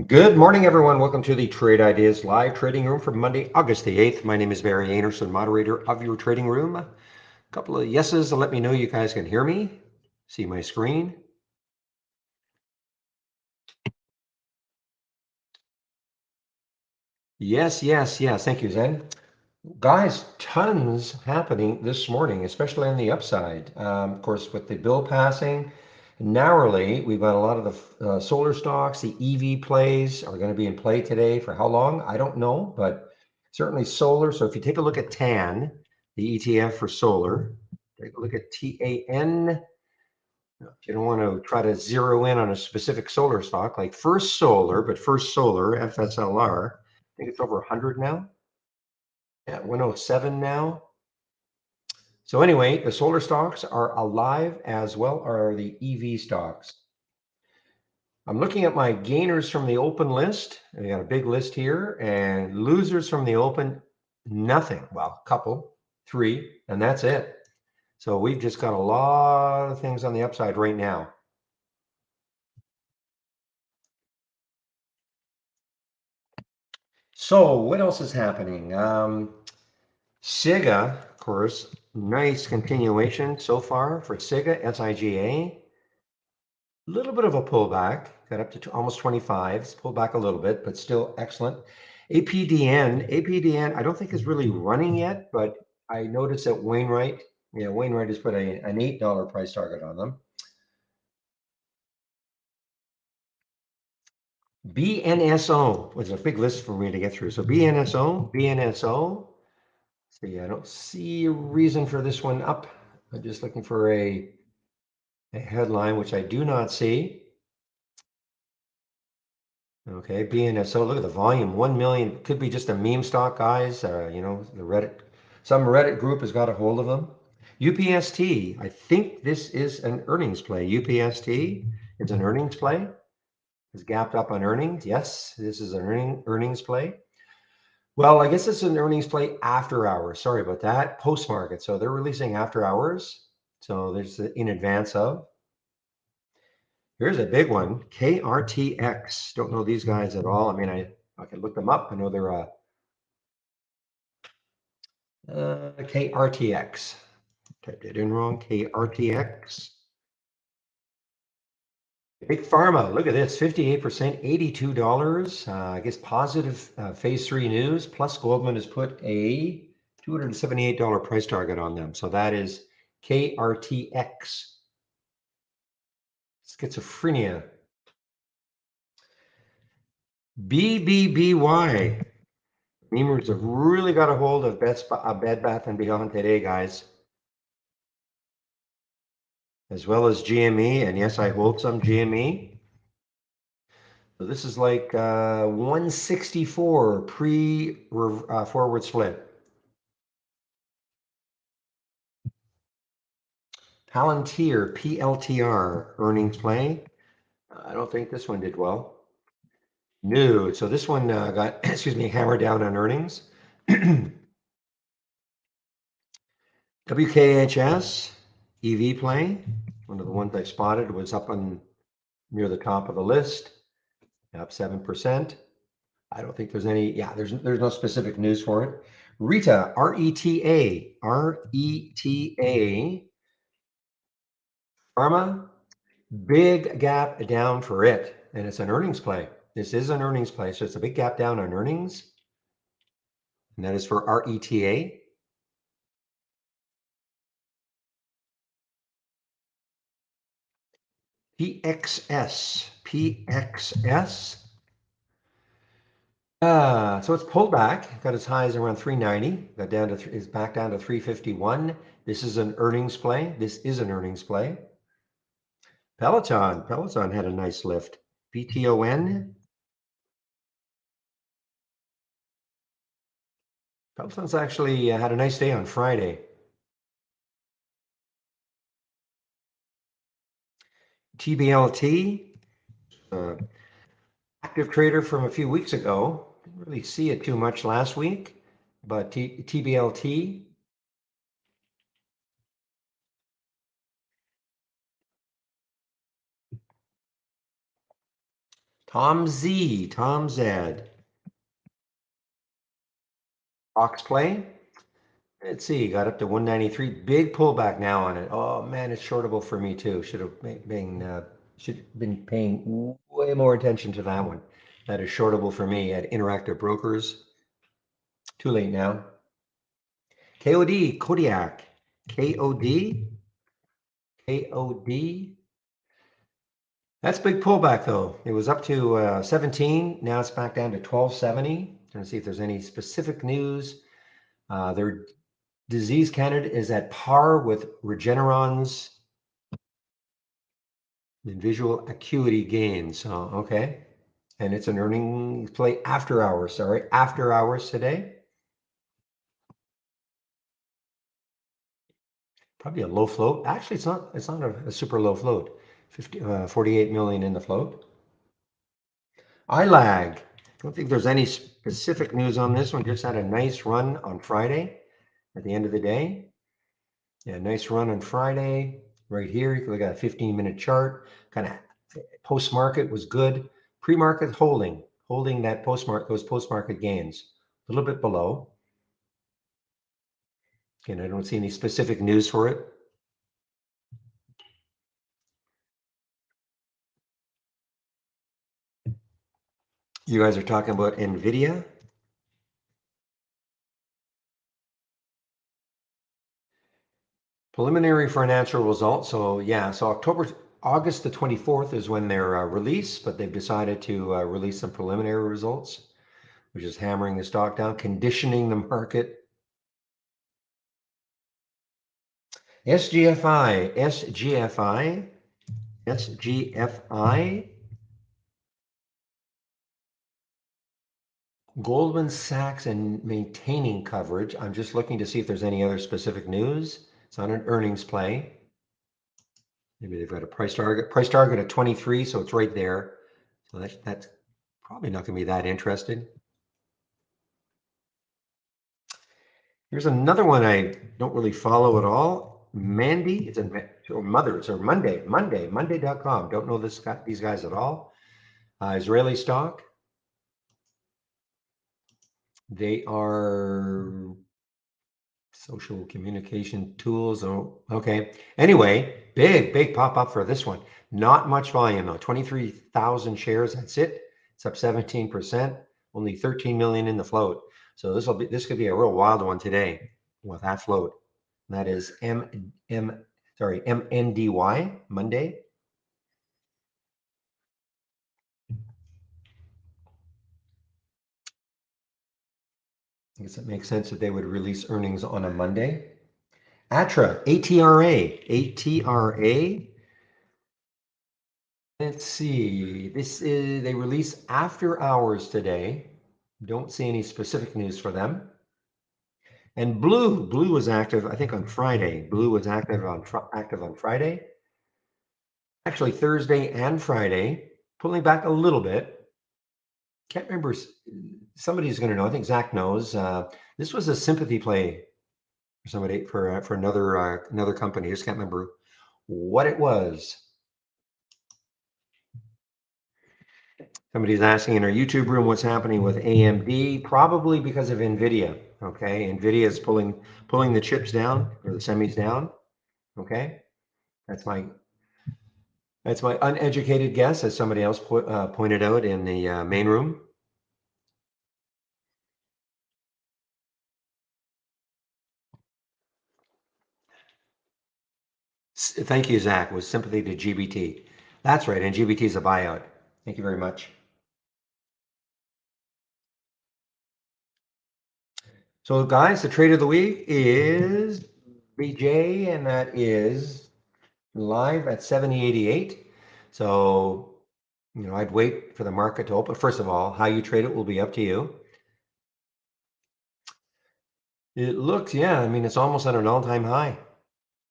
Good morning, everyone. Welcome to the Trade Ideas Live Trading Room for Monday, August the 8th. My name is Barry Anderson, moderator of your trading room. A couple of yeses to let me know you guys can hear me, see my screen. Yes. Thank you, Zen. Guys, tons happening this morning, especially on the upside. Of course, with the bill passing, narrowly, we've got a lot of the solar stocks, the EV plays are going to be in play today. For how long? I don't know, but certainly solar. So if you take a look at TAN, the ETF for solar, take a look at TAN. If you don't want to try to zero in on a specific solar stock like First Solar, but First Solar, FSLR, I think it's over 100 now. At 107 now. So anyway, the solar stocks are alive, as well are the EV stocks. I'm looking at my gainers from the open list. I got a big list here, and losers from the open, nothing. Well, a couple, three, and that's it. So we've just got a lot of things on the upside right now. So what else is happening? SIGA, of course, nice continuation so far for SIGA, SIGA. Little bit of a pullback, got up to almost 25, pulled back a little bit, but still excellent. APDN, I don't think is really running yet, but I noticed that Wainwright has put an $8 price target on them. BNSO was a big list for me to get through. So BNSO. See, I don't see a reason for this one up. I'm just looking for a headline, which I do not see. Okay, BNSO, look at the volume, 1 million, could be just a meme stock, guys. Some Reddit group has got a hold of them. UPST, I think this is an earnings play. UPST, it's an earnings play. It's gapped up on earnings. Yes, this is an earnings play. Well, I guess it's an earnings play after hours. Sorry about that. Post market. So they're releasing after hours. So there's in advance of. Here's a big one, KRTX. Don't know these guys at all. I mean, I can look them up. I know they're KRTX. Typed it in wrong, KRTX. Big Pharma, look at this, 58%, $82. I guess positive phase 3 news, plus Goldman has put a $278 price target on them. So that is KRTX. Schizophrenia. BBBY. Memers have really got a hold of Bed Bath & Beyond today, guys. As well as GME, and yes, I hold some GME. So this is like 164 pre-forward split. Palantir, PLTR, earnings play. I don't think this one did well. No, so this one got, hammered down on earnings. WKHS, EV play, one of the ones I spotted was up on near the top of the list, up 7%. I don't think there's any, there's no specific news for it. Reta, RETA, Pharma, big gap down for it, and it's an earnings play. This is an earnings play, so it's a big gap down on earnings, and that is for RETA. PXS. So it's pulled back, got as high as around 390, got down to is back down to 351. This is an earnings play. Peloton had a nice lift. BTON. Peloton's actually had a nice day on Friday. TBLT, active trader from a few weeks ago. Didn't really see it too much last week, but TBLT. Tom Z. Fox Play. Let's see, got up to 193. Big pullback now on it. Oh man, it's shortable for me too. Should have been paying way more attention to that one. That is shortable for me at Interactive Brokers. Too late now. KOD, Kodiak. KOD, KOD. That's a big pullback though. It was up to 17. Now it's back down to 1270. Trying to see if there's any specific news. Their disease candidate is at par with Regeneron's visual acuity gains. So, okay. And it's an earnings play after hours. Sorry, after hours today. Probably a low float. Actually, it's not. It's not a super low float. 48 million in the float. I lag. Don't think there's any specific news on this one. Just had a nice run on Friday at the end of the day. Yeah, nice run on Friday. Right here, you can look at a 15-minute chart. Kind of post-market was good. Pre-market holding that those post-market gains. A little bit below. And I don't see any specific news for it. You guys are talking about Nvta. Preliminary financial results. So yeah, so August the 24th is when they're released, but they've decided to release some preliminary results, which is hammering the stock down, conditioning the market. SGFI. Goldman Sachs and maintaining coverage. I'm just looking to see if there's any other specific news. It's on an earnings play. Maybe they've got a price target at 23, so it's right there. So that's probably not going to be that interesting. Here's another one I don't really follow at all. Mandy, it's or Monday.com. Don't know these guys at all. Israeli stock. They are social communication tools. Oh, okay. Anyway, big pop up for this one. Not much volume though. 23,000 shares. That's it. It's up 17%. Only 13 million in the float. So this could be a real wild one today with that float. That is MNDY Monday. I guess it makes sense that they would release earnings on a Monday. ATRA. Let's see. They release after hours today. Don't see any specific news for them. And Blue was active, I think, on Friday. Blue was active on Friday. Actually, Thursday and Friday, pulling back a little bit. Can't remember. Somebody's going to know. I think Zach knows. This was a sympathy play for somebody for another company. I just can't remember what it was. Somebody's asking in our YouTube room what's happening with AMD, probably because of Nvidia. Okay, Nvidia is pulling the chips down or the semis down. Okay, that's my uneducated guess, as somebody else pointed out in the main room. Thank you, Zach. Was sympathy to GBT. That's right, and GBT is a buyout. Thank you very much. So, guys, the trade of the week is BJ, and that is live at 70.88. So, I'd wait for the market to open. First of all, how you trade it will be up to you. It looks, yeah, I mean, it's almost at an all-time high.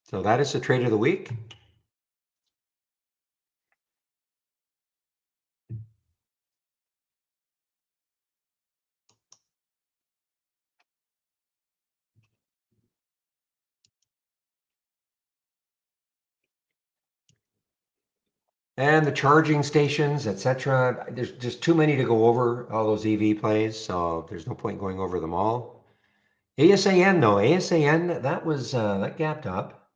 So that is the trade of the week. and the charging stations, etc. There's just too many to go over all those EV plays, so there's no point going over them all. ASAN though, ASAN that was that gapped up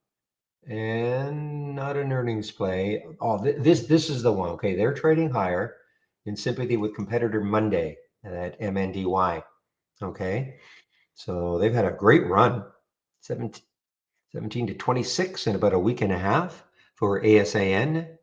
and not an earnings play. Oh, this is the one. Okay, they're trading higher in sympathy with competitor Monday at MNDY. Okay, so they've had a great run, 17 to 26 in about a week and a half for ASAN.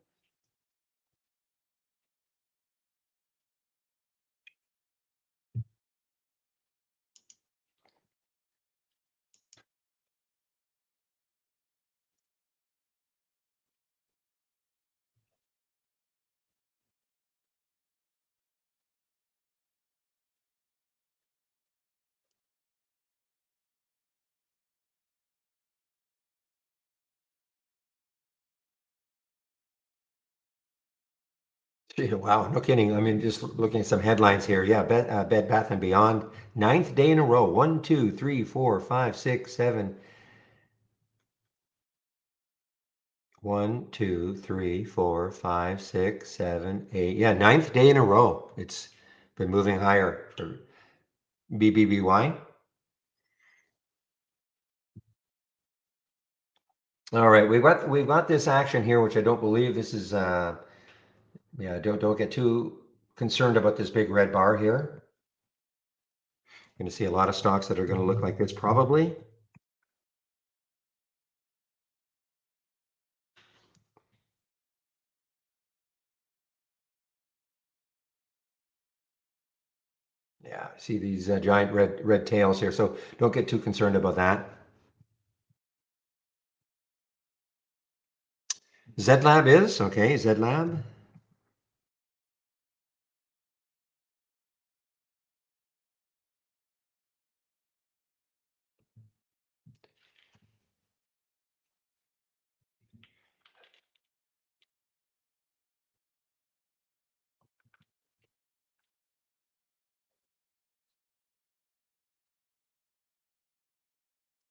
Gee, wow, no kidding. I mean, just looking at some headlines here. Yeah, Bed Bath and Beyond, ninth day in a row. One, two, three, four, five, six, seven. One, two, three, four, five, six, seven, eight. Yeah, ninth day in a row. It's been moving higher for BBBY. All right, we've got this action here, which I don't believe this is. Yeah, don't get too concerned about this big red bar here. Going to see a lot of stocks that are going to look like this probably. Yeah, see these giant red tails here, so don't get too concerned about that. ZLab is okay. ZLab.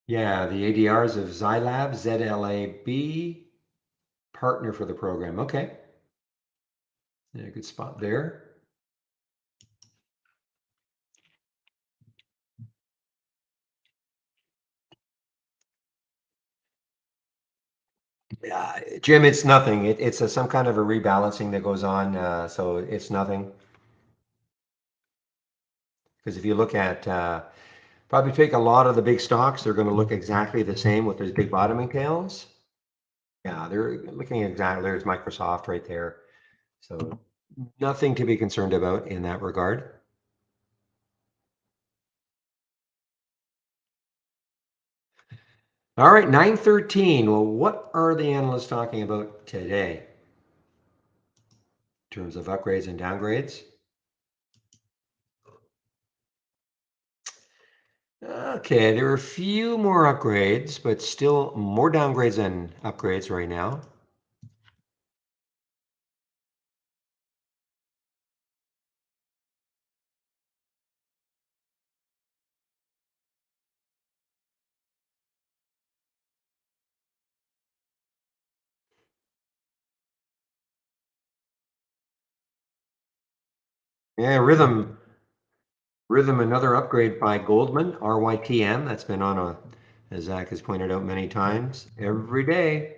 Yeah, the ADRs of Zylab, ZLAB, partner for the program. Okay, yeah, good spot there. Yeah, Jim, it's nothing. It's some kind of a rebalancing that goes on, so it's nothing. Because if you look at probably take a lot of the big stocks, they're going to look exactly the same with those big bottoming tails. Yeah, they're looking exactly. There's Microsoft right there. So nothing to be concerned about in that regard. All right, 9:13. Well, what are the analysts talking about today in terms of upgrades and downgrades? Okay, there are a few more upgrades, but still more downgrades than upgrades right now. Yeah, Rhythm, another upgrade by Goldman, RYTM. That's been on a, as Zach has pointed out many times, every day.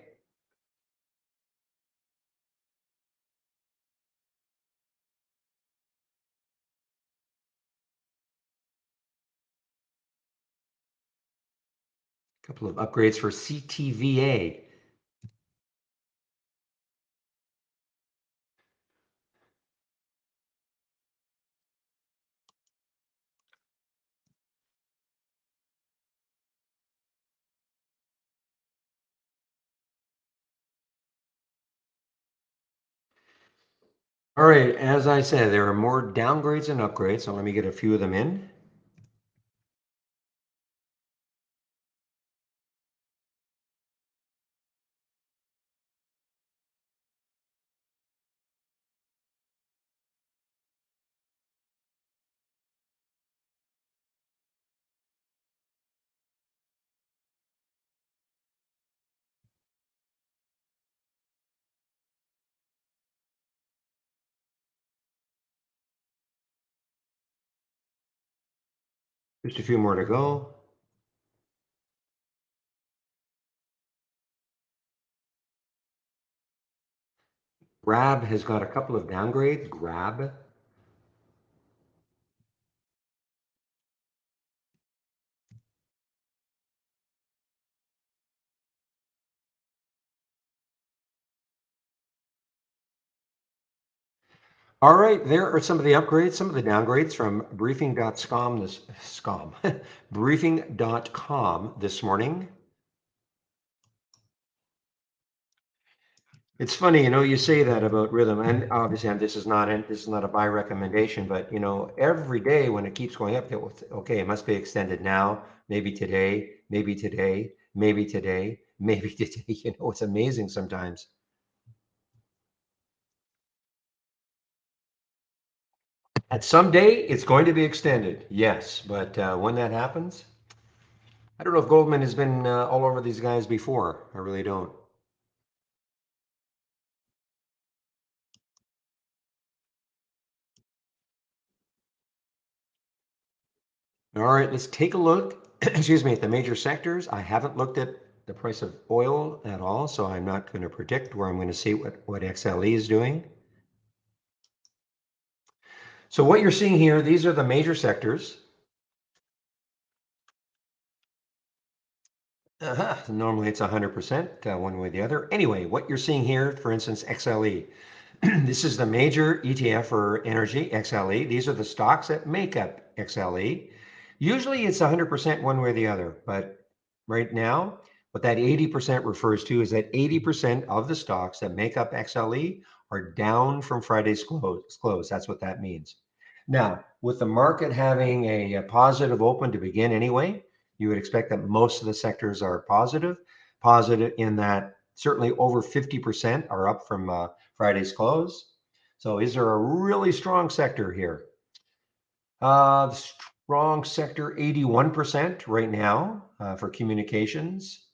A couple of upgrades for CTVA. All right, as I said, there are more downgrades than upgrades, so let me get a few of them in. Just a few more to go. Grab has got a couple of downgrades. Grab. All right, there are some of the upgrades, some of the downgrades from briefing.com briefing.com this morning. It's funny, you say that about rhythm, and obviously, this is not a buy recommendation, but every day when it keeps going up, okay, it must be extended now, maybe today, maybe today, maybe today, maybe today. It's amazing sometimes. At some day, it's going to be extended, yes, but when that happens, I don't know if Goldman has been all over these guys before. I really don't. All right, let's take a look, excuse me, at the major sectors. I haven't looked at the price of oil at all, so I'm not going to predict where I'm going to see what XLE is doing. So what you're seeing here, these are the major sectors. Normally it's 100% one way or the other. Anyway, what you're seeing here, for instance, XLE. This is the major ETF for energy, XLE. These are the stocks that make up XLE. Usually it's 100% one way or the other, but right now, what that 80% refers to is that 80% of the stocks that make up XLE are down from Friday's close. That's what that means. Now, with the market having a positive open to begin anyway, you would expect that most of the sectors are positive in that certainly over 50% are up from Friday's close. So is there a really strong sector here? The strong sector, 81% right now for communications,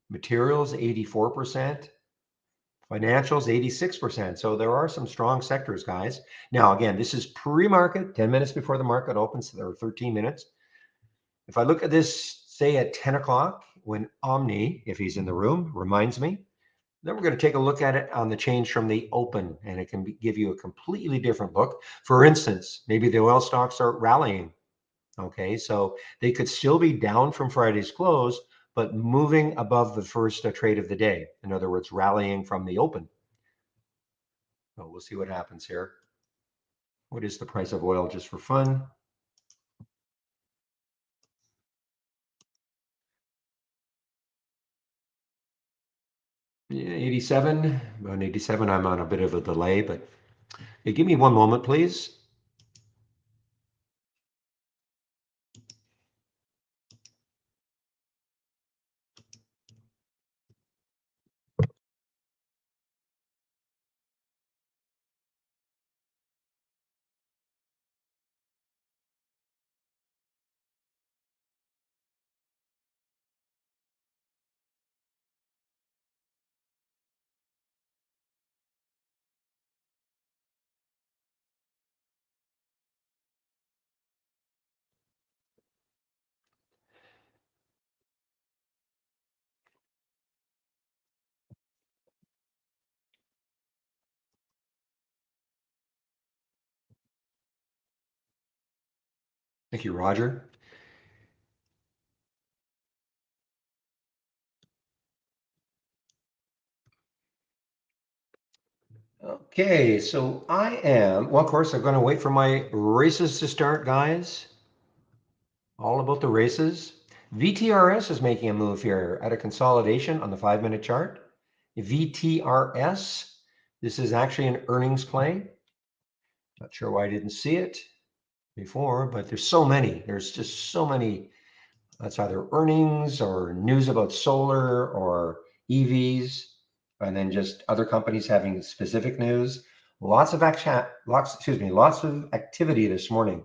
materials, 84%, financials, 86%. So there are some strong sectors, guys. Now, again, this is pre-market, 10 minutes before the market opens. So there are 13 minutes. If I look at this, say at 10 o'clock, when Omni, if he's in the room, reminds me, then we're going to take a look at it on the change from the open, and it can give you a completely different look. For instance, maybe the oil stocks are rallying. Okay, so they could still be down from Friday's close, but moving above the first trade of the day. In other words, rallying from the open. So we'll see what happens here. What is the price of oil just for fun? Yeah, 87. On 87, I'm on a bit of a delay, but hey, give me one moment, please. Thank you, Roger. Okay, so well, of course, I'm going to wait for my races to start, guys. All about the races. VTRS is making a move here at a consolidation on the 5-minute chart. VTRS, this is actually an earnings play. Not sure why I didn't see it before, but there's so many. There's just so many. That's either earnings or news about solar or EVs, and then just other companies having specific news. Lots of activity this morning.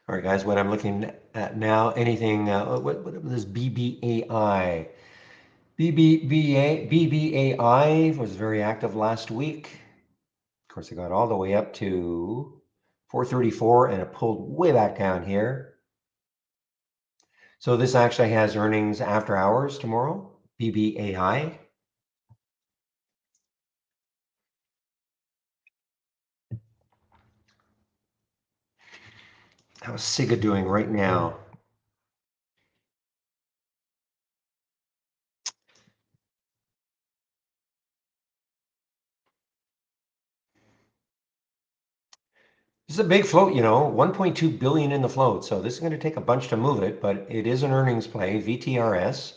All right, guys, what I'm looking at now, anything, what is BBAI? BBAI was very active last week. Of course, it got all the way up to 434 and it pulled way back down here. So this actually has earnings after hours tomorrow, BBAI. How's SIGA doing right now? This is a big float, 1.2 billion in the float. So this is going to take a bunch to move it, but it is an earnings play, VTRS.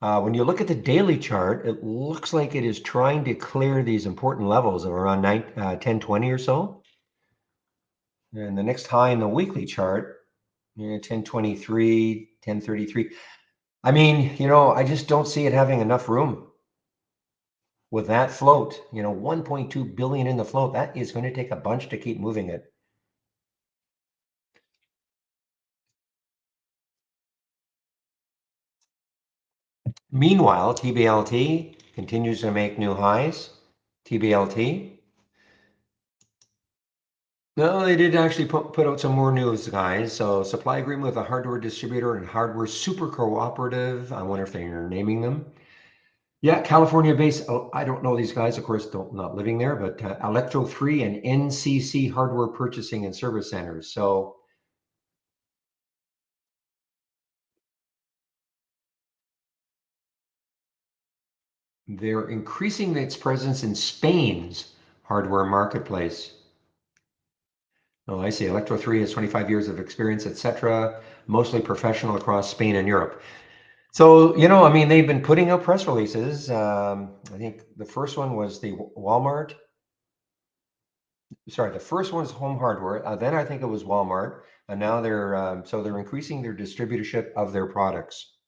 When you look at the daily chart, it looks like it is trying to clear these important levels of around 1020 or so. And the next high in the weekly chart, 1023, 1033. I mean, I just don't see it having enough room with that float. 1.2 billion in the float. That is going to take a bunch to keep moving it. Meanwhile, TBLT continues to make new highs. TBLT. No, they did actually put out some more news, guys. So supply agreement with a hardware distributor and hardware super cooperative. I wonder if they're naming them. Yeah, California-based. Oh, I don't know these guys, of course, not living there, but Electro 3 and NCC Hardware Purchasing and Service Centers. So they're increasing its presence in Spain's hardware marketplace. Oh, I see. Electro 3 has 25 years of experience, etc., mostly professional across Spain and Europe. So, I mean, they've been putting out press releases. I think the first one was the Walmart. Sorry, the first one was Home Hardware. Then I think it was Walmart, and now they're increasing their distributorship of their products.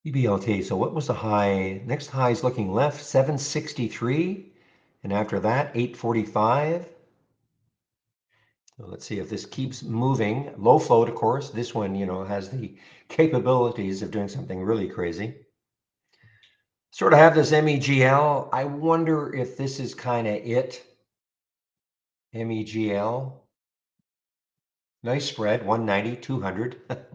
EBLT. So what was the high? Next high is looking left, 763, and after that, 845. So let's see if this keeps moving. Low float, of course. This one, has the capabilities of doing something really crazy. Sort of have this MEGL. I wonder if this is kind of it. MEGL. Nice spread, 190, 200.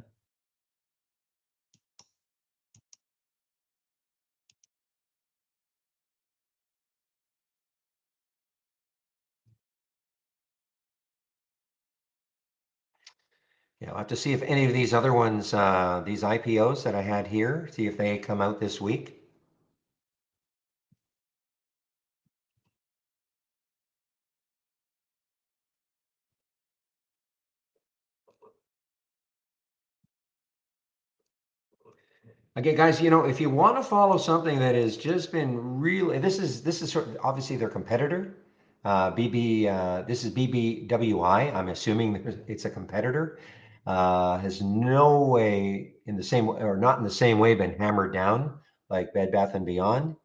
Yeah, I'll have to see if any of these other ones, these IPOs that I had here, see if they come out this week. Okay, guys, if you want to follow something that has just been really, this is sort of obviously their competitor, this is BBWI. I'm assuming it's a competitor. Has no way in the same way, or not in the same way, been hammered down like Bed Bath and Beyond.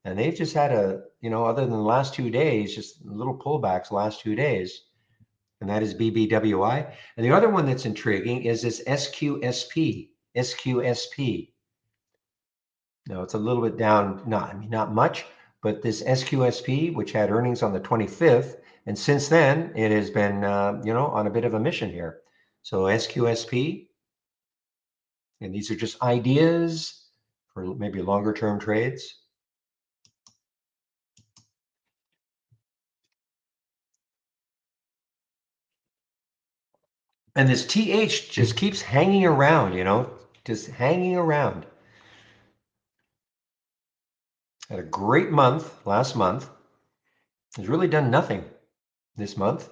And they've just had other than the last 2 days, just little pullbacks the last 2 days, and that is BBWI. And the other one that's intriguing is this SQSP. SQSP. No, it's a little bit down, not much, but this SQSP, which had earnings on the 25th, and since then it has been, on a bit of a mission here. So SQSP, and these are just ideas for maybe longer term trades. And this TH just keeps hanging around, just hanging around. Had a great month last month. Has really done nothing this month.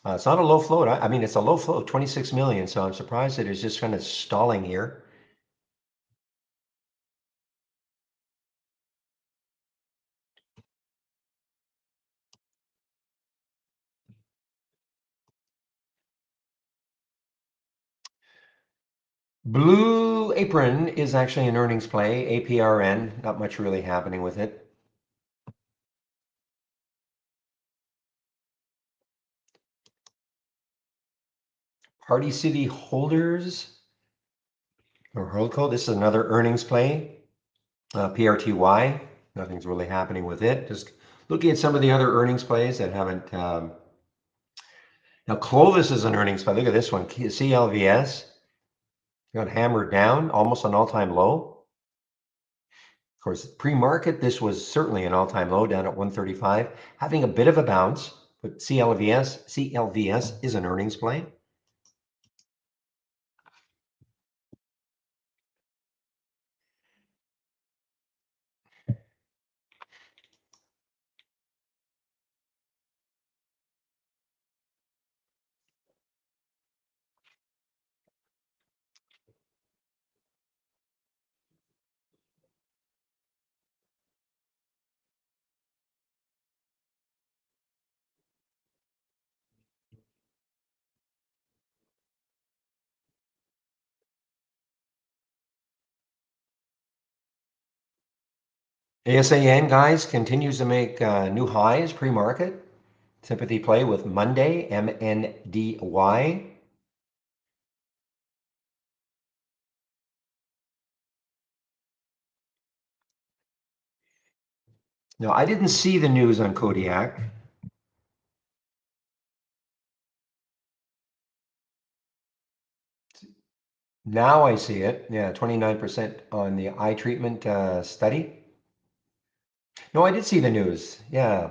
It's not a low float. I mean, it's a low float, 26 million. So I'm surprised that it's just kind of stalling here. Blue Apron is actually an earnings play, APRN, not much really happening with it. Party City Holders, or Holdco, this is another earnings play, PRTY, nothing's really happening with it. Just looking at some of the other earnings plays that haven't, now Clovis is an earnings play, look at this one, CLVS, got hammered down, almost an all-time low. Of course, pre-market, this was certainly an all-time low down at 135, having a bit of a bounce, but CLVS is an earnings play. ASAN, guys, continues to make new highs pre-market. Sympathy play with Monday, MNDY. No, I didn't see the news on Kodiak. Now I see it. Yeah, 29% on the eye treatment study. No, I did see the news. Yeah,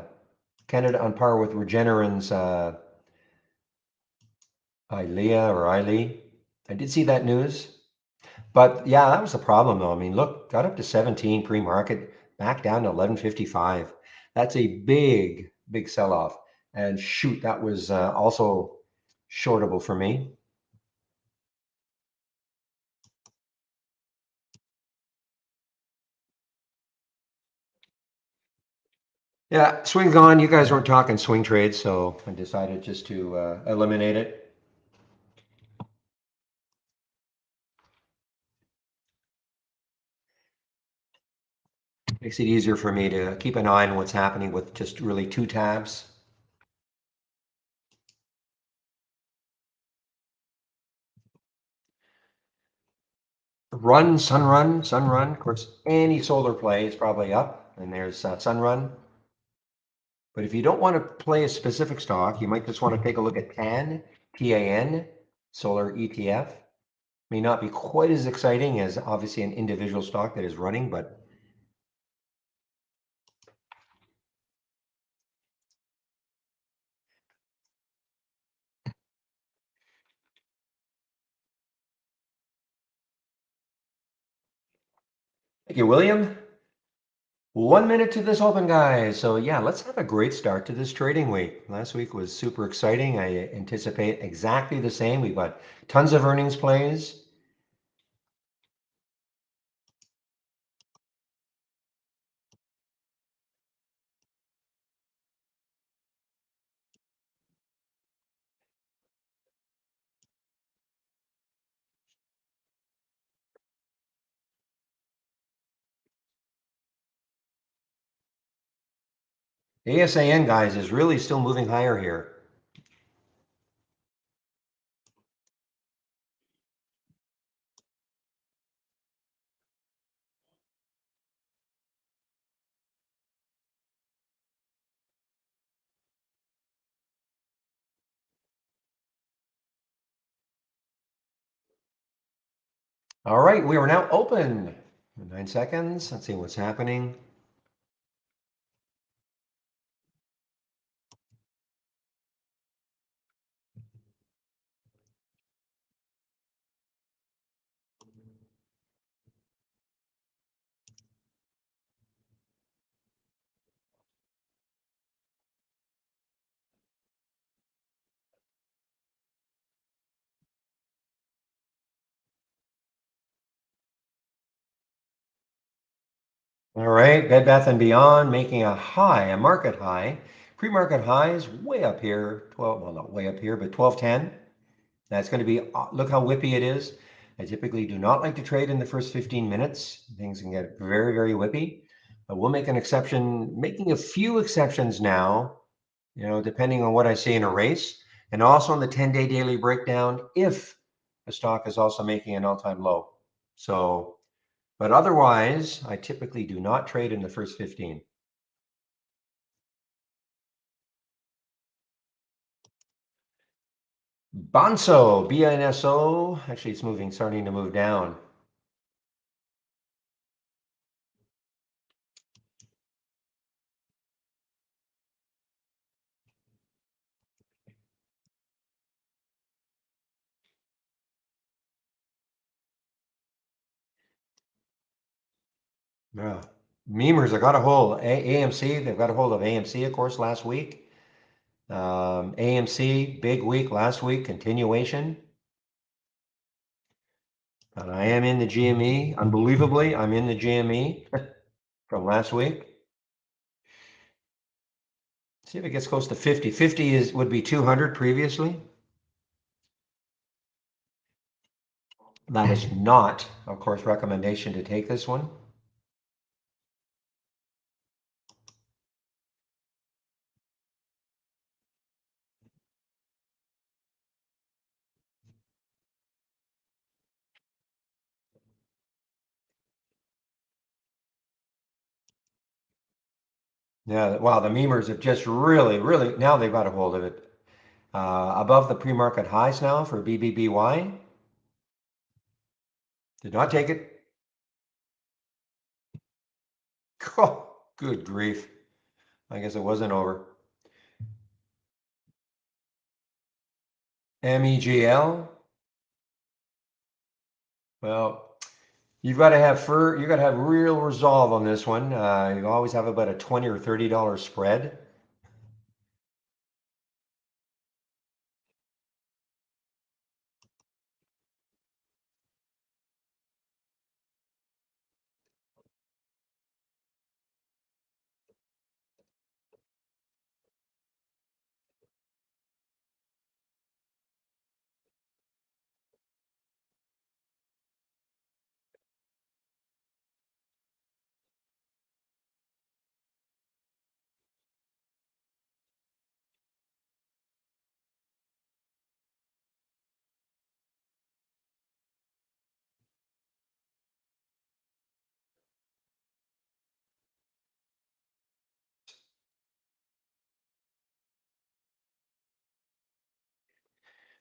Canada on par with Regeneron's Eylea or Eylea. I did see that news. But yeah, that was the problem though. I mean, look, got up to 17 pre-market, back down to 11.55. That's a big, big sell-off. And shoot, that was also shortable for me. Yeah, swing's on. You guys weren't talking swing trades, so I decided just to eliminate it. Makes it easier for me to keep an eye on what's happening with just really two tabs. Run, Sunrun, Sunrun. Of course, any solar play is probably up, and there's Sunrun. But if you don't want to play a specific stock, you might just want to take a look at TAN, TAN, solar ETF. May not be quite as exciting as obviously an individual stock that is running, but thank you, William. 1 minute to this open, guys. So yeah, let's have a great start to this trading week. Last week was super exciting. I anticipate exactly the same. We've got tons of earnings plays. ASAN, guys, is really still moving higher here. All right, we are now open. 9 seconds. Let's see what's happening. All right, Bed Bath & Beyond making a high, a market high. Pre-market high is way up here, 12, well, not way up here, but 12.10. That's going to be, look how whippy it is. I typically do not like to trade in the first 15 minutes. Things can get very, very whippy. But we'll make an exception, making a few exceptions now, depending on what I see in a race, and also on the 10-day daily breakdown if a stock is also making an all-time low. So, but otherwise, I typically do not trade in the first 15. Bonso, BNSO. Actually, it's starting to move down. Yeah. Memers, I got a hold AMC. They've got a hold of AMC, of course, last week. AMC, big week last week, continuation. And I am in the GME. Unbelievably, I'm in the GME from last week. See if it gets close to 50. 50 would be 200 previously. That is not, of course, recommendation to take this one. Yeah, wow, the memers have just really, really, now they've got a hold of it. Above the pre-market highs now for BBBY. Did not take it. Oh, good grief. I guess it wasn't over. MEGL. Well, you've got to have real resolve on this one. You always have about a $20 or $30 spread.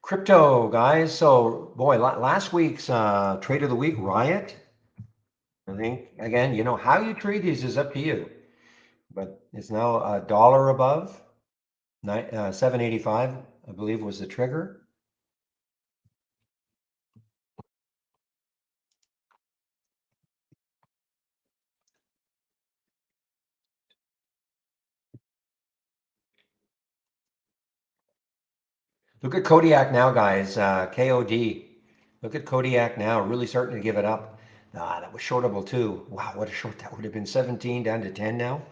Crypto, guys. So, boy, last week's trade of the week, Riot. I think, again, how you trade these is up to you. But it's now a dollar above. 785, I believe, was the trigger. Look at Kodiak now, guys. KOD. Look at Kodiak now, really starting to give it up. That was shortable too. Wow, what a short that would have been. 17 down to 10 now.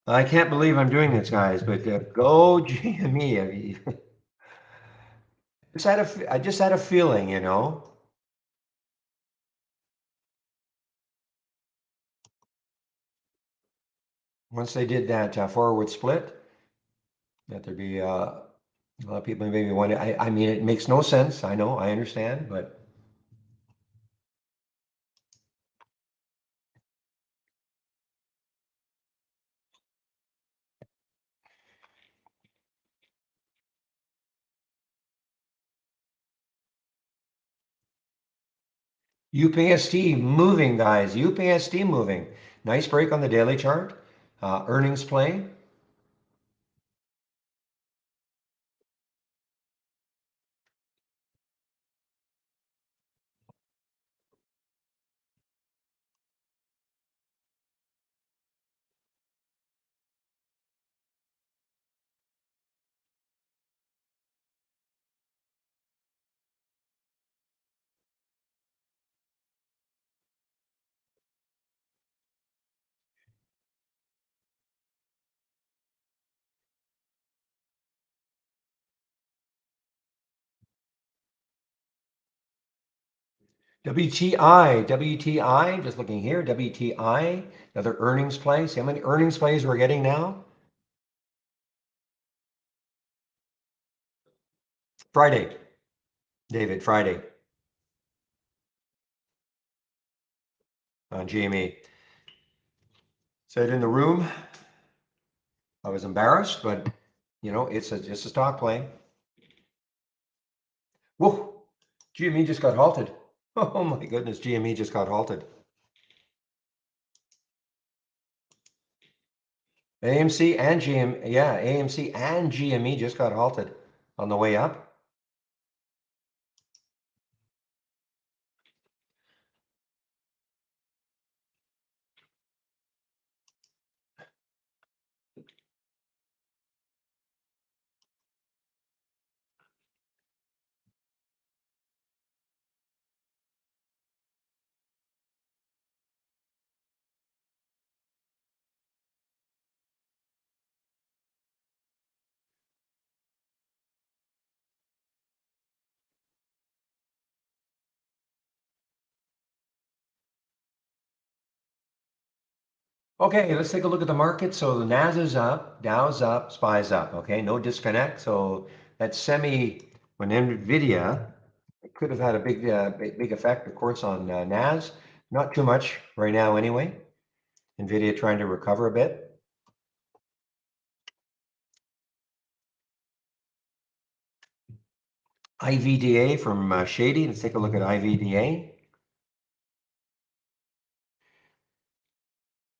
I can't believe I'm doing this, guys, but go GME. I just had a feeling. Once they did that forward split, that there'd be a lot of people maybe wonder. I mean, it makes no sense. I know, I understand, but UPST moving, guys. UPST moving. Nice break on the daily chart. Earnings play. WTI, just looking here, WTI, another earnings play. See how many earnings plays we're getting now? Friday, David, Friday on GME. Said in the room, I was embarrassed, but it's just a stock play. Whoa, GME just got halted. Oh my goodness, GME just got halted. AMC and AMC and GME just got halted on the way up. Okay, let's take a look at the market. So the NAS is up, Dow's up, SPY's up. Okay, no disconnect. So that when Nvta, it could have had a big effect, of course, on NAS. Not too much right now, anyway. Nvidia trying to recover a bit. IVDA from Shady. Let's take a look at IVDA.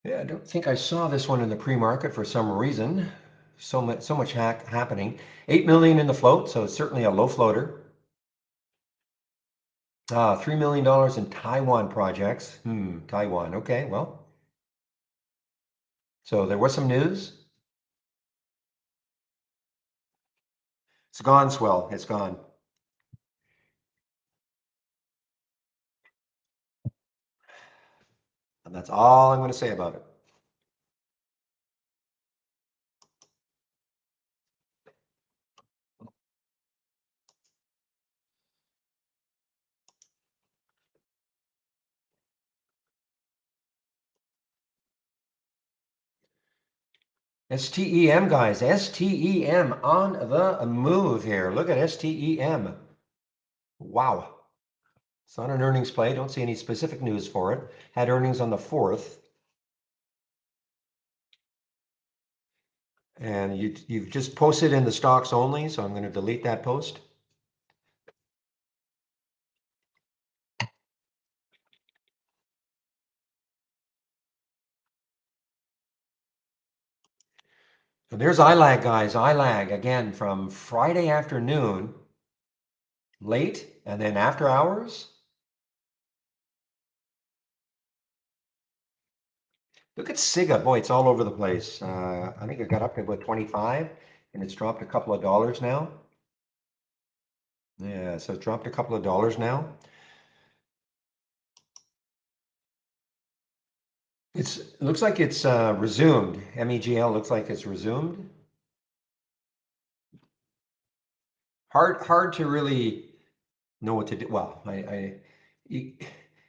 Yeah, I don't think I saw this one in the pre-market for some reason. So much happening. 8 million in the float, so it's certainly a low floater. $3 million in Taiwan projects. Taiwan. Okay, well. So there was some news. It's gone, Swell. It's gone. And that's all I'm going to say about it. STEM, guys. STEM on the move here. Look at STEM. Wow. It's not an earnings play. Don't see any specific news for it. Had earnings on the 4th. And you've just posted in the stocks only, so I'm going to delete that post. So there's ILAG, guys. ILAG again from Friday afternoon, late, and then after hours. Look at SIGA. Boy, it's all over the place. I think it got up to about 25, and it's dropped a couple of dollars now. Yeah, so it dropped a couple of dollars now. It looks like it's resumed. MEGL looks like it's resumed. Hard to really know what to do. Well, you,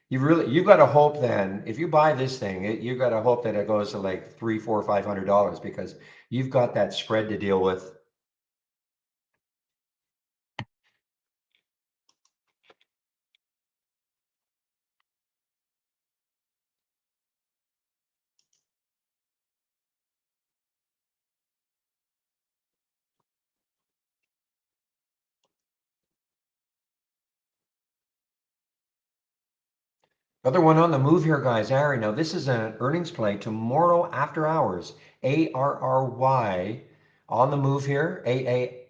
you've got to hope then if you buy this thing, you've got to hope that it goes to like $300, $400, $500 because you've got that spread to deal with. Other one on the move here, guys. Ari, now this is an earnings play tomorrow after hours. ARRY on the move here. ARRY.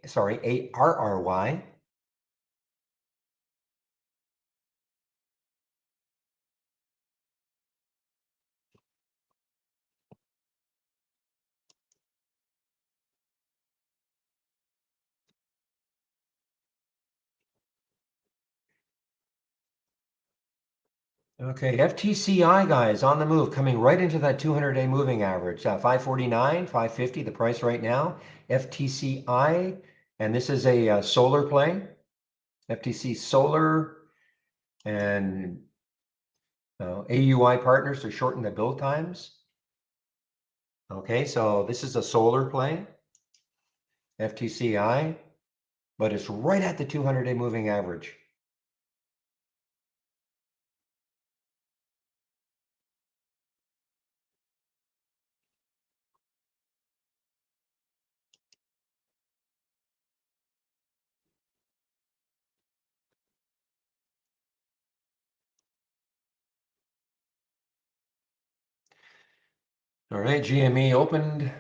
Okay, FTCI guys on the move, coming right into that 200-day moving average. 549, 550, the price right now. FTCI, and this is a solar play. FTC Solar. And AUI partners to shorten the build times. Okay, so this is a solar play, FTCI, but it's right at the 200-day moving average. All right, GME opened.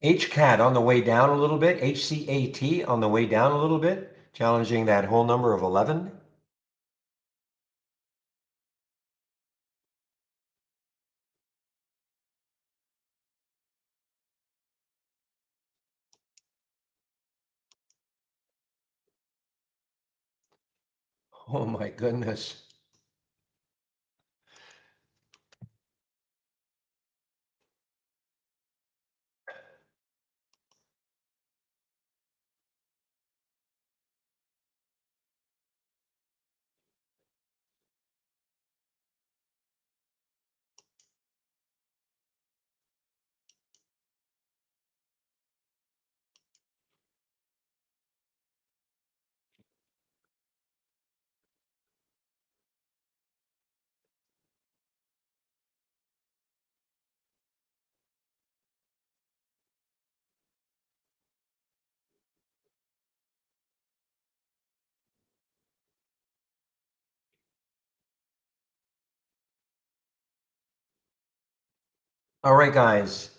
HCAT on the way down a little bit, HCAT on the way down a little bit, challenging that whole number of 11. Oh my goodness. All right, guys.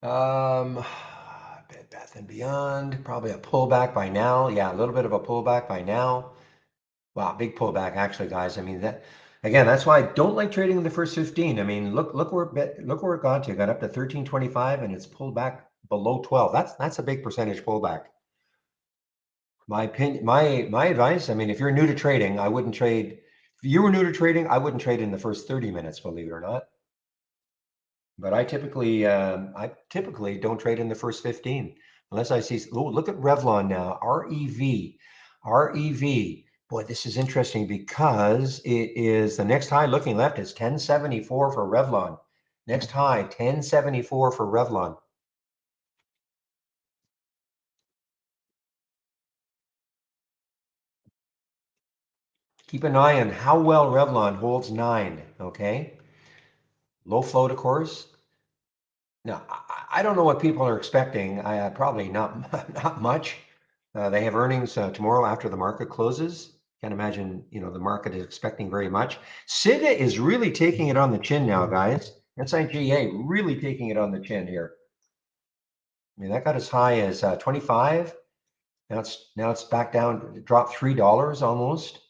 Bed Bath and Beyond, probably a pullback by now. Yeah, a little bit of a pullback by now. Wow, big pullback actually, guys. I mean that again, that's why I don't like trading in the first 15. I mean, look where it got to. It got up to 1325 and it's pulled back below 12. That's a big percentage pullback. My opinion, my advice, I mean, if you're new to trading, I wouldn't trade. If you were new to trading, I wouldn't trade in the first 30 minutes, believe it or not. But I typically don't trade in the first 15 unless I see. Oh, look at Revlon now. REV. Boy, this is interesting because it is the next high looking left is 1074 for Revlon. Next high 1074 for Revlon. Keep an eye on how well Revlon holds 9. Okay, low float, of course. Now, I don't know what people are expecting. Probably not not much. They have earnings tomorrow after the market closes. Can't imagine, the market is expecting very much. SIGA is really taking it on the chin now, guys. SIGA really taking it on the chin here. I mean, that got as high as 25. Now it's back down, dropped $3 almost.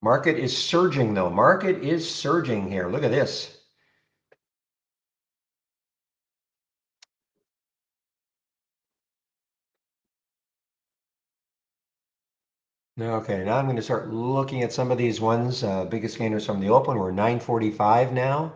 Market is surging though. Market is surging here. Look at this. Okay, now I'm going to start looking at some of these ones. Biggest gainers from the open. We're 945 now.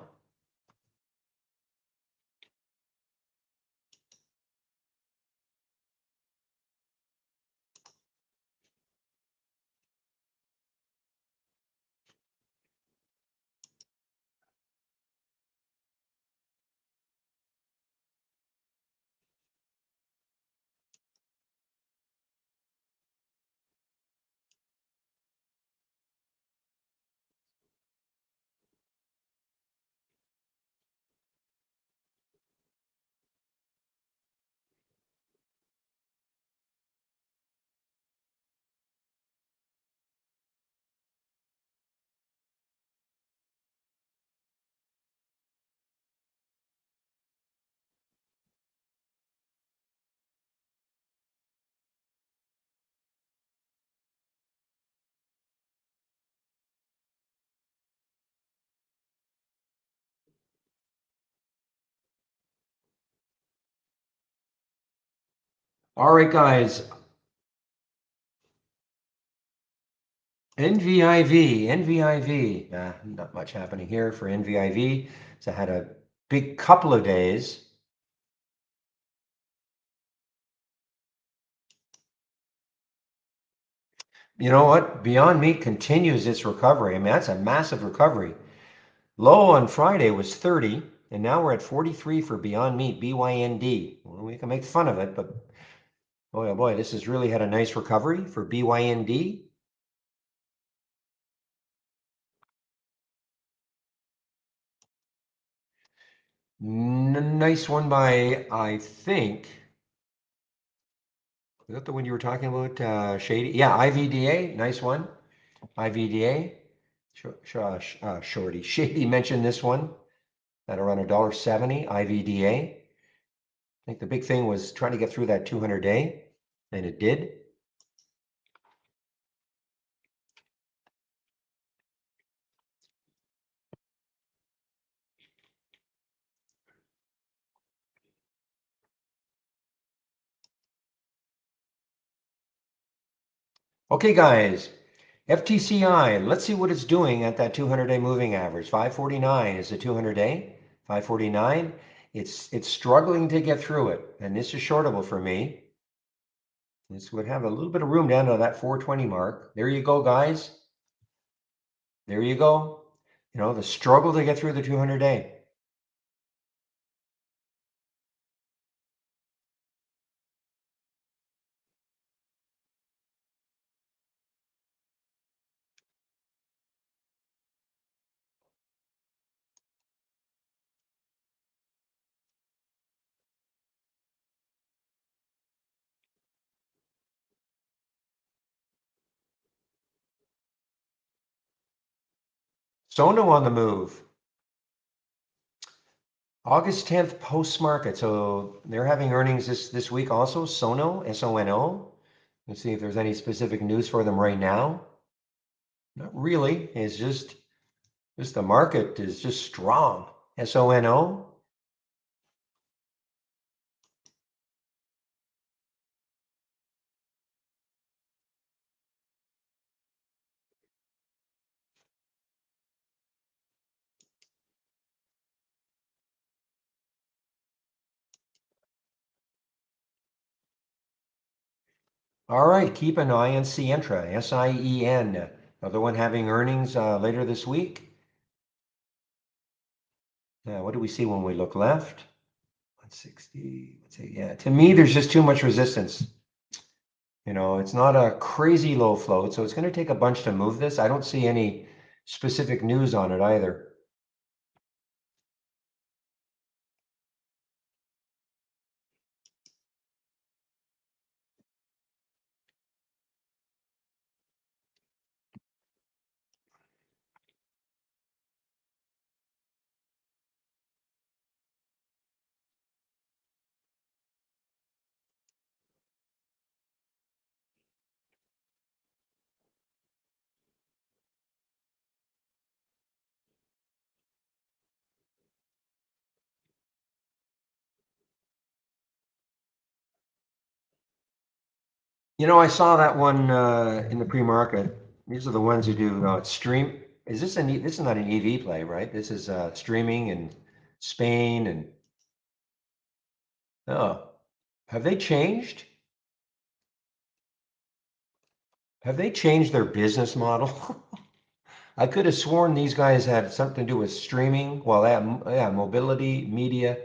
All right, guys. NVIV. Not much happening here for NVIV. So I had a big couple of days. You know what? Beyond Meat continues its recovery. I mean, that's a massive recovery. Low on Friday was 30, and now we're at 43 for Beyond Meat, BYND. Well, we can make fun of it, but boy, oh boy, this has really had a nice recovery for BYND. Nice one by, I think, is that the one you were talking about, Shady? Yeah, IVDA, nice one. IVDA, Shorty. Shady mentioned this one at around $1.70, IVDA. I think the big thing was trying to get through that 200-day, and it did. Okay, guys, FTCI, let's see what it's doing at that 200-day moving average. 549 is the 200-day, 549. It's struggling to get through it, and this is shortable for me. This would have a little bit of room down to that 420 mark. There you go, guys. There you go. You know, the struggle to get through the 200-day. Sono on the move. August 10th post-market. So they're having earnings this week also. Sono, S-O-N-O. Let's see if there's any specific news for them right now. Not really. It's just the market is just strong. SONO. All right, keep an eye on Sientra, S-I-E-N. Another one having earnings later this week. What do we see when we look left? 160. Let's see. Yeah, to me, there's just too much resistance. You know, it's not a crazy low float, so it's going to take a bunch to move this. I don't see any specific news on it either. You know, I saw that one in the pre-market. These are the ones who do stream. Is this this is not an EV play, right? This is streaming in Spain and oh, have they changed? Have they changed their business model? I could have sworn these guys had something to do with streaming. Well, yeah, mobility, media.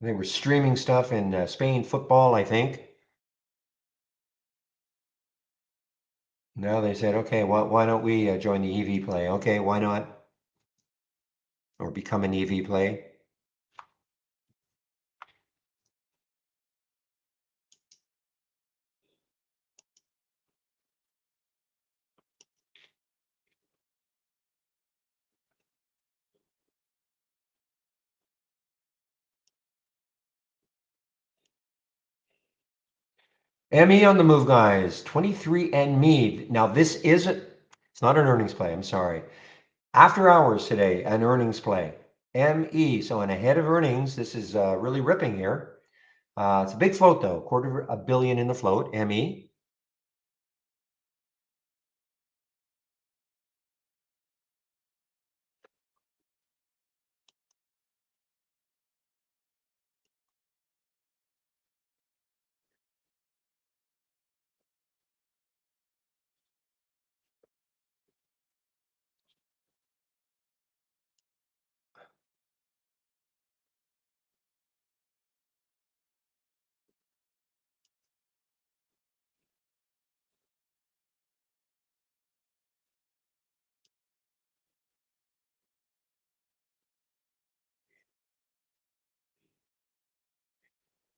They were streaming stuff in Spain football, I think. Now they said, okay, why don't we join the EV play? Okay, why not? Or become an EV play? ME on the move, guys. 23 and me. Now, this isn't, it's not an earnings play. I'm sorry. After hours today, an earnings play. ME. So, in ahead of earnings, this is really ripping here. It's a big float though, $250 million in the float, ME.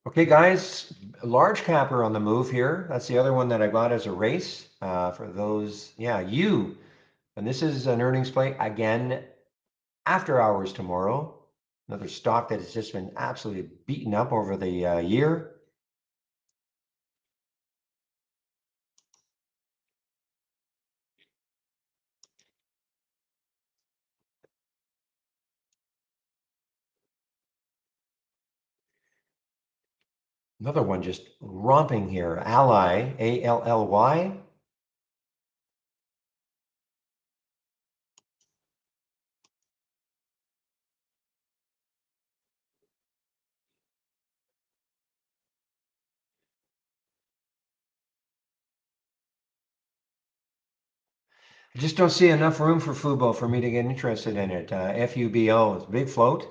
Okay, guys, large capper on the move here. That's the other one that I got as a race for those. Yeah, you. And this is an earnings play again after hours tomorrow. Another stock that has just been absolutely beaten up over the year. Another one just romping here. Ally, ALLY. I just don't see enough room for Fubo for me to get interested in it. FUBO, it's a big float.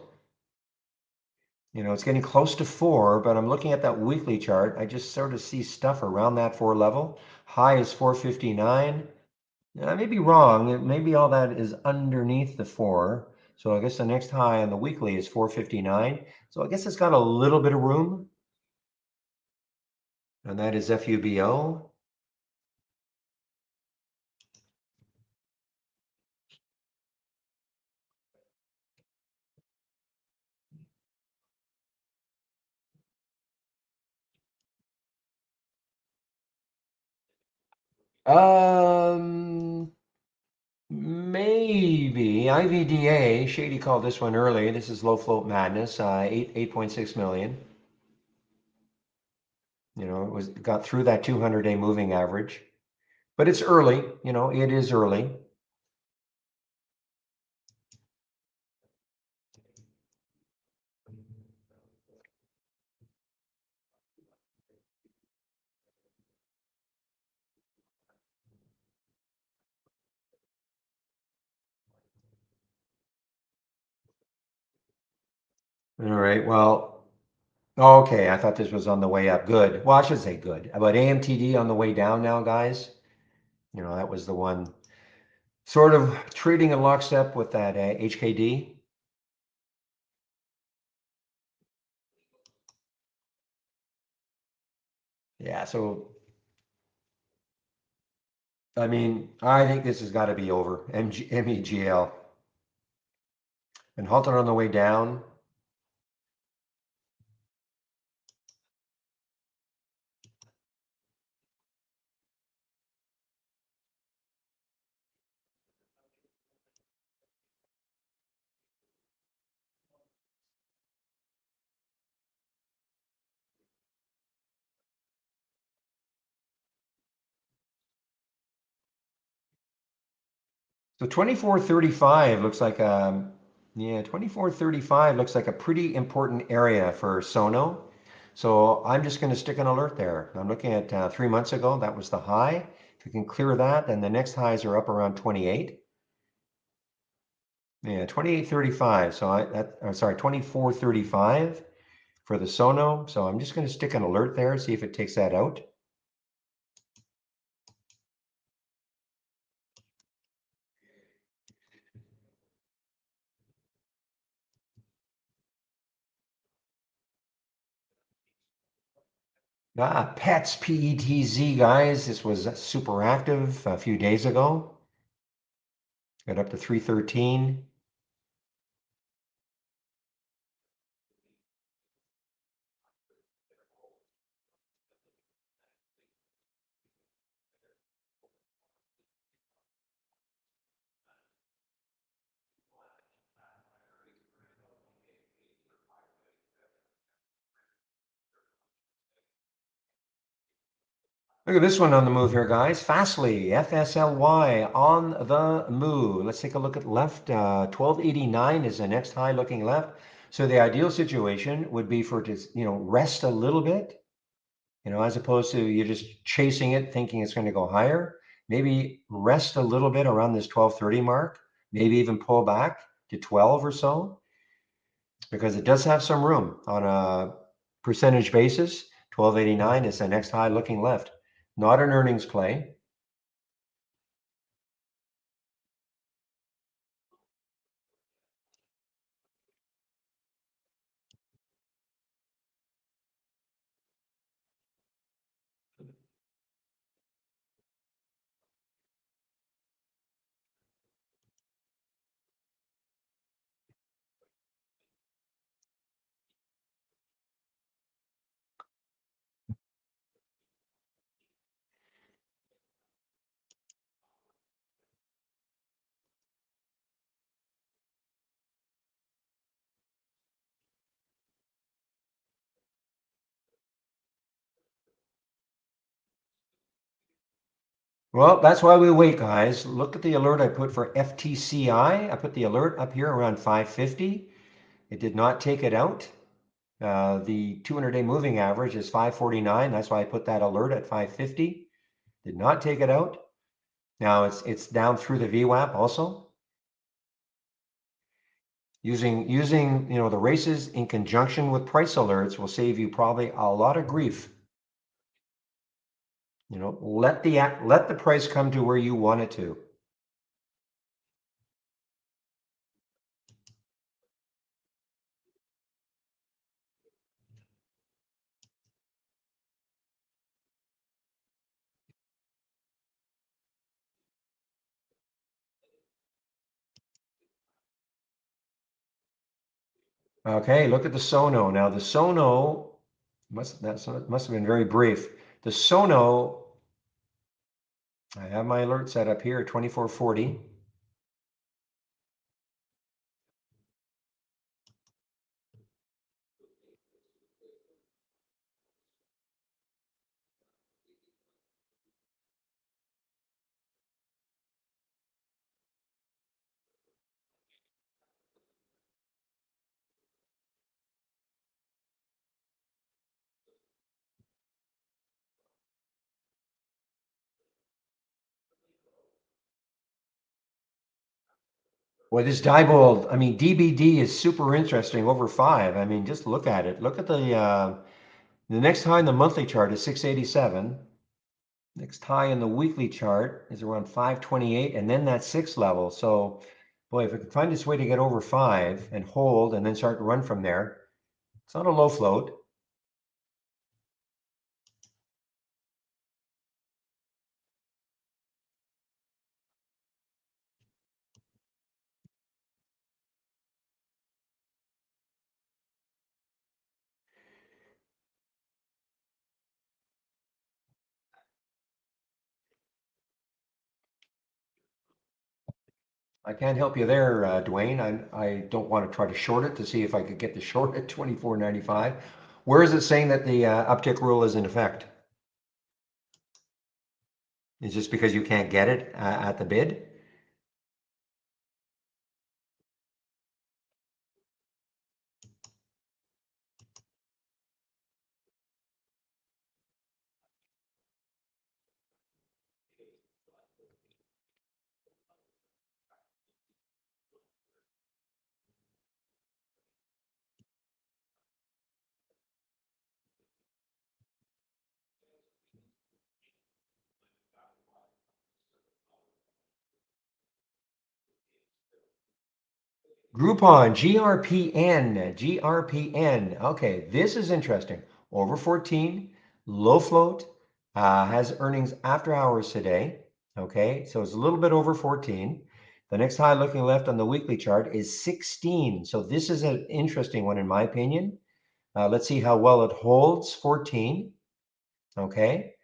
You know, it's getting close to 4, but I'm looking at that weekly chart. I just sort of see stuff around that 4 level. High is 459. I may be wrong. Maybe all that is underneath the 4. So I guess the next high on the weekly is 459. So I guess it's got a little bit of room. And that is FUBO. Um, Maybe IVDA. Shady called this one early. This is low float madness. 8.6 million. You know, it was got through that 200-day moving average, but it's early. You know, it is early. All right. Well, okay. I thought this was on the way up. Good. Well, I should say good. But AMTD on the way down now, guys. You know, that was the one sort of trading in lockstep with that HKD. Yeah. So, I mean, I think this has got to be over. MEGL and halted on the way down. So 2435 looks like yeah, 2435 looks like a pretty important area for Sono. So I'm just going to stick an alert there. I'm looking at 3 months ago, that was the high. If we can clear that, then the next highs are up around 28. Yeah, 2835. So I'm sorry, 2435 for the Sono. So I'm just going to stick an alert there, see if it takes that out. Pets, PETZ, guys. This was super active a few days ago. Got up to 313. Look at this one on the move here, guys. Fastly, FSLY on the move. Let's take a look at left. 1289 is the next high looking left. So the ideal situation would be for it to, rest a little bit, as opposed to you're just chasing it, thinking it's going to go higher. Maybe rest a little bit around this 1230 mark, maybe even pull back to 12 or so, because it does have some room on a percentage basis. 1289 is the next high looking left. Not an earnings play. Well, that's why we wait, guys. Look at the alert I put for FTCI. I put the alert up here around 550. It did not take it out. The 200-day moving average is 549. That's why I put that alert at 550. Did not take it out. Now it's down through the VWAP also. Using the races in conjunction with price alerts will save you probably a lot of grief. Let the price come to where you want it to. Okay, look at the Sono. Now the Sono must have been very brief. The Sono, I have my alert set up here at 2440. Boy, this Diebold, DBD is super interesting over 5. Just look at it. Look at the next high in the monthly chart is 687. Next high in the weekly chart is around 528, and then that 6 level. So, boy, if it can find its way to get over 5 and hold and then start to run from there, it's not a low float. I can't help you there, Dwayne. I don't want to try to short it to see if I could get the short at 24.95. Where is it saying that the uptick rule is in effect? Is this because you can't get it at the bid? Groupon, GRPN. Okay, this is interesting. Over 14, low float, has earnings after hours today. Okay, so it's a little bit over 14. The next high looking left on the weekly chart is 16. So this is an interesting one in my opinion. Let's see how well it holds 14. Okay.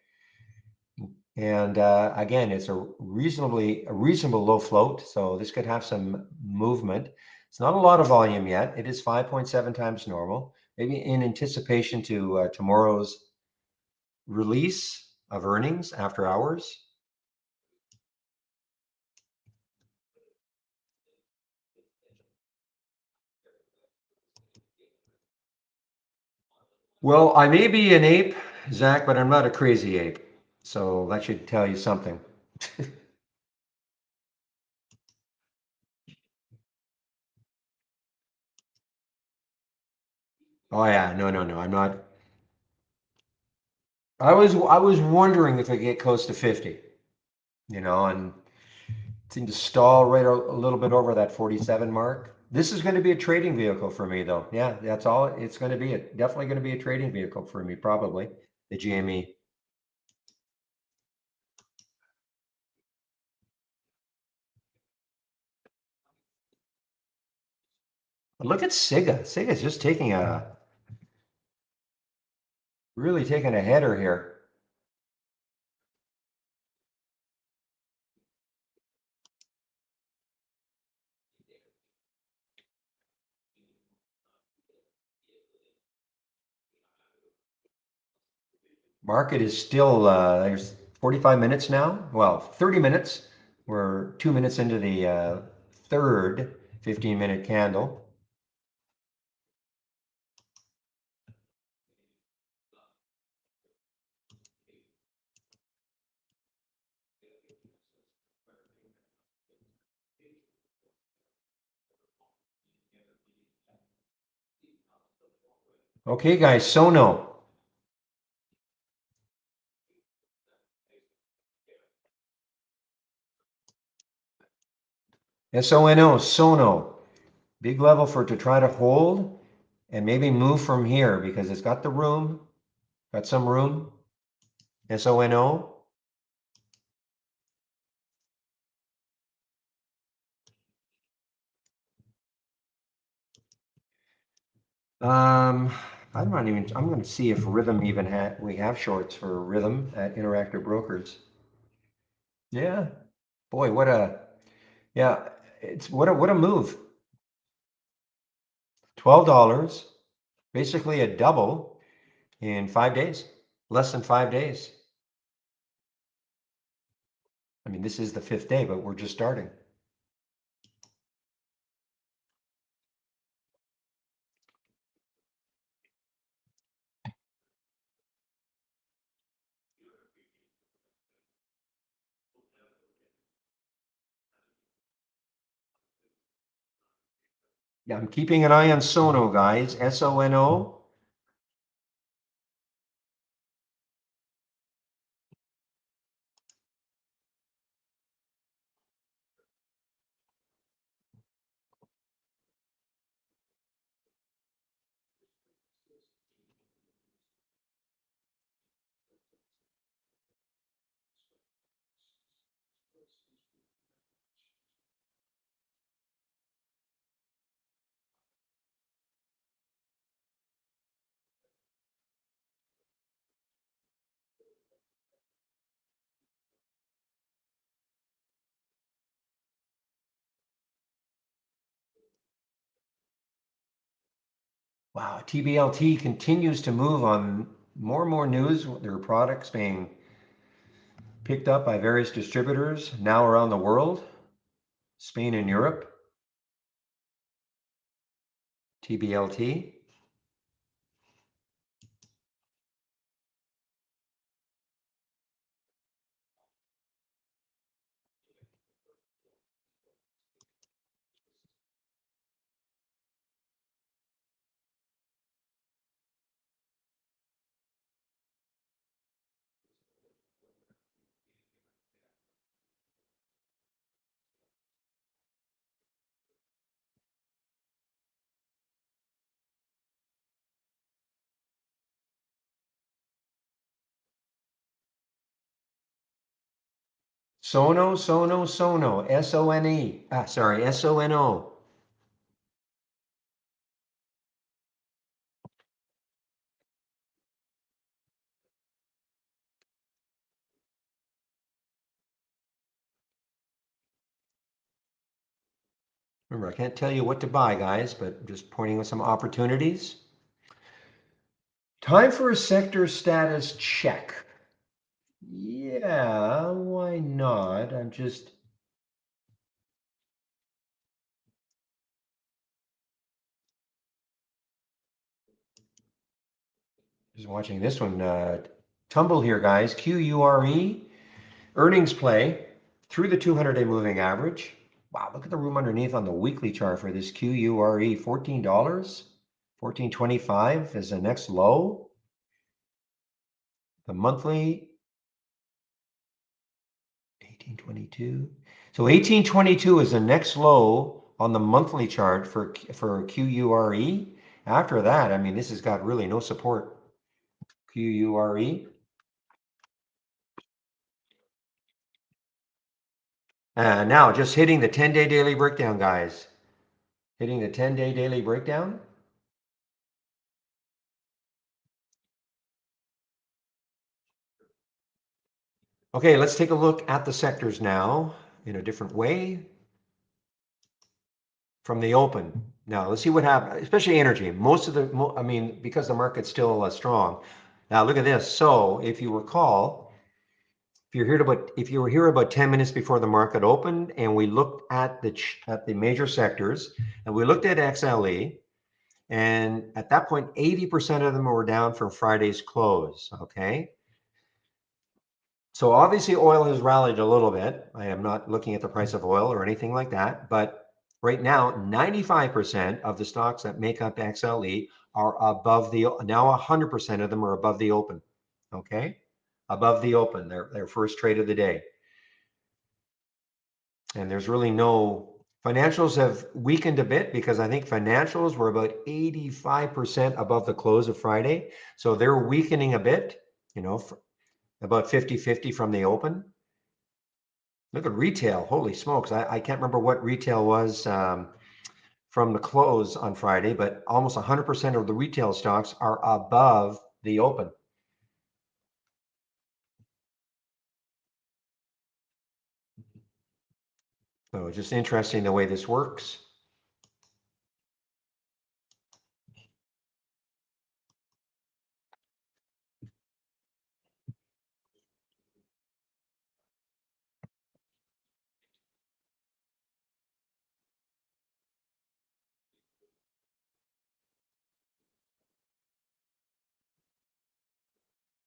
And again, it's a reasonable low float. So this could have some movement. It's not a lot of volume yet. It is 5.7 times normal. Maybe in anticipation to tomorrow's release. of earnings after hours. Well, I may be an ape, Zach, but I'm not a crazy ape. So that should tell you something. Oh yeah, no, no, no. I'm not. I was wondering if I get close to 50, and seem to stall right a little bit over that 47 mark. This is going to be a trading vehicle for me, though. Yeah, that's all it's going to be. Definitely going to be a trading vehicle for me, probably the GME. Look at Siga. Siga's just really taking a header here. Market is still there's 45 minutes now. Well, 30 minutes. We're 2 minutes into the third 15-minute candle. Okay, guys, Sono. Sono, Sono. Big level for it to try to hold and maybe move from here because it's got the room, got some room. Sono. Um, I'm not even, I'm going to see if Rhythm even we have shorts for Rhythm at Interactive Brokers. Yeah. Boy, yeah, what a move. $12, basically a double in 5 days, less than 5 days. I mean, this is the fifth day, but we're just starting. Yeah, I'm keeping an eye on Sono, guys. Sono. Wow, TBLT continues to move on more and more news. Their products being picked up by various distributors now around the world, Spain and Europe. TBLT. Sono, Sono, Sono. S-O-N-E. Sorry, S-O-N-O. Remember, I can't tell you what to buy, guys, but I'm just pointing with some opportunities. Time for a sector status check. Yeah, why not? I'm just watching this one tumble here, guys. QURE earnings play through the 200-day moving average. Wow, look at the room underneath on the weekly chart for this QURE. $14, 14.25 is the next low. The monthly 1822. So 1822 is the next low on the monthly chart for QURE. After that, I mean, this has got really no support. QURE. Now just hitting the 10-day daily breakdown, guys. Hitting the 10-day daily breakdown. Okay, let's take a look at the sectors now in a different way from the open. Now let's see what happens, especially energy. Most of the, I mean, because the market's still strong. Now look at this. So if you recall, if you were here about 10 minutes before the market opened, and we looked at the major sectors, and we looked at XLE, and at that point, 80% of them were down from Friday's close. Okay. So obviously oil has rallied a little bit. I am not looking at the price of oil or anything like that, but right now 95% of the stocks that make up XLE are above the, now 100% of them are above the open. Okay, above the open, their first trade of the day. And there's really no, financials have weakened a bit because I think financials were about 85% above the close of Friday. So they're weakening a bit, you know, about 50-50 from the open. Look at retail. Holy smokes. I can't remember what retail was from the close on Friday, but almost 100% of the retail stocks are above the open. So just interesting the way this works.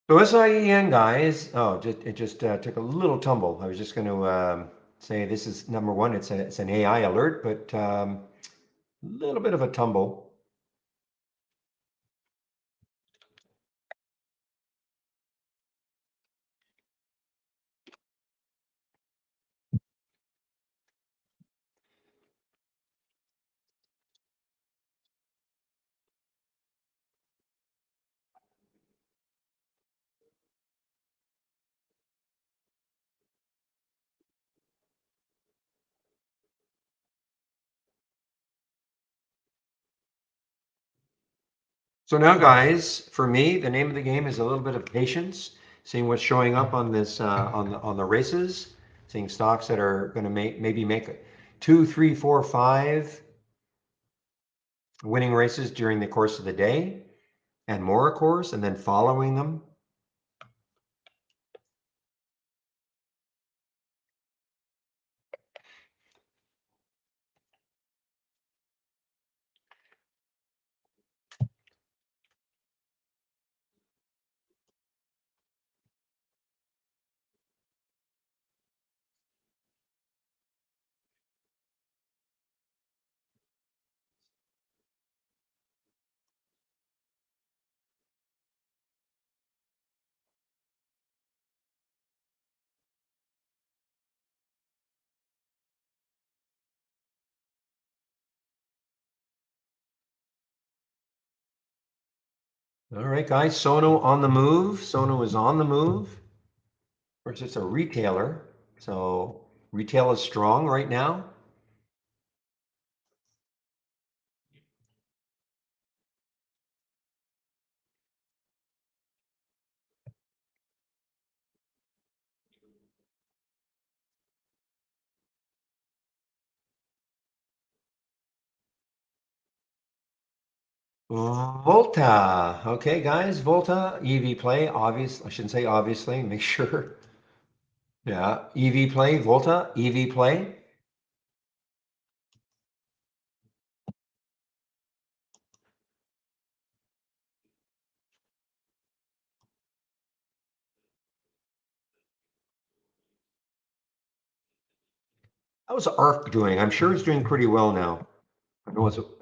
So SIEN guys, oh, it just took a little tumble. I was just going to say this is number one. It's an AI alert, but a little bit of a tumble. So now, guys, for me, the name of the game is a little bit of patience, seeing what's showing up on this on the races, seeing stocks that are going to maybe make two, three, four, five winning races during the course of the day, and more, of course, and then following them. All right, guys, Sono on the move. Sono is on the move. Of course, it's a retailer, so retail is strong right now. Volta. Okay, guys, Volta, EV play, obvious. I shouldn't say obviously, make sure. Yeah, EV play, Volta, EV play. How's ARC doing? I'm sure it's doing pretty well now. I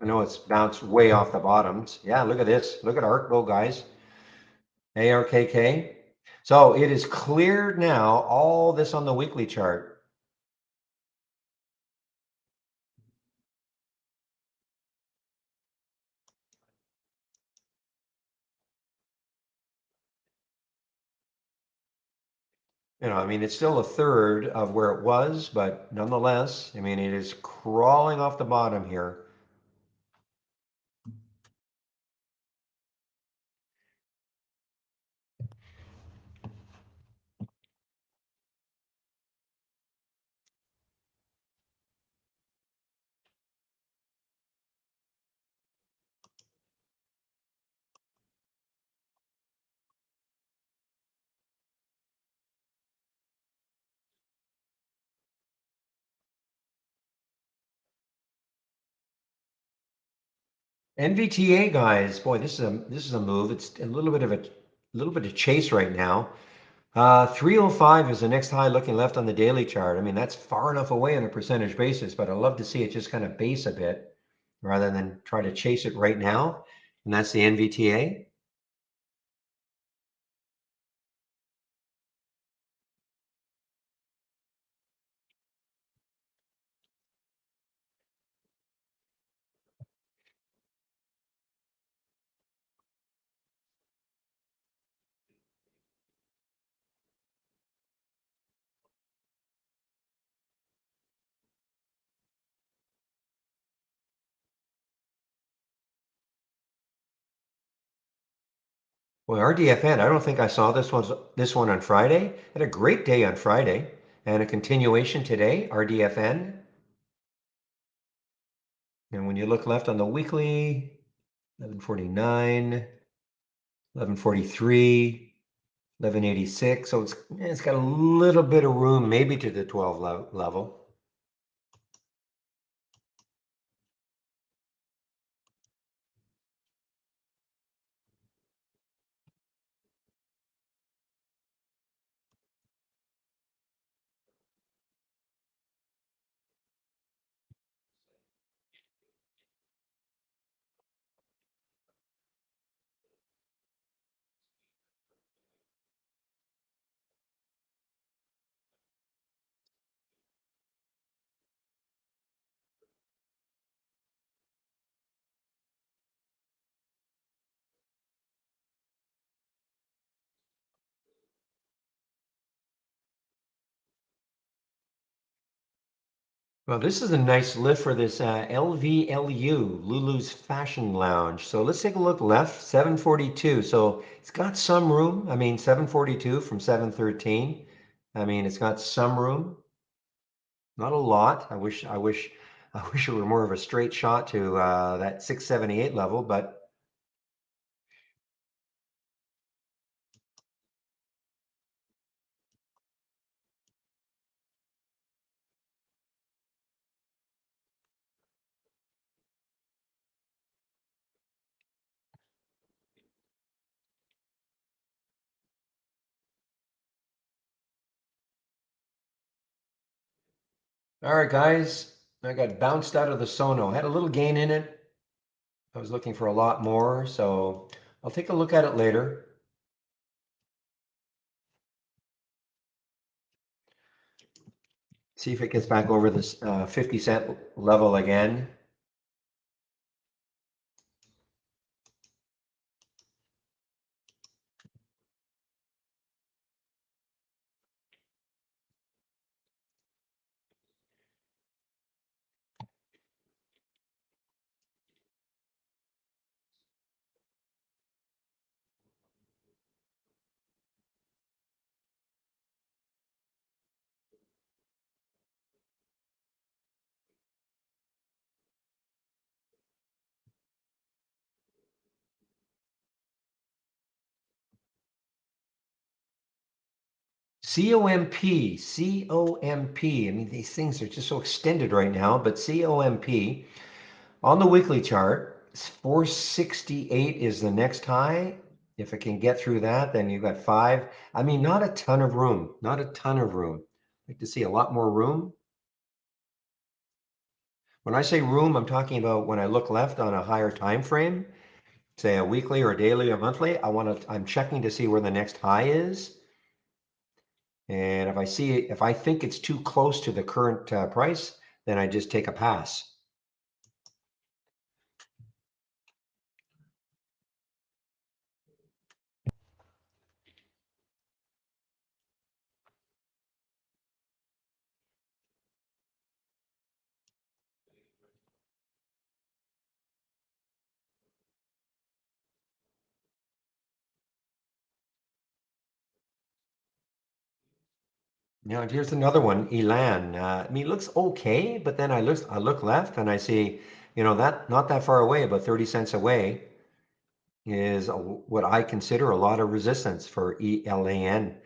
know it's bounced way off the bottoms. Yeah, look at this. Look at ARC go, guys. ARKK. So it is cleared now, all this on the weekly chart. I mean, it's still a third of where it was, but nonetheless, I mean, it is crawling off the bottom here. NVTA guys, boy, this is a move. It's a little bit of chase right now. 305 is the next high looking left on the daily chart. I mean, that's far enough away on a percentage basis, but I'd love to see it just kind of base a bit rather than try to chase it right now. And that's the NVTA. Well, RDFN, I don't think I saw this one on Friday. Had a great day on Friday and a continuation today, RDFN. And when you look left on the weekly, 1149, 1143, 1186. So it's got a little bit of room, maybe to the 12 level. Well, this is a nice lift for this LVLU, Lulu's Fashion Lounge. So let's take a look left, 742. So it's got some room. I mean, 742 from 713. I mean, it's got some room, not a lot. I wish it were more of a straight shot to that 678 level, but all right, guys. I got bounced out of the Sono. Had a little gain in it. I was looking for a lot more, so I'll take a look at it later. See if it gets back over this 50-cent level again. COMP, COMP. I mean, these things are just so extended right now, but COMP on the weekly chart, 468 is the next high. If it can get through that, then you've got five. I mean, not a ton of room, not a ton of room. I'd like to see a lot more room. When I say room, I'm talking about when I look left on a higher time frame, say a weekly or daily or monthly, I'm checking to see where the next high is. And if I see it, if I think it's too close to the current price, then I just take a pass. Now, here's another one, Elan. I mean, it looks okay, but then I look left and I see, that not that far away, about 30 cents away, is what I consider a lot of resistance for ELAN.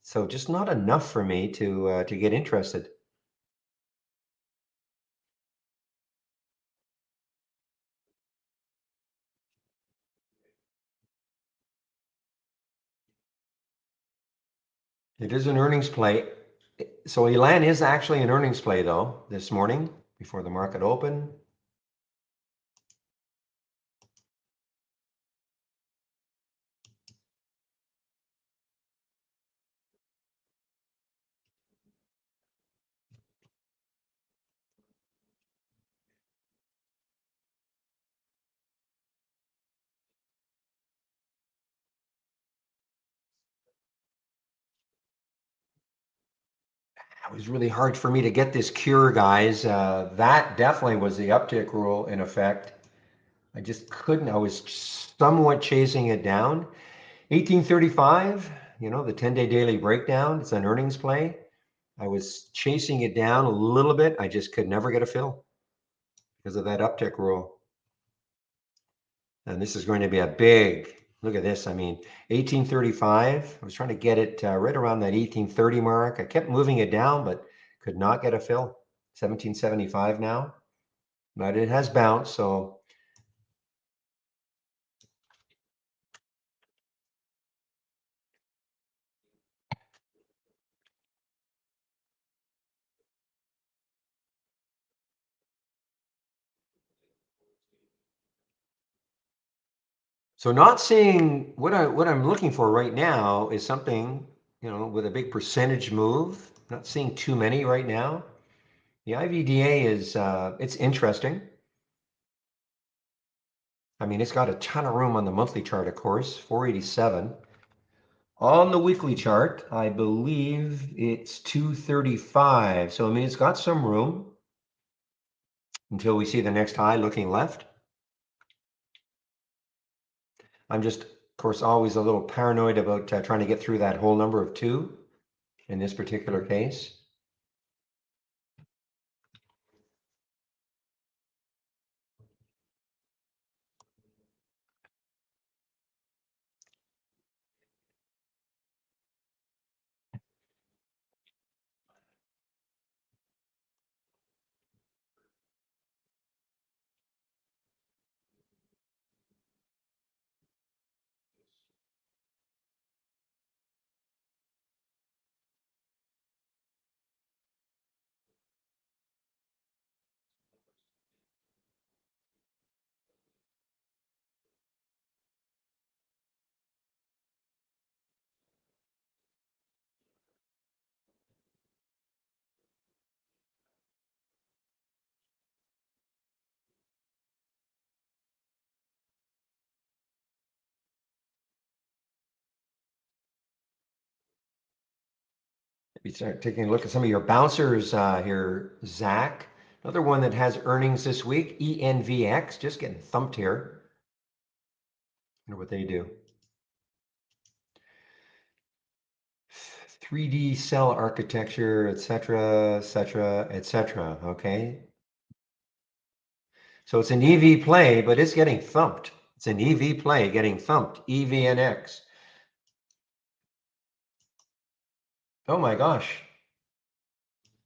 So just not enough for me to get interested. It is an earnings play. So Elan is actually an earnings play though this morning before the market opened. It was really hard for me to get this cure, guys. That definitely was the uptick rule in effect. I just couldn't. I was somewhat chasing it down. 1835, the 10-day daily breakdown. It's an earnings play. I was chasing it down a little bit. I just could never get a fill because of that uptick rule. And this is going to be a big, look at this. I mean, 1835, I was trying to get it right around that 1830 mark. I kept moving it down, but could not get a fill. 1775 now, but it has bounced. So not seeing what I'm looking for right now is something, with a big percentage move. Not seeing too many right now. The IVDA is it's interesting. I mean, it's got a ton of room on the monthly chart, of course, 487. On the weekly chart, I believe it's 235. So, I mean, it's got some room until we see the next high looking left. I'm just, of course, always a little paranoid about trying to get through that whole number of two in this particular case. We start taking a look at some of your bouncers here, Zach. Another one that has earnings this week, ENVX, just getting thumped here. I wonder what they do. 3D cell architecture, etc., etc., etc. Okay. So it's an EV play, but it's getting thumped. It's an EV play getting thumped, EVNX. Oh my gosh.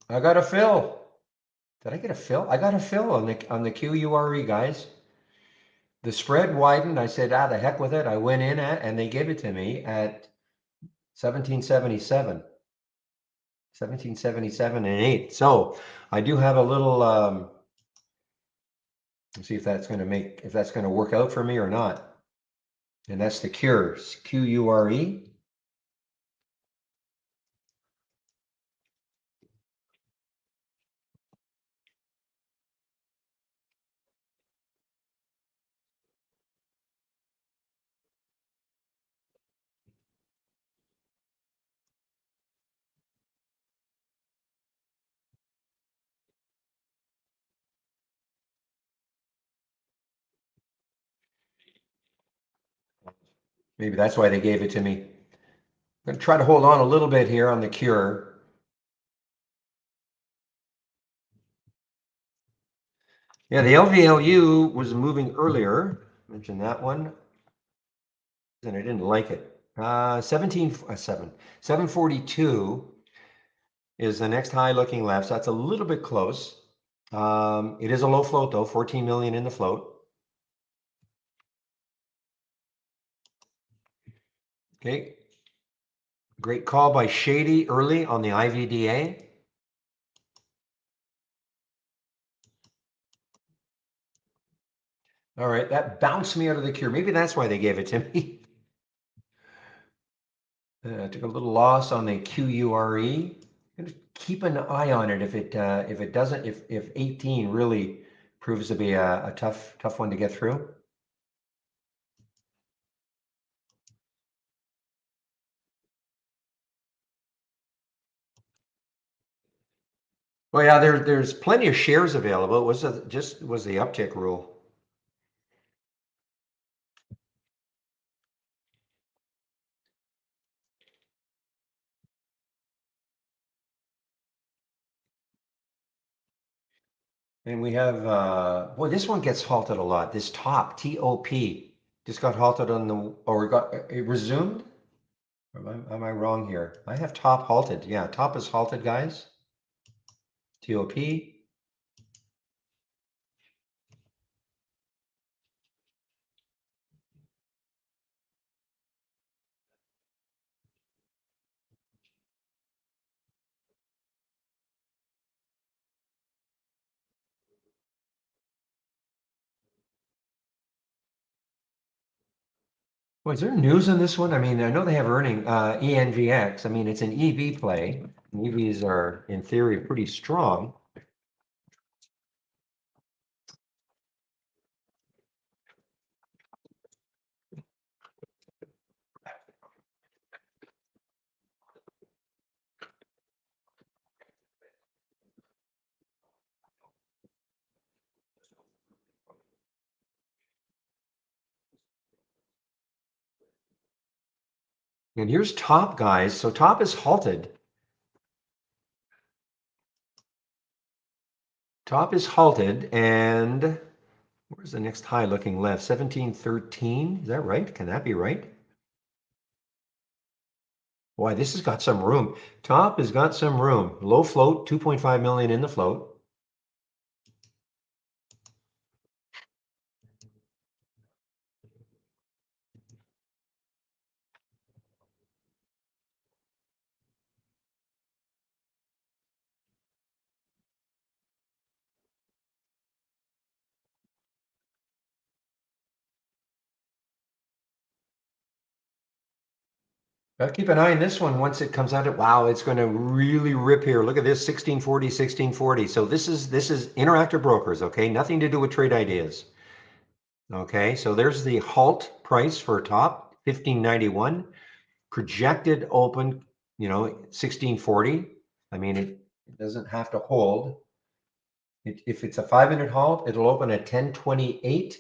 I got a fill. Did I get a fill? I got a fill on the QURE, guys. The spread widened. I said, ah, the heck with it. I went in at, and they gave it to me at 1777, 1777 and 8. So I do have a little, let's see if that's going to work out for me or not. And that's the cures, QURE. Maybe that's why they gave it to me. I'm going to try to hold on a little bit here on the cure. Yeah, the LVLU was moving earlier. Mentioned that one, and I didn't like it. 742 is the next high looking left. So that's a little bit close. It is a low float though, 14 million in the float. Okay. Great call by Shady early on the IVDA. All right, that bounced me out of the cure. Maybe that's why they gave it to me. I took a little loss on the QURE. Keep an eye on it if it doesn't if 18 really proves to be a tough one to get through. Well, yeah, there's plenty of shares available. It was just was the uptick rule. And we have boy, this one gets halted a lot. This top TOP just got halted on the or got it resumed. Am I wrong here? I have top halted. Yeah, top is halted, guys. TOP. Well, is there news on this one? I mean, I know they have earning ENVX. I mean, it's an EV play. EVs are, in theory, pretty strong. And here's top, guys. So top is halted. Top is halted, and where's the next high looking left? 1713. Is that right? Can that be right? Boy, this has got some room. Top has got some room. Low float, 2.5 million in the float. Keep an eye on this one once it comes out. Wow, it's going to really rip here. Look at this, 1640, 1640. So this is Interactive Brokers, okay? Nothing to do with trade ideas. Okay, so there's the halt price for top, 1591. Projected open, 1640. I mean, it doesn't have to hold. If it's a 5-minute halt, it'll open at 1028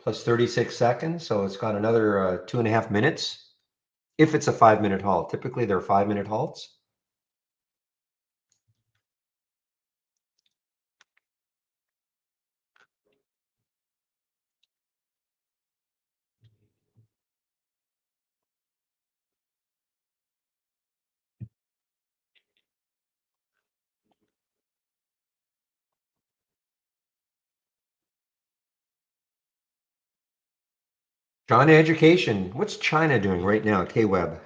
plus 36 seconds. So it's got another 2.5 minutes. If it's a 5-minute halt, typically they're 5-minute halts. China education. What's China doing right now, K-Web?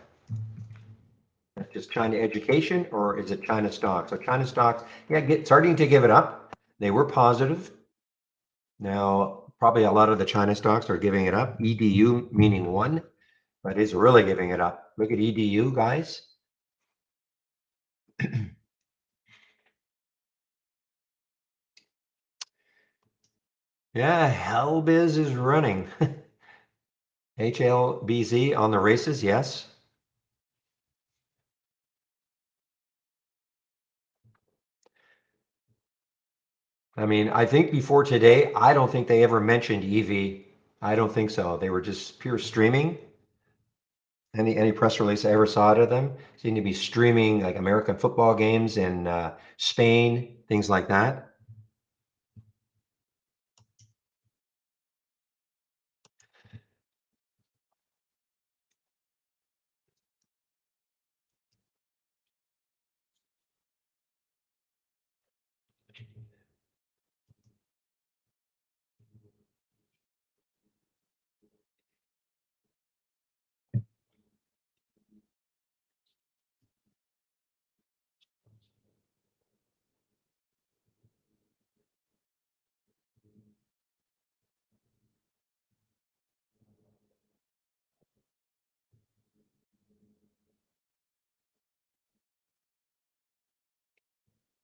Just China education, or is it China stocks? So China stocks, yeah, starting to give it up. They were positive. Now, probably a lot of the China stocks are giving it up. EDU meaning one, but it's really giving it up. Look at EDU, guys. Yeah, Hellbiz is running. HLBZ on the races, yes. I mean, I think before today, I don't think they ever mentioned EV. I don't think so. They were just pure streaming. Any press release I ever saw out of them seemed to be streaming like American football games in Spain, things like that.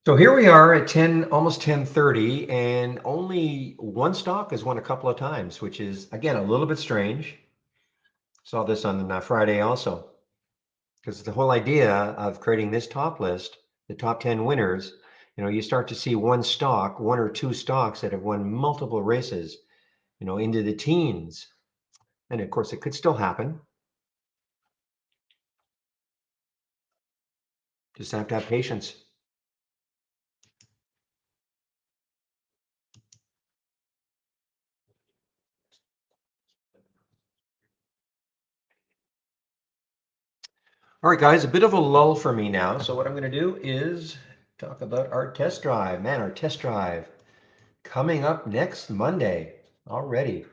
So here we are at 10, almost 10:30, and only one stock has won a couple of times, which is again a little bit strange. Saw this on Friday also, because the whole idea of creating this top list, the top 10 winners, you start to see one stock, one or two stocks that have won multiple races, into the teens. And of course, it could still happen. Just have to have patience. All right, guys, a bit of a lull for me now. So what I'm going to do is talk about our test drive. Man, our test drive coming up next Monday already.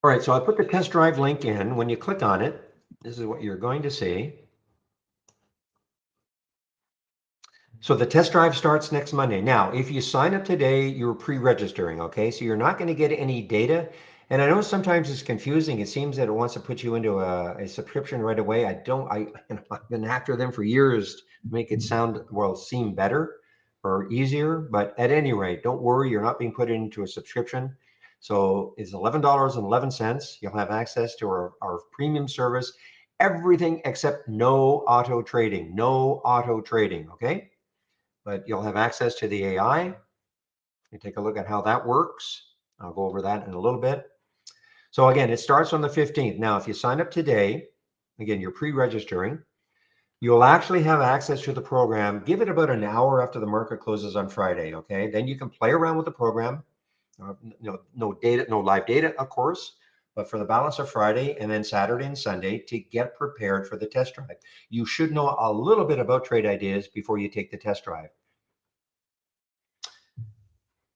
All right, so I put the test drive link in. When you click on it, this is what you're going to see. So the test drive starts next Monday. Now, if you sign up today, you're pre-registering, okay? So you're not going to get any data. And I know sometimes it's confusing. It seems that it wants to put you into a subscription right away. I've been after them for years to make it sound, well, seem better or easier. But at any rate, don't worry, you're not being put into a subscription. So it's $11.11. You'll have access to our premium service, everything except no auto trading, okay? But you'll have access to the AI. You take a look at how that works. I'll go over that in a little bit. So again, it starts on the 15th. Now, if you sign up today, again, you're pre-registering, you'll actually have access to the program. Give it about an hour after the market closes on Friday, okay? Then you can play around with the program. No data, no live data, of course, but for the balance of Friday and then Saturday and Sunday to get prepared for the test drive. You should know a little bit about trade ideas before you take the test drive.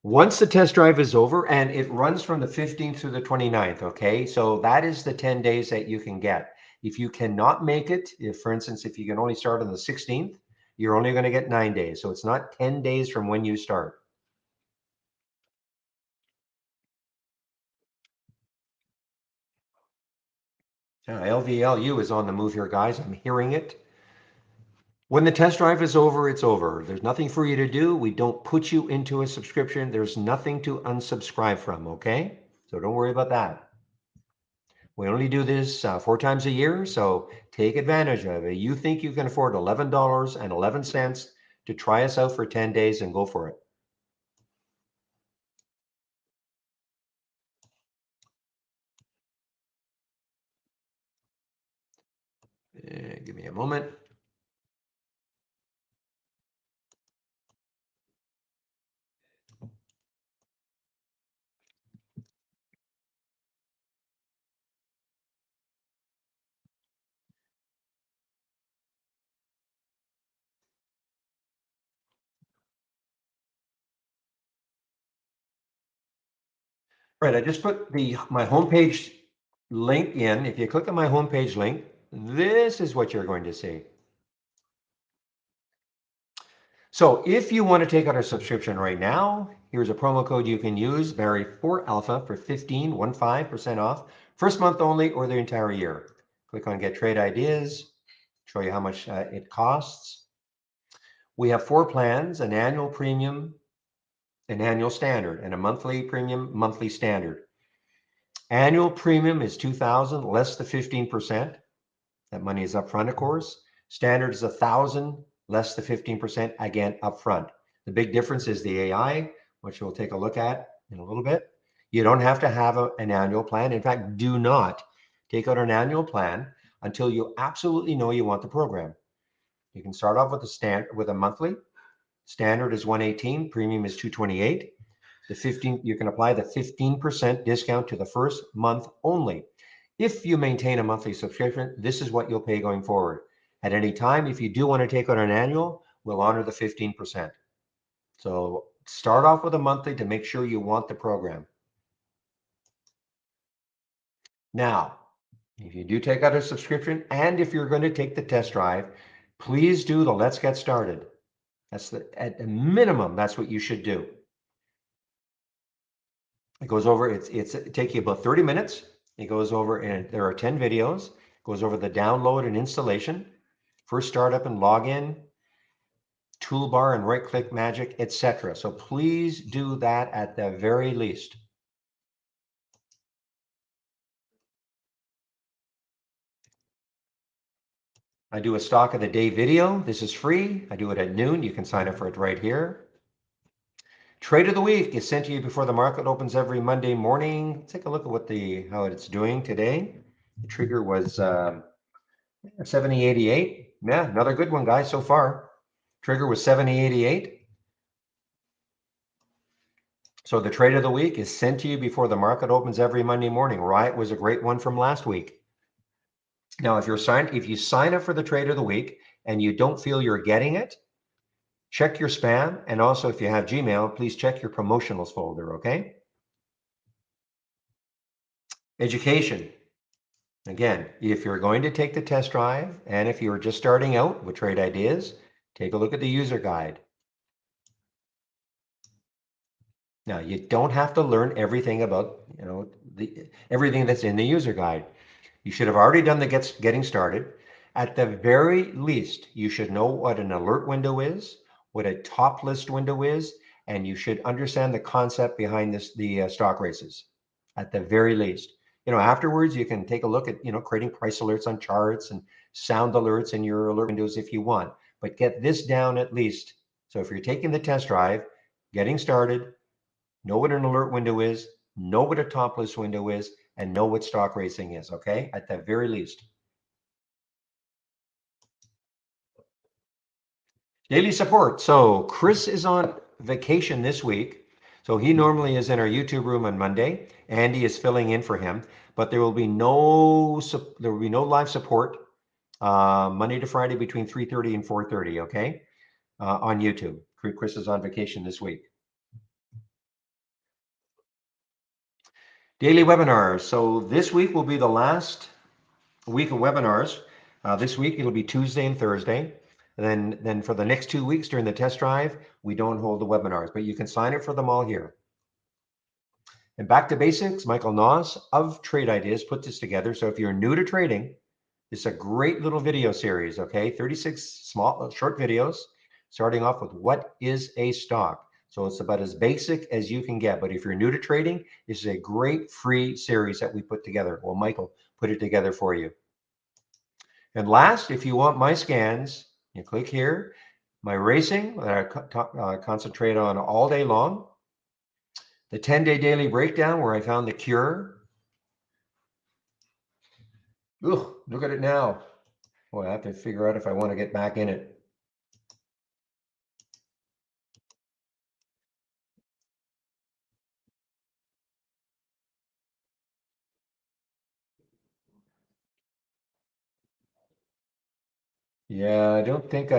Once the test drive is over, and it runs from the 15th through the 29th, okay? So that is the 10 days that you can get. If you cannot make it, if for instance, if you can only start on the 16th, you're only going to get 9 days. So it's not 10 days from when you start. Yeah, LVLU is on the move here, guys. I'm hearing it. When the test drive is over, it's over. There's nothing for you to do. We don't put you into a subscription. There's nothing to unsubscribe from, okay? So don't worry about that. We only do this 4 times a year, so take advantage of it. You think you can afford $11.11 to try us out for 10 days and go for it. Give me a moment. Right, I just put my homepage link in. If you click on my homepage link, this is what you're going to see. So if you want to take out a subscription right now, here's a promo code you can use, Barry4Alpha for 15% off, first month only or the entire year. Click on Get Trade Ideas, show you how much it costs. We have 4 plans, an annual premium, an annual standard, and a monthly premium, monthly standard. Annual premium is $2,000, less the 15%. That money is upfront, of course. Standard is $1,000, less the 15%, again, upfront. The big difference is the AI, which we'll take a look at in a little bit. You don't have to have an annual plan. In fact, do not take out an annual plan until you absolutely know you want the program. You can start off with a monthly. Standard is 118, premium is 228. You can apply the 15% discount to the first month only. If you maintain a monthly subscription, this is what you'll pay going forward. At any time, if you do want to take out an annual, we'll honor the 15%. So start off with a monthly to make sure you want the program. Now, if you do take out a subscription and if you're going to take the test drive, please do the Let's Get Started. At the minimum, that's what you should do. It goes over, it takes you about 30 minutes. It goes over, and there are 10 videos. It goes over the download and installation, first startup and login, toolbar and right click magic, etc. So please do that at the very least. I do a stock of the day video. This is free. I do it at noon. You can sign up for it right here. Trade of the week is sent to you before the market opens every Monday morning. Take a look at how it's doing today. The trigger was 70.88. Yeah, another good one, guys, so far. Trigger was 70.88. So the trade of the week is sent to you before the market opens every Monday morning. Riot was a great one from last week. Now, if you sign up for the trade of the week and you don't feel you're getting it, check your spam. And also, if you have Gmail, please check your promotionals folder, okay? Education. Again, if you're going to take the test drive and if you're just starting out with trade ideas, take a look at the user guide. Now, you don't have to learn everything about, everything that's in the user guide. You should have already done the getting started. At the very least, you should know what an alert window is, what a top list window is, and you should understand the concept behind the stock races. At the very least, afterwards you can take a look at creating price alerts on charts and sound alerts in your alert windows if you want. But get this down at least. So if you're taking the test drive, getting started, know what an alert window is, know what a top list window is, and know what stock racing is, okay? At the very least. Daily support. So Chris is on vacation this week. So he normally is in our YouTube room on Monday. Andy is filling in for him, but there will be no live support Monday to Friday between 3:30 and 4:30, okay? On YouTube. Chris is on vacation this week. Daily webinars. So this week will be the last week of webinars. This week it'll be Tuesday and Thursday. And then for the next 2 weeks during the test drive, we don't hold the webinars, but you can sign up for them all here. And back to basics, Michael Noss of Trade Ideas put this together. So if you're new to trading, it's a great little video series, okay? 36 small, short videos, starting off with what is a stock. So it's about as basic as you can get. But if you're new to trading, this is a great free series that we put together. Well, Michael put it together for you. And last, if you want my scans, you click here. My racing that I concentrate on all day long. The 10-day daily breakdown where I found the cure. Ugh, look at it now. Boy, I have to figure out if I want to get back in it. Yeah, I don't think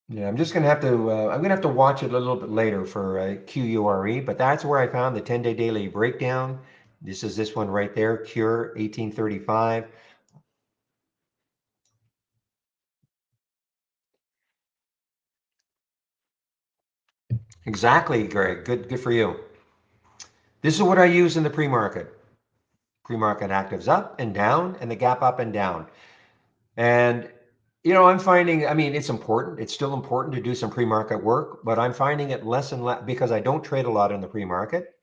Yeah, I'm just gonna have to. I'm gonna have to watch it a little bit later for QURE, but that's where I found the 10-day daily breakdown. This is this one right there, Cure 1835. Exactly, Greg. Good for you. This is what I use in the pre-market. Pre-market actives up and down, and the gap up and down. And I'm finding. I mean, it's important. It's still important to do some pre-market work, but I'm finding it less and less because I don't trade a lot in the pre-market.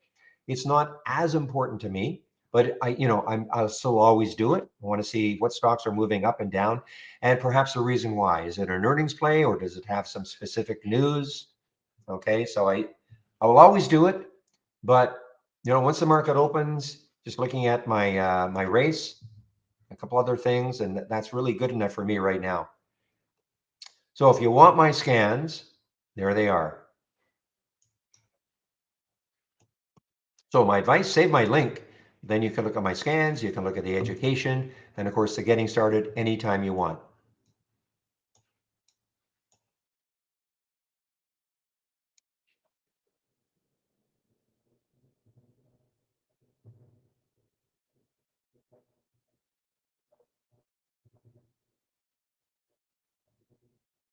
It's not as important to me, but I'll still always do it. I want to see what stocks are moving up and down, and perhaps the reason why. Is it an earnings play or does it have some specific news? Okay, so I will always do it, but once the market opens, just looking at my race, a couple other things, and that's really good enough for me right now. So if you want my scans, there they are. So my advice, save my link. Then you can look at my scans, you can look at the education, and of course the getting started anytime you want.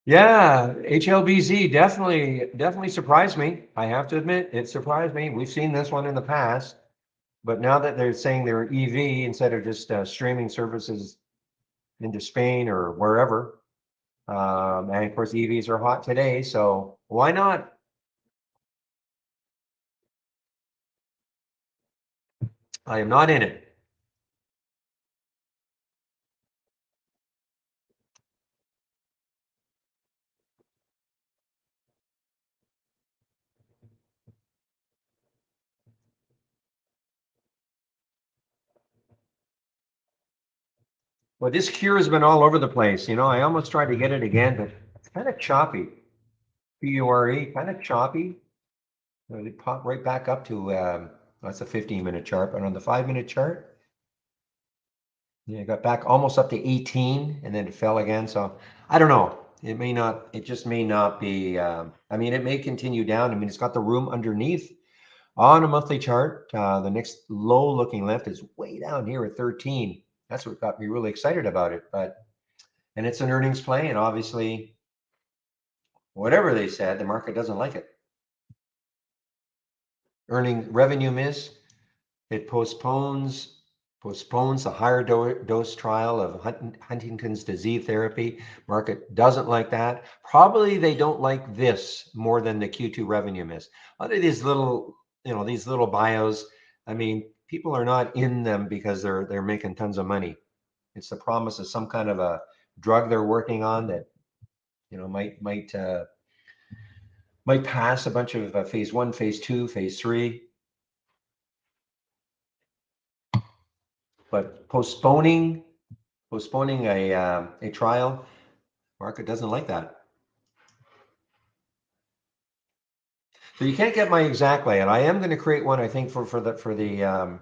Yeah, HLBZ definitely surprised me. I have to admit, it surprised me. We've seen this one in the past, but now that they're saying they're EV instead of just streaming services into Spain or wherever, and of course EVs are hot today, so why not? I am not in it. Well, this cure has been all over the place. I almost tried to get it again, but it's kind of choppy. PURE, kind of choppy. They pop right back up to that's a 15-minute chart, but on the 5-minute chart, yeah, it got back almost up to 18, and then it fell again. So I don't know. It may not. It just may not be. I mean, it may continue down. I mean, it's got the room underneath on a monthly chart. The next low-looking left is way down here at 13. That's what got me really excited about it. And it's an earnings play, and obviously, whatever they said, the market doesn't like it. Earning revenue miss. It postpones the higher dose trial of Huntington's disease therapy. Market doesn't like that. Probably they don't like this more than the Q2 revenue miss. Other these little, these little bios. I mean, people are not in them because they're making tons of money. It's the promise of some kind of a drug they're working on that might pass a bunch of phase one, phase two, phase three, but postponing a trial. Market doesn't like that. So you can't get my exact layout. I am going to create one, I think, for the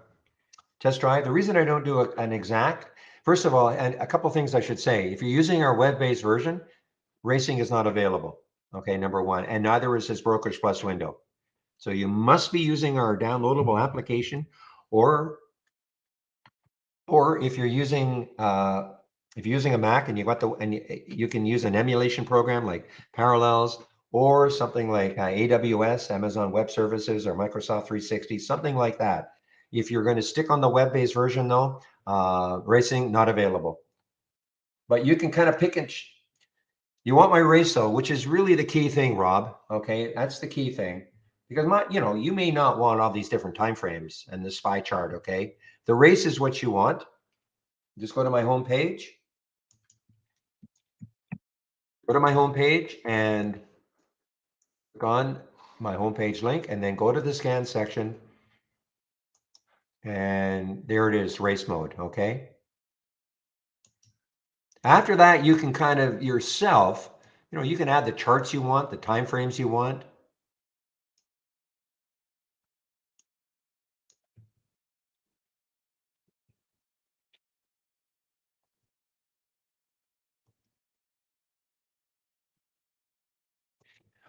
test drive. The reason I don't do an exact, first of all, and a couple things I should say. If you're using our web-based version, racing is not available. Okay, number one, and neither is this Brokerage Plus window. So you must be using our downloadable application, or or if you're using a Mac and you can use an emulation program like Parallels or something like AWS, Amazon Web Services, or Microsoft 360, something like that. If you're going to stick on the web-based version, though, racing not available. But you can kind of pick and you want my race though, which is really the key thing, Rob. Okay, that's the key thing because you may not want all these different time frames and the spy chart. Okay, the race is what you want. Just go to my home page. Go to my home page and click on my homepage link, and then go to the scan section. And there it is, race mode. Okay. After that, you can kind of yourself, you can add the charts you want, the time frames you want.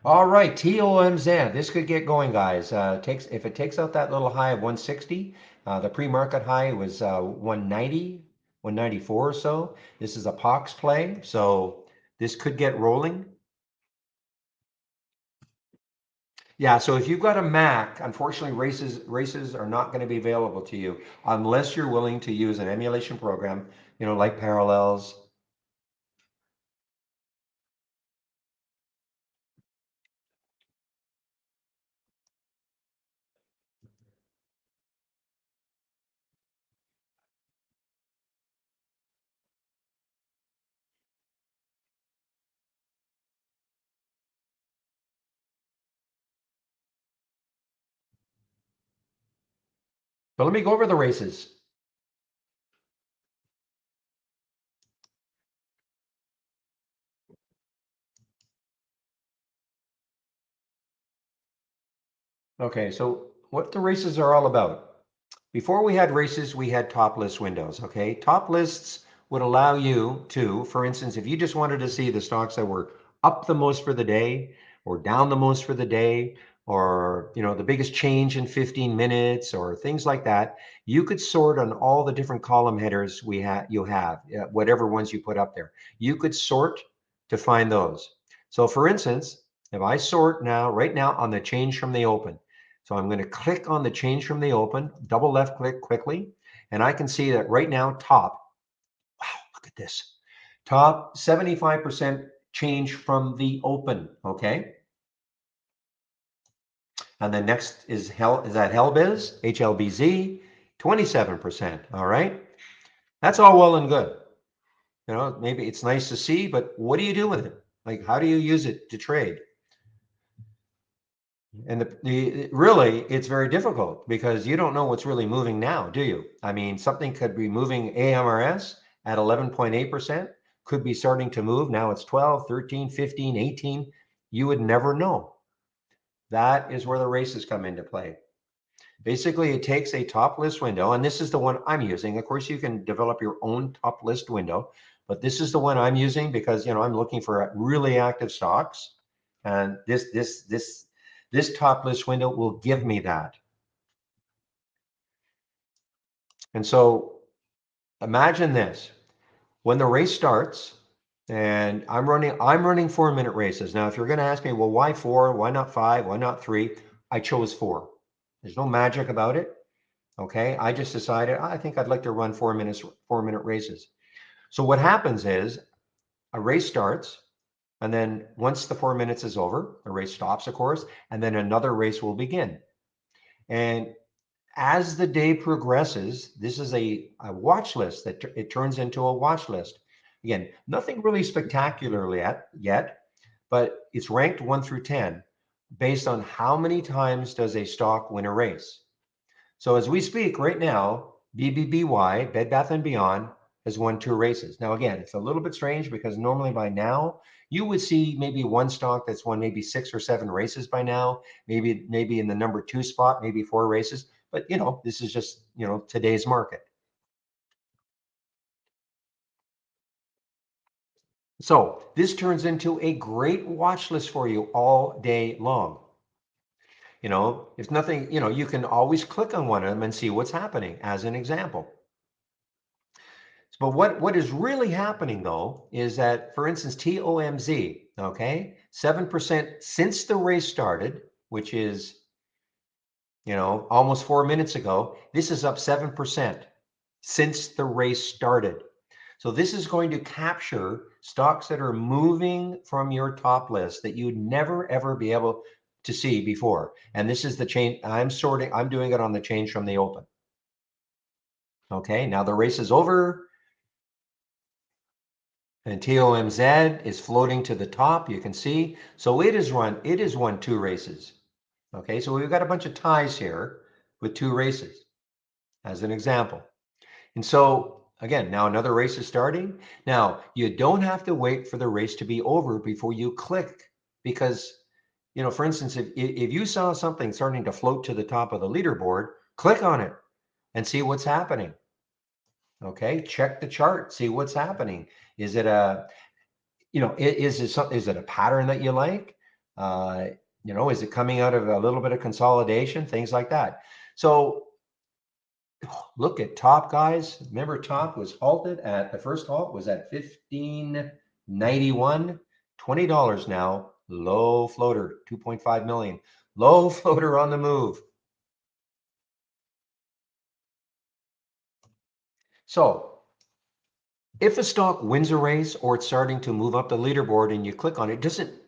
All right, TOMZ. This could get going, guys. Takes if it takes out that little high of 160, the pre-market high was 190, 194 or so. This is a POX play, so this could get rolling. Yeah, so if you've got a Mac, unfortunately, races are not going to be available to you unless you're willing to use an emulation program, like Parallels. But let me go over the races. Okay, so what the races are all about. Before we had races, we had top list windows, okay? Top lists would allow you to, for instance, if you just wanted to see the stocks that were up the most for the day or down the most for the day, or the biggest change in 15 minutes or things like that, you could sort on all the different column headers you have, whatever ones you put up there. You could sort to find those. So for instance, if I sort right now on the change from the open, so I'm going to click on the change from the open, double left click quickly, and I can see that right now top, wow, look at this. Top 75% change from the open, okay? And the next is that Hellbiz, HLBZ, 27%, all right? That's all well and good. Maybe it's nice to see, but what do you do with it? Like, how do you use it to trade? And really, it's very difficult because you don't know what's really moving now, do you? I mean, something could be moving AMRS at 11.8%, could be starting to move. Now it's 12, 13, 15, 18. You would never know. That is where the races come into play. Basically, it takes a top list window, and this is the one I'm using. Of course, you can develop your own top list window, but this is the one I'm using because I'm looking for really active stocks, and this top list window will give me that. And so imagine this: when the race starts, and I'm running 4-minute races. Now, if you're going to ask me, well, why four? Why not five? Why not three? I chose four. There's no magic about it. Okay, I just decided I think I'd like to run 4-minute races. So what happens is a race starts, and then once the 4 minutes is over, the race stops, of course, and then another race will begin. And as the day progresses, this is a watch list that it turns into a watch list. Again, nothing really spectacular yet, but it's ranked 1 through 10 based on how many times does a stock win a race. So as we speak right now, BBBY, Bed Bath & Beyond, has won 2 races. Now, again, it's a little bit strange because normally by now you would see maybe one stock that's won maybe 6 or 7 races by now, maybe in the number 2 spot, maybe 4 races. But this is just today's market. So this turns into a great watch list for you all day long. If nothing, you can always click on one of them and see what's happening as an example. But what is really happening though is that, for instance, TOMZ, okay, 7% since the race started, which is almost 4 minutes ago. This is up 7% since the race started. So this is going to capture stocks that are moving from your top list that you'd never ever be able to see before. And this is the change. I'm doing it on the change from the open. Okay, now the race is over. And TOMZ is floating to the top, you can see. So it has won 2 races. Okay, so we've got a bunch of ties here with 2 races as an example. And so again, now another race is starting. Now you don't have to wait for the race to be over before you click, because for instance, if you saw something starting to float to the top of the leaderboard, click on it and see what's happening. Okay, check the chart, see what's happening. Is it a is it a pattern that you like? Uh, is it coming out of a little bit of consolidation? Things like that. So look at top, guys. Remember, top was halted at the first halt was at 1591, $20 now. Low floater, 2.5 million. Low floater on the move. So if a stock wins a race or it's starting to move up the leaderboard and you click on it,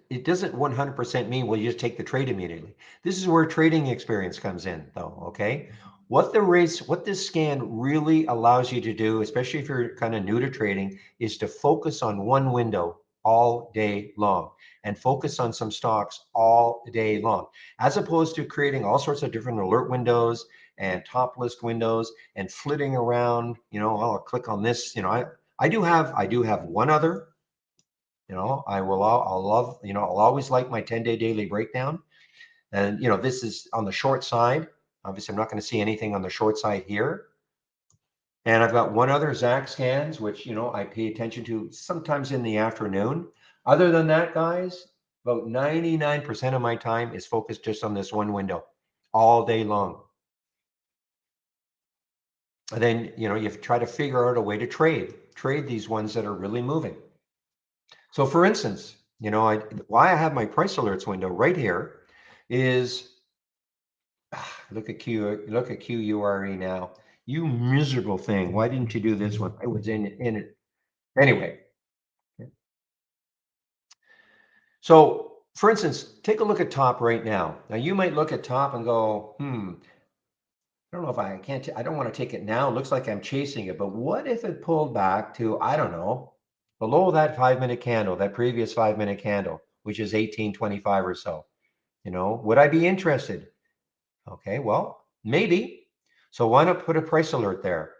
it doesn't 100% mean well you just take the trade immediately. This is where trading experience comes in, though. Okay, what this scan really allows you to do, especially if you're kind of new to trading, is to focus on one window all day long and focus on some stocks all day long, as opposed to creating all sorts of different alert windows and top list windows and flitting around. I'll click on this. I do have one other. I'll love, I'll always like my 10-day daily breakdown. And this is on the short side. Obviously, I'm not going to see anything on the short side here. And I've got one other Zach scans, which I pay attention to sometimes in the afternoon. Other than that, guys, about 99% of my time is focused just on this one window all day long. And then you try to figure out a way to trade these ones that are really moving. So for instance, why I have my price alerts window right here is look at QURE now. You miserable thing. Why didn't you do this one? I was in it. Anyway. So for instance, take a look at top right now. Now you might look at top and go, I don't know if I don't want to take it now. It looks like I'm chasing it, but what if it pulled back to, I don't know, below that 5-minute candle, that previous 5-minute candle, which is 1825 or so? Would I be interested? Okay, well, maybe. So why not put a price alert there?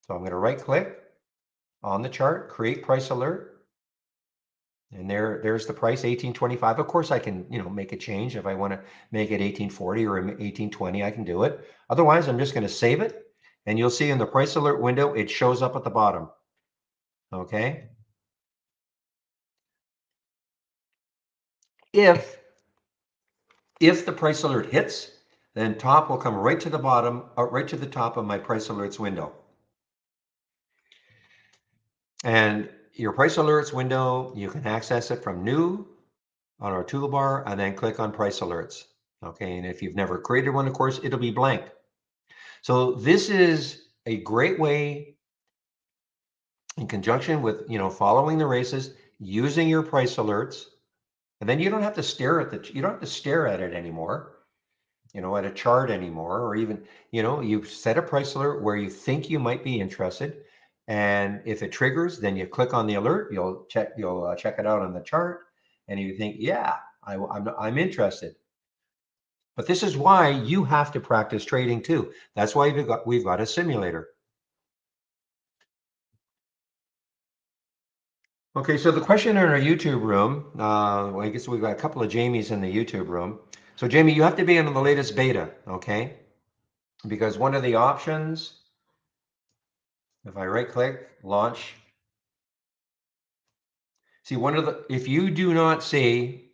So I'm going to right click on the chart, create price alert. And there's the price, 1825. Of course, I can, make a change. If I want to make it 1840 or 1820, I can do it. Otherwise, I'm just going to save it. And you'll see in the price alert window, it shows up at the bottom. Okay. If the price alert hits, then top will come right to the bottom, right to the top of my price alerts window. And your price alerts window, you can access it from new on our toolbar and then click on price alerts. Okay, and if you've never created one, of course, it'll be blank. So this is a great way, in conjunction with following the races, using your price alerts, and then you don't have to stare at it anymore, at a chart anymore, or even you set a price alert where you think you might be interested, and if it triggers, then you click on the alert. You'll check it out on the chart, and you think, yeah, I'm interested. But this is why you have to practice trading too. That's why we've got a simulator. Okay, so the question in our YouTube room, well, I guess we've got a couple of Jamies in the YouTube room. So Jamie, you have to be in the latest beta, okay? Because one of the options, if I right click, launch, see if you do not see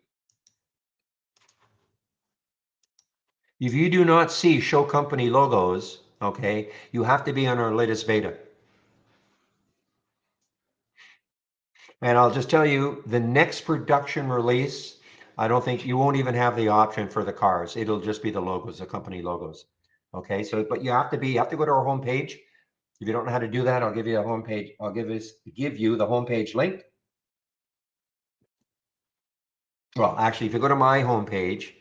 show company logos, okay, you have to be on our latest beta. And I'll just tell you, the next production release, I don't think you won't even have the option for the cars. It'll just be the logos, the company logos. Okay, so but you have to go to our homepage. If you don't know how to do that, I'll give you a homepage. I'll give you the homepage link. Well, actually, if you go to my homepage,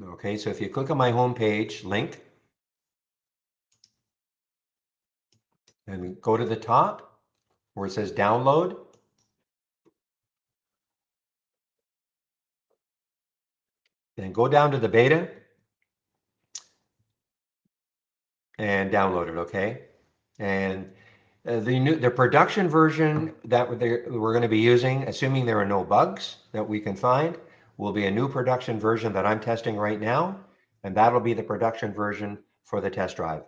okay, so if you click on my homepage link and go to the top where it says download, then go down to the beta and download it, okay? And the production version that we're going to be using, assuming there are no bugs that we can find, will be a new production version that I'm testing right now, and that'll be the production version for the test drive.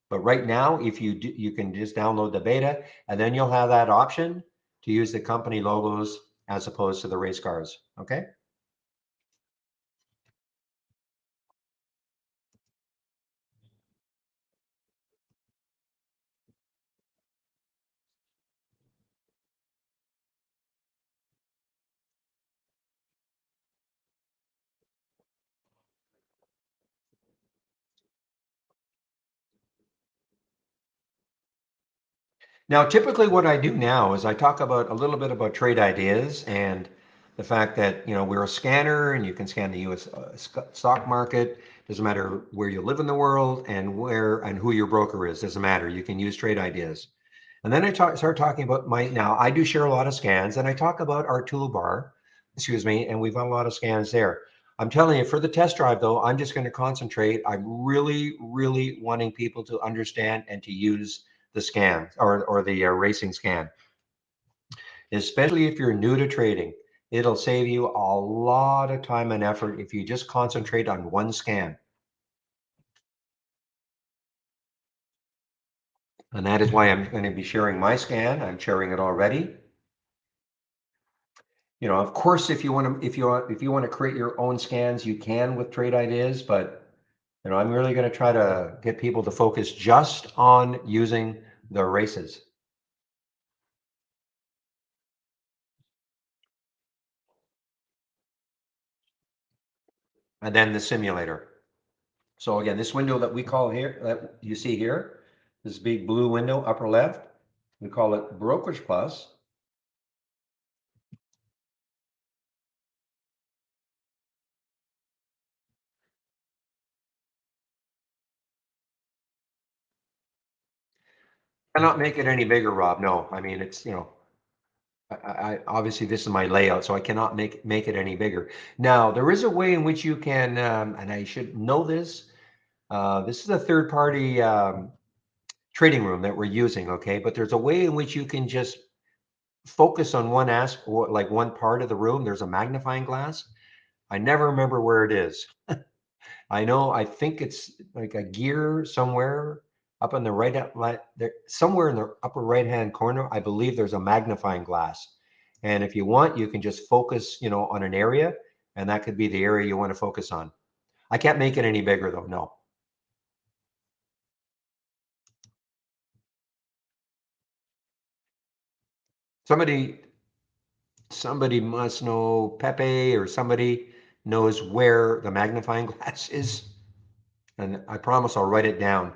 But right now, if you do, you can just download the beta, and then you'll have that option to use the company logos as opposed to the race cars. Okay. Now, typically what I do now is I talk about a little bit about trade ideas and the fact that, we're a scanner and you can scan the US stock market. Doesn't matter where you live in the world and where and who your broker is. Doesn't matter. You can use trade ideas. And then start talking about now I do share a lot of scans and I talk about our toolbar, excuse me, and we've got a lot of scans there. I'm telling you, for the test drive though, I'm just going to concentrate. I'm really, really wanting people to understand and to use the scan or the racing scan, especially if you're new to trading. It'll save you a lot of time and effort if you just concentrate on one scan. And that is why I'm going to be sharing my scan. I'm sharing it already. Of course, if you want to create your own scans, you can with trade ideas, but I'm really going to try to get people to focus just on using the races. And then the simulator. So again, this window that we call here, that you see here, this big blue window, upper left, we call it Brokerage Plus. Cannot make it any bigger, Rob. No, I mean, it's, I obviously this is my layout, so I cannot make it any bigger. Now, there is a way in which you can, and I should know this. This is a third-party trading room that we're using, okay? But there's a way in which you can just focus on one aspect, like one part of the room. There's a magnifying glass. I never remember where it is. I think it's like a gear somewhere up in the there, somewhere in the upper right-hand corner. I believe there's a magnifying glass. And if you want, you can just focus, on an area, and that could be the area you want to focus on. I can't make it any bigger though. No. Somebody somebody must know, Pepe or somebody knows where the magnifying glass is. And I promise I'll write it down.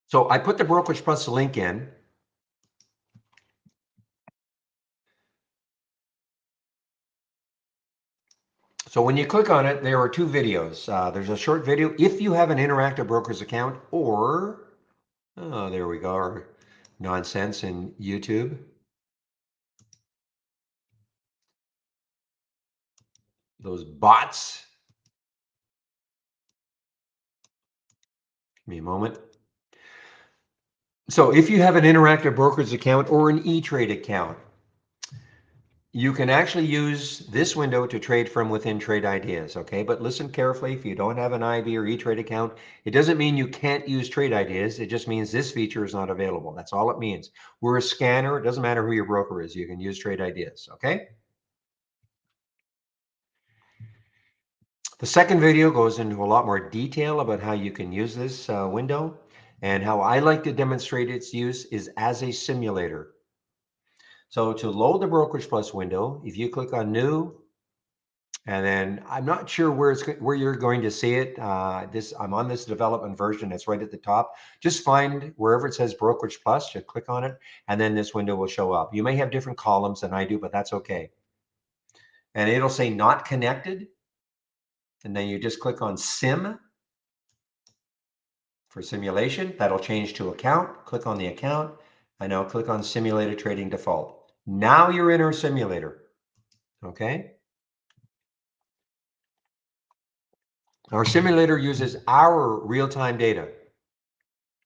So I put the Brokerage Plus link in. So when you click on it, there are two videos. There's a short video if you have an interactive broker's account, or, oh, there we go, our nonsense in YouTube. Those bots. Give me a moment. So if you have an interactive broker's account or an E-Trade account, you can actually use this window to trade from within Trade Ideas, okay? But listen carefully, if you don't have an IB or E-Trade account, it doesn't mean you can't use Trade Ideas. It just means this feature is not available. That's all it means. We're a scanner. It doesn't matter who your broker is. You can use Trade Ideas, okay? The second video goes into a lot more detail about how you can use this window, and how I like to demonstrate its use is as a simulator. So to load the Brokerage Plus window, if you click on New, and then I'm not sure where you're going to see it. I'm on this development version. It's right at the top. Just find wherever it says Brokerage Plus, just click on it, and then this window will show up. You may have different columns than I do, but that's okay. And it'll say not connected, and then you just click on Sim for simulation. That'll change to account. Click on the account, and now click on Simulated Trading Default. Now you're in our simulator. Okay. Our simulator uses our real-time data.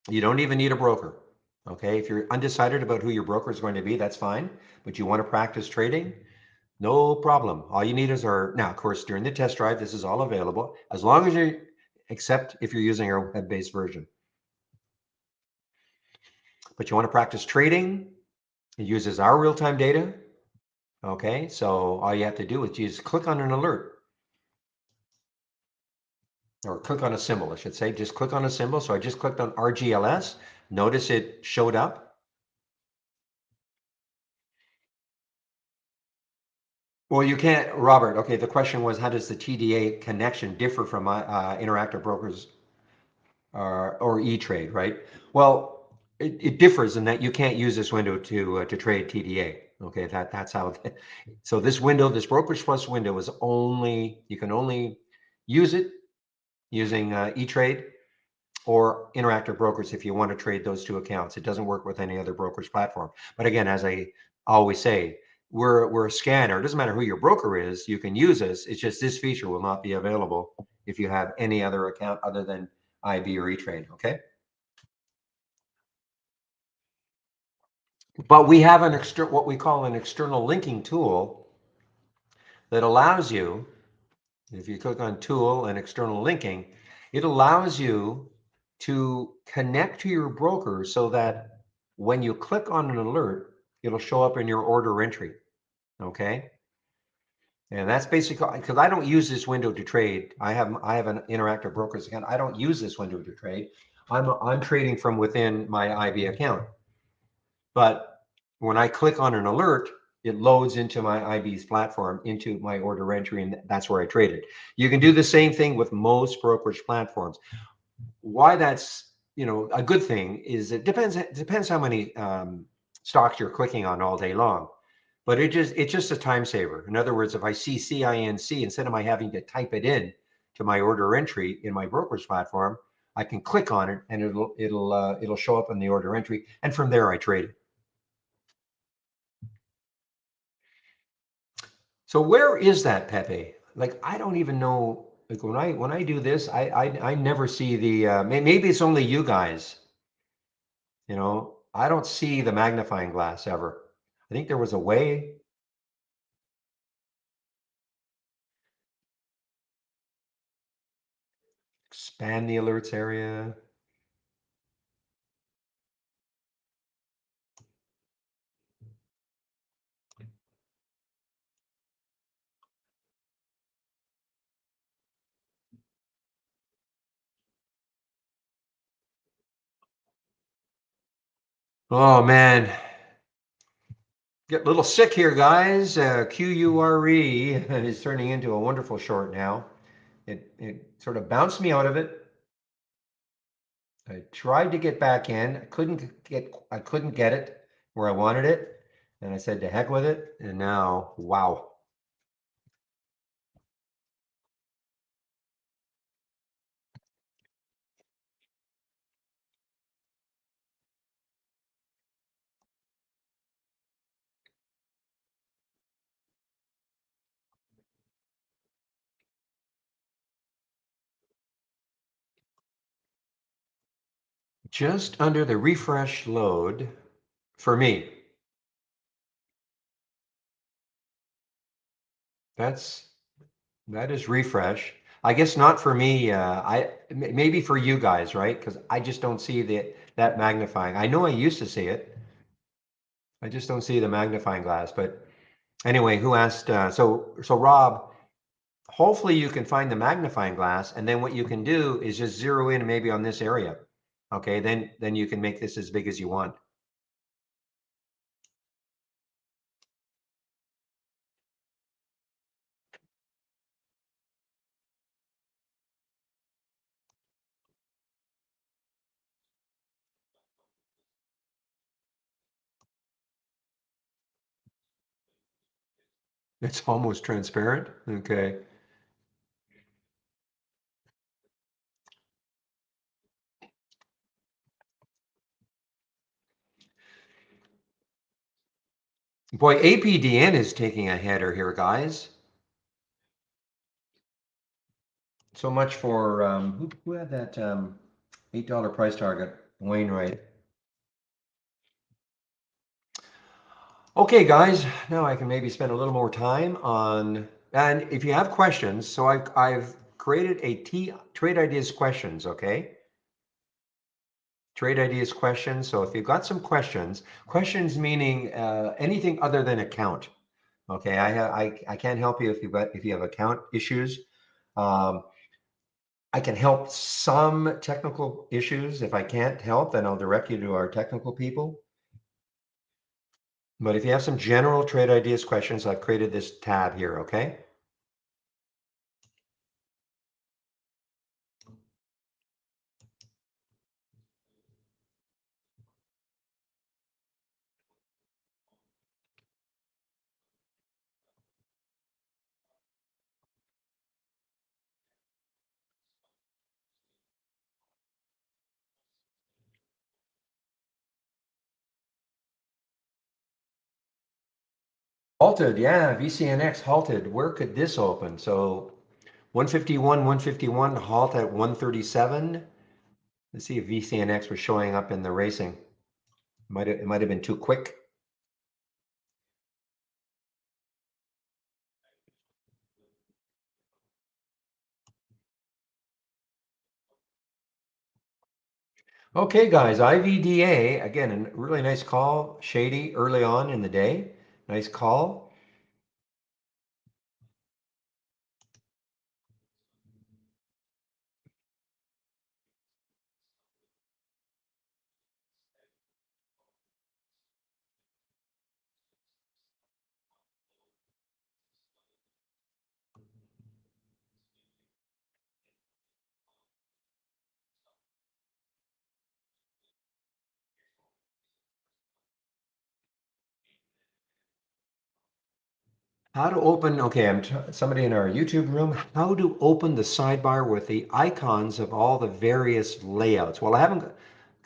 You don't even need a broker. Okay, if you're undecided about who your broker is going to be, that's fine. But you want to practice trading, no problem. All you need is our, now, of course, during the test drive, this is all available as long as you, except if you're using our web-based version. But you want to practice trading, it uses our real-time data. Okay, so all you have to do is just click on an alert or click on a symbol, I should say. Just click on a symbol. So I just clicked on RGLS. Notice it showed up. Well, you can't, Robert. Okay, the question was, how does the TDA connection differ from Interactive Brokers or E-Trade, right? Well, it differs in that you can't use this window to trade TDA. Okay, that's how. So this window, this Brokerage Plus window, is only, you can only use it using E-Trade or Interactive Brokers if you want to trade those two accounts. It doesn't work with any other brokerage platform. But again, as I always say, we're a scanner. It doesn't matter who your broker is, you can use us. It's just this feature will not be available if you have any other account other than IB or E-Trade, okay? But we have an what we call an external linking tool that allows you, if you click on tool and external linking, it allows you to connect to your broker so that when you click on an alert, it'll show up in your order entry. Okay. And that's basically because I don't use this window to trade. I have an Interactive Brokers account. I don't use this window to trade. I'm trading from within my IB account. But when I click on an alert, it loads into my IB's platform, into my order entry, and that's where I trade it. You can do the same thing with most brokerage platforms. Why that's, a good thing is it depends how many stocks you're clicking on all day long. But it's just a time saver. In other words, if I see CINC, instead of my having to type it in to my order entry in my brokerage platform, I can click on it and it'll show up in the order entry, and from there I trade it. So where is that Pepe? Like I don't even know. Like when I do this, I never see the. Maybe it's only you guys. I don't see the magnifying glass ever. I think there was a way. Expand the alerts area. Oh man, get a little sick here, guys. QURE is turning into a wonderful short now. It sort of bounced me out of it. I tried to get back in. I couldn't get it where I wanted it. And I said to heck with it. And now, wow. Just under the refresh load for me. That's that is refresh. I guess not for me. Maybe for you guys, right? Because I just don't see that magnifying. I know I used to see it. I just don't see the magnifying glass. But anyway, who asked? So Rob, hopefully you can find the magnifying glass, and then what you can do is just zero in maybe on this area. Okay, then you can make this as big as you want. It's almost transparent. Okay. Boy, APDN is taking a header here, guys. So much for who had that $8 price target? Wainwright. Okay, guys, now I can maybe spend a little more time on, and if you have questions, so I've created a trade ideas questions, okay? Trade ideas questions. So if you've got some questions meaning anything other than account, okay? I can't help you if you have account issues. Um, I can help some technical issues. If I can't help, then I'll direct you to our technical people. But if you have some general trade ideas questions, I've created this tab here, okay? Halted, yeah, VCNX halted. Where could this open? So 151 halt at 137. Let's see if VCNX was showing up in the racing. It might have been too quick. Okay, guys, IVDA, again, a really nice call, shady early on in the day. Nice call. How to open, okay, somebody in our YouTube room, how to open the sidebar with the icons of all the various layouts. Well, okay,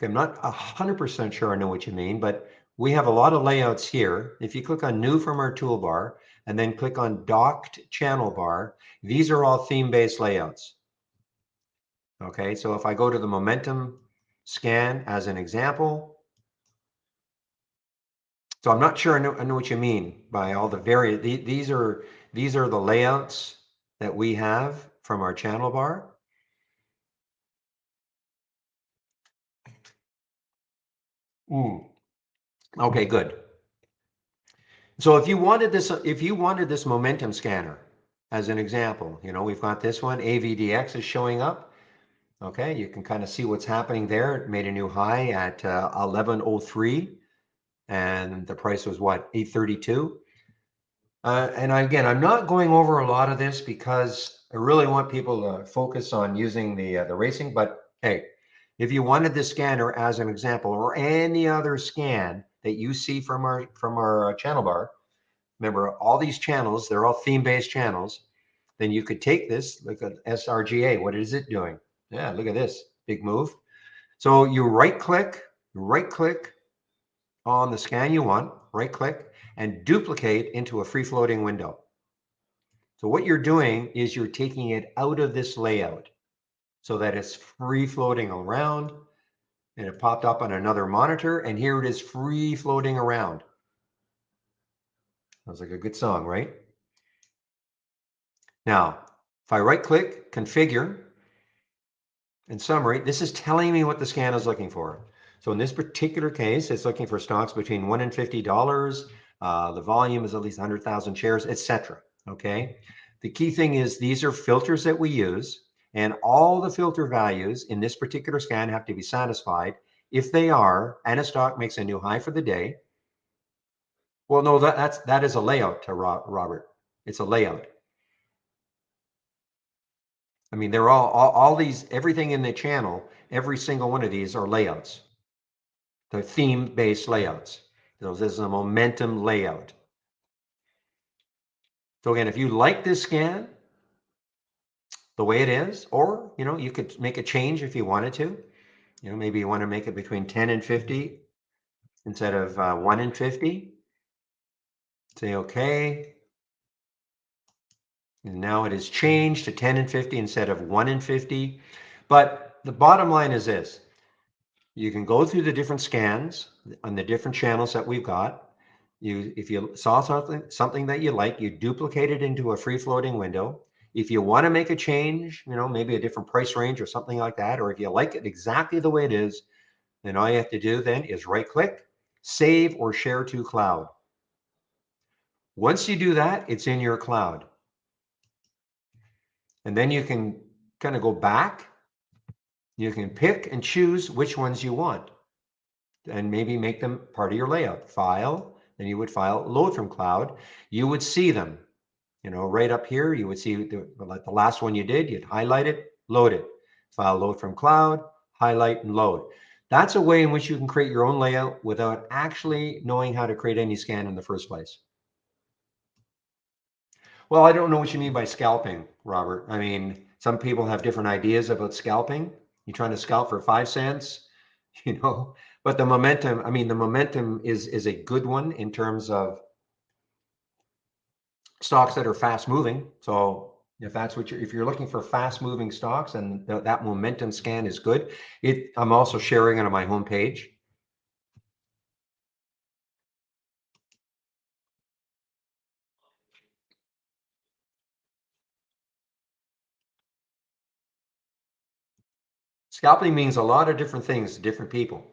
I'm not 100% sure I know what you mean, but we have a lot of layouts here. If you click on new from our toolbar and then click on docked channel bar, these are all theme-based layouts. Okay, so if I go to the momentum scan as an example, so I'm not sure I know what you mean by all the various, these are the layouts that we have from our channel bar. Okay, good. So if you wanted this momentum scanner as an example, we've got this one, AVDX is showing up. Okay, you can kind of see what's happening there. It made a new high at 1103 and the price was what, 832. And again, I'm not going over a lot of this because I really want people to focus on using the racing. But hey, if you wanted this scanner as an example, or any other scan that you see from our channel bar, remember all these channels, they're all theme-based channels. Then you could take this, look at SRGA. What is it doing? Yeah, look at this big move. So you right click on the scan you want, right click, and duplicate into a free floating window. So what you're doing is you're taking it out of this layout so that it's free floating around, and it popped up on another monitor, and here it is free floating around. Sounds like a good song, right? Now, if I right click, configure, and summary, this is telling me what the scan is looking for. So in this particular case, it's looking for stocks between $1 and $50. The volume is at least 100,000 shares, etc. Okay. The key thing is these are filters that we use, and all the filter values in this particular scan have to be satisfied. If they are, and a stock makes a new high for the day, well, no, that is a layout, Robert. It's a layout. I mean, they're all these, everything in the channel, every single one of these are layouts. They're theme-based layouts. So this is a momentum layout. So again, if you like this scan the way it is, or you could make a change if you wanted to. Maybe you want to make it between 10 and 50 instead of 1 and 50. Say okay. And now it is changed to 10 and 50 instead of 1 and 50. But the bottom line is this. You can go through the different scans on the different channels that we've got. If you saw something that you like, you duplicate it into a free floating window. If you want to make a change, maybe a different price range or something like that, or if you like it exactly the way it is, then all you have to do then is right click, save or share to cloud. Once you do that, it's in your cloud. And then you can kind of go back. You can pick and choose which ones you want and maybe make them part of your layout. File, then you would file load from cloud. You would see them, right up here. You would see like the last one you did, you'd highlight it, load it. File load from cloud, highlight and load. That's a way in which you can create your own layout without actually knowing how to create any scan in the first place. Well, I don't know what you mean by scalping, Robert. I mean, some people have different ideas about scalping. You're trying to scalp for 5 cents, you know, but the momentum, I mean, the momentum is a good one in terms of stocks that are fast moving. So if that's what if you're looking for fast moving stocks and that momentum scan is good, I'm also sharing it on my homepage. Scalping means a lot of different things to different people.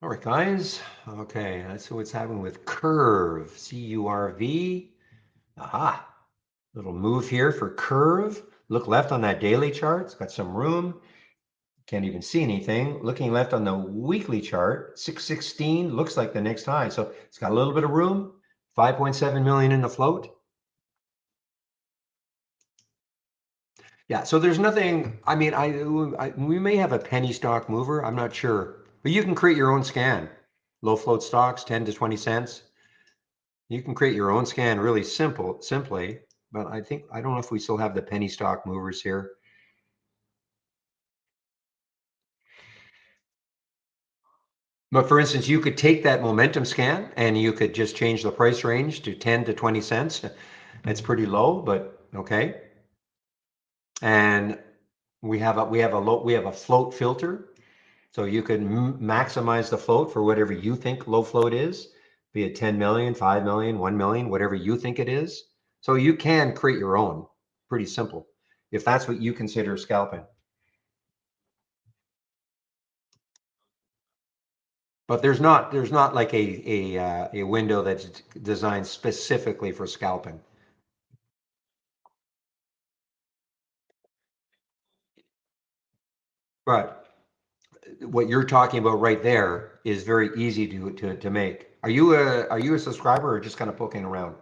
All right, guys. Okay, let's see what's happening with Curve, CURV. Aha, little move here for Curve. Look left on that daily chart. It's got some room. Can't even see anything. Looking left on the weekly chart, 616 looks like the next high. So it's got a little bit of room. 5.7 million in the float. Yeah, so there's nothing. I mean, we may have a penny stock mover. I'm not sure, but you can create your own scan. Low float stocks, 10 to 20 cents. You can create your own scan really simply. But I don't know if we still have the penny stock movers here. But for instance, you could take that momentum scan and you could just change the price range to 10 to 20 cents. That's pretty low, but okay. And we have a float filter. So you can maximize the float for whatever you think low float is, be it 10 million, 5 million, 1 million, whatever you think it is. So you can create your own, pretty simple, if that's what you consider scalping. But there's not like a window that's designed specifically for scalping. But what you're talking about right there is very easy to make. Are you a subscriber or just kind of poking around?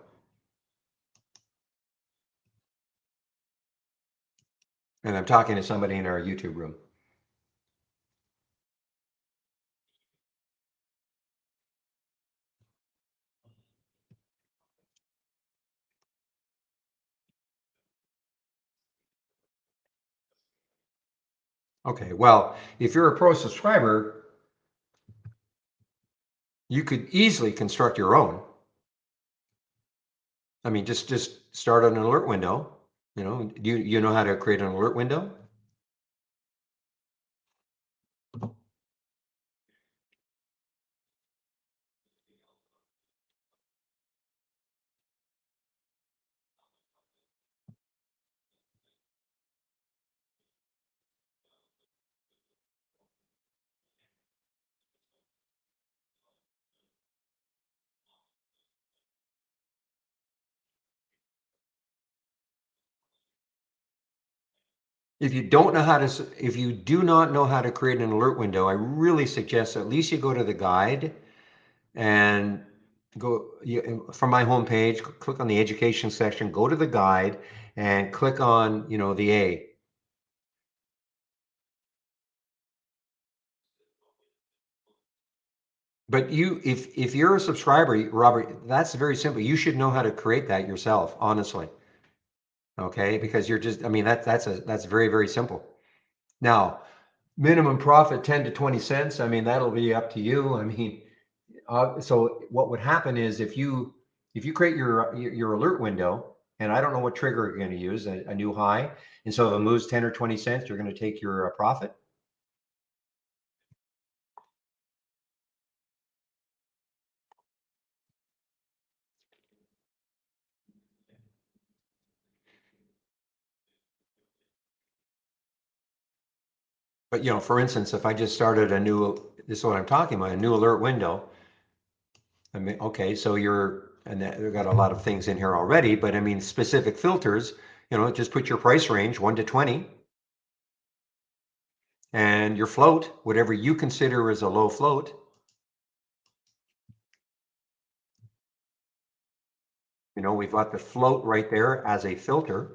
And I'm talking to somebody in our YouTube room. Okay, well, if you're a pro subscriber, you could easily construct your own. I mean, just start an alert window. Do you know how to create an alert window? If you do not know how to create an alert window, I really suggest at least you go to the guide and from my homepage, click on the education section, go to the guide and click on, the A. But if you're a subscriber, Robert, that's very simple. You should know how to create that yourself, honestly. Okay, because you're just, I mean, that's very, very simple. Now, minimum profit 10 to 20 cents. I mean, that'll be up to you. I mean, so what would happen is if you create your alert window, and I don't know what trigger you're going to use, a new high, and so if it moves 10 or 20 cents, you're going to take your profit. But for instance, if I just started a new, this is what I'm talking about, a new alert window. I mean, okay, so and we've got a lot of things in here already, but I mean, specific filters, just put your price range 1 to 20 and your float, whatever you consider as a low float. We've got the float right there as a filter.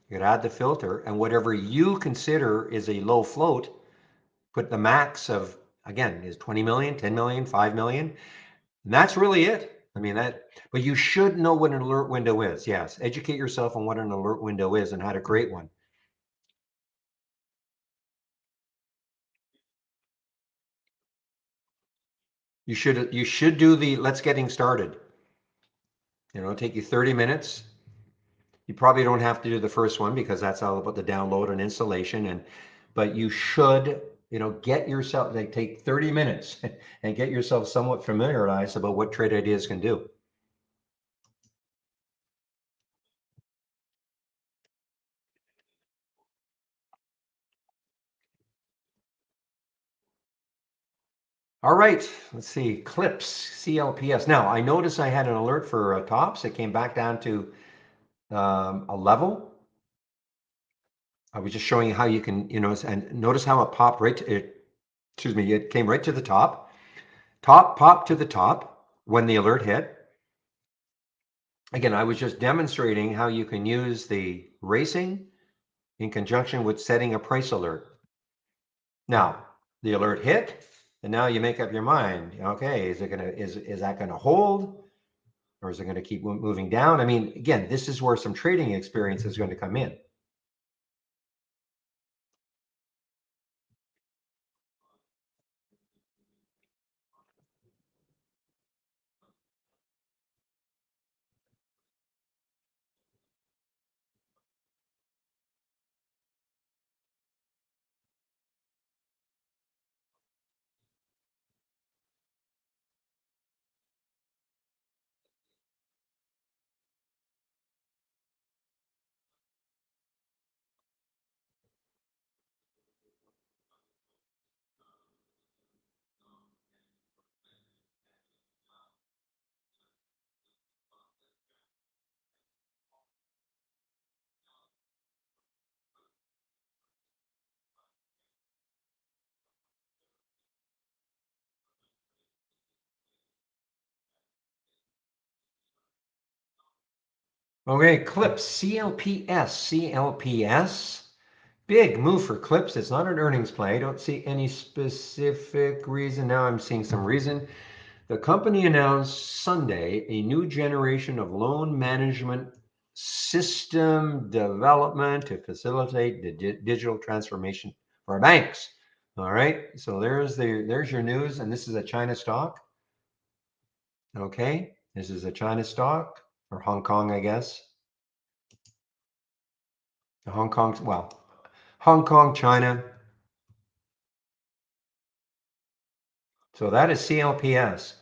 You could add the filter, and whatever you consider is a low float, put the max of, again, is 20 million, 10 million, 5 million. And that's really it. I mean, but you should know what an alert window is. Yes, educate yourself on what an alert window is and how to create one. You should do the let's getting started. Take you 30 minutes. You probably don't have to do the first one because that's all about the download and installation. But you should, get yourself, like, take 30 minutes and get yourself somewhat familiarized about what trade ideas can do. All right, let's see, clips, CLPS. Now, I noticed I had an alert for tops. It came back down to a level. I was just showing you how you can, and notice how it popped excuse me, it came right to the top. Top popped to the top when the alert hit. Again, I was just demonstrating how you can use the racing in conjunction with setting a price alert. Now, the alert hit, and now you make up your mind. Okay, is that gonna hold, or is it gonna keep moving down? I mean, again, this is where some trading experience is going to come in. Okay, clips, CLPS. Big move for clips. It's not an earnings play. I don't see any specific reason. Now I'm seeing some reason. The company announced Sunday a new generation of loan management system development to facilitate the digital transformation for banks. All right, so there's your news, and this is a China stock. Okay, this is a China stock, or Hong Kong, I guess. Hong Kong, well, Hong Kong, China. So that is CLPS.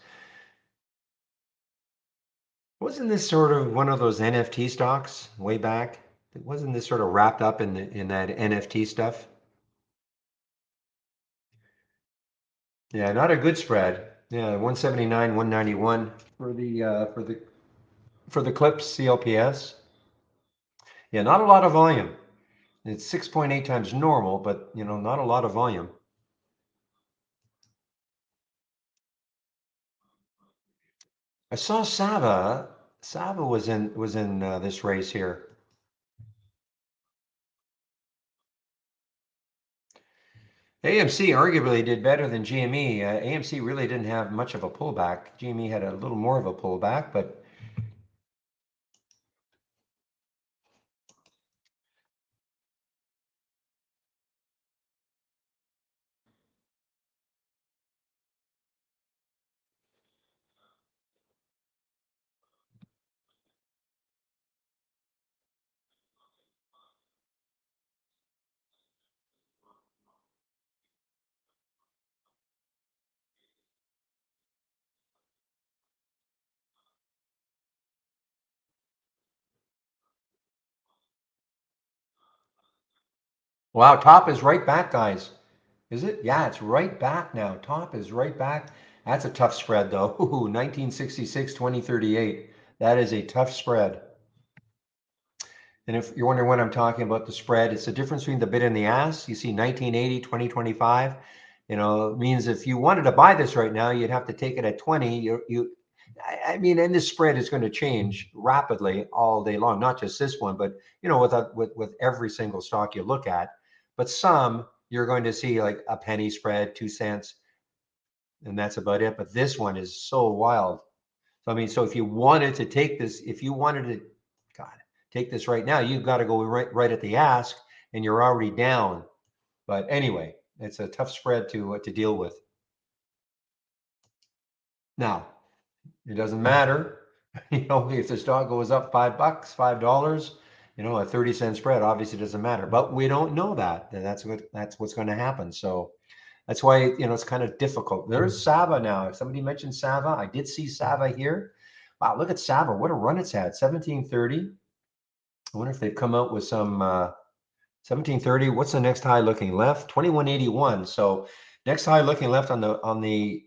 Wasn't this sort of one of those NFT stocks way back? Wasn't this sort of wrapped up in that NFT stuff? Yeah, not a good spread. Yeah, 179, 191 for the clips CLPS. Yeah, not a lot of volume. It's 6.8 times normal, but not a lot of volume. I saw Sava. Sava was in this race here. AMC arguably did better than GME. AMC really didn't have much of a pullback. GME had a little more of a pullback, but wow, top is right back, guys. Is it? Yeah, it's right back now. Top is right back. That's a tough spread, though. Ooh, 1966, 2038. That is a tough spread. And if you're wondering what I'm talking about, the spread, it's the difference between the bid and the ask. You see 1980, 2025. It means if you wanted to buy this right now, you'd have to take it at 20. I mean, and this spread is going to change rapidly all day long, not just this one, but with every single stock you look at. But some you're going to see like a penny spread, 2 cents, and that's about it. But this one is so wild. So I mean, so if you wanted to take this, if you wanted to, God, take this right now, you've got to go right at the ask, and you're already down. But anyway, it's a tough spread to deal with. Now, it doesn't matter, if the stock goes up $5, $5, a 30-cent spread obviously doesn't matter. But we don't know that. That's what's going to happen. So that's why it's kind of difficult. There's Sava now. If somebody mentioned Sava, I did see Sava here. Wow, look at Sava. What a run it's had. 1730. I wonder if they've come out with some 1730. What's the next high looking left? 2181. So next high looking left on the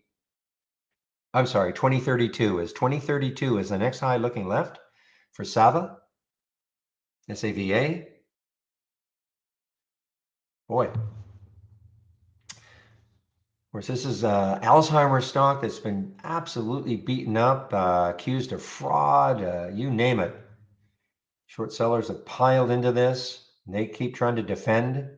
I'm sorry, 2032 is the next high looking left for Sava, SAVA. Boy, of course, this is Alzheimer's stock that's been absolutely beaten up, accused of fraud, you name it. Short sellers have piled into this, and they keep trying to defend.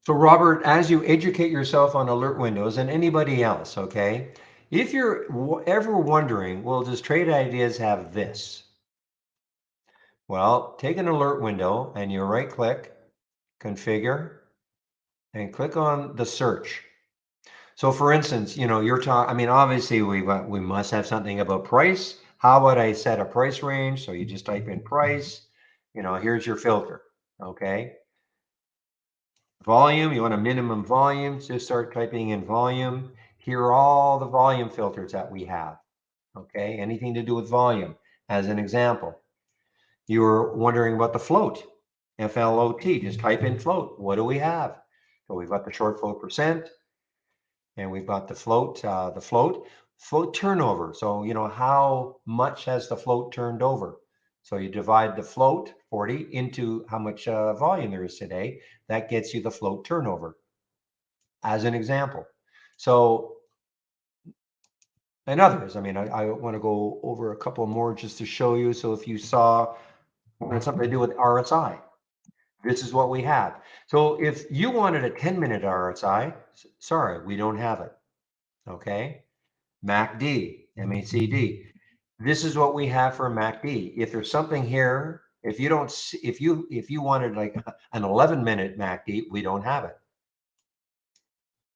So, Robert, as you educate yourself on alert windows and anybody else, okay, if you're ever wondering, well, does Trade Ideas have this? Well, take an alert window and you right click, configure, and click on the search. So, for instance, you're talking, I mean, obviously we must have something about price. How would I set a price range? So you just type in price, here's your filter, okay? Volume, you want a minimum volume, just start typing in volume. Here are all the volume filters that we have, okay? Anything to do with volume. As an example, you were wondering about the float, FLOT, just type in float. What do we have? So we've got the short float percent, and we've got the float turnover. So, how much has the float turned over? So you divide the float 40 into how much volume there is today. That gets you the float turnover as an example. So, and others, I mean, I want to go over a couple more just to show you. So if you saw something to do with RSI, this is what we have. So if you wanted a 10-minute RSI, sorry, we don't have it. Okay. MACD, MACD. This is what we have for MACD. If there's something here, if you don't, if you wanted like an 11-minute MACD, we don't have it.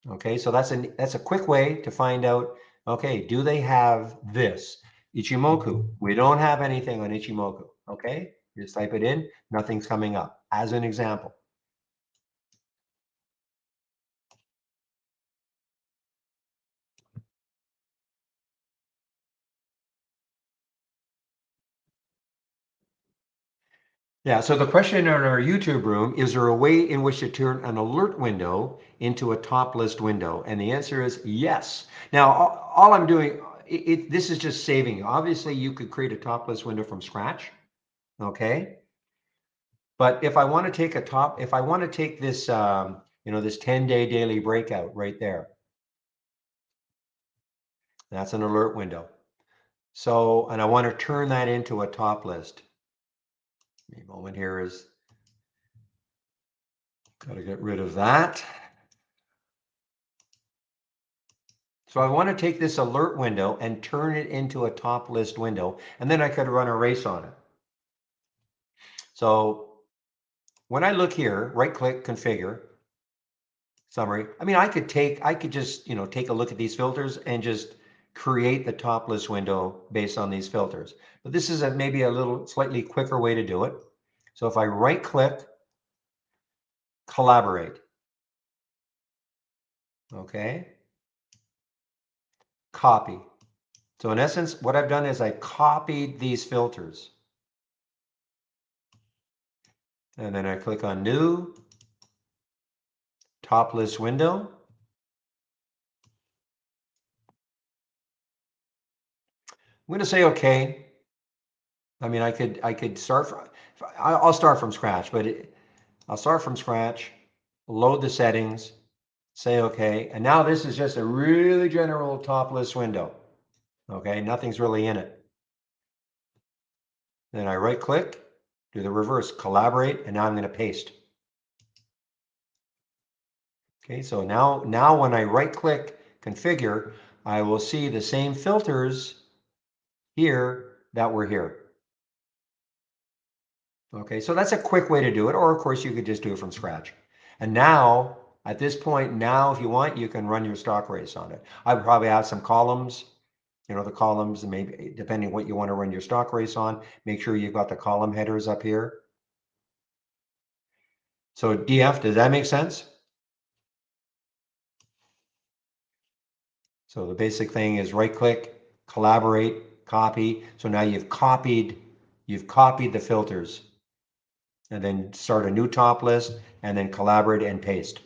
Okay, so that's a quick way to find out. Okay, do they have this Ichimoku? We don't have anything on Ichimoku. Okay, just type it in. Nothing's coming up. As an example. Yeah, so the question in our YouTube room, is there a way in which to turn an alert window into a top list window? And the answer is yes. Now, all I'm doing, this is just saving you. Obviously, you could create a top list window from scratch, okay? But if I want to take if I want to take this, this 10-day daily breakout right there, that's an alert window. So, and I want to turn that into a top list. A moment here is, got to get rid of that. So I want to take this alert window and turn it into a top list window, and then I could run a race on it. So when I look here, right click, configure, summary. I mean, I could just, take a look at these filters and just create the top list window based on these filters. But this is maybe a little slightly quicker way to do it. So if I right click, collaborate, okay, copy. So in essence, what I've done is I copied these filters. And then I click on new, top list window. I'm going to say okay. I mean, I could start from, I'll start from scratch, but I'll start from scratch, load the settings, say okay. And now this is just a really general top list window. Okay, nothing's really in it. Then I right click, do the reverse, collaborate, and now I'm going to paste. Okay, so now when I right click, configure, I will see the same filters here that were here. Okay, so that's a quick way to do it, or of course you could just do it from scratch. And now, at this point, now if you want, you can run your stock race on it. I would probably add some columns, the columns, and maybe depending what you want to run your stock race on, make sure you've got the column headers up here. So DF, does that make sense? So the basic thing is right click, collaborate, copy. So now you've copied the filters, and then start a new top list, and then collaborate and paste.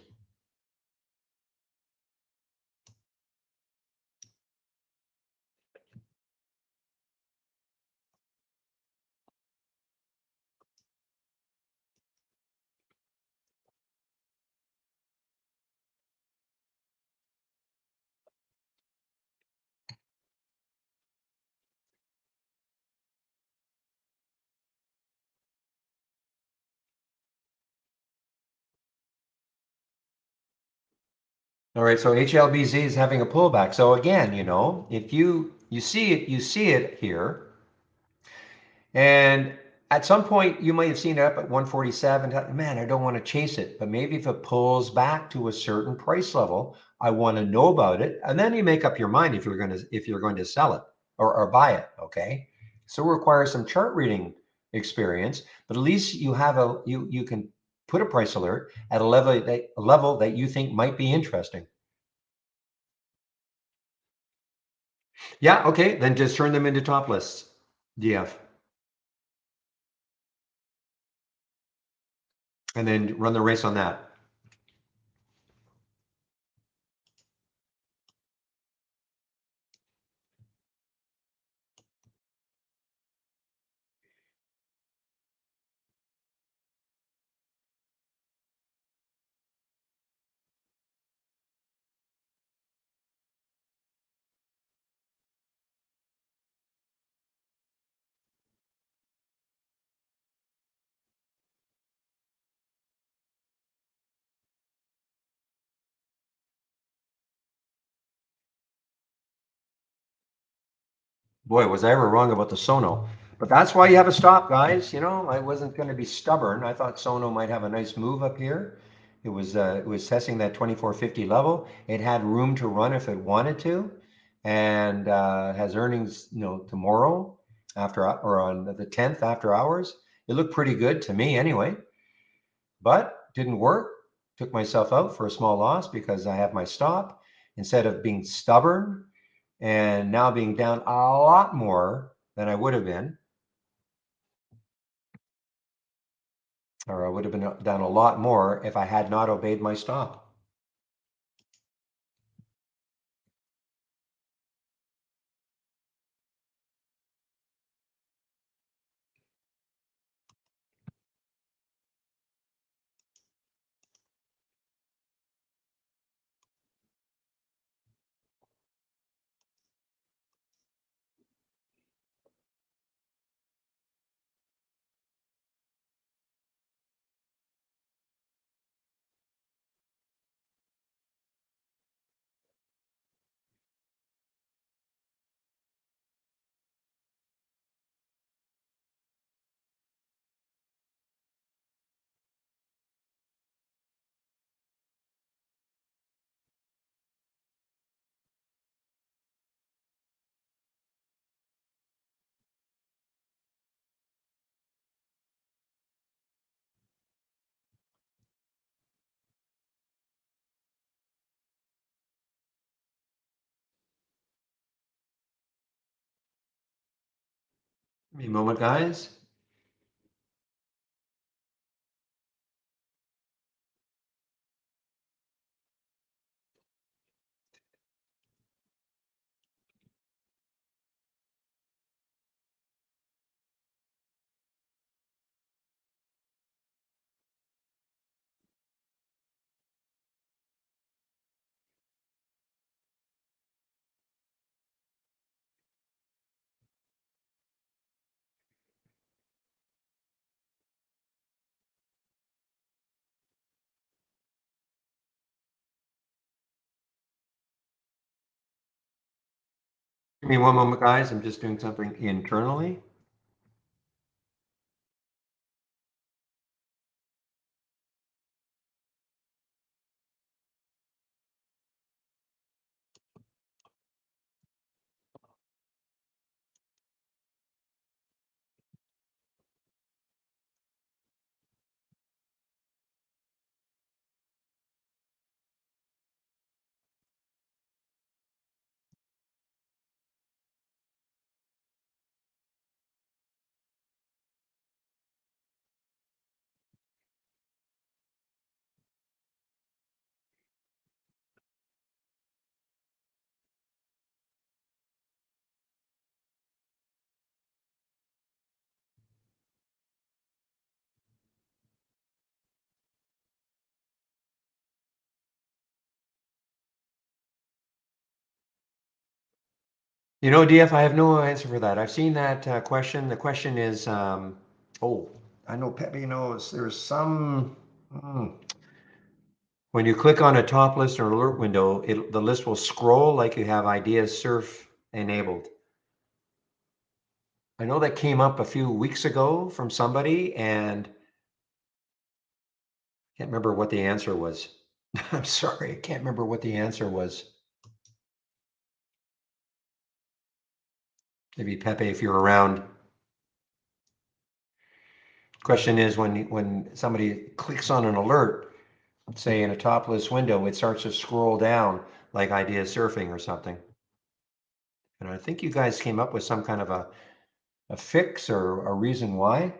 All right, so HLBZ is having a pullback. So again, if you see it here, and at some point you might have seen it up at 147. Man, I don't want to chase it, but maybe if it pulls back to a certain price level, I want to know about it, and then you make up your mind if you're going to sell it or buy it. Okay, so it requires some chart reading experience, but at least you have you can put a price alert at a level that you think might be interesting. Yeah, okay, then just turn them into top lists. DF. And then run the race on that. Boy, was I ever wrong about the Sono. But that's why you have a stop, guys. I wasn't going to be stubborn. I thought Sono might have a nice move up here. It was testing that 2450 level. It had room to run if it wanted to, and has earnings, tomorrow after or on the 10th after hours. It looked pretty good to me anyway, but didn't work. Took myself out for a small loss because I have my stop instead of being stubborn and now being down a lot more than I would have been. or I would have been done a lot more if I had not obeyed my stop. Give me a moment, guys. Give me one moment, guys. I'm just doing something internally. You know, DF, I have no answer for that. I've seen that question. The question is, oh, I know Pepe knows. There's some. hmm, When you click on a top list or alert window, the list will scroll like you have ideas surf enabled. I know that came up a few weeks ago from somebody, and I can't remember what the answer was. I'm sorry, I can't remember what the answer was. Maybe Pepe, if you're around. Question is, when somebody clicks on an alert, say in a top list window, it starts to scroll down like ideas surfing or something. And I think you guys came up with some kind of a fix or a reason why.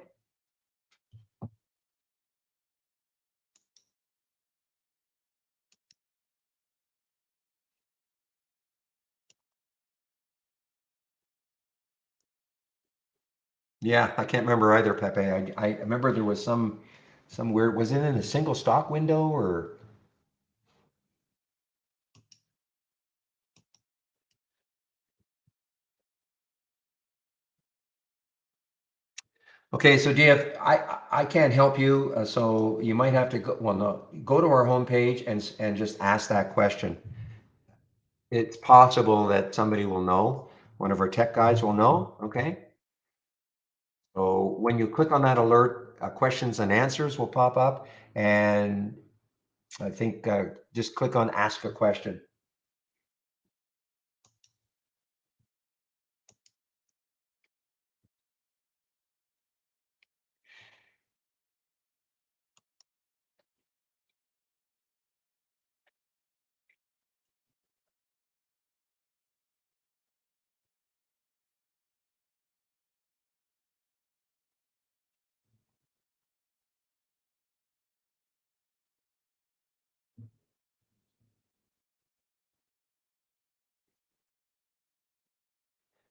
Yeah, I can't remember either, Pepe. I remember there was some weird, was it in a single stock window or? Okay, so DF, I can't help you, so you might have to go, well, no, go to our homepage and just ask that question. It's possible that somebody will know, one of our tech guys will know, okay? So when you click on that alert, questions and answers will pop up, and I think just click on ask a question.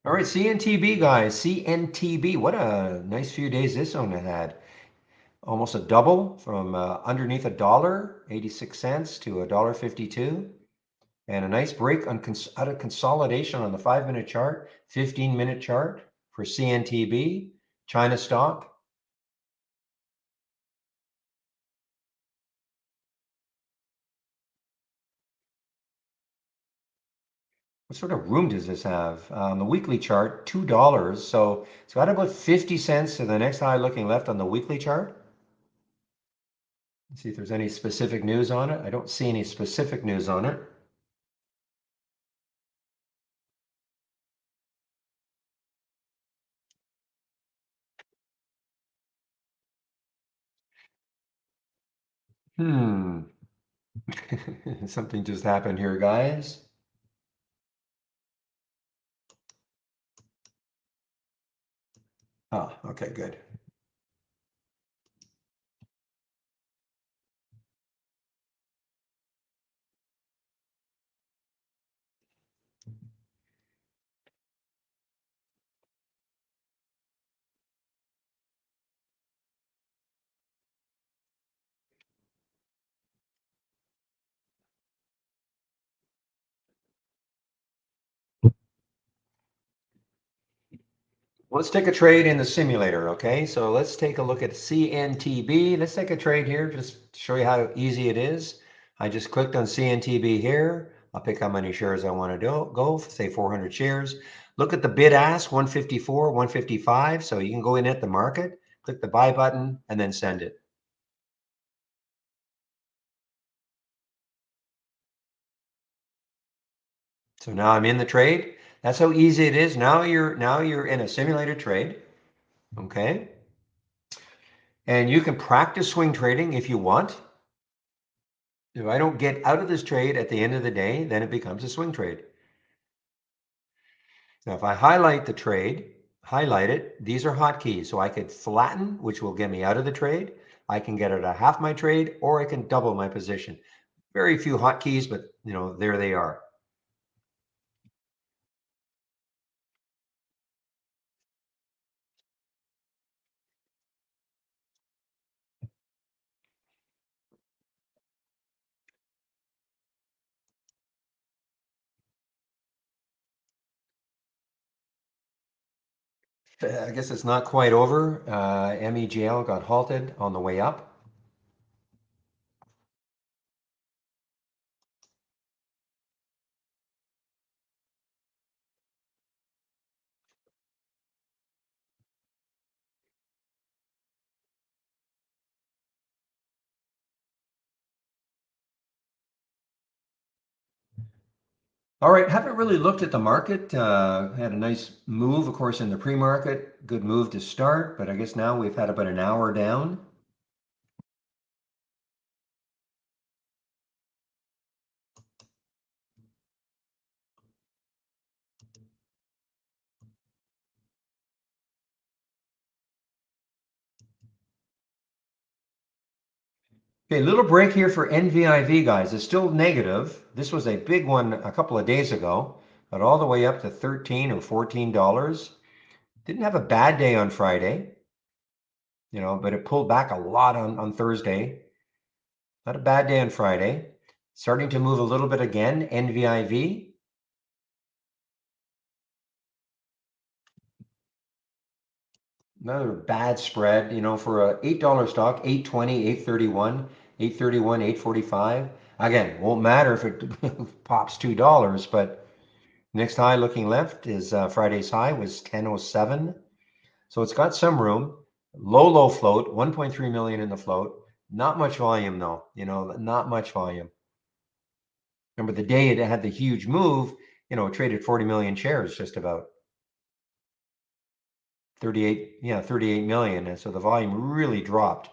All right, CNTB guys, CNTB. What a nice few days this one had. Almost a double from underneath a dollar, 86 cents to a dollar 52. And a nice break on out of consolidation on the 5-minute chart, 15-minute chart for CNTB, China stock. What sort of room does this have? On the weekly chart, $2. So it's got about 50 cents to the next high looking left on the weekly chart. Let's see if there's any specific news on it. I don't see any specific news on it. Hmm. Something just happened here, guys. Oh, okay, good. Let's take a trade in the simulator, okay? So let's take a look at CNTB. Let's take a trade here just to show you how easy it is. I just clicked on CNTB here. I'll pick how many shares I want to go, say 400 shares. Look at the bid ask, 154, 155. So you can go in at the market, click the buy button, and then send it. So now I'm in the trade. That's how easy it is. Now you're in a simulated trade, okay? And you can practice swing trading if you want. If I don't get out of this trade at the end of the day, then it becomes a swing trade. Now, if I highlight the trade, highlight it, these are hotkeys. So I could flatten, which will get me out of the trade. I can get out of half my trade, or I can double my position. Very few hotkeys, but there they are. I guess it's not quite over. MEGL got halted on the way up. All right, haven't really looked at the market. Had a nice move, of course, in the pre-market. Good move to start, but I guess now we've had about an hour down. Okay, little break here for NVIV, guys. It's still negative. This was a big one a couple of days ago, but all the way up to 13 or $14. Didn't have a bad day on Friday, but it pulled back a lot on Thursday. Not a bad day on Friday. Starting to move a little bit again, NVIV. Another bad spread, for a $8 stock, 820, 831, 831, 845. Again, won't matter if it pops $2, but next high looking left is Friday's high was 1007. So it's got some room. Low float, 1.3 million in the float. Not much volume though, not much volume. Remember the day it had the huge move, it traded 40 million shares just about. 38, yeah, 38 million. And so the volume really dropped.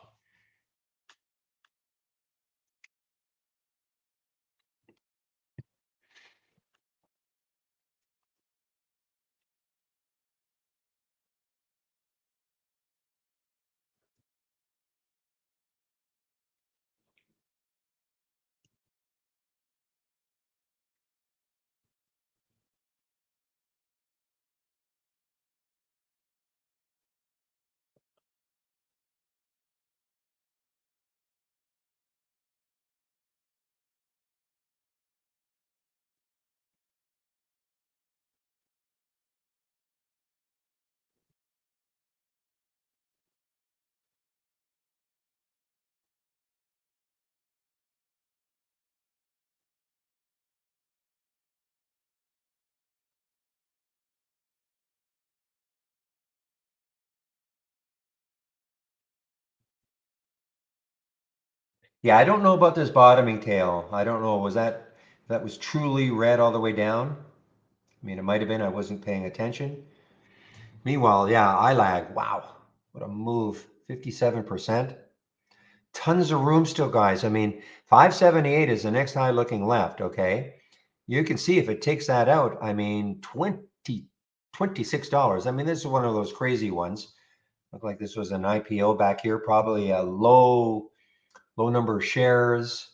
Yeah, I don't know about this bottoming tail. I don't know. That was truly red all the way down? I mean, it might have been. I wasn't paying attention. Meanwhile, yeah, I lag. Wow, what a move. 57%. Tons of room still, guys. I mean, 578 is the next high looking left, okay? You can see if it takes that out, I mean, $26. I mean, this is one of those crazy ones. Looked like this was an IPO back here, probably a low number of shares.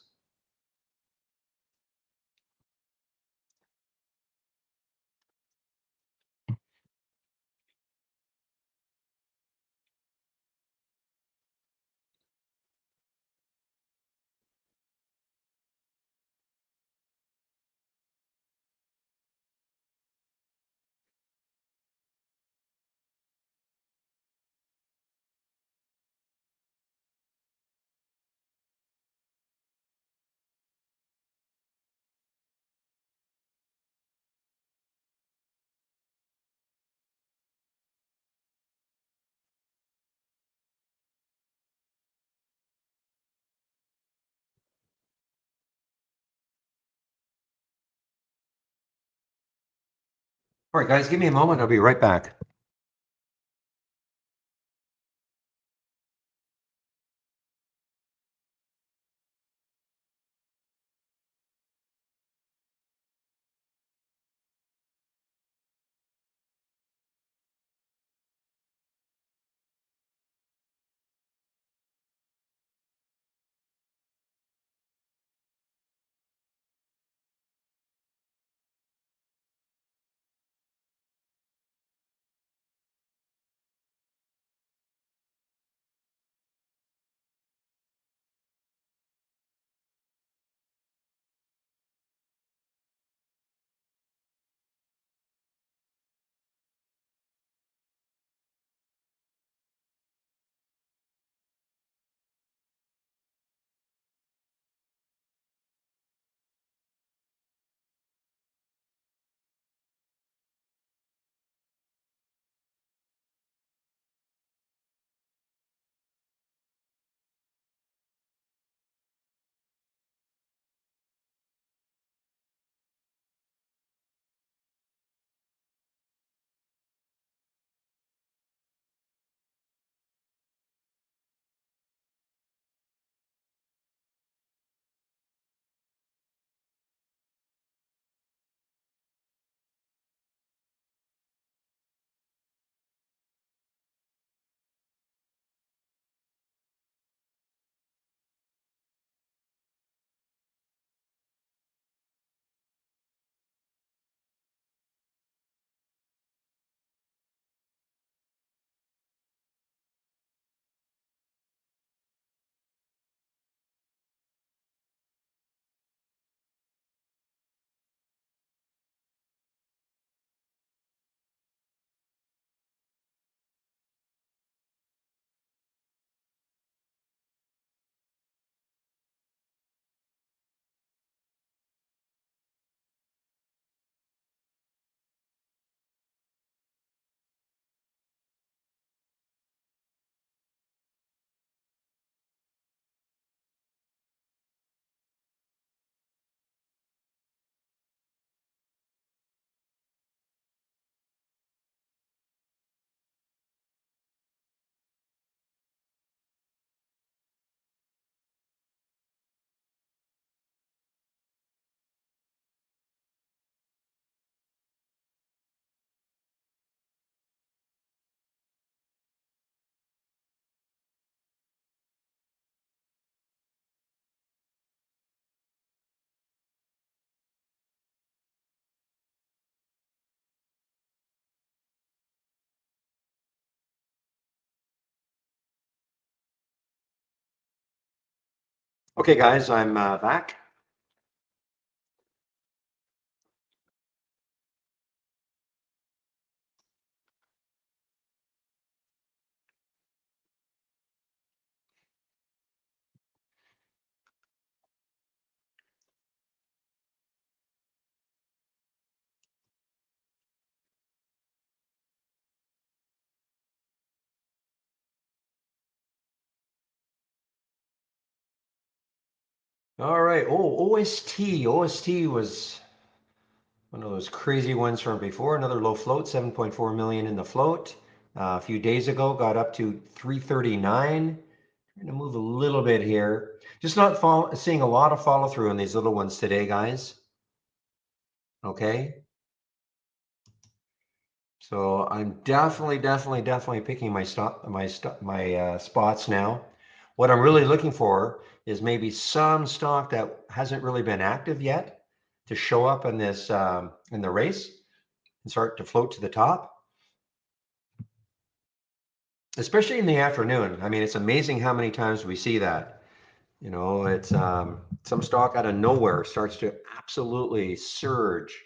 All right, guys, give me a moment. I'll be right back. Okay, guys, I'm back. All right. Oh, OST. OST was one of those crazy ones from before. Another low float, 7.4 million in the float. A few days ago, got up to 339. Trying to move a little bit here. Just not seeing a lot of follow through on these little ones today, guys. Okay. So I'm definitely picking my spots now. What I'm really looking for is maybe some stock that hasn't really been active yet to show up in this in the race and start to float to the top, especially in the afternoon. I mean, it's amazing how many times we see that. You know, it's some stock out of nowhere starts to absolutely surge.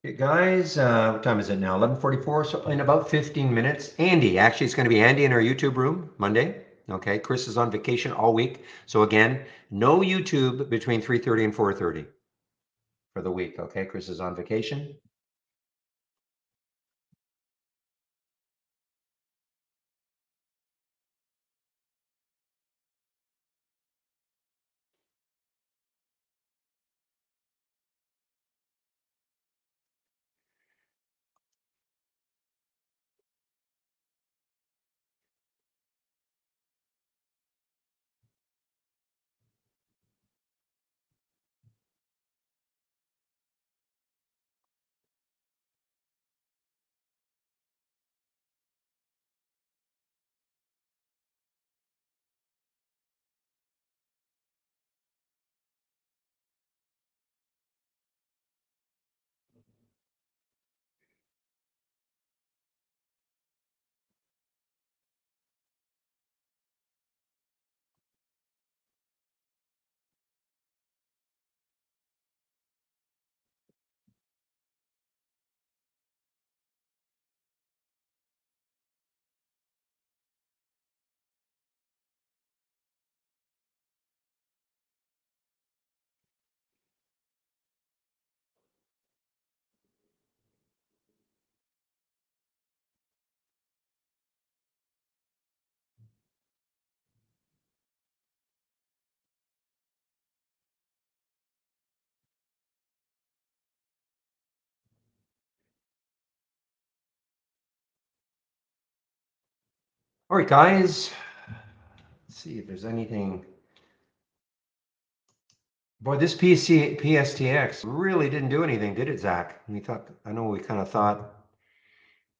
Okay, guys, what time is it now? 11:44. So in about 15 minutes, Andy. Actually, it's going to be Andy in our YouTube room Monday. Okay, Chris is on vacation all week. So again, no YouTube between 3:30 and 4:30 for the week. Okay, Chris is on vacation. All right, guys. Let's see if there's anything. Boy, this PSTX really didn't do anything, did it, Zach? We thought, I know we kind of thought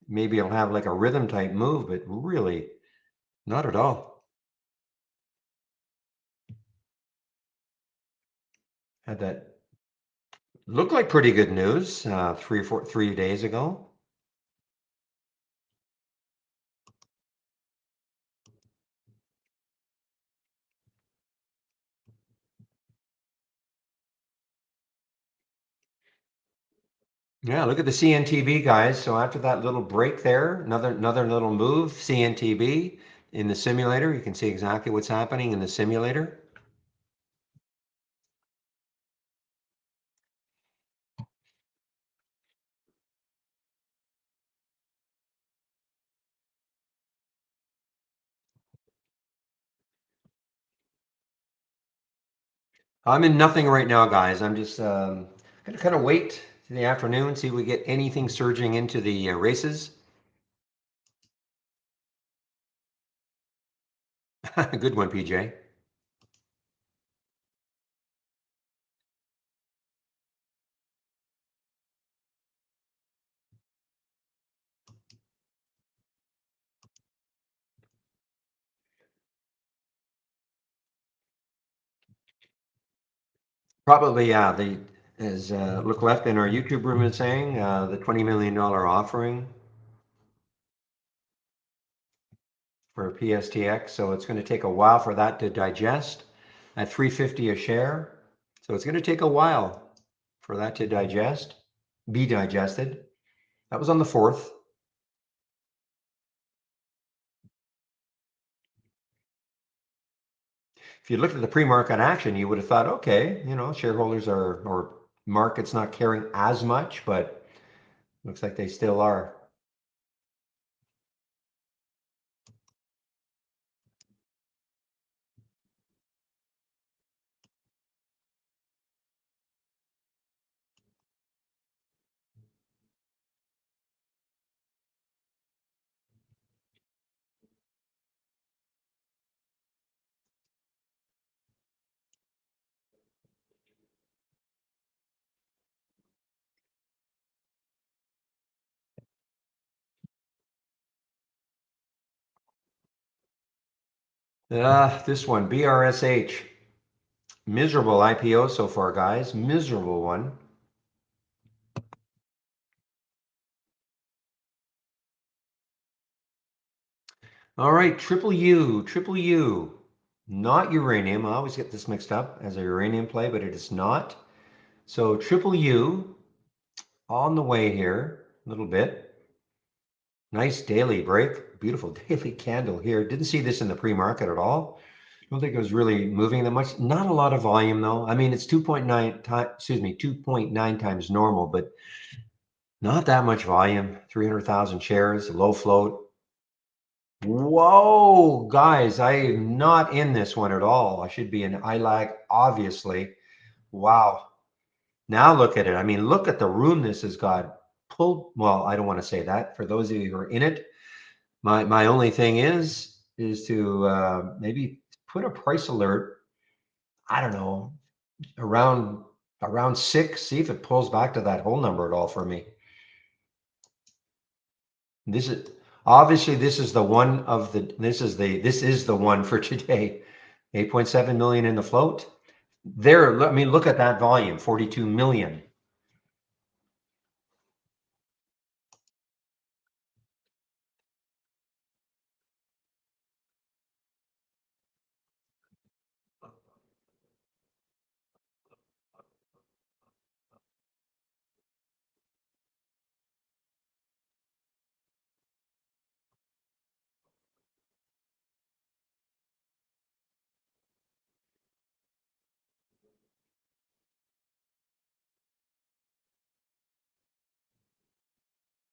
maybe it'll have like a rhythm type move, but really not at all. Had that look like pretty good news 3 days ago. Yeah, look at the CNTB guys. So after that little break there, another little move, CNTB in the simulator. You can see exactly what's happening in the simulator. I'm in nothing right now, guys. I'm just Gonna kind of wait in the afternoon, see if we get anything surging into the races. Good one, PJ. Probably, yeah. As Look Left in our YouTube room is saying, the $20 million offering for PSTX. So it's going to take a while for that to digest at 350 a share. So it's going to take a while for that to be digested. That was on the 4th. If you looked at the pre-market action, you would have thought, okay, shareholders or market's not caring as much, but looks like they still are. This one, BRSH. Miserable IPO so far, guys. Miserable one. All right, triple U. Not uranium. I always get this mixed up as a uranium play, but it is not. So triple U on the way here a little bit. Nice daily break. Beautiful daily candle here. Didn't see this in the pre-market at all. Don't think it was really moving that much. Not a lot of volume though. I mean, it's 2.9 times normal, but not that much volume. 300,000 shares, low float. Whoa, guys, I am not in this one at all. I should be in ILAG, obviously. Wow. Now look at it. I mean, look at the room this has got pulled. Well, I don't want to say that. For those of you who are in it, my only thing is to maybe put a price alert. I don't know, around 6. See if it pulls back to that whole number at all for me. This is obviously this is the one for today. 8.7 million in the float. There, I mean, look at that volume, 42 million.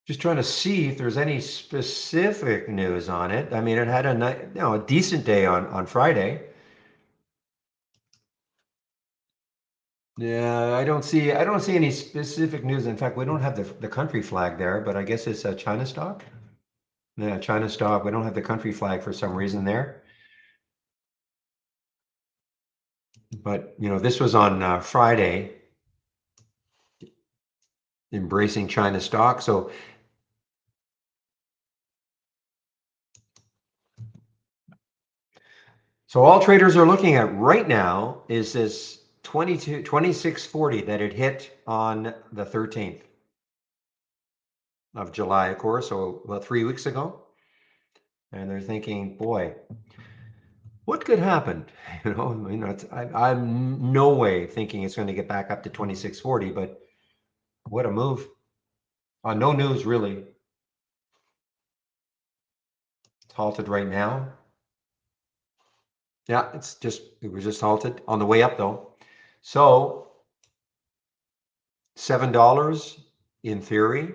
Just trying to see if there's any specific news on it. I mean, it had a decent day on Friday. Yeah, I don't see any specific news. In fact, we don't have the country flag there, but I guess it's a China stock. Yeah, China stock. We don't have the country flag for some reason there. But this was on Friday, embracing China stock. So all traders are looking at right now is this 2640 that it hit on the 13th of July, of course, so about 3 weeks ago. And they're thinking, boy, what could happen? I'm no way thinking it's going to get back up to 2640, but what a move. No news really. It's halted right now. Yeah, it was just halted on the way up though. So $7 in theory,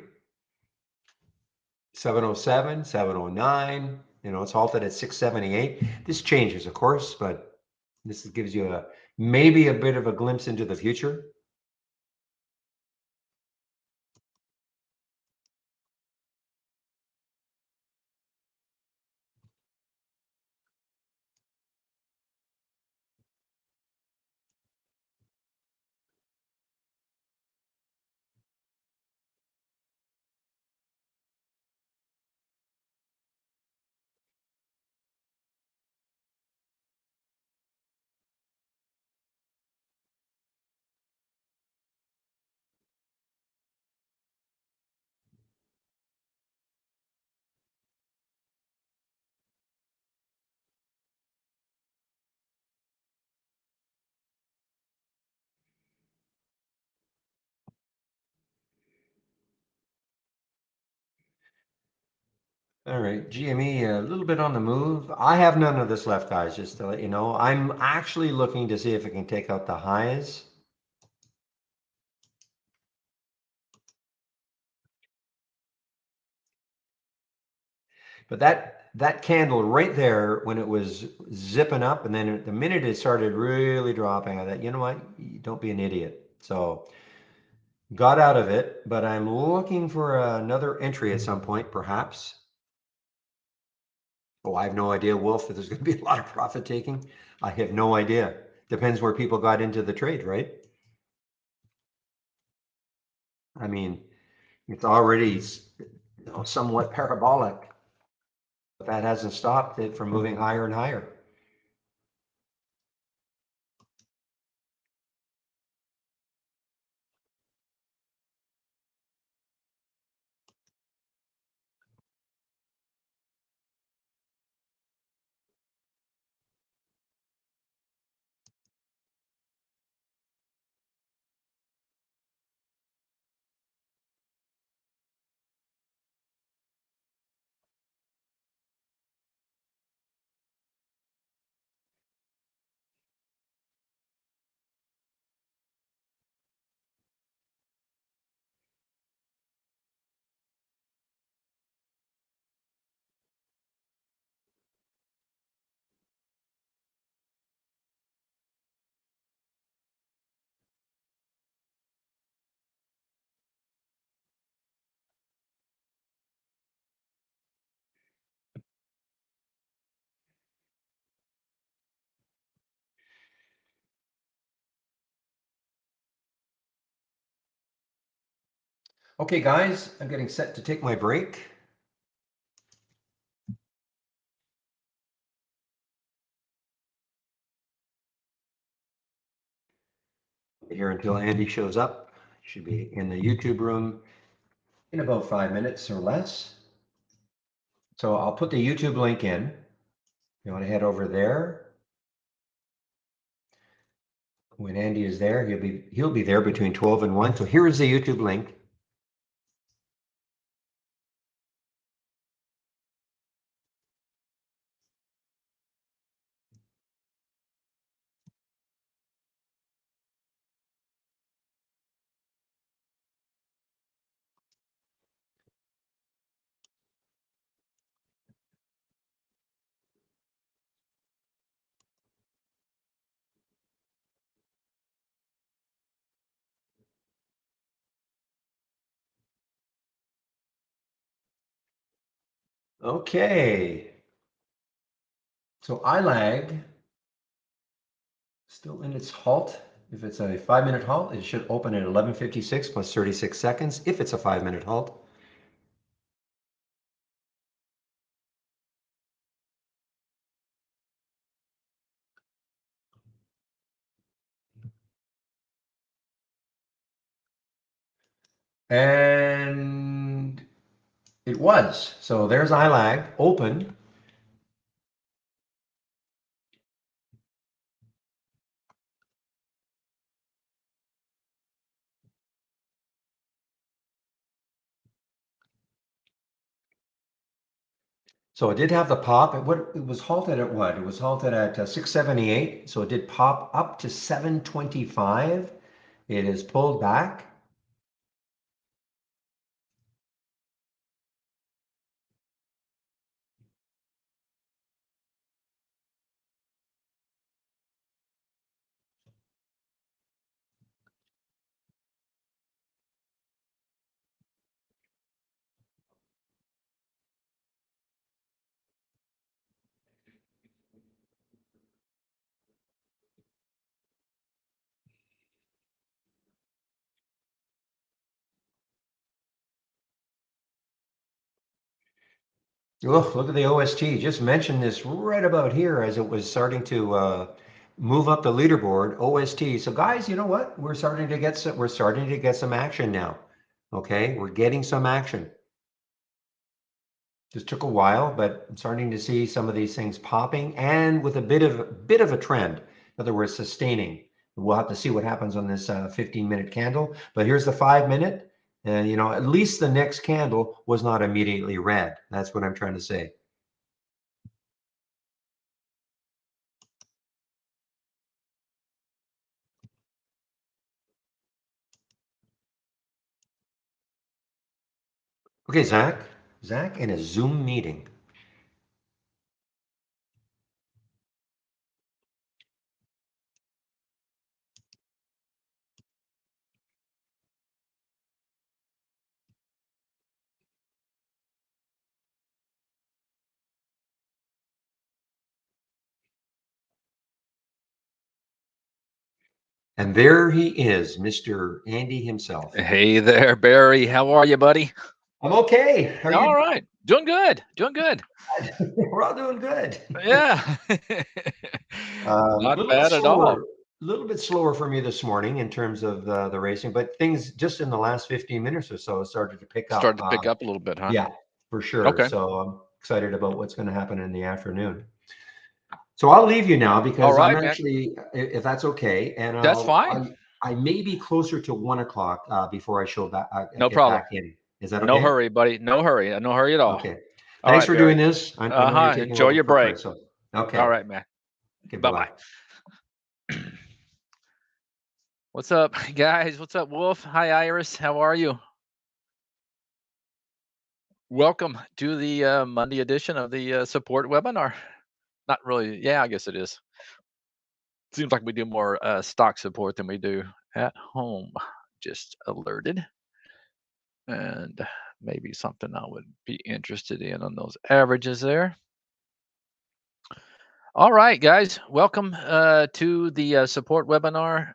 707, 709, it's halted at 678. This changes, of course, but this gives you maybe a bit of a glimpse into the future. All right, GME a little bit on the move. I have none of this left, guys, just to let you know. I'm actually looking to see if I can take out the highs. But that candle right there, when it was zipping up, and then the minute it started really dropping, I thought, you know what? Don't be an idiot. So got out of it, but I'm looking for another entry at some point, perhaps. Oh, I have no idea, Wolf, if there's going to be a lot of profit taking. I have no idea. Depends where people got into the trade, right? I mean, it's already, somewhat parabolic, but that hasn't stopped it from moving higher and higher. Okay, guys, I'm getting set to take my break. Here until Andy shows up. Should be in the YouTube room in about 5 minutes or less. So I'll put the YouTube link in. You want to head over there. When Andy is there, he'll be there between 12 and 1. So here is the YouTube link. Okay. So ILAG still in its halt. If it's a 5-minute halt, it should open at 11:56 plus 36 seconds if it's a 5-minute halt. And it was. So there's ILAG open. So it did have the pop. It was halted at what? It was halted at 678. So it did pop up to 725. It is pulled back. Look at the OST. Just mentioned this right about here as it was starting to move up the leaderboard. OST. So guys, you know what? We're starting to get some action now. Okay, we're getting some action. Just took a while, but I'm starting to see some of these things popping and with a bit of a trend. In other words, sustaining. We'll have to see what happens on this 15-minute candle. But here's the 5-minute. And, at least the next candle was not immediately red. That's what I'm trying to say. Okay, Zach. Zach in a Zoom meeting. And there he is, Mr. Andy himself. Hey there, Barry. How are you, buddy? I'm okay. How are you All right. Doing good. Doing good. doing? We're all doing good. Yeah. A Not little bit bad at all. slower, a little bit slower for me this morning in terms of the racing, but things just in the last 15 minutes or so started to pick up. Started to pick up a little bit, huh? Yeah, for sure. Okay. So I'm excited about what's going to happen in the afternoon. So I'll leave you now All because I'm right, man. actually, if that's okay, and That's fine. I may be closer to 1 o'clock before I show back No get problem. back in. Is that No okay? hurry, buddy. No hurry. No hurry at all. Okay. All Thanks right, for doing Barry. this. I know you're Uh-huh. taking Enjoy over your for break. Chris. So All okay. right, man. Okay. Bye bye. Bye-bye. What's up, guys? What's up, Wolf? Hi, Iris. How are you? Welcome to the Monday edition of the support webinar. Not really. Yeah, I guess it is. Seems like we do more stock support than we do at home. Just alerted. And maybe something I would be interested in on those averages there. All right, guys, welcome to the support webinar.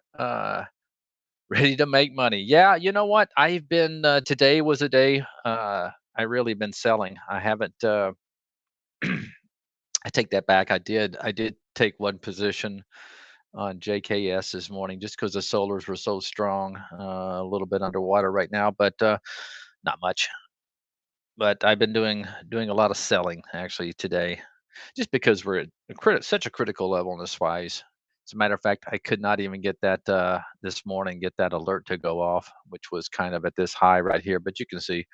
Ready to make money. Yeah, you know what? I've been, today was a day I really been selling. I haven't, I take that back. I did take one position on JKS this morning just because the solars were so strong. A little bit underwater right now, but not much. But I've been doing a lot of selling actually today, just because we're at such a critical level in this wise. As a matter of fact, I could not even get that this morning, get that alert to go off, which was kind of at this high right here. But you can see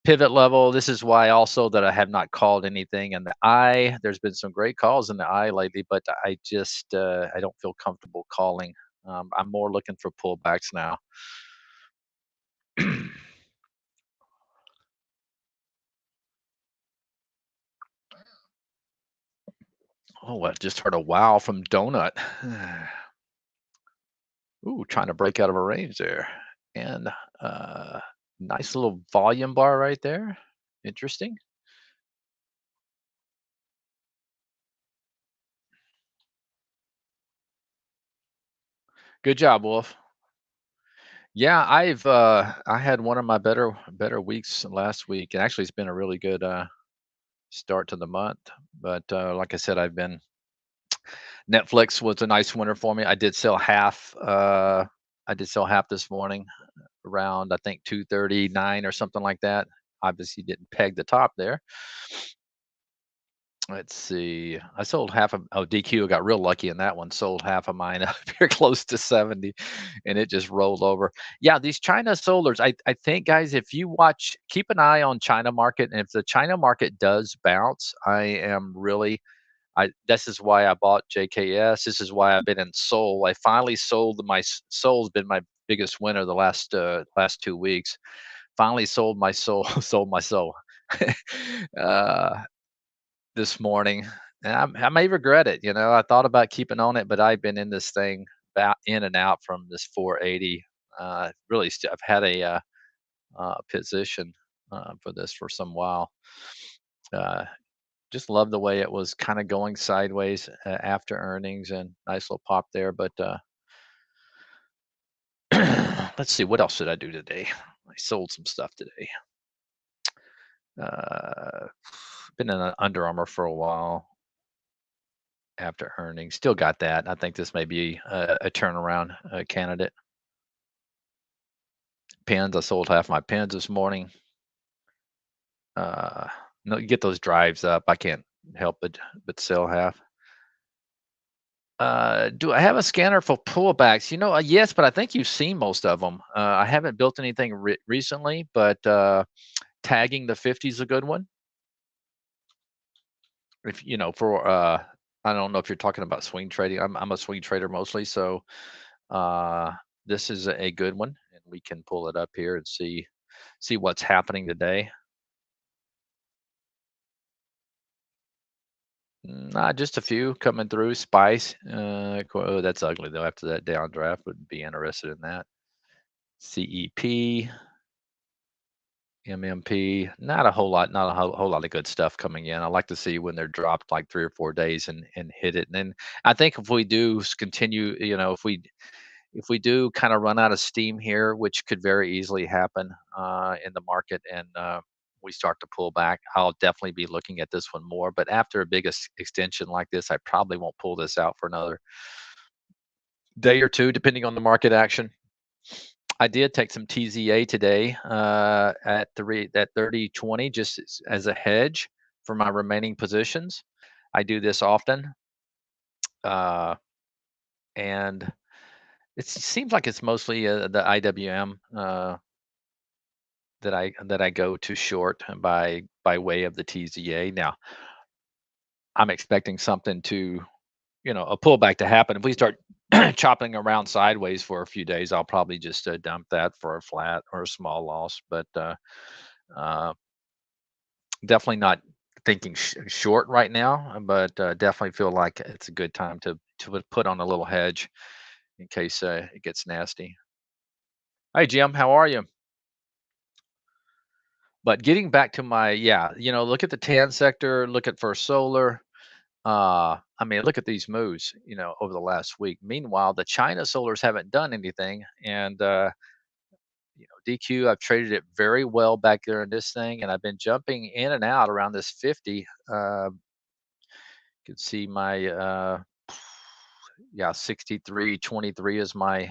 pivot level. This is why also that I have not called anything in the eye. There's been some great calls in the eye lately, but I just I don't feel comfortable calling. I'm more looking for pullbacks now. Oh, I just heard a wow from Donut. Ooh, trying to break out of a range there. And uh nice little volume bar right there. Interesting. Good job, Wolf. Yeah, I had one of my better weeks last week. And actually it's been a really good start to the month. But like I said, I've been Netflix was a nice winner for me. I did sell half this morning around I think 2:39 or something like that. Obviously didn't peg the top there. Let's see. I sold half of DQ got real lucky in that one. Sold half of mine up here close to 70 and it just rolled over. Yeah, these China solars, I think guys, if you watch, keep an eye on China market. And if the China market does bounce, I am really I this is why I bought JKS. This is why I've been in Seoul. I finally sold Seoul's been my biggest winner the last 2 weeks. Finally sold my soul, sold my soul. uh this morning. And I may regret it. I thought about keeping on it, but I've been in this thing about in and out from this 480. Really, I've had a position for this for some while. Uh, just love the way it was kind of going sideways after earnings and nice little pop there. But let's see, what else did I do today? I sold some stuff today. Uh, been in Under Armour for a while. After earnings. Still got that. I think this may be a turnaround candidate. Pens. I sold half my pens this morning. Uh, no, you get those drives up. I can't help but sell half. Do I have a scanner for pullbacks? Yes, but I think you've seen most of them. I haven't built anything recently, but tagging the 50 is a good one. If for I don't know if you're talking about swing trading. I'm a swing trader mostly, so uh, this is a good one, and we can pull it up here and see what's happening today. Not just a few coming through. Spice. Oh, that's ugly though. After that downdraft, wouldn't be interested in that. CEP. MMP, not a whole lot, not a whole lot of good stuff coming in. I like to see when they're dropped like 3 or 4 days and hit it. And then I think if we do continue, if we do kind of run out of steam here, which could very easily happen in the market, and we start to pull back, I'll definitely be looking at this one more. But after a big extension like this, I probably won't pull this out for another day or two, depending on the market action. I did take some TZA today at 30.20 just as a hedge for my remaining positions. I do this often, uh, and it seems like it's mostly the IWM that I go to short by way of the TZA. Now I'm expecting something to a pullback to happen. If we start chopping around sideways for a few days, I'll probably just dump that for a flat or a small loss. But uh, definitely not thinking short right now, but definitely feel like it's a good time to put on a little hedge in case it gets nasty. Hi, Jim. How are you? But getting back to my yeah, look at the tan sector, look at First Solar. I mean, look at these moves, over the last week. Meanwhile, the China solars haven't done anything, and DQ, I've traded it very well back there in this thing, and I've been jumping in and out around this 50. You can see my yeah, 63.23 is my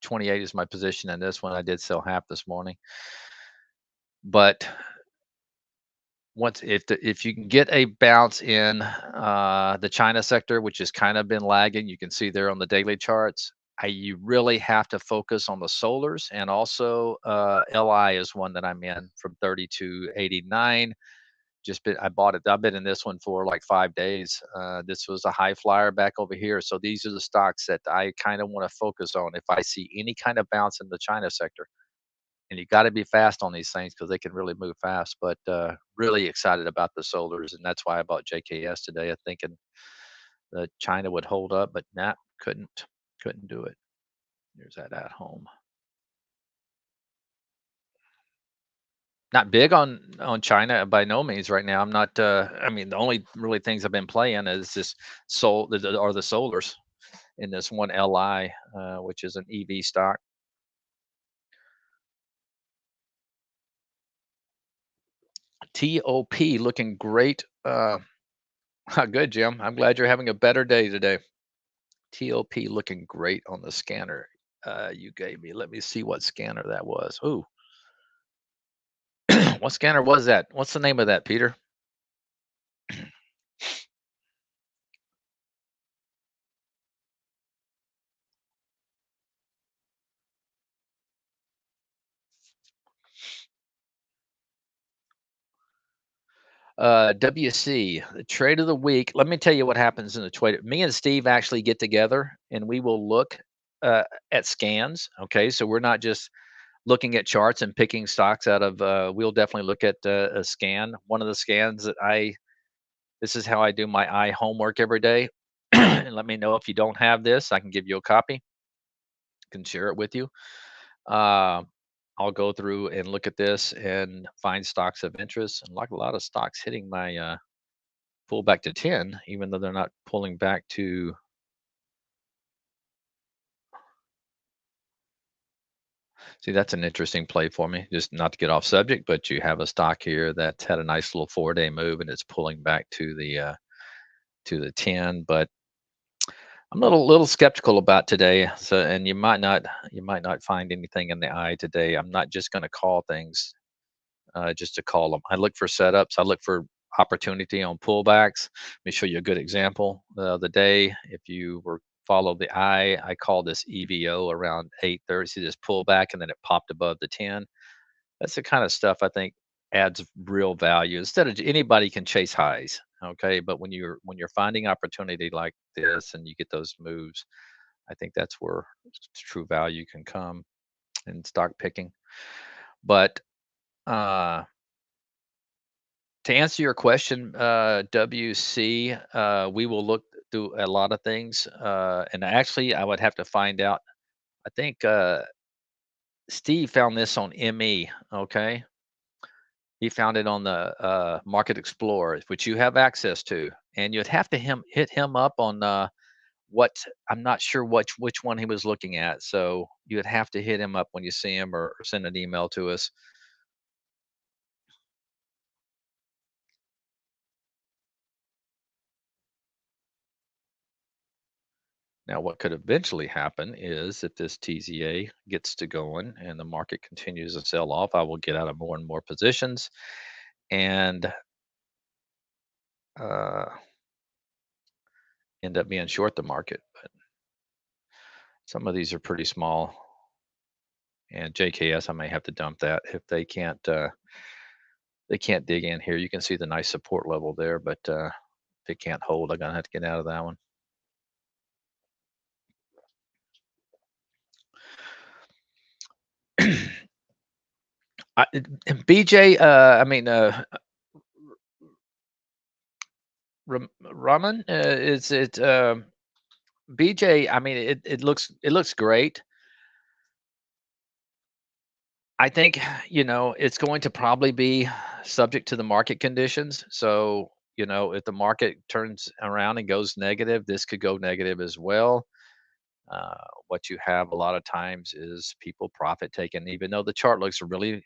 28 is my position in this one. I did sell half this morning, but once if you can get a bounce in the China sector, which has kind of been lagging, you can see there on the daily charts. You really have to focus on the solars, and also LI is one that I'm in from 30 to 89. I bought it. I've been in this one for like 5 days. This was a high flyer back over here. So these are the stocks that I kind of want to focus on if I see any kind of bounce in the China sector. And you got to be fast on these things because they can really move fast. But really excited about the solars, and that's why I bought JKS today. I thinking that China would hold up, but nah, couldn't do it. There's that at home. Not big on China by no means right now. I'm not. I mean, the only really things I've been playing is this are the solars in this one LI, which is an EV stock. TOP looking great. Good, Jim. I'm glad you're having a better day today. TOP looking great on the scanner you gave me. Let me see what scanner that was. Ooh, what scanner was that? What's the name of that, Peter? WC, the trade of the week. Let me tell you what happens in the trade. Me and Steve actually get together and we will look at scans. Okay, so we're not just looking at charts and picking stocks out of. We'll definitely look at a scan. One of the scans that this is how I do my eye homework every day. And let me know if you don't have this. I can give you a copy. Can share it with you. Uh, I'll go through and look at this and find stocks of interest, and like a lot of stocks hitting my pull back to 10, even though they're not pulling back to. See, that's an interesting play for me. Just not to get off subject, but you have a stock here that's had a nice little 4-day move, and it's pulling back to the 10. But I'm a little skeptical about today. So, and you might not find anything in the eye today. I'm not just going to call things just to call them. I look for setups. I look for opportunity on pullbacks. Let me show you a good example. The other day, if you were follow the eye, I call this EVO around 8:30. See this pullback, and then it popped above the 10. That's the kind of stuff I think adds real value. Instead of anybody can chase highs, okay? But when you're finding opportunity like this and you get those moves, I think that's where true value can come in stock picking. But uh, to answer your question, WC, we will look through a lot of things, and actually, I would have to find out. I think Steve found this on ME. Okay, he found it on the Market Explorer, which you have access to, and you'd have to hit him up on what I'm not sure which one he was looking at. So you'd have to hit him up when you see him, or send an email to us. Now, what could eventually happen is if this TZA gets to going and the market continues to sell off, I will get out of more and more positions and uh, end up being short the market. But some of these are pretty small, and JKS, I may have to dump that if they can't dig in here. You can see the nice support level there, but if it can't hold, I'm gonna have to get out of that one. BJ, I mean, Raman, is it? BJ, I mean, it looks great. I think, it's going to probably be subject to the market conditions. So, if the market turns around and goes negative, this could go negative as well. Uh, what you have a lot of times is people profit taking, even though the chart looks really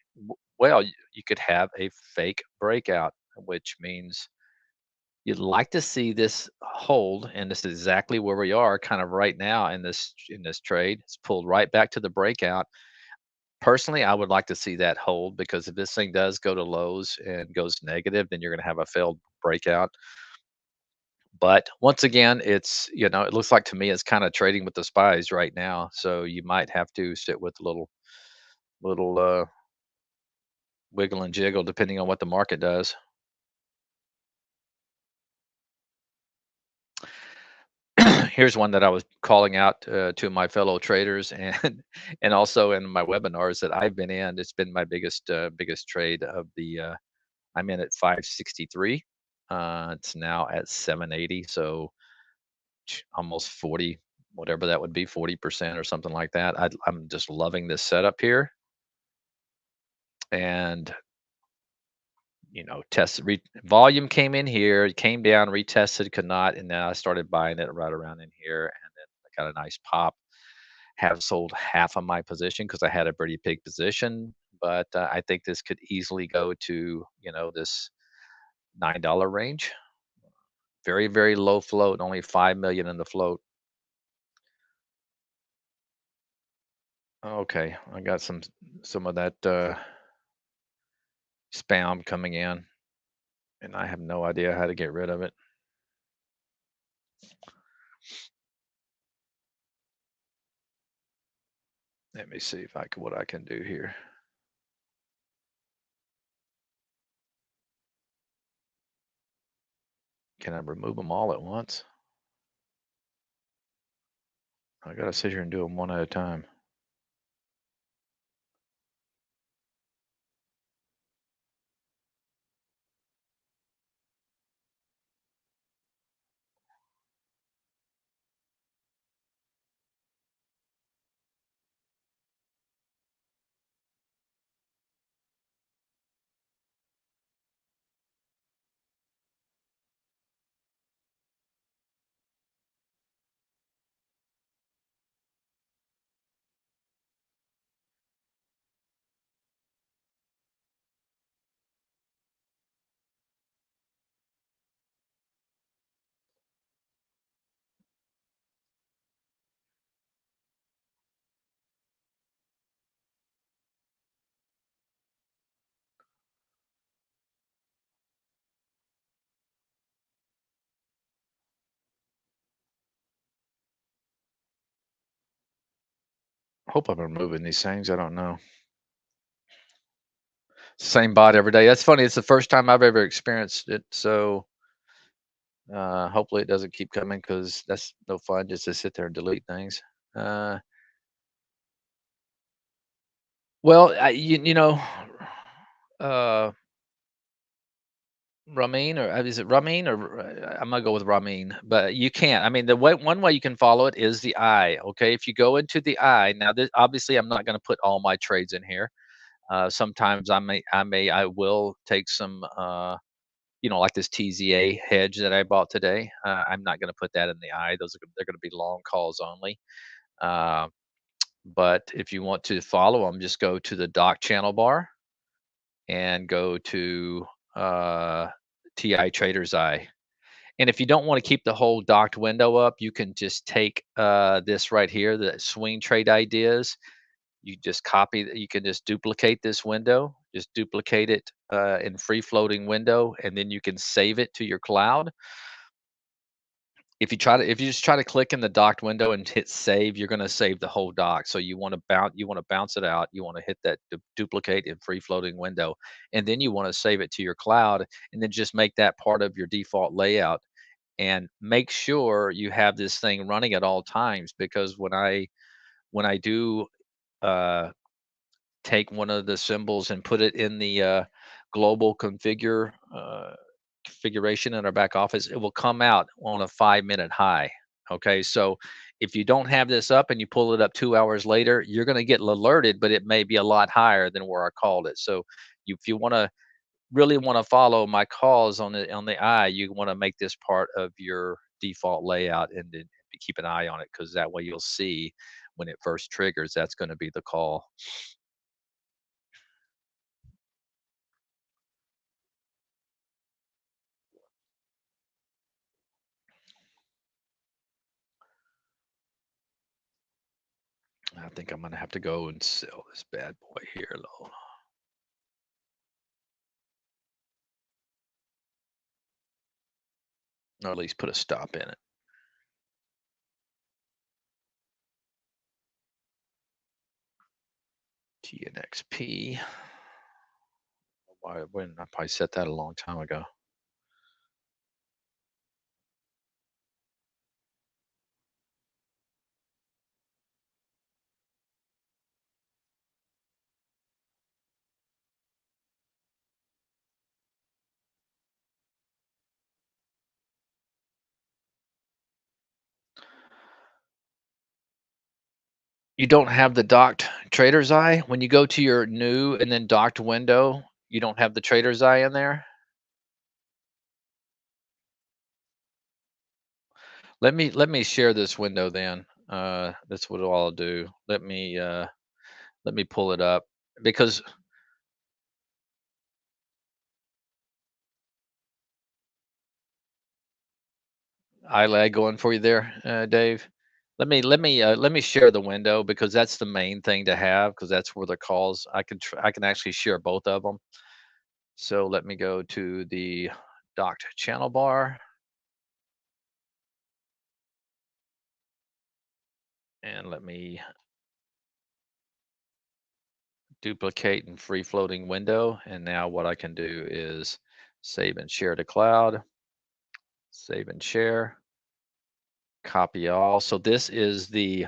well, you could have a fake breakout, which means you'd like to see this hold, and this is exactly where we are kind of right now in this trade. It's pulled right back to the breakout. Personally, I would like to see that hold, because if this thing does go to lows and goes negative, then you're going to have a failed breakout. But once again, it looks like to me it's kind of trading with the spies right now. So you might have to sit with a little wiggle and jiggle depending on what the market does. Here's one that I was calling out to my fellow traders, and and also in my webinars that I've been in. It's been my biggest trade of the. I'm in at 563. It's now at 780, so almost 40, whatever that would be, 40% or something like that. I'm just loving this setup here, and volume came in here, it came down, retested, could not, and then I started buying it right around in here, and then I got a nice pop. Have sold half of my position because I had a pretty big position, but I think this could easily go to this $9 range. Very, very low float, only 5 million in the float. Okay, I got some of that spam coming in, and I have no idea how to get rid of it. Let me see if what I can do here. Can I remove them all at once? I gotta sit here and do them one at a time. Hope I'm removing these things. I don't know. Same bot every day. That's funny. It's the first time I've ever experienced it. So hopefully it doesn't keep coming because that's no fun just to sit there and delete things. Uh, well, uh, Ramin or is it Ramin or I'm gonna go with Ramin, but you can't. I mean, the way one way you can follow it is the eye. Okay, if you go into the eye now, this, obviously I'm not going to put all my trades in here. Sometimes I will take some, like this TZA hedge that I bought today. I'm not going to put that in the eye. They're going to be long calls only. Uh, but if you want to follow them, just go to the dock channel bar and go to uh, TI Trader's Eye. And if you don't want to keep the whole docked window up, you can just take this right here, the swing trade ideas. You just you can just duplicate this window, just duplicate it in free floating window, and then you can save it to your cloud. If you just try to click in the docked window and hit save, you're going to save the whole dock. So you want to bounce it out. You want to hit that duplicate in free floating window, and then you want to save it to your cloud, and then just make that part of your default layout. And make sure you have this thing running at all times because when I do uh, take one of the symbols and put it in the global configuration in our back office, it will come out on a 5-minute high. Okay, so if you don't have this up and you pull it up 2 hours later, you're going to get alerted, but it may be a lot higher than where I called it. So if you really want to follow my calls on the eye, you want to make this part of your default layout and then keep an eye on it because that way you'll see when it first triggers. That's going to be the call. I think I'm gonna have to go and sell this bad boy here, though, or at least put a stop in it. TNXP. Why? When I probably set that a long time ago. You don't have the docked trader's eye when you go to your new and then docked window. You don't have the trader's eye in there. Let me share this window then. That's what I'll do. Let me pull it up because I lag going for you there, Dave. Let me share the window because that's the main thing to have because that's where the calls I can actually share both of them. So let me go to the docked channel bar and let me duplicate and free floating window. And now what I can do is save and share to cloud, save and share, copy all. So this is the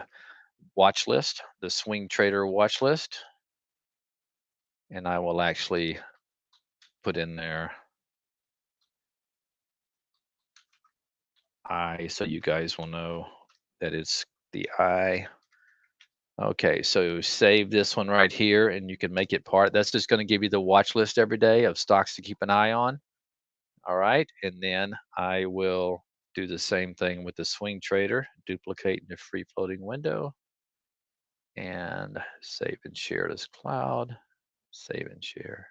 watch list, the swing trader watch list. And I will actually put in there I so you guys will know that it's the I. Okay, so save this one right here and you can make it part. That's just going to give you the watch list every day of stocks to keep an eye on. All right. And then I will do the same thing with the swing trader, duplicate in the free floating window and save and share this cloud, save and share.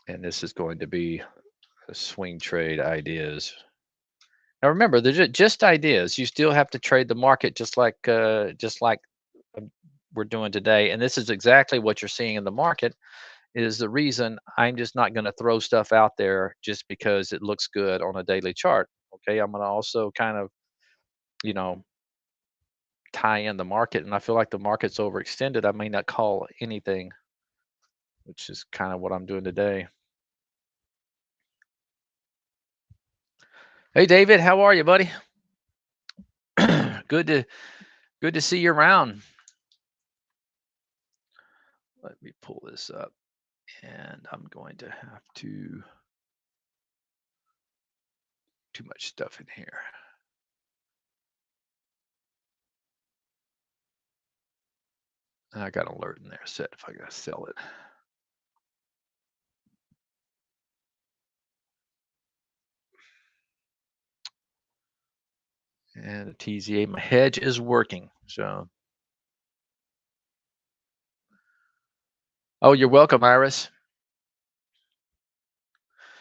And this is going to be the swing trade ideas. Now remember, they're just ideas. You still have to trade the market just like we're doing today. And this is exactly what you're seeing in the market. Is the reason I'm just not going to throw stuff out there just because it looks good on a daily chart. Okay, I'm going to also kind of you know tie in the market, and I feel like the market's overextended, I may not call anything, which is kind of what I'm doing today. Hey David, how are you, buddy? good to good to see you around. Let me pull this up, and I'm going to have to too much stuff in here. I got an alert in there set if I gotta sell it. And the TZA, my hedge is working. So, oh, you're welcome, Iris.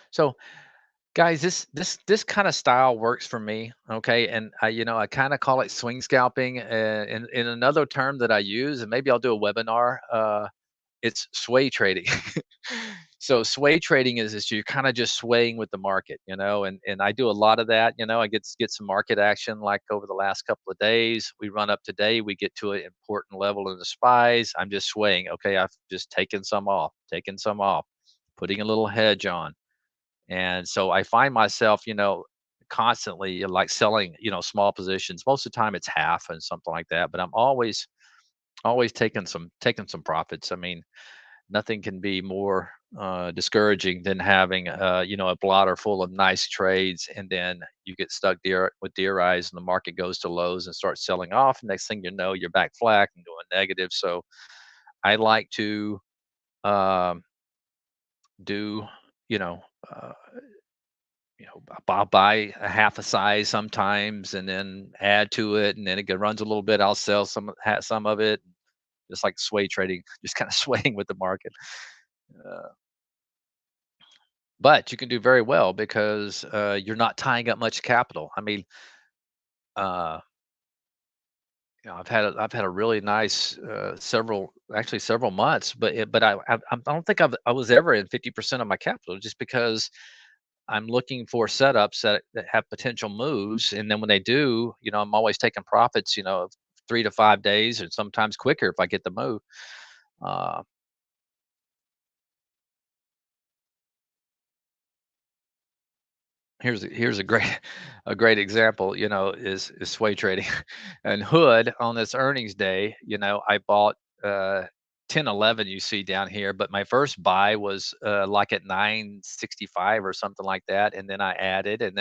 So, guys, this kind of style works for me. Okay, and I kind of call it swing scalping. In another term that I use, and maybe I'll do a webinar. It's sway trading. So sway trading is you're kind of just swaying with the market, and I do a lot of that. I get some market action like over the last couple of days. We run up today, we get to an important level in the spies. I'm just swaying. Okay, I've just taken some off, putting a little hedge on. And so I find myself, constantly like selling, small positions. Most of the time it's half and something like that, but I'm always taking some profits. I mean, nothing can be more discouraging than having a blotter full of nice trades, and then you get stuck there with deer eyes, and the market goes to lows and starts selling off. And next thing you know, you're back flat and going negative. So I like to um, do, you know, uh, I'll buy a half a size sometimes, and then add to it, and then it runs a little bit. I'll sell some of it, just like sway trading, just kind of swaying with the market. Uh, but you can do very well because you're not tying up much capital. I mean, uh, I've had a really nice several months, but I don't think I was ever in 50% of my capital just because I'm looking for setups that have potential moves, and then when they do, I'm always taking profits, of 3 to 5 days, or sometimes quicker if I get the move. Uh, here's a great a great example, is sway trading. And Hood on this earnings day, I bought uh 1011 you see down here, but my first buy was like at 965 or something like that, and then I added, and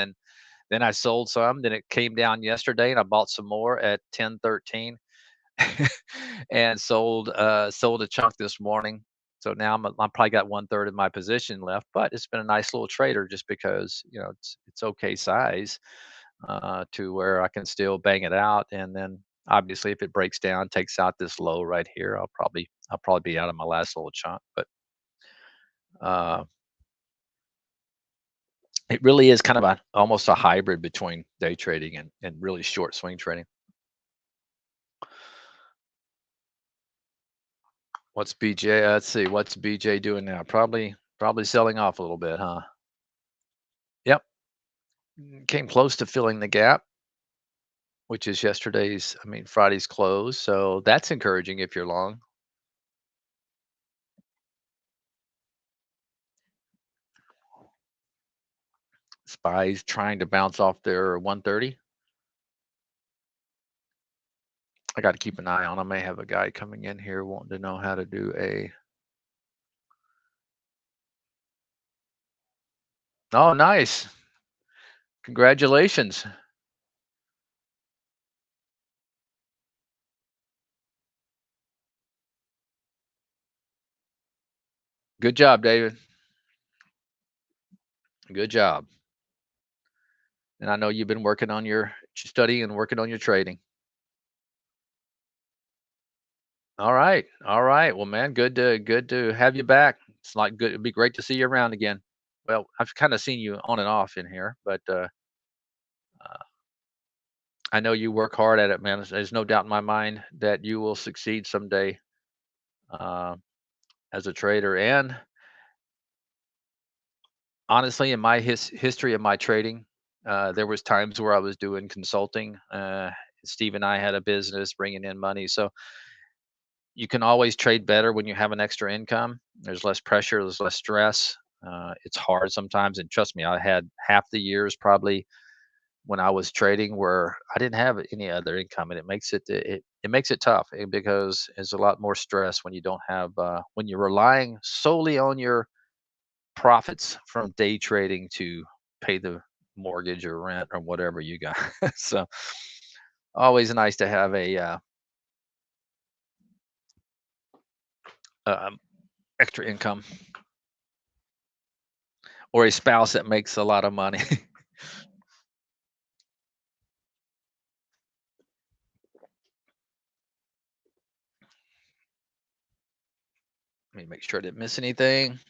then I sold some. Then it came down yesterday, and I bought some more at 1013, and sold a chunk this morning. So now I'm probably got one third of my position left, but it's been a nice little trader just because it's okay size to where I can still bang it out. And then obviously if it breaks down, takes out this low right here, I'll probably be out of my last little chunk. But uh, it really is kind of almost a hybrid between day trading and really short swing trading. What's BJ? Let's see. What's BJ doing now? Probably selling off a little bit, huh? Yep. Came close to filling the gap, which is Friday's close. So that's encouraging if you're long. Spies trying to bounce off their 130. I got to keep an eye on. I may have a guy coming in here wanting to know how to do a. Oh, nice. Congratulations. Good job, David. Good job. And I know you've been working on your study and working on your trading. All right. All right. Well, man, good to have you back. It's like good. It'd be great to see you around again. Well, I've kind of seen you on and off in here, but uh, I know you work hard at it, man. There's no doubt in my mind that you will succeed someday uh, as a trader. And honestly, in my history of my trading, there was times where I was doing consulting. Steve and I had a business bringing in money. So you can always trade better when you have an extra income. There's less pressure, there's less stress. It's hard sometimes, and trust me, I had half the years probably when I was trading where I didn't have any other income, and it makes it tough because it's a lot more stress when you don't have when you're relying solely on your profits from day trading to pay the mortgage or rent or whatever you got. So always nice to have a um, extra income or a spouse that makes a lot of money. Let me make sure I didn't miss anything.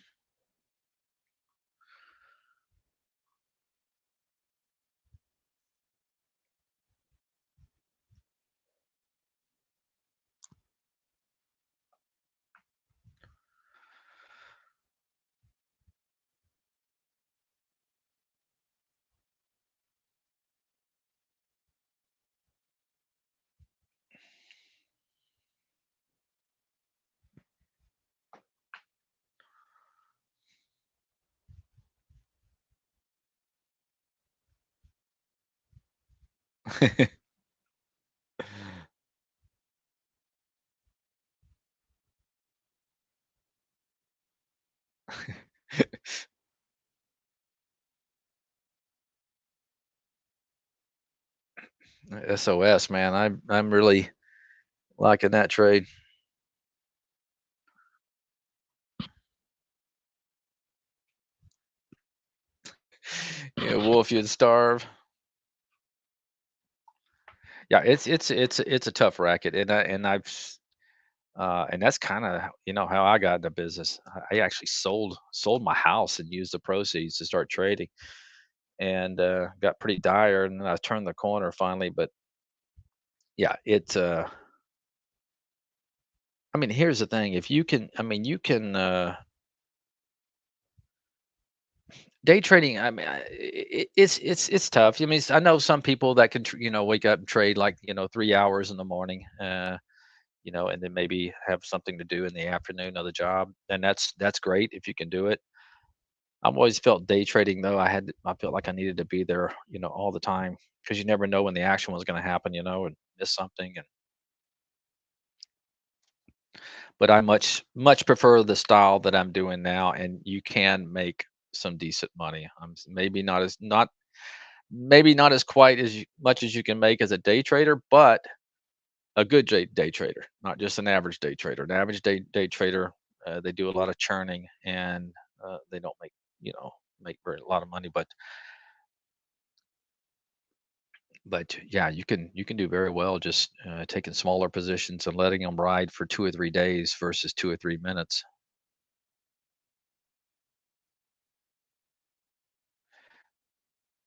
SOS, man. I'm really liking that trade. Yeah, wolf, you'd starve. Yeah, it's a tough racket, and that's kind of how I got into business. I actually sold my house and used the proceeds to start trading, and got pretty dire, and then I turned the corner finally. But yeah, I mean, here's the thing: if you can, I mean, you can day trading. I mean, it's tough. I mean, I know some people that can wake up and trade like 3 hours in the morning. And then maybe have something to do in the afternoon of the job, and that's great if you can do it. I've always felt day trading though. I felt like I needed to be there, all the time because you never know when the action was going to happen, and miss something. And but I much prefer the style that I'm doing now, and you can make some decent money. Maybe not as quite much as you can make as a day trader, but a good day trader, not just an average day trader. An average day trader, they do a lot of churning, and they don't make very a lot of money. But yeah, you can do very well just taking smaller positions and letting them ride for 2 or 3 days versus 2 or 3 minutes.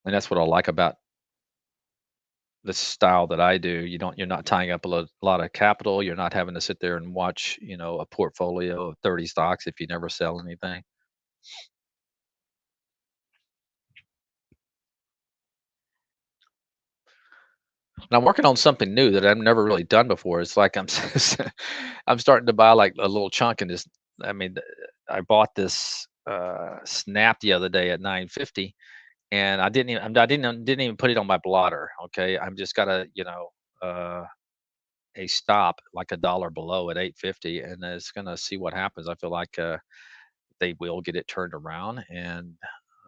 And that's what I like about the style that I do. You're not tying up a lot of capital. You're not having to sit there and watch a portfolio of 30 stocks if you never sell anything. And I'm working on something new that I've never really done before. It's like I'm starting to buy like a little chunk and just I mean I bought this snap the other day at 9.50, and I didn't even put it on my blotter. Okay, I'm just got uh, a stop like a dollar below at 8.50, and it's gonna see what happens. I feel like they will get it turned around. And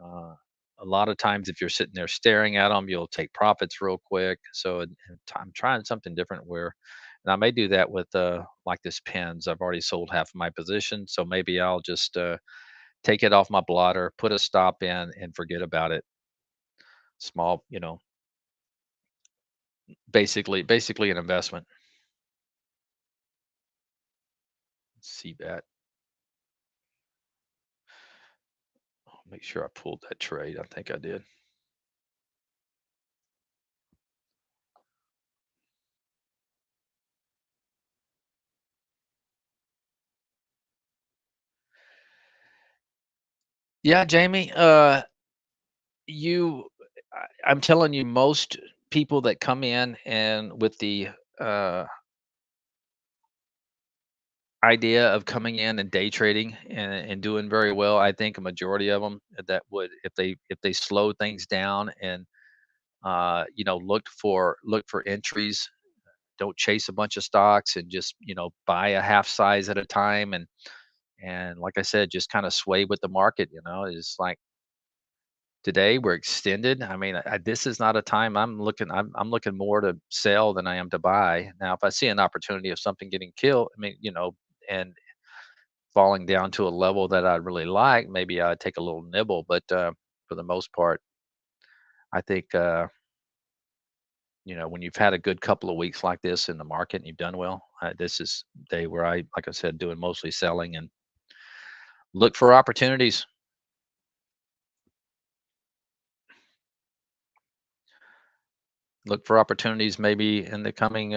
uh, a lot of times, if you're sitting there staring at them, you'll take profits real quick. So I'm trying something different and I may do that with like this pins. I've already sold half of my position, so maybe I'll just take it off my blotter, put a stop in, and forget about it. Small, basically an investment. See that. Make sure I pulled that trade. I think I did. Yeah, Jamie. You, I'm telling you, most. people that come in and with the uh, idea of coming in and day trading and doing very well. I think a majority of them that would, if they slow things down and look for entries, don't chase a bunch of stocks and just buy a half size at a time and like I said, just kind of sway with the market. It's like today we're extended. I mean, this is not a time I'm looking more to sell than I am to buy. Now, if I see an opportunity of something getting killed, I mean, and falling down to a level that I really like, maybe I'd take a little nibble. But for the most part, I think when you've had a good couple of weeks like this in the market and you've done well, this is day where I, like I said, doing mostly selling and look for opportunities. Look for opportunities maybe in the coming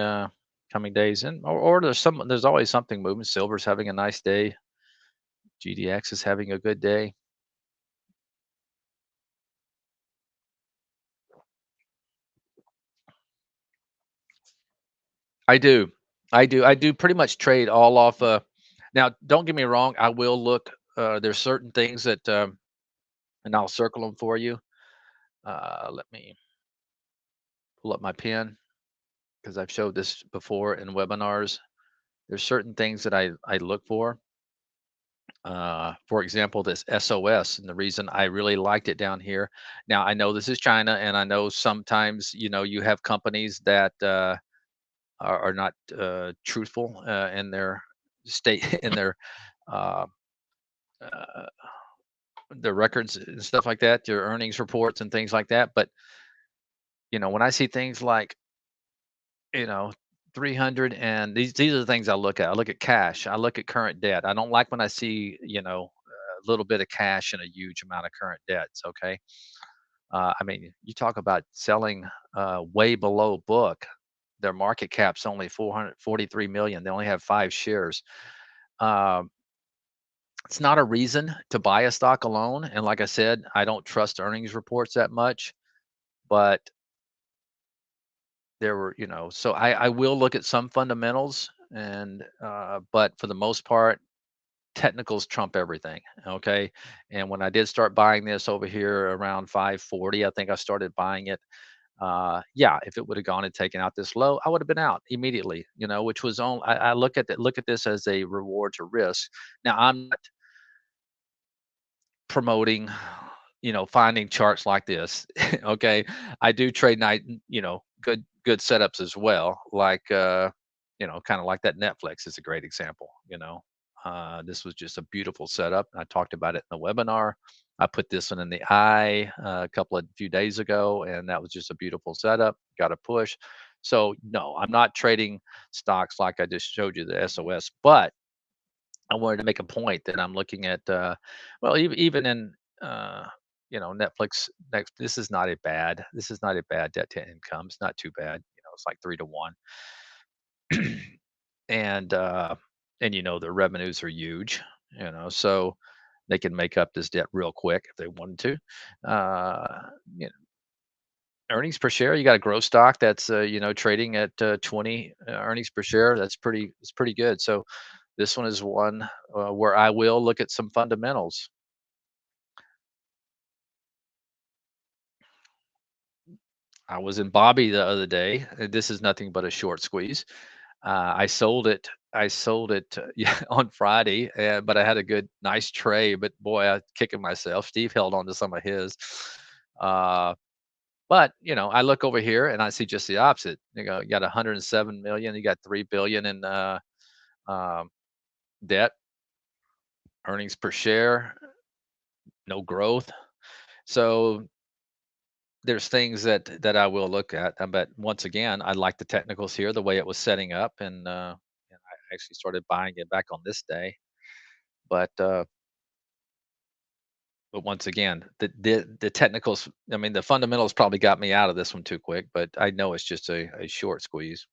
days, and or there's always something moving. Silver's having a nice day. GDX is having a good day. I do. I do pretty much trade all off. Now, don't get me wrong. I will look. There's certain things that, and I'll circle them for you. Let me pull up my pen because I've showed this before in webinars. There's certain things that I look for. For example, this SOS, and the reason I really liked it down here. Now, I know this is China, and I know sometimes you have companies that are not truthful in their state uh, uh, their records and stuff like that, their earnings reports and things like that. But when I see things like you know 300, and these are the things I look at. I look at cash. I look at current debt. I don't like when I see a little bit of cash and a huge amount of current debts. Okay. I mean, you talk about selling way below book. Their market cap's only 443 million. They only have 5 shares. Um, it's not a reason to buy a stock alone. And like I said, I don't trust earnings reports that much. But so I will look at some fundamentals, and but for the most part, technicals trump everything. Okay. And when I did start buying this over here around 540, I think I started buying it. Yeah, if it would have gone and taken out this low, I would have been out immediately, which was on. I look at this as a reward to risk. Now, I'm not promoting, finding charts like this. Okay. I do trade night, good setups as well. Like, kind of like that Netflix is a great example. This was just a beautiful setup. I talked about it in the webinar. I put this one in the eye a few days ago, and that was just a beautiful setup. Got a push. So no, I'm not trading stocks like I just showed you the SOS, but I wanted to make a point that I'm looking at, well, even in, Netflix. This is not a bad debt to income. It's not too bad. It's like 3 to 1, and the revenues are huge. So they can make up this debt real quick if they wanted to. You know, earnings per share. You got a growth stock that's trading at 20 earnings per share. It's pretty good. So this one is one where I will look at some fundamentals. I was in Bobby the other day. This is nothing but a short squeeze. I sold it. I sold it yeah, on Friday, but I had a nice trade. But boy, I kicking myself. Steve held on to some of his. Uh, but I look over here and I see just the opposite. You got 107 million. You got 3 billion in um, debt. Earnings per share, no growth. So there's things that I will look at, but once again, I like the technicals here, the way it was setting up, and I actually started buying it back on this day. But once again, the technicals, I mean, the fundamentals probably got me out of this one too quick. But I know it's just a short squeeze.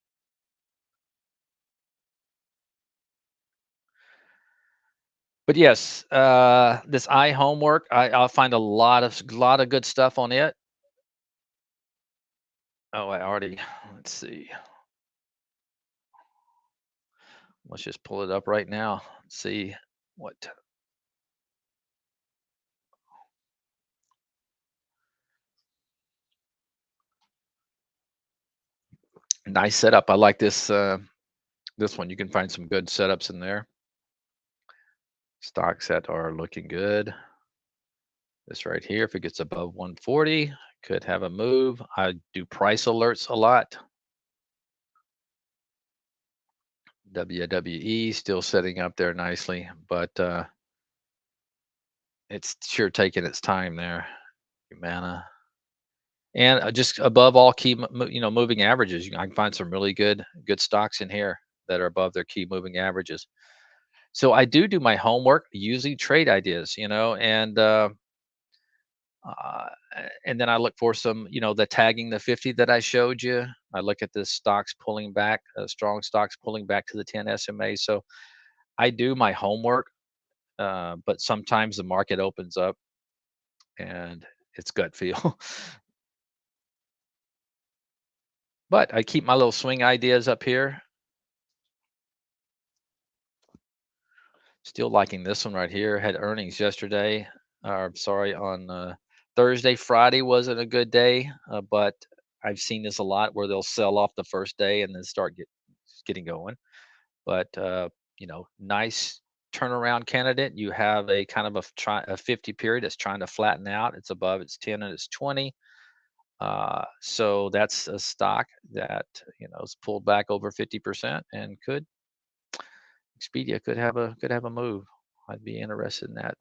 But yes, this I'll find a lot of good stuff on it. Oh, I already, let's see. Let's just pull it up right now. See what nice setup. I like this one. You can find some good setups in there. Stocks that are looking good. This right here, if it gets above 140, could have a move. I do price alerts a lot. WWE still setting up there nicely, but it's sure taking its time there. Humana. And just above all key, moving averages. I can find some really good stocks in here that are above their key moving averages. So I do my homework using trade ideas, uh, and then I look for some, the tagging the 50 that I showed you. I look at the stocks pulling back, strong stocks pulling back to the 10 SMA. So I do my homework, but sometimes the market opens up and it's gut feel. But I keep my little swing ideas up here. Still liking this one right here. Had earnings yesterday, or sorry, on Thursday. Friday wasn't a good day, but I've seen this a lot where they'll sell off the first day and then start getting going. But nice turnaround candidate. You have a kind of a 50 period that's trying to flatten out. It's above its 10 and its 20. So that's a stock that is pulled back over 50% and could Expedia could have a move. I'd be interested in that.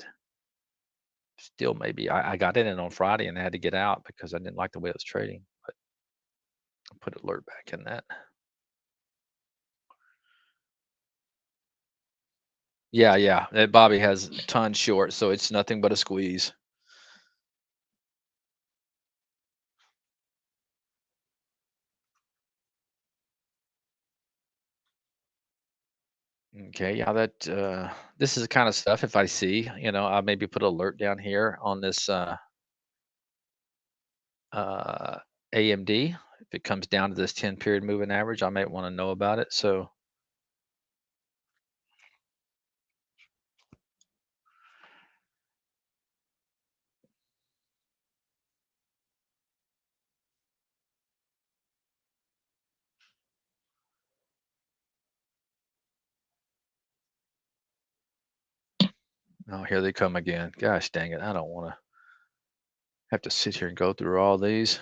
Still, maybe I got in it on Friday and I had to get out because I didn't like the way it was trading. But I put alert back in that. Yeah, yeah. Bobby has tons short, so it's nothing but a squeeze. Okay, yeah, that this is the kind of stuff if I see, I'll maybe put alert down here on this uh AMD. If it comes down to this 10 period moving average, I might want to know about it. So oh, here they come again. Gosh dang it. I don't want to have to sit here and go through all these.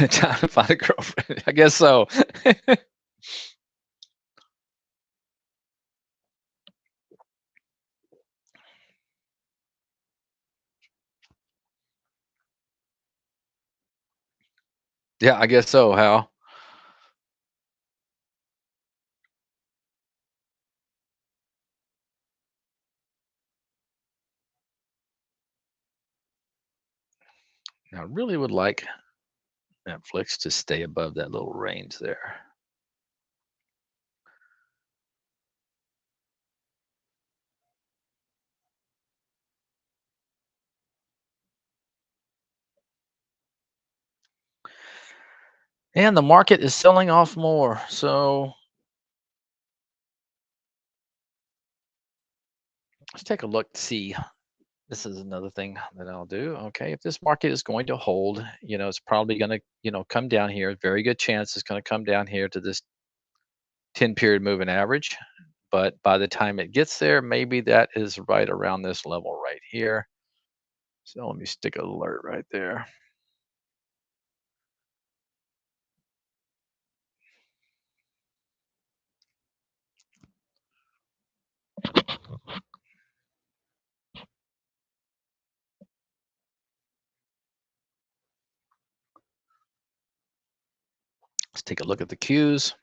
Trying to find a girlfriend. I guess so. Yeah, I guess so, Hal. I really would like Netflix to stay above that little range there. And the market is selling off more. So let's take a look to see. This is another thing that I'll do. Okay, if this market is going to hold, it's probably going to, come down here. Very good chance it's going to come down here to this 10 period moving average. But by the time it gets there, maybe that is right around this level right here. So let me stick an alert right there. Take a look at the cues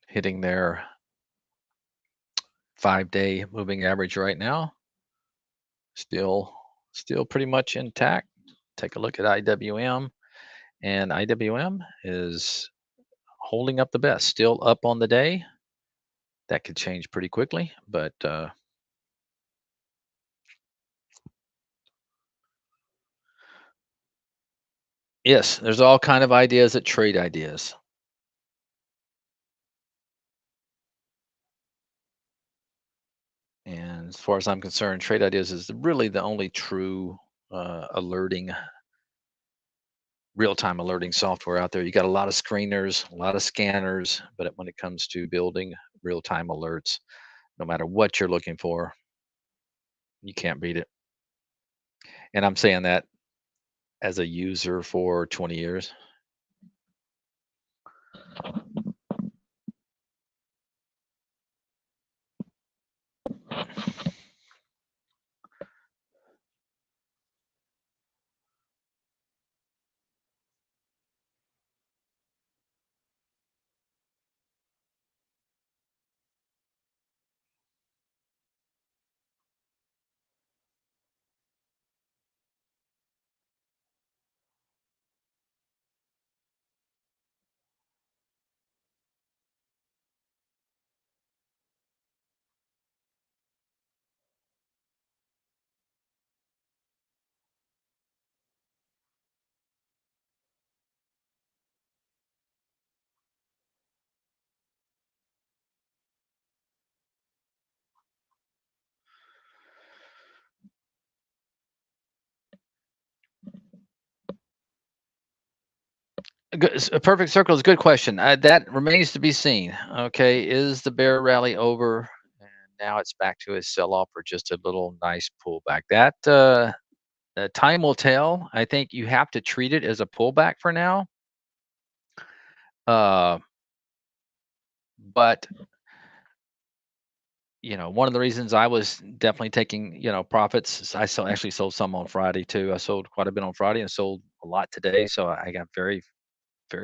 hitting their 5-day moving average right now. Still, still pretty much intact. Take a look at IWM, and IWM is holding up the best. Still up on the day. That could change pretty quickly, but yes, there's all kind of ideas that trade ideas. And as far as I'm concerned, trade ideas is really the only true alerting, real-time alerting software out there. You got a lot of screeners, a lot of scanners, but when it comes to building real-time alerts, no matter what you're looking for, you can't beat it. And I'm saying that as a user for 20 years. A perfect circle is a good question. That remains to be seen. Okay, is the bear rally over, and now it's back to a sell-off or just a little nice pullback? That time will tell. I think you have to treat it as a pullback for now. Uh, but one of the reasons I was definitely taking profits. I actually sold some on Friday too. I sold quite a bit on Friday and sold a lot today. So I got very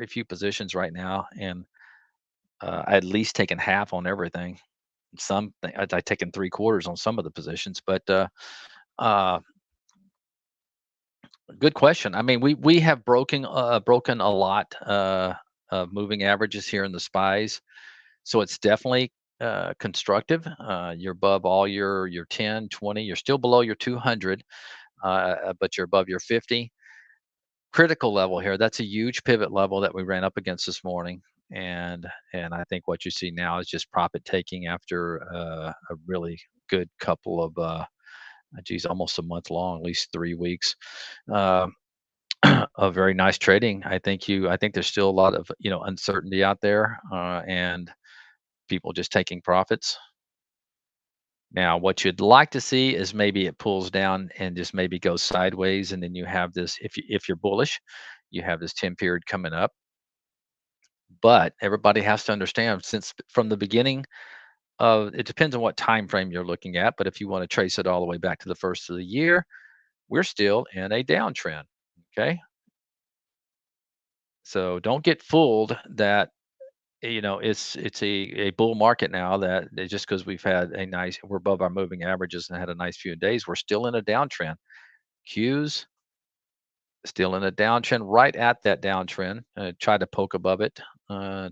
few positions right now, and I at least taken half on everything. I taken 3/4 on some of the positions, but uh, good question. I mean, we have broken a lot of moving averages here in the spies, so it's definitely constructive. You're above all your 10, 20. You're still below your 200, but you're above your 50 critical level here. That's a huge pivot level that we ran up against this morning. And I think what you see now is just profit taking after a really good couple of geez, almost a month long, at least 3 weeks uh, of very nice trading. I think there's still a lot of uncertainty out there, and people just taking profits. Now, what you'd like to see is maybe it pulls down and just maybe goes sideways, and then you have this. If you're bullish, you have this 10 period coming up. But everybody has to understand, since from the beginning of it depends on what time frame you're looking at. But if you want to trace it all the way back to the first of the year, we're still in a downtrend. Okay, so don't get fooled that it's a bull market now. Just because we're above our moving averages and had a nice few days, we're still in a downtrend. Qs still in a downtrend, right at that downtrend. Tried to poke above it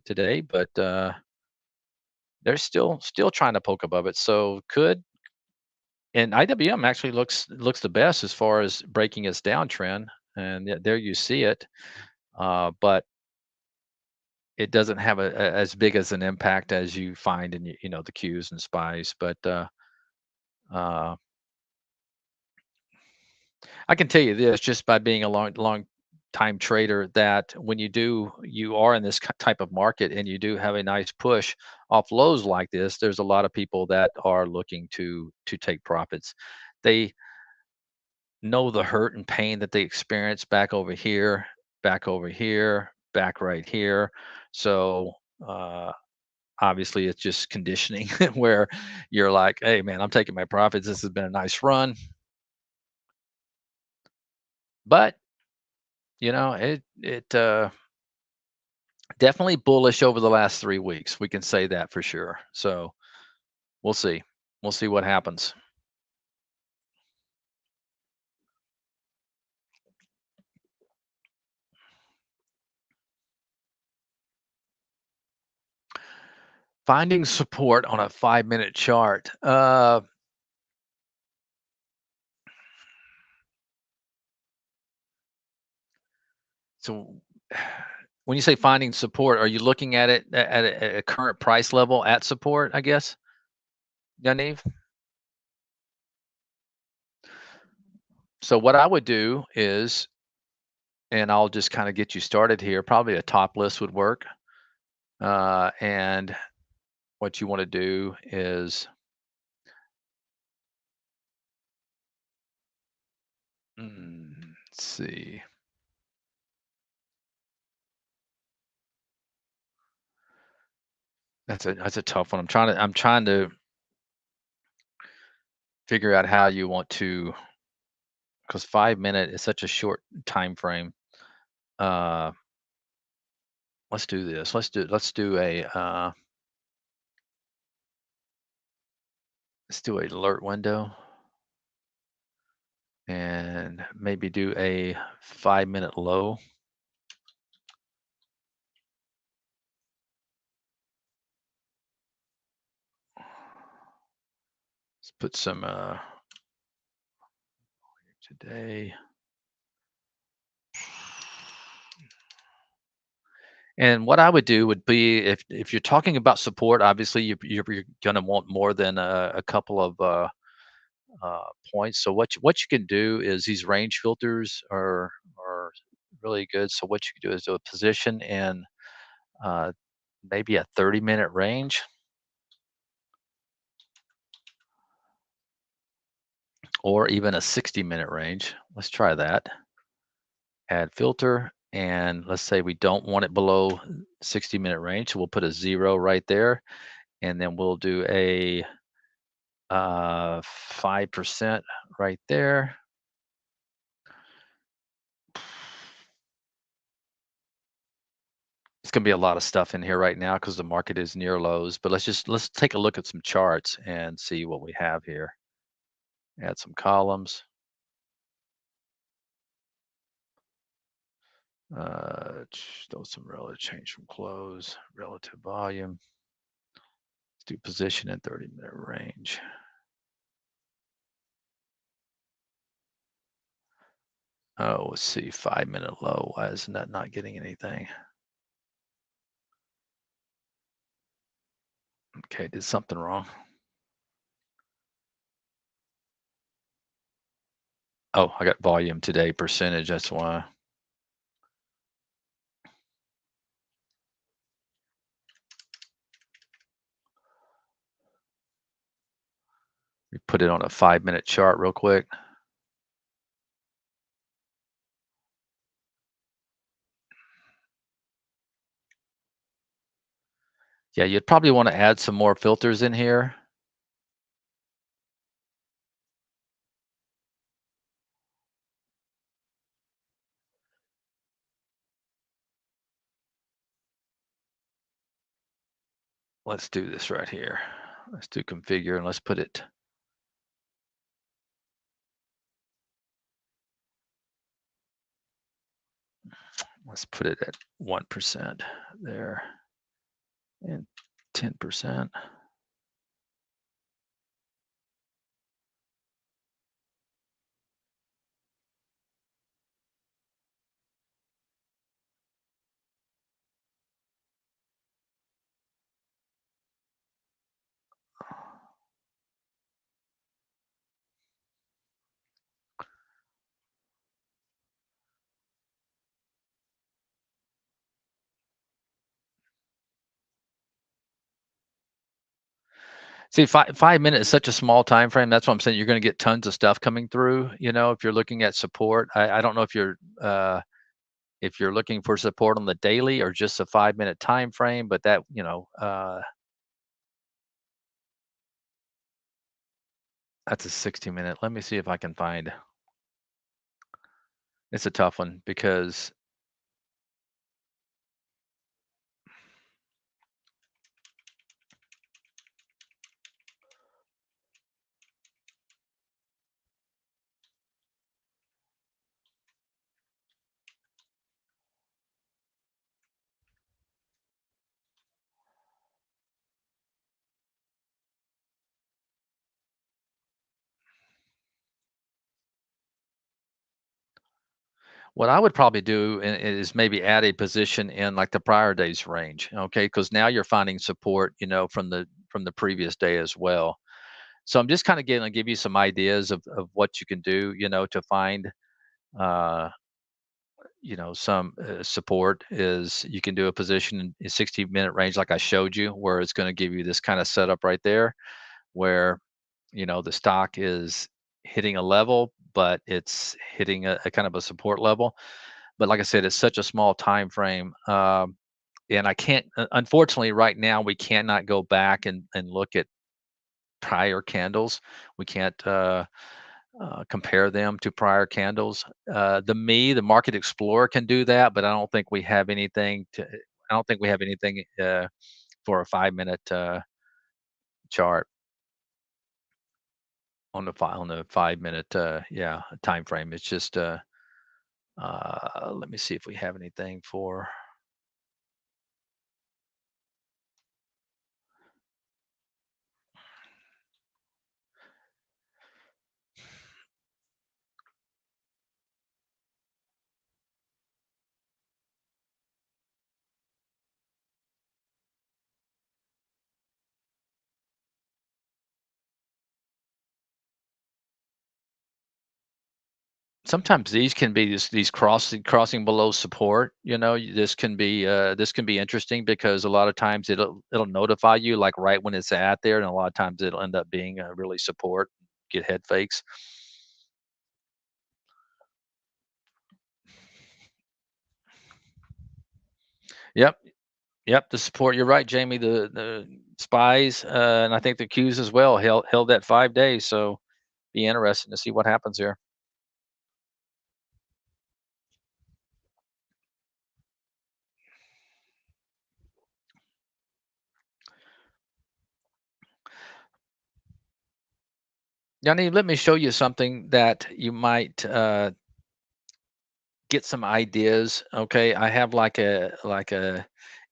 today, but they're still trying to poke above it. So could and IWM actually looks the best as far as breaking its downtrend, and there you see it. But it doesn't have as big as an impact as you find in the Qs and spies. But uh, I can tell you this just by being a long time trader, that when you are in this type of market and you do have a nice push off lows like this, there's a lot of people that are looking to take profits. They know the hurt and pain that they experience back over here, back over here, back right here. So obviously it's just conditioning where you're like, hey man, I'm taking my profits. This has been a nice run. But it definitely bullish over the last 3 weeks. We can say that for sure. So we'll see. We'll see what happens. Finding support on a 5-minute chart. So when you say finding support, are you looking at it at a current price level at support, I guess, Yaniv? So what I would do is, and I'll just kind of get you started here, probably a top list would work. And what you want to do is, let's see. That's a tough one. I'm trying to figure out how you want to, because 5 minute is such a short time frame. Uh, let's do this. Let's do a alert window and maybe do a 5-minute low. Let's put some today. And what I would do would be, if you're talking about support, obviously you're going to want more than a couple of uh, points. So what you can do is, these range filters are really good. So what you can do is do a position in uh, maybe a 30-minute range, or even a 60-minute range. Let's try that. Add filter, and let's say we don't want it below 60-minute range, so we'll put a 0 right there, and then we'll do a 5% right there. It's gonna be a lot of stuff in here right now because the market is near lows, but let's take a look at some charts and see what we have here. Add some columns. Throw some relative change from close, relative volume. Let's do position in 30-minute range. Oh, let's see, 5-minute low. Why isn't that not getting anything? Okay, did something wrong. Oh, I got volume today percentage. That's why. We put it on a 5-minute chart real quick. Yeah, you'd probably want to add some more filters in here. Let's do this right here. Let's do configure, and let's put it at 1% there, and 10%. See, 5 minutes is such a small time frame. That's what I'm saying. You're going to get tons of stuff coming through. If you're looking at support, I don't know if you're looking for support on the daily or just a 5-minute time frame, but that's a 60-minute. Let me see if I can find. It's a tough one because what I would probably do is maybe add a position in like the prior day's range, okay? Because now you're finding support, from the previous day as well. So I'm just kind of going to give you some ideas of what you can do, to find, uh, some support is you can do a position in 60-minute range, like I showed you, where it's going to give you this kind of setup right there, where the stock is hitting a level, but it's hitting a kind of a support level. But like I said, it's such a small time frame, and I can't. Unfortunately, right now we cannot go back and look at prior candles. We can't compare them to prior candles. The Market Explorer can do that, but I don't think we have anything to. I don't think we have anything for a 5 minute chart on the 5 minute time frame. It's just let me see if we have anything for. Sometimes these can be these crossing below support. This can be interesting because a lot of times it'll notify you like right when it's at there, and a lot of times it'll end up being really support. Get head fakes. Yep, yep. The support. You're right, Jamie. The spies and I think the Qs as well held that 5 days. So be interesting to see what happens here. Yanni, let me show you something that you might get some ideas. Okay, I have like a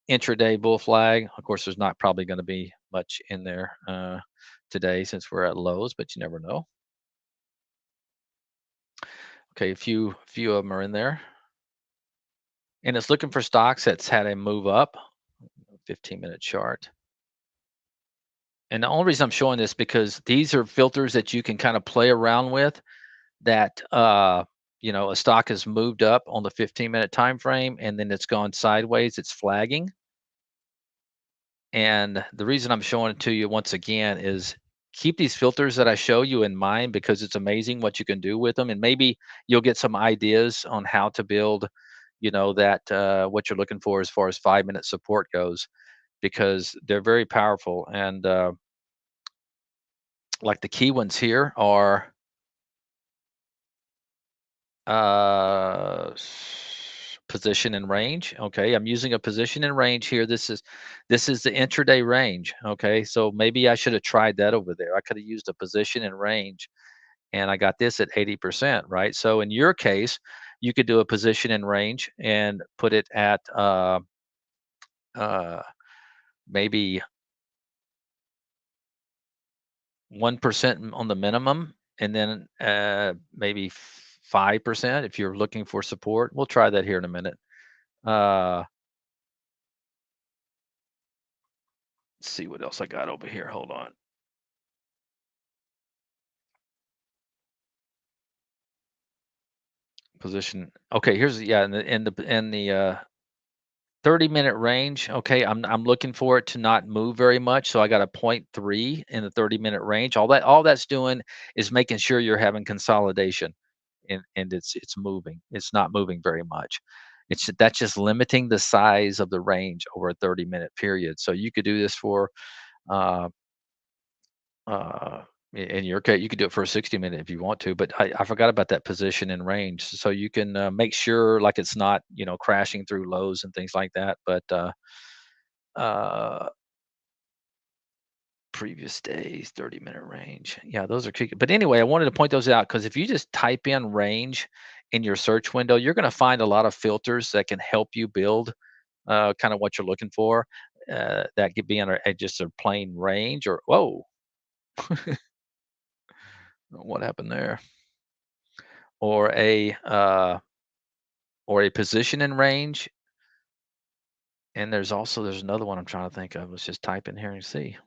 intraday bull flag. Of course, there's not probably going to be much in there today since we're at lows, but you never know. Okay, a few of them are in there, and it's looking for stocks that's had a move up. 15-minute chart. And the only reason I'm showing this because these are filters that you can kind of play around with. That a stock has moved up on the 15-minute time frame, and then it's gone sideways. It's flagging. And the reason I'm showing it to you once again is keep these filters that I show you in mind because it's amazing what you can do with them. And maybe you'll get some ideas on how to build, that what you're looking for as far as 5 minute support goes, because they're very powerful. And like the key ones here are position and range. Okay, I'm using a position and range here. This is the intraday range. Okay, so maybe I should have tried that over there. I could have used a position and range, and I got this at 80%, right? So in your case, you could do a position and range and put it at uh, maybe 1% on the minimum, and then maybe 5% if you're looking for support. We'll try that here in a minute. Uh, see what else I got over here. Hold on. Position. Okay, here's in the 30-minute range. Okay, I'm looking for it to not move very much. So I got a point 0.3 in the 30-minute range. All that's doing is making sure you're having consolidation and it's moving. It's not moving very much. That's just limiting the size of the range over a 30-minute period. So you could do this for uh, In your case, you could do it for a 60-minute if you want to, but I forgot about that position and range. So you can make sure like it's not, crashing through lows and things like that. But uh, previous days, 30-minute range. Yeah, those are key. But anyway, I wanted to point those out because if you just type in range in your search window, you're going to find a lot of filters that can help you build kind of what you're looking for. That could be on just a plain range or whoa, what happened there? Or a position and range. And there's another one I'm trying to think of. Let's just type in here and see.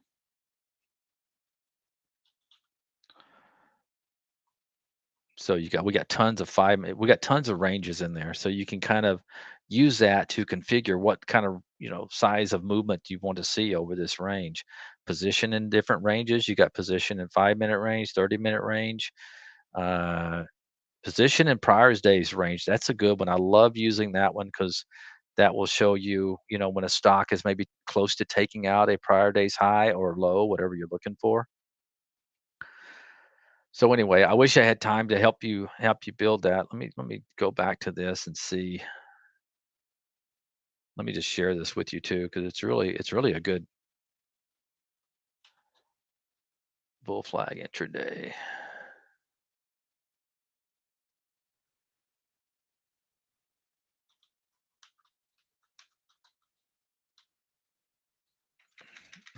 So we got tons of ranges in there. So you can kind of use that to configure what kind of, size of movement you want to see over this range. Position in different ranges. You got position in 5-minute range, 30-minute range, uh, position in prior days range. That's a good one. I love using that one because that will show you, when a stock is maybe close to taking out a prior day's high or low, whatever you're looking for. So anyway, I wish I had time to help you build that. Let me go back to this and see. Let me just share this with you too, because it's really a good bull flag intraday.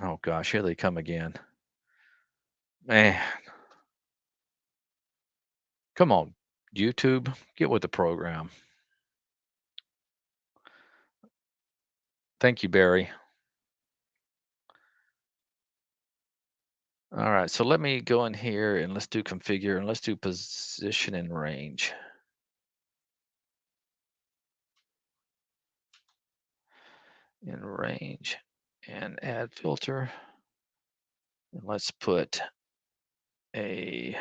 Oh gosh, here they come again. Man, come on, YouTube, get with the program. Thank you, Barry. All right, so let me go in here and let's do configure and let's do position and range. In range and add filter. And let's put a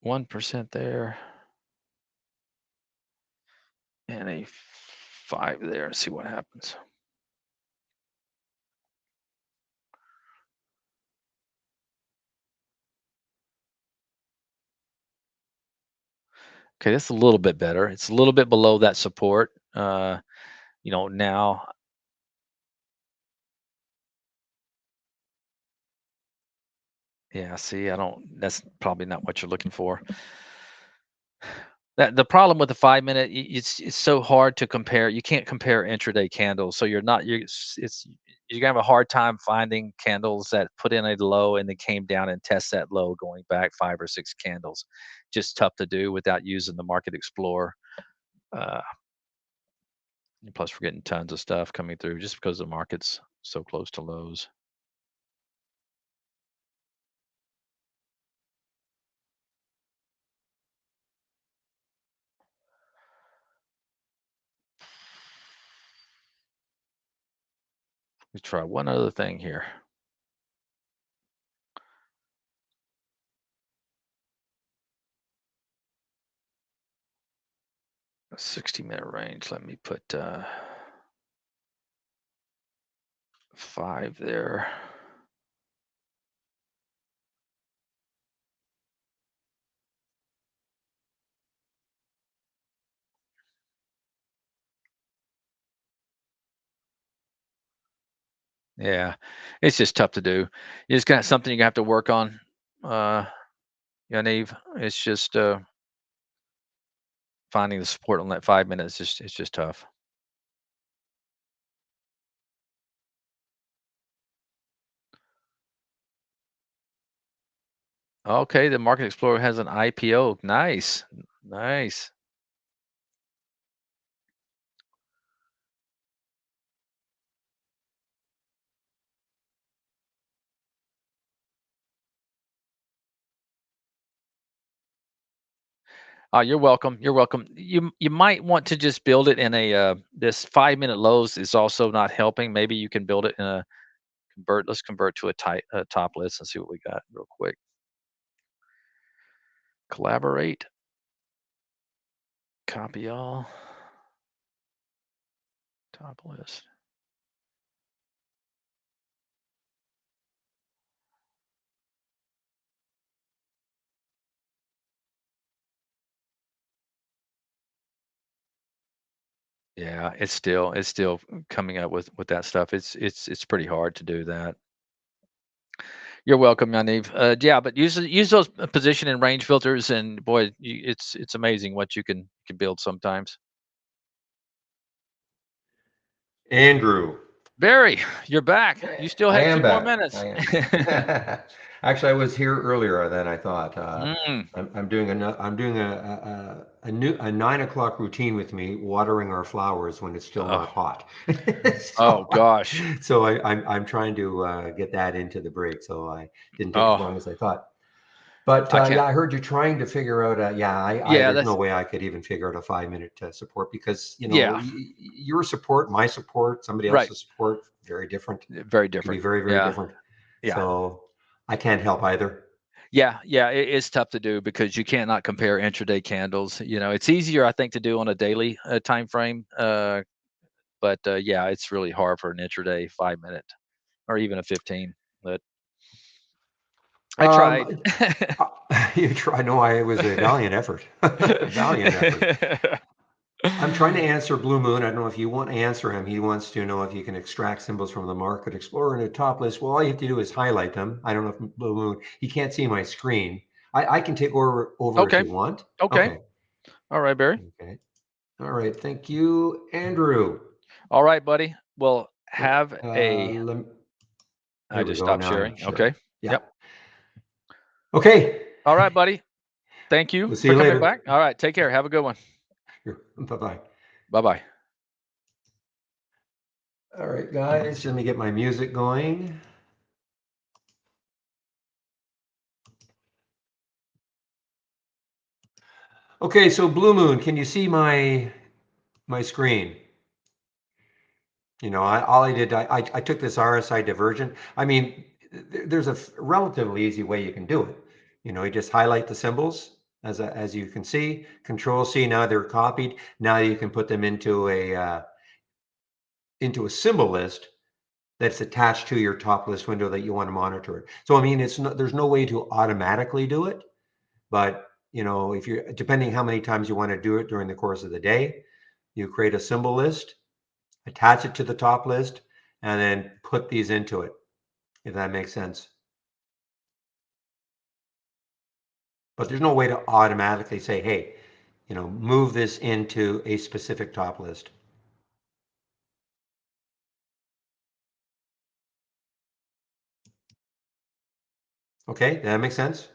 1% there and a 5 there and see what happens. Okay, that's a little bit better. It's a little bit below that support. Now, yeah, see, I don't, that's probably not what you're looking for. That the problem with the 5-minute, it's so hard to compare. You can't compare intraday candles, so you're not you're gonna have a hard time finding candles that put in a low and then came down and test that low going back 5 or 6 candles. Just tough to do without using the Market Explorer. Uh, and plus, we're getting tons of stuff coming through just because the market's so close to lows. Let's try one other thing here. A 60-minute range. Let me put 5 there. Yeah, it's just tough to do. It's got something you have to work on, uh, Yaniv. It's just finding the support on that 5 minutes. It's just tough. Okay, the Market Explorer has an IPO. Nice, nice. You're welcome. You're welcome. You might want to just build it in a this 5-minute lows is also not helping. Maybe you can build it in a convert. Let's convert to a top list and see what we got real quick. Collaborate, copy all, top list. Yeah, it's still coming up with that stuff. It's pretty hard to do that. You're welcome, Yaniv. Yeah, but use those position and range filters, and boy, it's amazing what you can build sometimes. Andrew. Barry, you're back. You still I had am 2 more minutes. back. I am. Actually, I was here earlier than I thought. Mm. I'm doing a new a 9 o'clock routine with me, watering our flowers when it's still not Oh, hot. oh so gosh. I'm trying to get that into the break. So I didn't take as Oh, long as I thought. But I can't. yeah, I heard you trying to figure out. Yeah, Yeah, there's no that's way I could even figure out a 5 minute support because yeah, your support, my support, somebody right. else's support, very different. Very It can be different. very, very Yeah, different. yeah. So I can't help either. Yeah. It's tough to do because you cannot compare intraday candles. It's easier, I think, to do on a daily time frame. But yeah, it's really hard for an intraday 5 minute or even a 15. But I tried. Um, you try. No, it was a valiant effort. Valiant effort. I'm trying to answer Blue Moon. I don't know if you want to answer him. He wants to know if you can extract symbols from the Market Explorer in a top list. Well, all you have to do is highlight them. I don't know if Blue Moon, he can't see my screen. I can take over if Okay. you want. Okay. Okay. All right, Barry. Okay. All right. Thank you, Andrew. All right, buddy. Well, Yeah. have a. I There we just go. stopped Now I'm sharing. Okay. sharing. Yeah. Yep. Okay. All right, buddy. Thank you We'll see for you coming later. back. All right. Take care. Have a good one. Bye bye. Bye bye. All right, guys. Let me get my music going. Okay. So Blue Moon, can you see my screen? All I did, I took this RSI divergent. I mean, there's a relatively easy way you can do it. You just highlight the symbols as you can see. Control C. Now they're copied. Now you can put them into a symbol list that's attached to your top list window that you want to monitor it. So I mean, there's no way to automatically do it, but if you're depending how many times you want to do it during the course of the day, you create a symbol list, attach it to the top list, and then put these into it, if that makes sense. But there's no way to automatically say, hey, move this into a specific top list. Okay, that makes sense.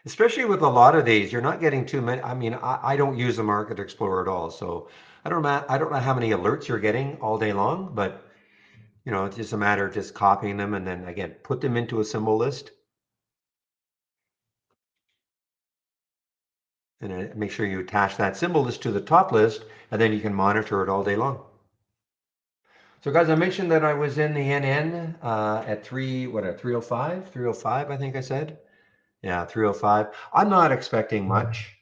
Especially with a lot of these, you're not getting too many. I mean, I don't use the Market Explorer at all, so I don't know how many alerts you're getting all day long, but it's just a matter of just copying them and then again put them into a symbol list and then make sure you attach that symbol list to the top list, and then you can monitor it all day long. So guys, I mentioned that I was in the NN at 305, 305, I think I said. Yeah, 305. I'm not expecting much.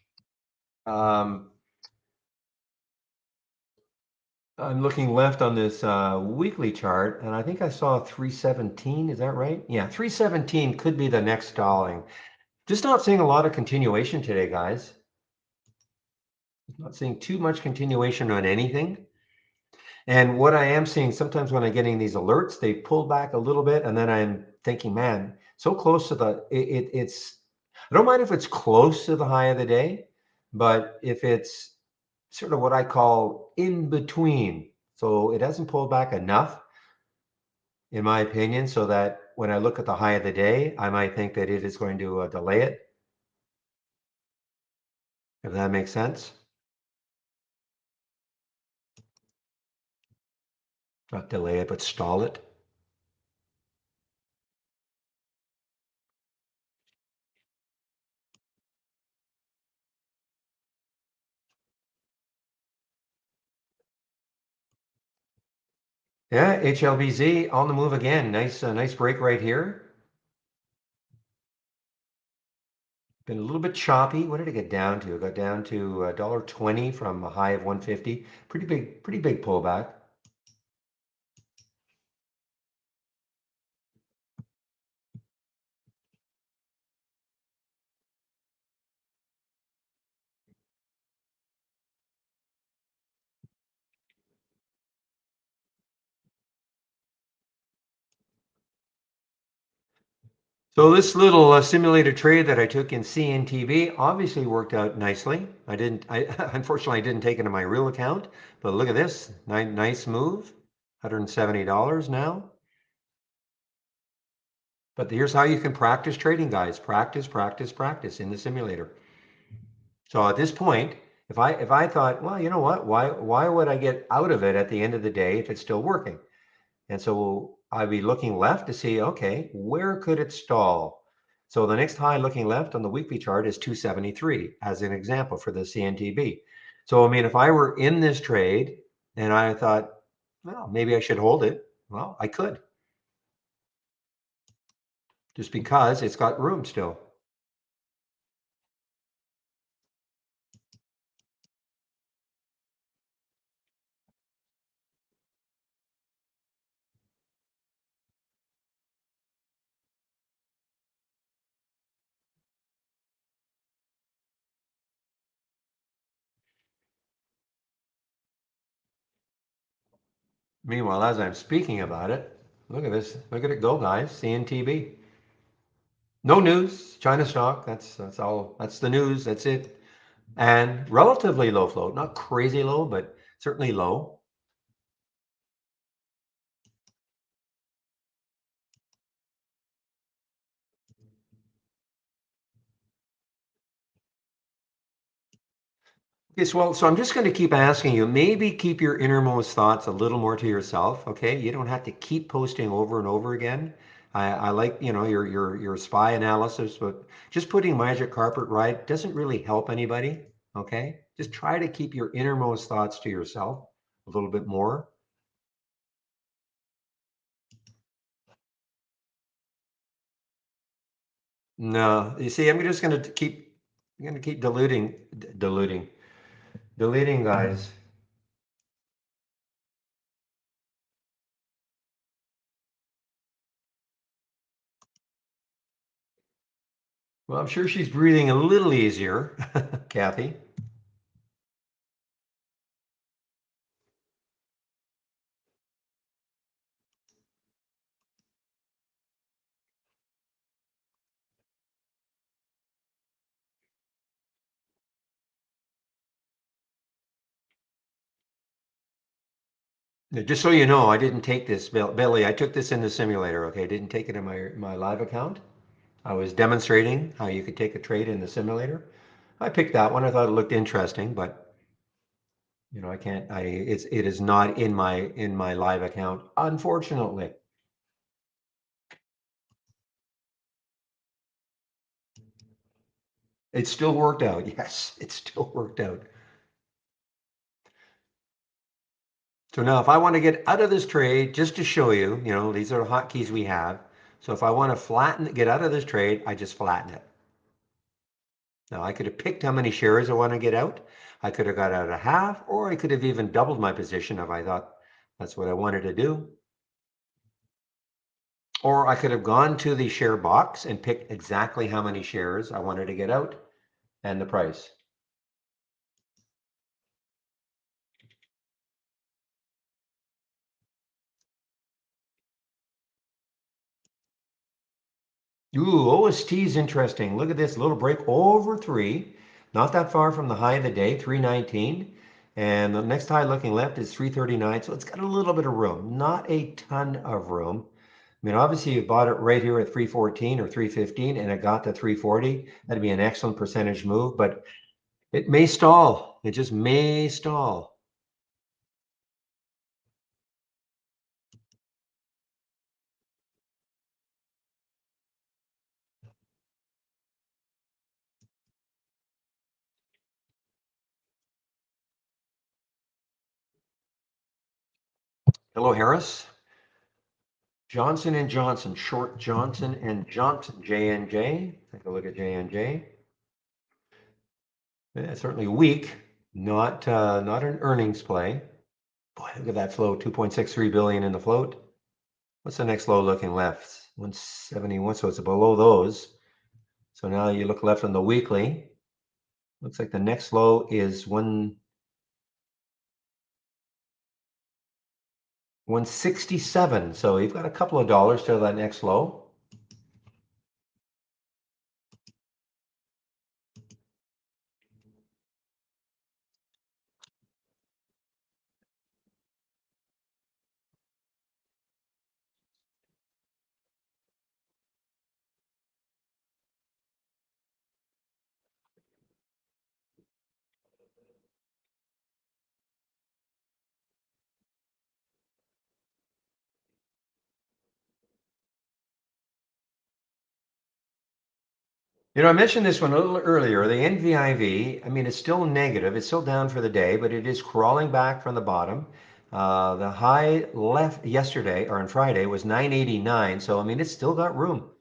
Um, I'm looking left on this weekly chart, and I think I saw 317. Is that right? Yeah, 317 could be the next stalling. Just not seeing a lot of continuation today, guys. Not seeing too much continuation on anything. And what I am seeing sometimes when I'm getting these alerts, they pull back a little bit, and then I'm thinking, man, so close to it's. I don't mind if it's close to the high of the day, but if it's sort of what I call in between, so it hasn't pulled back enough, in my opinion, so that when I look at the high of the day, I might think that it is going to delay it, if that makes sense. Not delay it, but stall it. Yeah, HLBZ on the move again. Nice break right here. Been a little bit choppy. What did it get down to? It got down to $1.20 from a high of 150. Pretty big pullback. So this little simulated trade that I took in CNTV obviously worked out nicely. I unfortunately I didn't take it in my real account, but look at this, nice move, $170 now. But here's how you can practice trading, guys. Practice, practice, practice in the simulator. So at this point, if I thought, well, you know what, why would I get out of it at the end of the day if it's still working? And so I'd be looking left to see, okay, where could it stall? So the next high looking left on the weekly chart is 273 as an example for the CNTB. So, I mean, if I were in this trade and I thought, well, maybe I should hold it, well, I could just because it's got room still. Meanwhile, as I'm speaking about it, look at this. Look at it go, guys. CNTB. No news. China stock. That's all. That's the news. That's it. And relatively low float. Not crazy low, but certainly low. Okay, so I'm just going to keep asking you, maybe keep your innermost thoughts a little more to yourself, okay? You don't have to keep posting over and over again. I like, your spy analysis, but just putting magic carpet right doesn't really help anybody, okay? Just try to keep your innermost thoughts to yourself a little bit more. No, you see, I'm going to keep deleting, guys. Well, I'm sure she's breathing a little easier, Kathy. Yeah, just so you know, I didn't take this, Billy. I took this in the simulator. Okay, I didn't take it in my live account. I was demonstrating how you could take a trade in the simulator. I picked that one. I thought it looked interesting, but I can't. It is not in my live account, unfortunately. It still worked out. Yes, it still worked out. So now, if I want to get out of this trade, just to show you, these are the hotkeys we have. So if I want to get out of this trade, I just flatten it. Now I could have picked how many shares I want to get out. I could have got out a half, or I could have even doubled my position if I thought that's what I wanted to do. Or I could have gone to the share box and picked exactly how many shares I wanted to get out and the price. Ooh, OST is interesting. Look at this little break over 3, not that far from the high of the day, 319. And the next high looking left is 339. So it's got a little bit of room, not a ton of room. I mean, obviously, you bought it right here at 314 or 315 and it got to 340. That'd be an excellent percentage move, but it may stall. It just may stall. Hello, Harris. Johnson and Johnson, short Johnson and Johnson, J&J. Take a look at J&J. Yeah, certainly weak, not an earnings play. Boy, look at that float, 2.63 billion in the float. What's the next low looking left? 171, so it's below those. So now you look left on the weekly. Looks like the next low is 167. So you've got a couple of dollars to that next low. I mentioned this one a little earlier. The NVIV, I mean, it's still negative. It's still down for the day, but it is crawling back from the bottom. The high left yesterday or on Friday was 989. So, I mean, it's still got room.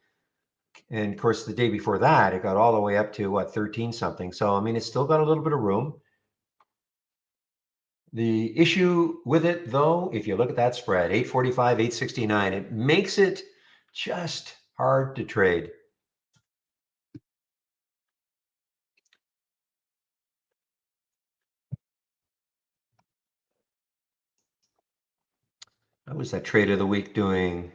And of course, the day before that, it got all the way up to what, 13 something. So, I mean, it's still got a little bit of room. The issue with it, though, if you look at that spread, 845, 869, it makes it just hard to trade. How was that trade of the week doing?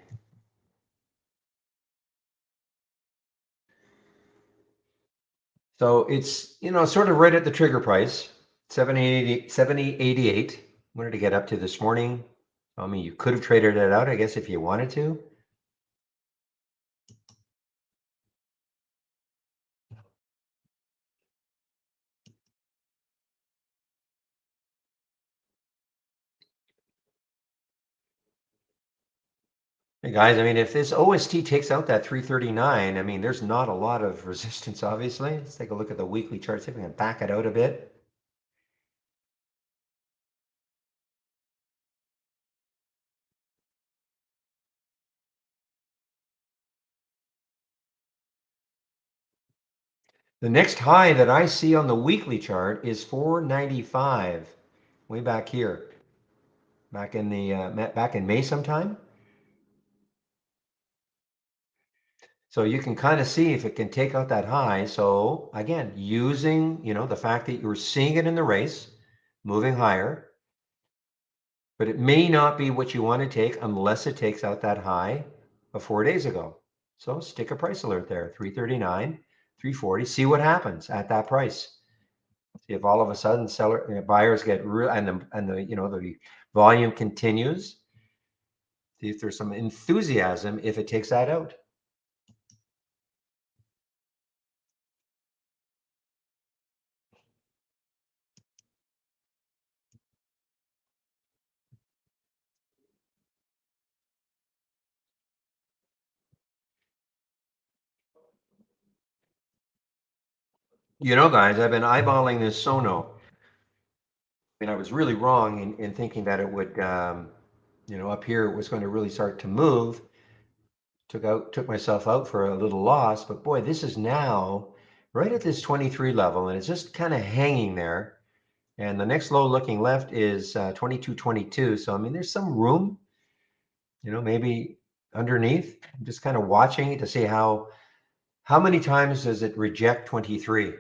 So it's, sort of right at the trigger price, 70.88. Wanted to get up to this morning. I mean, you could have traded it out, I guess, if you wanted to. Hey guys, I mean, if this OST takes out that 339, I mean, there's not a lot of resistance, obviously. Let's take a look at the weekly chart, see if we can back it out a bit. The next high that I see on the weekly chart is 495, way back here, back in May sometime. So you can kind of see if it can take out that high. So again, using, the fact that you're seeing it in the race, moving higher, but it may not be what you want to take unless it takes out that high of 4 days ago. So stick a price alert there, 339, 340, see what happens at that price. See if all of a sudden buyers get real the volume continues. See if there's some enthusiasm if it takes that out. Guys, I've been eyeballing this Sono. I mean, I was really wrong in thinking that it would, up here it was going to really start to move. Took myself out for a little loss, but boy, this is now right at this 23 level, and it's just kind of hanging there. And the next low looking left is 22.22. So I mean, there's some room, maybe underneath. I'm just kind of watching it to see how many times does it reject 23.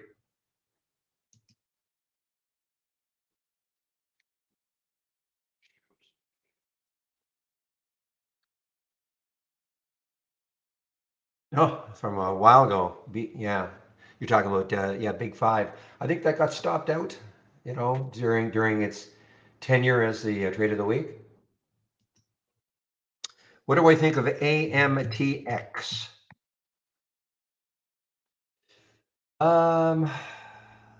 Oh, from a while ago. Yeah, you're talking about yeah, Big Five. I think that got stopped out, during its tenure as the trade of the week. What do I think of AMTX? Um,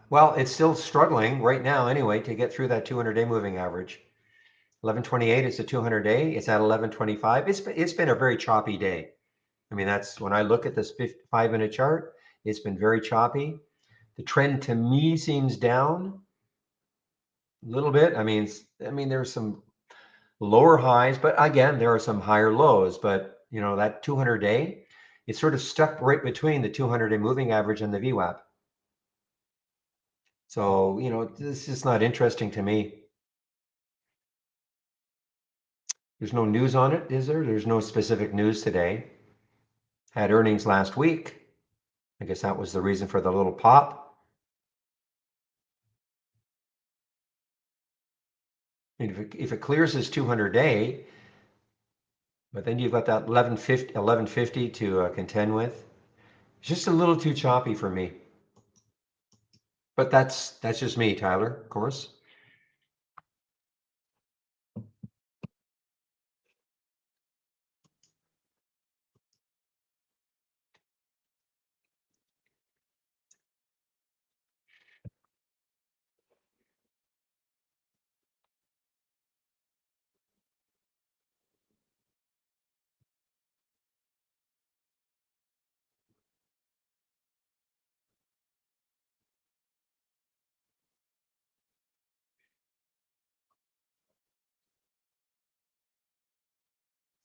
well, it's still struggling right now anyway to get through that 200-day moving average. 1128 is the 200-day. It's at 1125. It's been a very choppy day. I mean, that's when I look at this 5-minute chart, it's been very choppy. The trend to me seems down a little bit. I mean, there's some lower highs, but again, there are some higher lows. But that 200-day, it's sort of stuck right between the 200-day moving average and the VWAP. So this is not interesting to me. There's no news on it, is there? There's no specific news today. Had earnings last week. I guess that was the reason for the little pop. If it clears this 200-day, but then you've got that 1150 to contend with. It's just a little too choppy for me. But that's just me, Tyler, of course.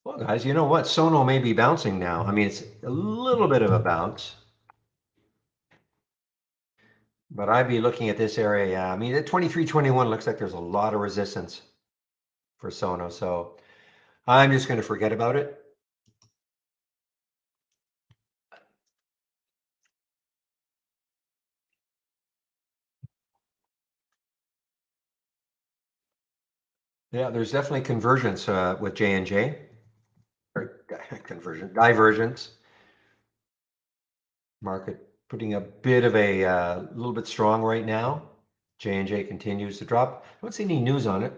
Well, guys, you know what? Sono may be bouncing now. I mean, it's a little bit of a bounce, but I'd be looking at this area. Yeah, I mean, at 23.21 looks like there's a lot of resistance for Sono, so I'm just going to forget about it. Yeah, there's definitely convergence with J&J, or divergence. Market putting a bit of a little bit strong right now. J&J continues to drop. I don't see any news on it.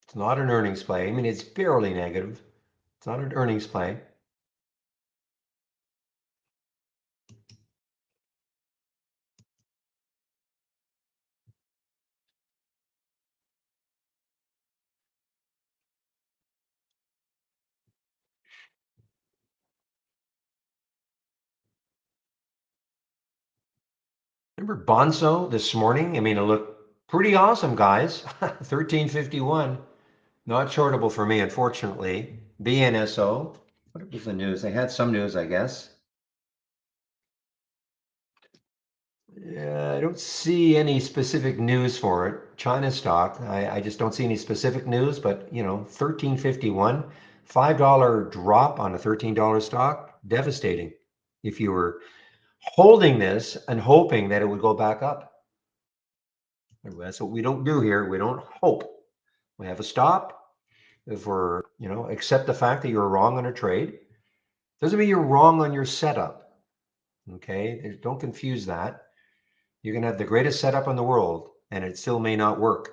It's not an earnings play. I mean, it's barely negative. It's not an earnings play. Remember Bonzo this morning? I mean, it looked pretty awesome, guys. 1351. Not shortable for me, unfortunately. BNSO. What was the news? They had some news, I guess. Yeah, I don't see any specific news for it. China stock, I just don't see any specific news, but 1351, $5 drop on a $13 stock, devastating. If you were holding this and hoping that it would go back up. That's what we don't do here. We don't hope. We have a stop. If we're, accept the fact that you're wrong on a trade, doesn't mean you're wrong on your setup. Okay, don't confuse that. You can have the greatest setup in the world and it still may not work.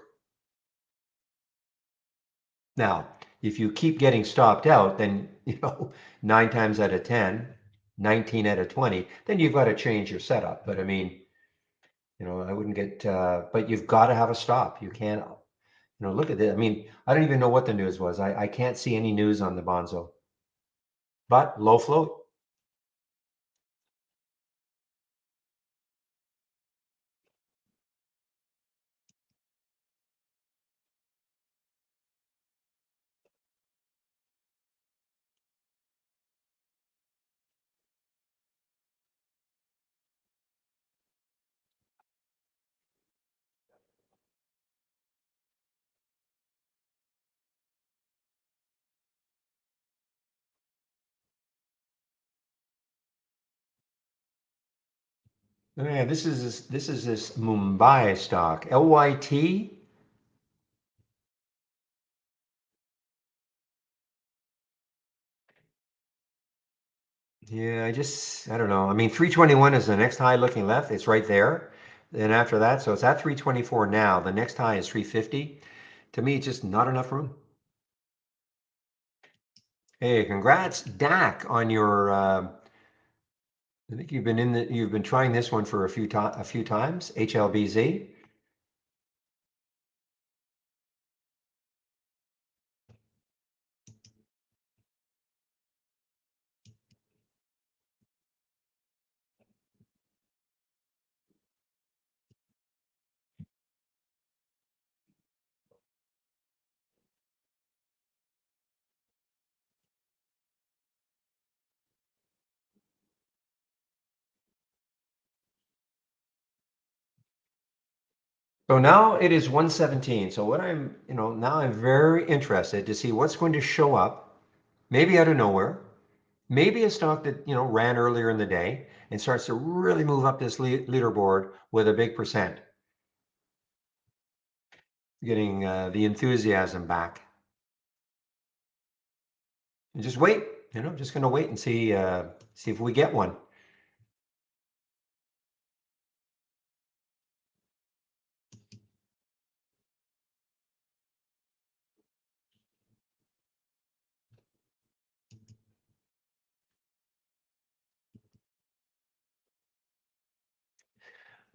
Now, if you keep getting stopped out, then, 9 times out of 10, 19 out of 20, then you've got to change your setup. But I mean, I wouldn't get, but you've got to have a stop. You can't, look at it. I mean, I don't even know what the news was. I can't see any news on the Bonzo, but low float. Yeah, this is this Mumbai stock, LYT. Yeah, I don't know. I mean, 321 is the next high looking left. It's right there. Then after that, so it's at 324 now. The next high is 350. To me, it's just not enough room. Hey, congrats, Dak, on your. I think you've been trying this one for a few times. HLBZ. So now it is 117. So what now I'm very interested to see what's going to show up, maybe out of nowhere, maybe a stock that, ran earlier in the day and starts to really move up this leaderboard with a big percent, getting the enthusiasm back. And just wait, just going to wait and see if we get one.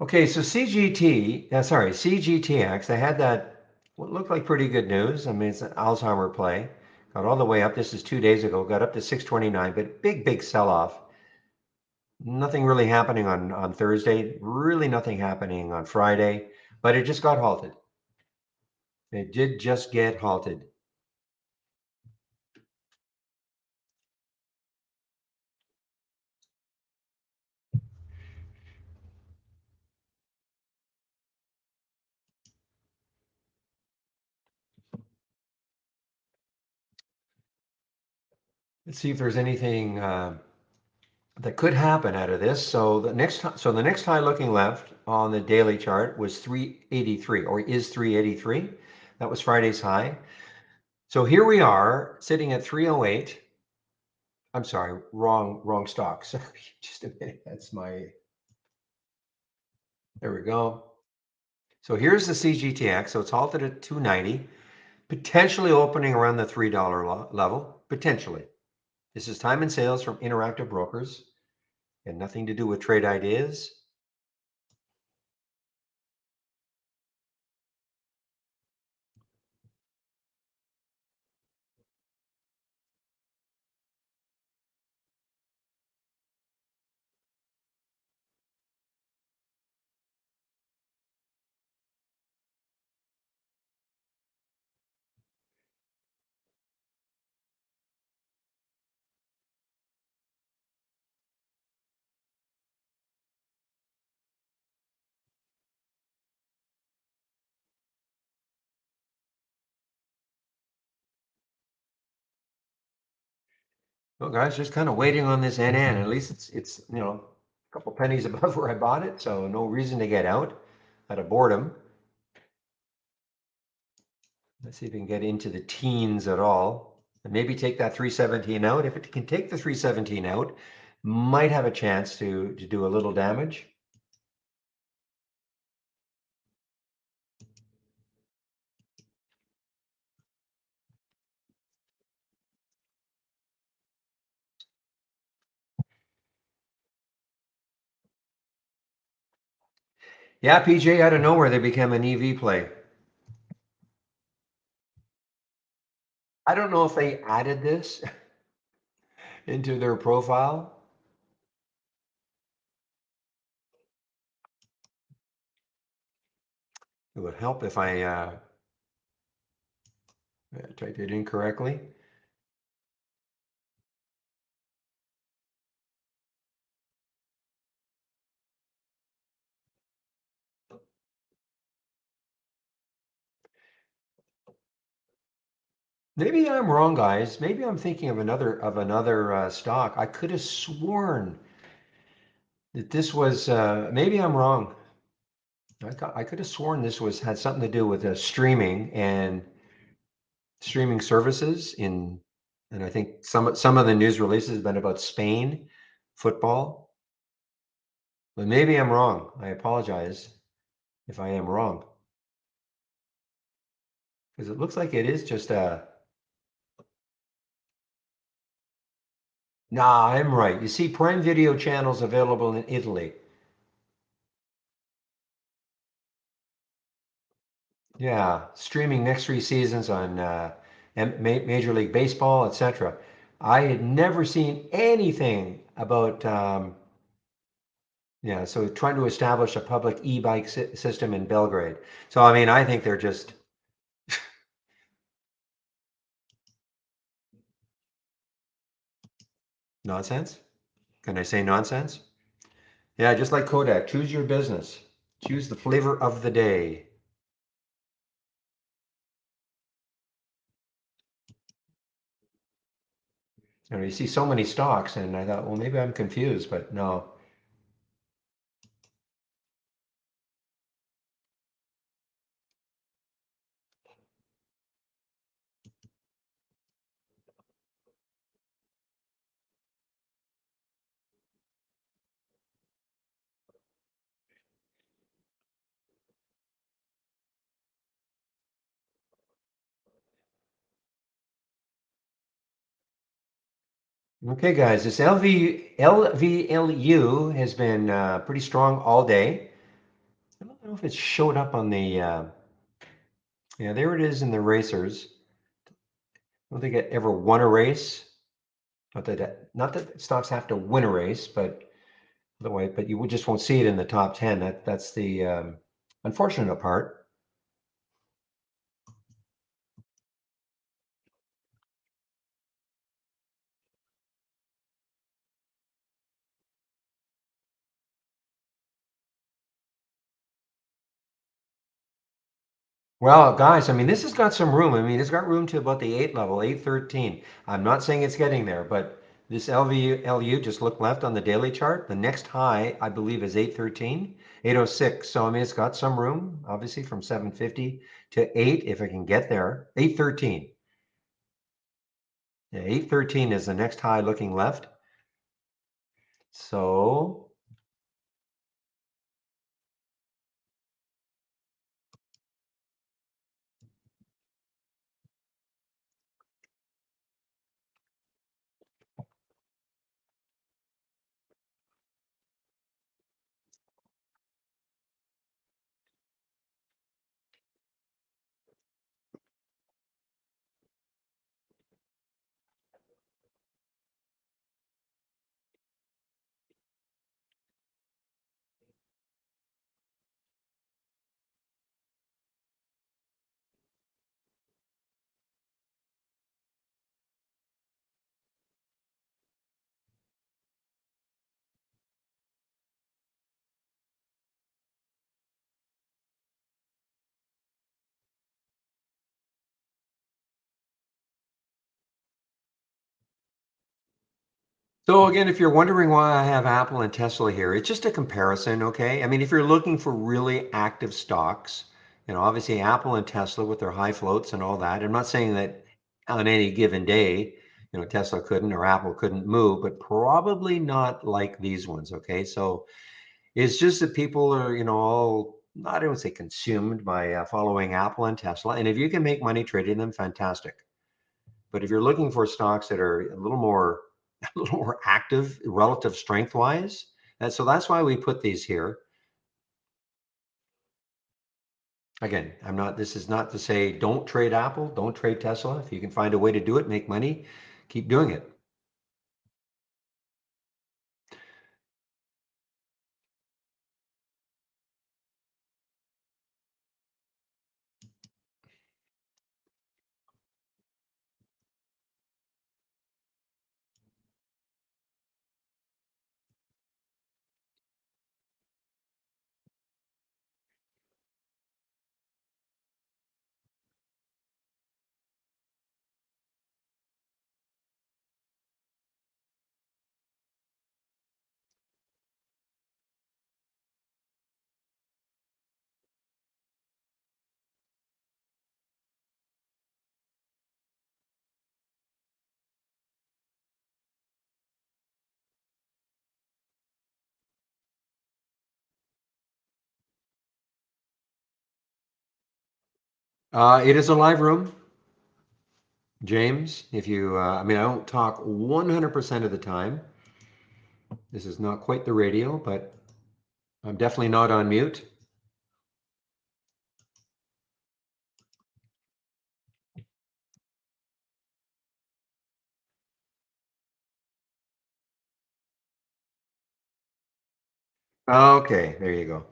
Okay, so CGTX, they had that, what looked like pretty good news. I mean, it's an Alzheimer play. Got all the way up. This is 2 days ago. Got up to 629, but big sell off. Nothing really happening on Thursday. Really nothing happening on Friday, but it just got halted. It did just get halted. Let's see if there's anything that could happen out of this. So the next high looking left on the daily chart was 383, or is 383. That was Friday's high. So here we are sitting at 308. I'm sorry, wrong stock. Sorry, just a minute. That's my, there we go. So here's the CGTX. So it's halted at 290, potentially opening around the $3 level, potentially. This is time and sales from Interactive Brokers and nothing to do with trade ideas. Well, guys, just kind of waiting on this NN. At least it's a couple pennies above where I bought it, so no reason to get out of boredom. Let's see if we can get into the teens at all, and maybe take that 317 out. If it can take the 317 out, might have a chance to do a little damage. Yeah, PJ, out of nowhere they became an EV play. I don't know if they added this into their profile. It would help if I typed it incorrectly. Maybe I'm wrong, guys. Maybe I'm thinking of another stock. I could have sworn that this was. Maybe I'm wrong. I could have sworn this had something to do with streaming and streaming services and I think some of the news releases have been about Spain football. But maybe I'm wrong. I apologize if I am wrong because it looks like it is just a. Nah, I'm right. You see, Prime Video channels available in Italy. Yeah, streaming next three seasons on Major League Baseball, etc. I had never seen anything about, yeah, so trying to establish a public e-bike system in Belgrade. So, I mean, I think they're just nonsense. Can I say nonsense? Yeah, just like Kodak, choose your business. Choose the flavor of the day. You see so many stocks, and I thought, well, maybe I'm confused, but no. Okay, guys, this LVLU has been pretty strong all day. I don't know if it showed up on the, yeah, there it is in the racers. I don't think it ever won a race. Not that stocks have to win a race, but otherwise, but just won't see it in the top 10. That's the unfortunate part. Well, guys, I mean, this has got some room. I mean, it's got room to about the 8 level, 813. I'm not saying it's getting there, but this LU just look left on the daily chart. The next high, I believe, is 813, 806. So, I mean, it's got some room, obviously, from 750 to 8 if it can get there. 813. Yeah, 813 is the next high looking left. So, So again, if you're wondering why I have Apple and Tesla here, it's just a comparison, okay? I mean, if you're looking for really active stocks, obviously Apple and Tesla with their high floats and all that. I'm not saying that on any given day, Tesla couldn't or Apple couldn't move, but probably not like these ones, okay? So it's just that people are, all not, I don't say consumed by following Apple and Tesla. And if you can make money trading them, fantastic. But if you're looking for stocks that are a little more a little more active relative strength wise, and so that's why we put these here. Again, I'm not this is not to say don't trade Apple, don't trade Tesla. If you can find a way to do it, make money, keep doing it. It is a live room, James. If you, I mean, I don't talk 100% of the time. This is not quite the radio, but I'm definitely not on mute. Okay, there you go.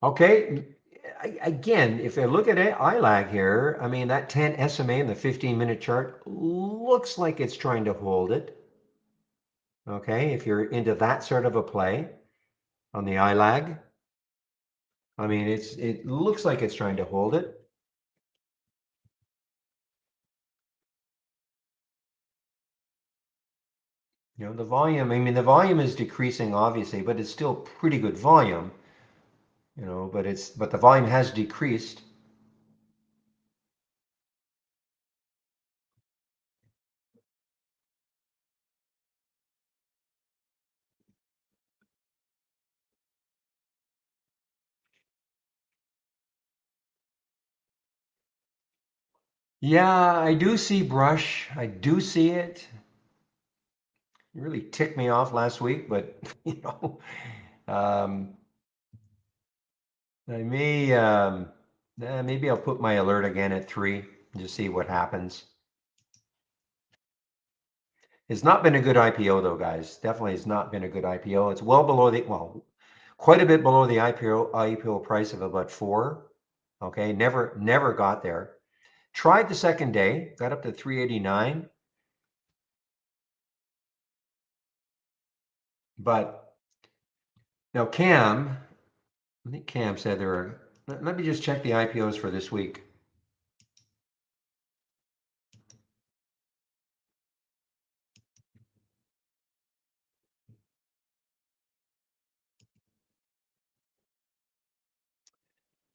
Okay. Again, if I look at it, ILAG here, I mean, that 10 SMA in the 15-minute chart looks like it's trying to hold it. Okay, if you're into that sort of a play on the ILAG, I mean, it looks like it's trying to hold it. The volume, I mean, the volume is decreasing obviously, but it's still pretty good volume, but the volume has decreased. Yeah, I do see brush. I do see it. It really ticked me off last week, but you know, um, I may maybe I'll put my alert again at 3 and just see what happens. It's not been a good IPO though, guys. Definitely has not been a good IPO. It's well below quite a bit below the IPO price of about 4. Okay, never got there. Tried the second day, got up to 389. But now Cam, I think Cam said there are, let me just check the IPOs for this week.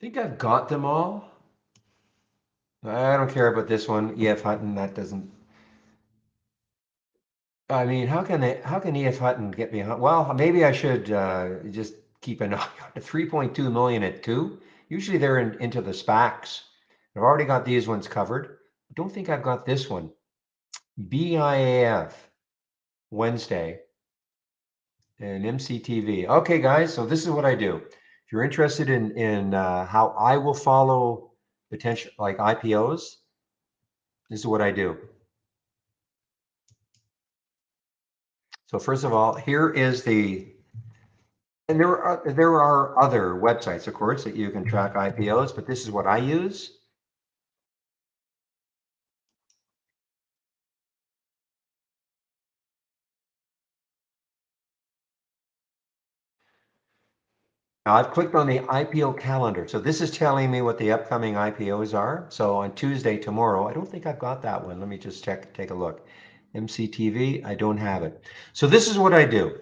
I think I've got them all. I don't care about this one, EF Hutton, that doesn't, I mean, how can EF Hutton get behind? Well, maybe I should just keep an eye on the 3.2 million at two. Usually they're into the SPACs. I've already got these ones covered. I don't think I've got this one. BIAF, Wednesday, and MCTV. Okay, guys, so this is what I do. If you're interested in how I will follow potential like IPOs, this is what I do. So first of all, here is the, and there are other websites, of course, that you can track IPOs, but this is what I use. Now I've clicked on the IPO calendar. So this is telling me what the upcoming IPOs are. So on Tuesday, tomorrow, I don't think I've got that one. Let me just check, take a look. MCTV, I don't have it. So this is what I do.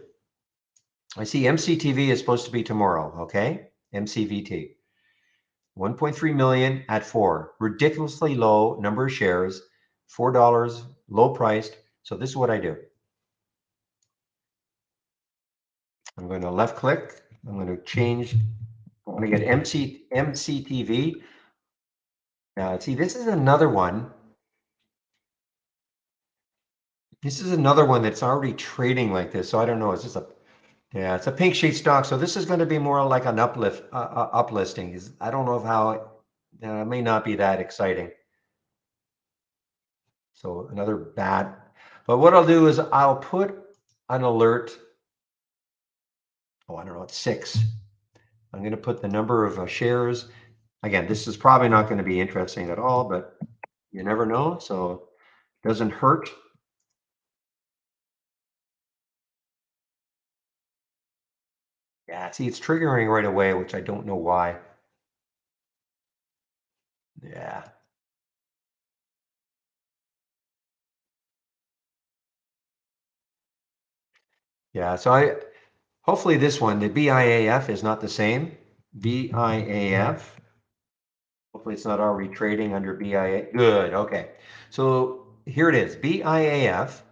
I see MCTV is supposed to be tomorrow, okay? MCVT. 1.3 million at 4. Ridiculously low number of shares, $4, low priced. So this is what I do. I'm going to left click. I'm going to change. I'm going to get MCTV. Now, see, this is another one. This is another one that's already trading like this. So I don't know. It's just a, yeah, it's a pink sheet stock. So this is going to be more like an uplisting. I don't know how, it may not be that exciting. So another bad. But what I'll do is I'll put an alert. Oh, I don't know. It's 6. I'm going to put the number of shares. Again, this is probably not going to be interesting at all, but you never know. So it doesn't hurt. Yeah, see, it's triggering right away, which I don't know why. Yeah. Yeah, so hopefully this one, the BIAF is not the same. BIAF. Hopefully it's not already trading under BIA. Good, okay. So here it is, BIAF,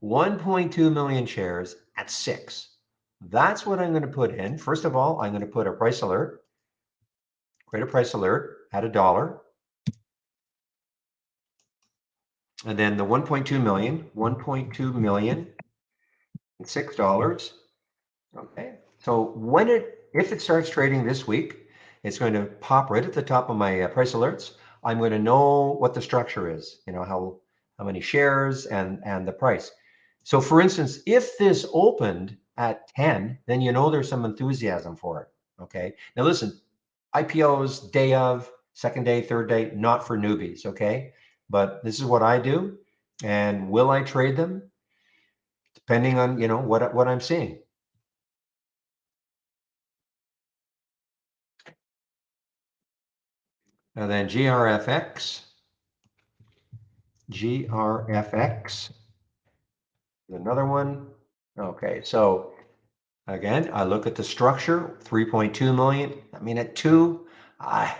1.2 million shares at 6. That's what I'm going to put in. First of all, I'm going to put a price alert, create a price alert at $1. And then the 1.2 million, 1.2 million, $6. Okay. So if it starts trading this week, it's going to pop right at the top of my price alerts. I'm going to know what the structure is, how many shares and the price. So for instance, if this opened at 10, then there's some enthusiasm for it. Okay. Now listen, IPOs, day of, second day, third day, not for newbies. Okay. But this is what I do. And will I trade them? Depending on, what I'm seeing. And then GRFX, GRFX, another one. Okay, so again, I look at the structure, 3.2 million. I mean, at 2, I,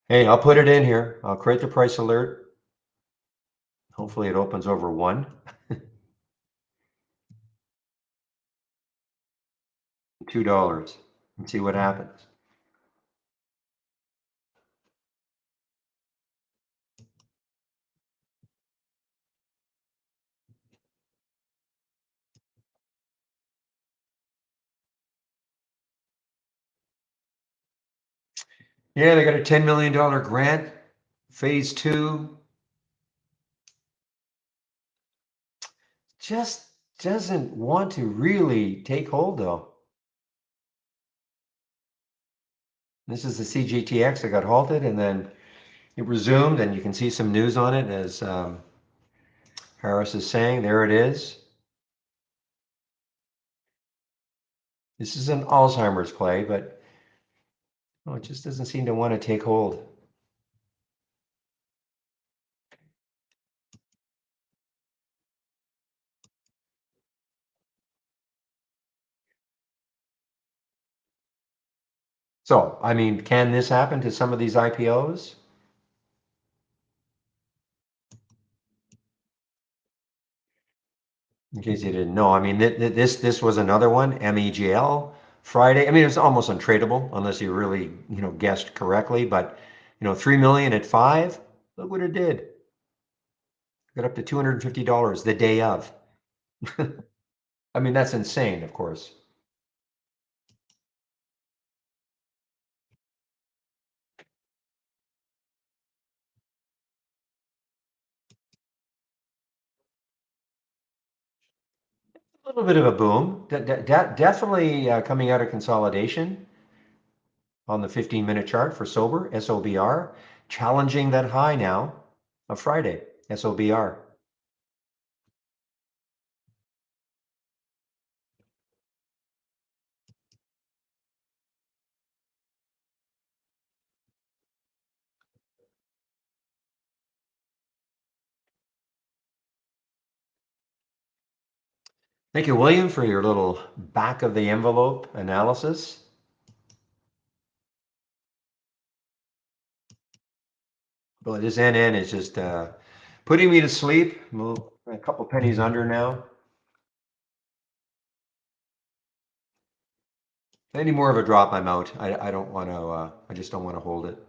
hey, I'll put it in here. I'll create the price alert. Hopefully it opens over 1. $2 and see what happens. Yeah, they got a $10 million grant, phase 2. Just doesn't want to really take hold though. This is the CGTX that got halted and then it resumed, and you can see some news on it as Harris is saying. There it is. This is an Alzheimer's play, but oh, it just doesn't seem to want to take hold. So, I mean, can this happen to some of these IPOs? In case you didn't know, I mean, this was another one, MEGL Friday. I mean, it's almost untradeable unless you really, guessed correctly. But, 3 million at five. Look what it did. Got up to $250 the day of. I mean, that's insane, of course. A little bit of a boom. Definitely coming out of consolidation on the 15-minute chart for sober, SOBR, challenging that high now of Friday, SOBR. Thank you, William, for your little back of the envelope analysis. But this NN is just putting me to sleep. I'm a couple pennies under now. Any more of a drop, I'm out. I don't want to. I just don't want to hold it.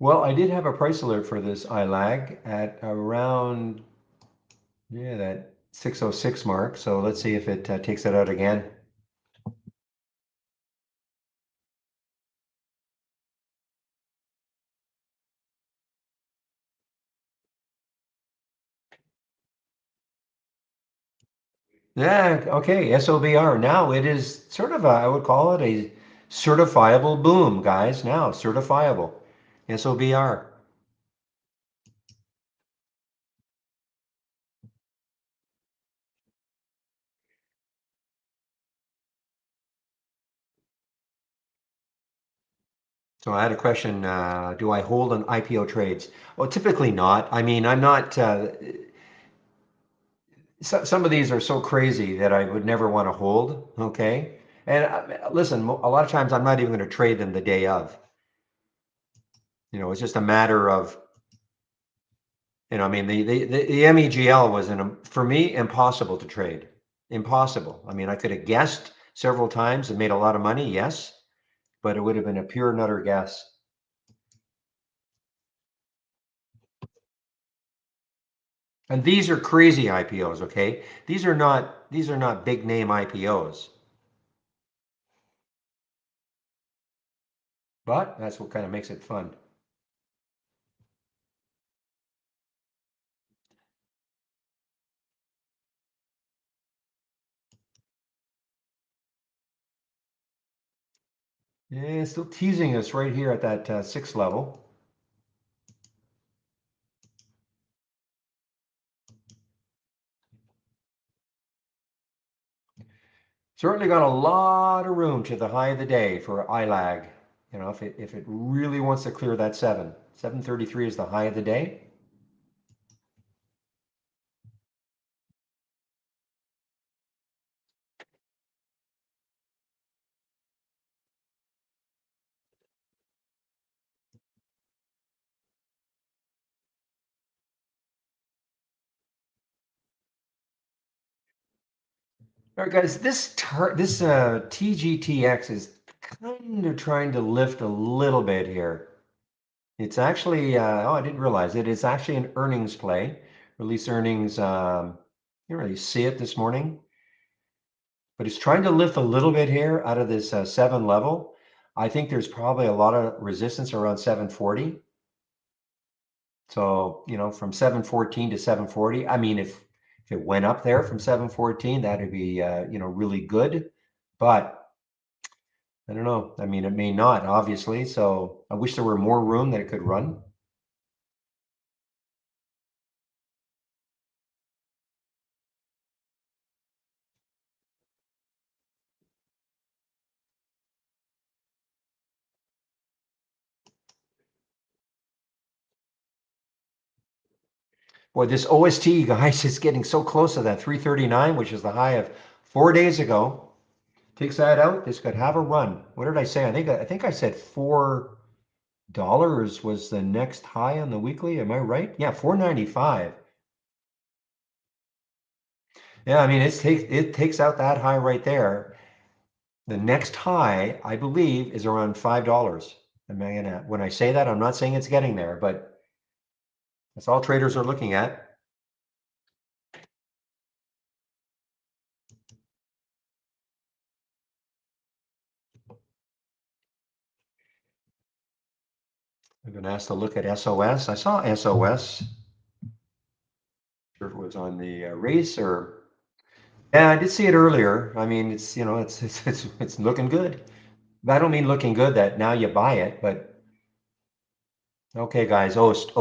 Well, I did have a price alert for this ILAG at around, yeah, that 606 mark. So let's see if it takes it out again. Yeah, okay, SOBR. Now it is sort of I would call it a certifiable boom, guys. Now, certifiable. SOBR. So I had a question, do I hold on IPO trades? Well, typically not. I mean, I'm not, some of these are so crazy that I would never want to hold, okay? And listen, a lot of times I'm not even going to trade them the day of. It's just a matter of, I mean, the MEGL was, for me, impossible to trade. Impossible. I mean, I could have guessed several times and made a lot of money, yes, but it would have been a pure and utter guess. And these are crazy IPOs, okay? These are not big name IPOs. But that's what kind of makes it fun. Yeah, still teasing us right here at that 6 level. Certainly got a lot of room to the high of the day for ILAG. If it really wants to clear that 733 is the high of the day. All right, guys, this TGTX is kind of trying to lift a little bit here. It's actually, oh, I didn't realize it. It's actually an earnings play. Release earnings, you don't really see it this morning, but it's trying to lift a little bit here out of this 7 level. I think there's probably a lot of resistance around 740. So, from 714 to 740, I mean, if it went up there from 714, that'd be, really good. But I don't know. I mean, it may not, obviously. So I wish there were more room that it could run. Boy, this OST, guys, is getting so close to that 339, which is the high of 4 days ago. Takes that out, this could have a run. What did I say? I think I said $4 was the next high on the weekly. Am I right? Yeah, 495. Yeah, I mean it takes out that high right there. The next high, I believe, is around $5. When I say that, I'm not saying it's getting there, but that's all traders are looking at. I've been asked to look at SOS. I saw SOS. Sure if it was on the race or yeah, I did see it earlier. I mean, it's looking good. I don't mean looking good that now you buy it, but okay, guys, Ost.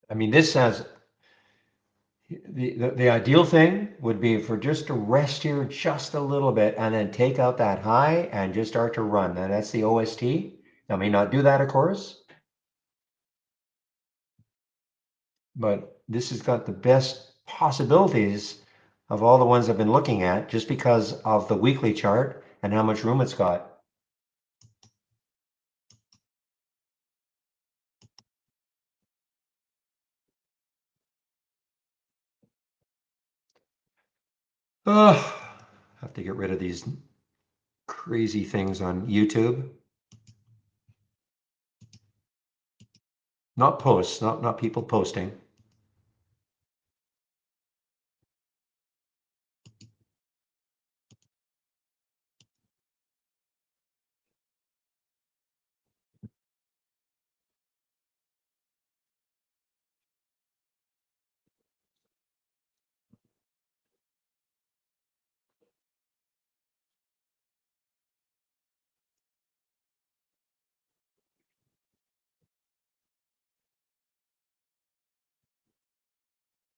I mean, this has the ideal thing would be for just to rest here just a little bit and then take out that high and just start to run. And that's the OST. I may not do that, of course, but this has got the best possibilities of all the ones I've been looking at just because of the weekly chart and how much room it's got. Oh, have to get rid of these crazy things on YouTube. Not posts, not people posting.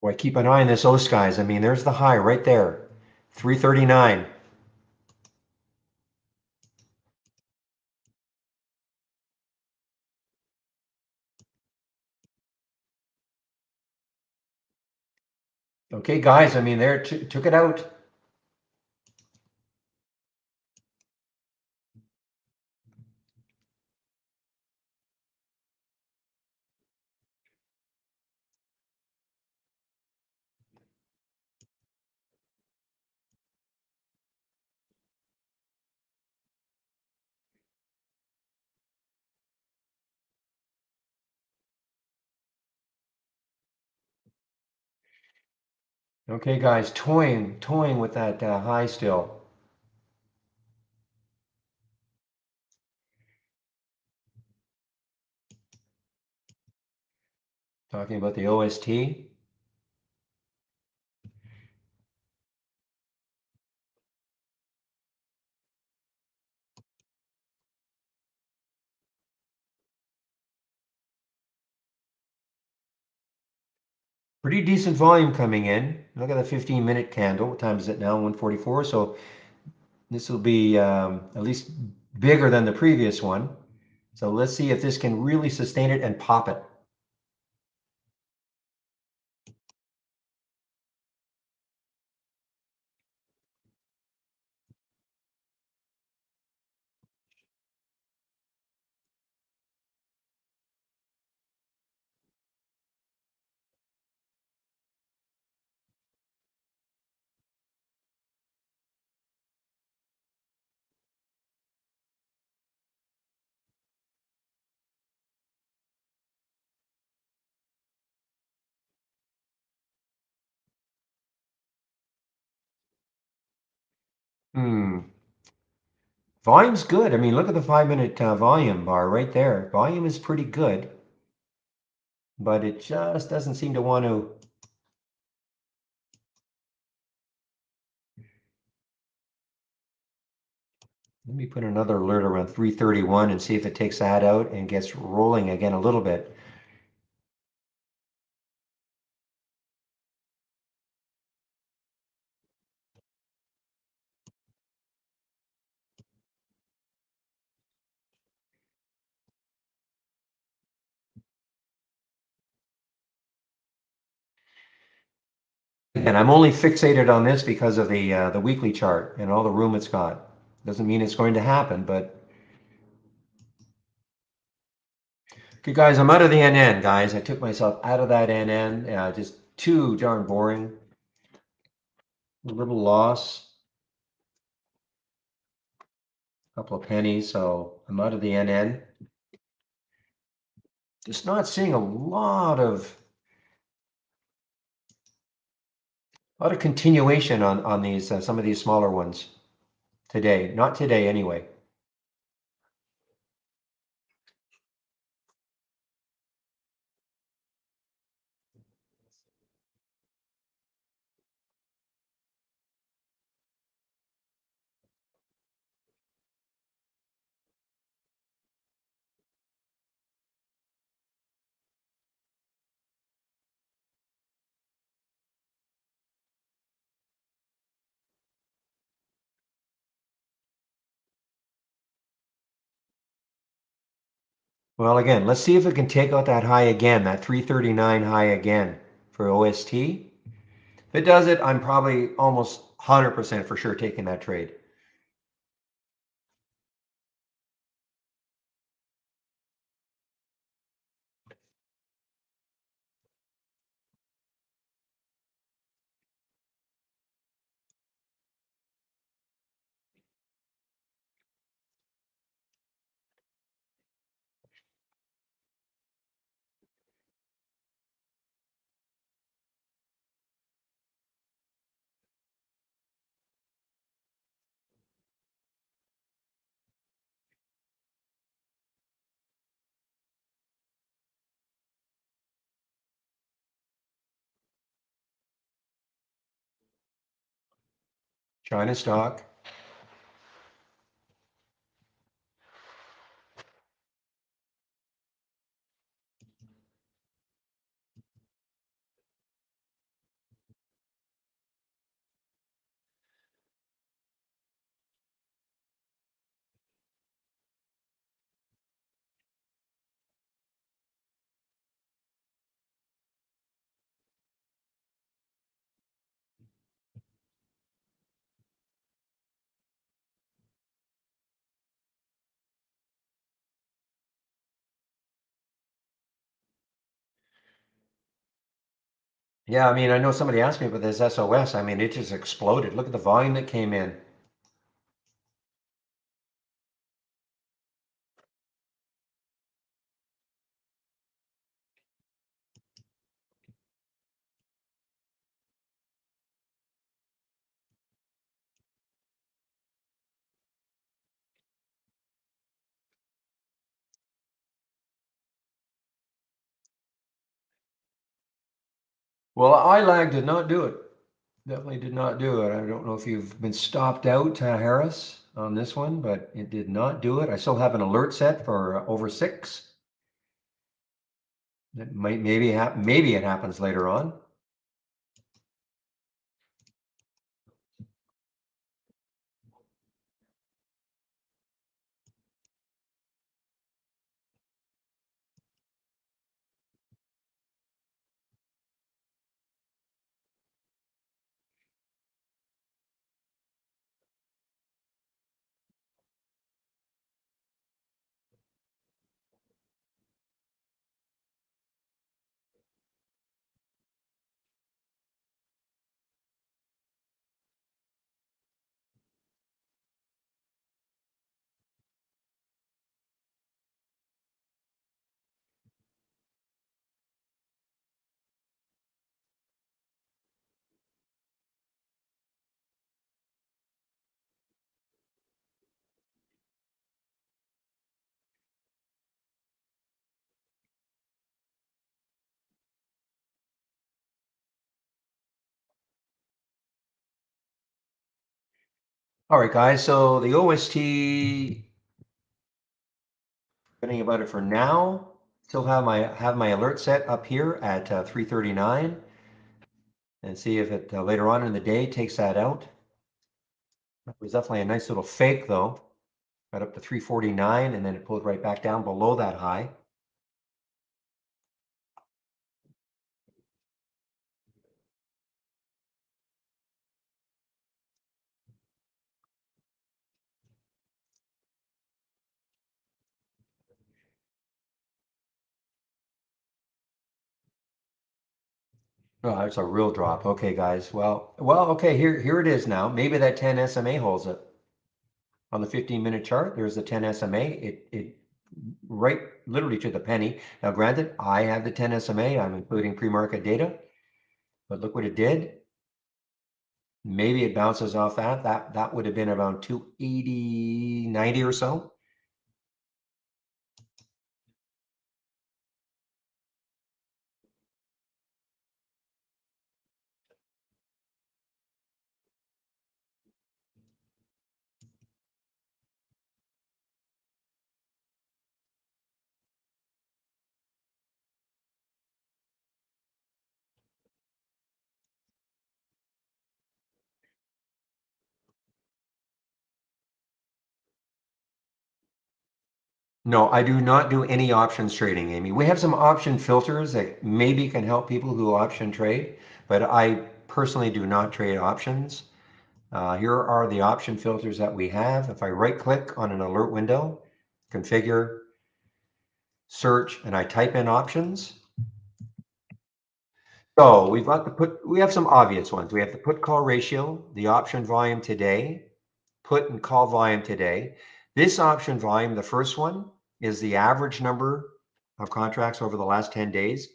Boy, keep an eye on this OS, guys. I mean, there's the high right there, 339. Okay, guys, I mean, there took it out. Okay, guys, toying with that high still. Talking about the OST. Pretty decent volume coming in. Look at the 15-minute candle. What time is it now? 1:44. So this will be at least bigger than the previous one. So let's see if this can really sustain it and pop it. Hmm. Volume's good. I mean, look at the 5 minute volume bar right there. Volume is pretty good, but it just doesn't seem to want to. Let me put another alert around 331 and see if it takes that out and gets rolling again a little bit. And I'm only fixated on this because of the weekly chart and all the room it's got. Doesn't mean it's going to happen, but okay, guys, I'm out of the NN, guys. I took myself out of that NN. Just too darn boring. A little loss, a couple of pennies, so I'm out of the NN. Just not seeing a lot of continuation on these some of these smaller ones today. Not today, anyway. Well, again, let's see if it can take out that high again, that 339 high again for OST. If it does it, I'm probably almost 100% for sure taking that trade. China stock. Yeah, I mean, I know somebody asked me about this SOS. I mean, it just exploded. Look at the volume that came in. Well, ILAG did not do it. Definitely did not do it. I don't know if you've been stopped out, Harris, on this one, but it did not do it. I still have an alert set for over 6. It might maybe it happens later on. All right, guys. So the OST, forgetting about it for now. Still have my alert set up here at 3:39, and see if it later on in the day takes that out. It was definitely a nice little fake though. Got up to 349, and then it pulled right back down below that high. Oh, that's a real drop. Okay, guys. Well, okay, here it is now. Maybe that 10 SMA holds it. On the 15-minute chart, there's the 10 SMA. It right literally to the penny. Now, granted, I have the 10 SMA. I'm including pre-market data, but look what it did. Maybe it bounces off that. That would have been around 280, 90 or so. No, I do not do any options trading, Amy. We have some option filters that maybe can help people who option trade, but I personally do not trade options. Here are the option filters that we have. If I right click on an alert window, configure, search, and I type in options. So we have some obvious ones. We have the put call ratio, the option volume today, put and call volume today. This option volume, the first one, is the average number of contracts over the last 10 days,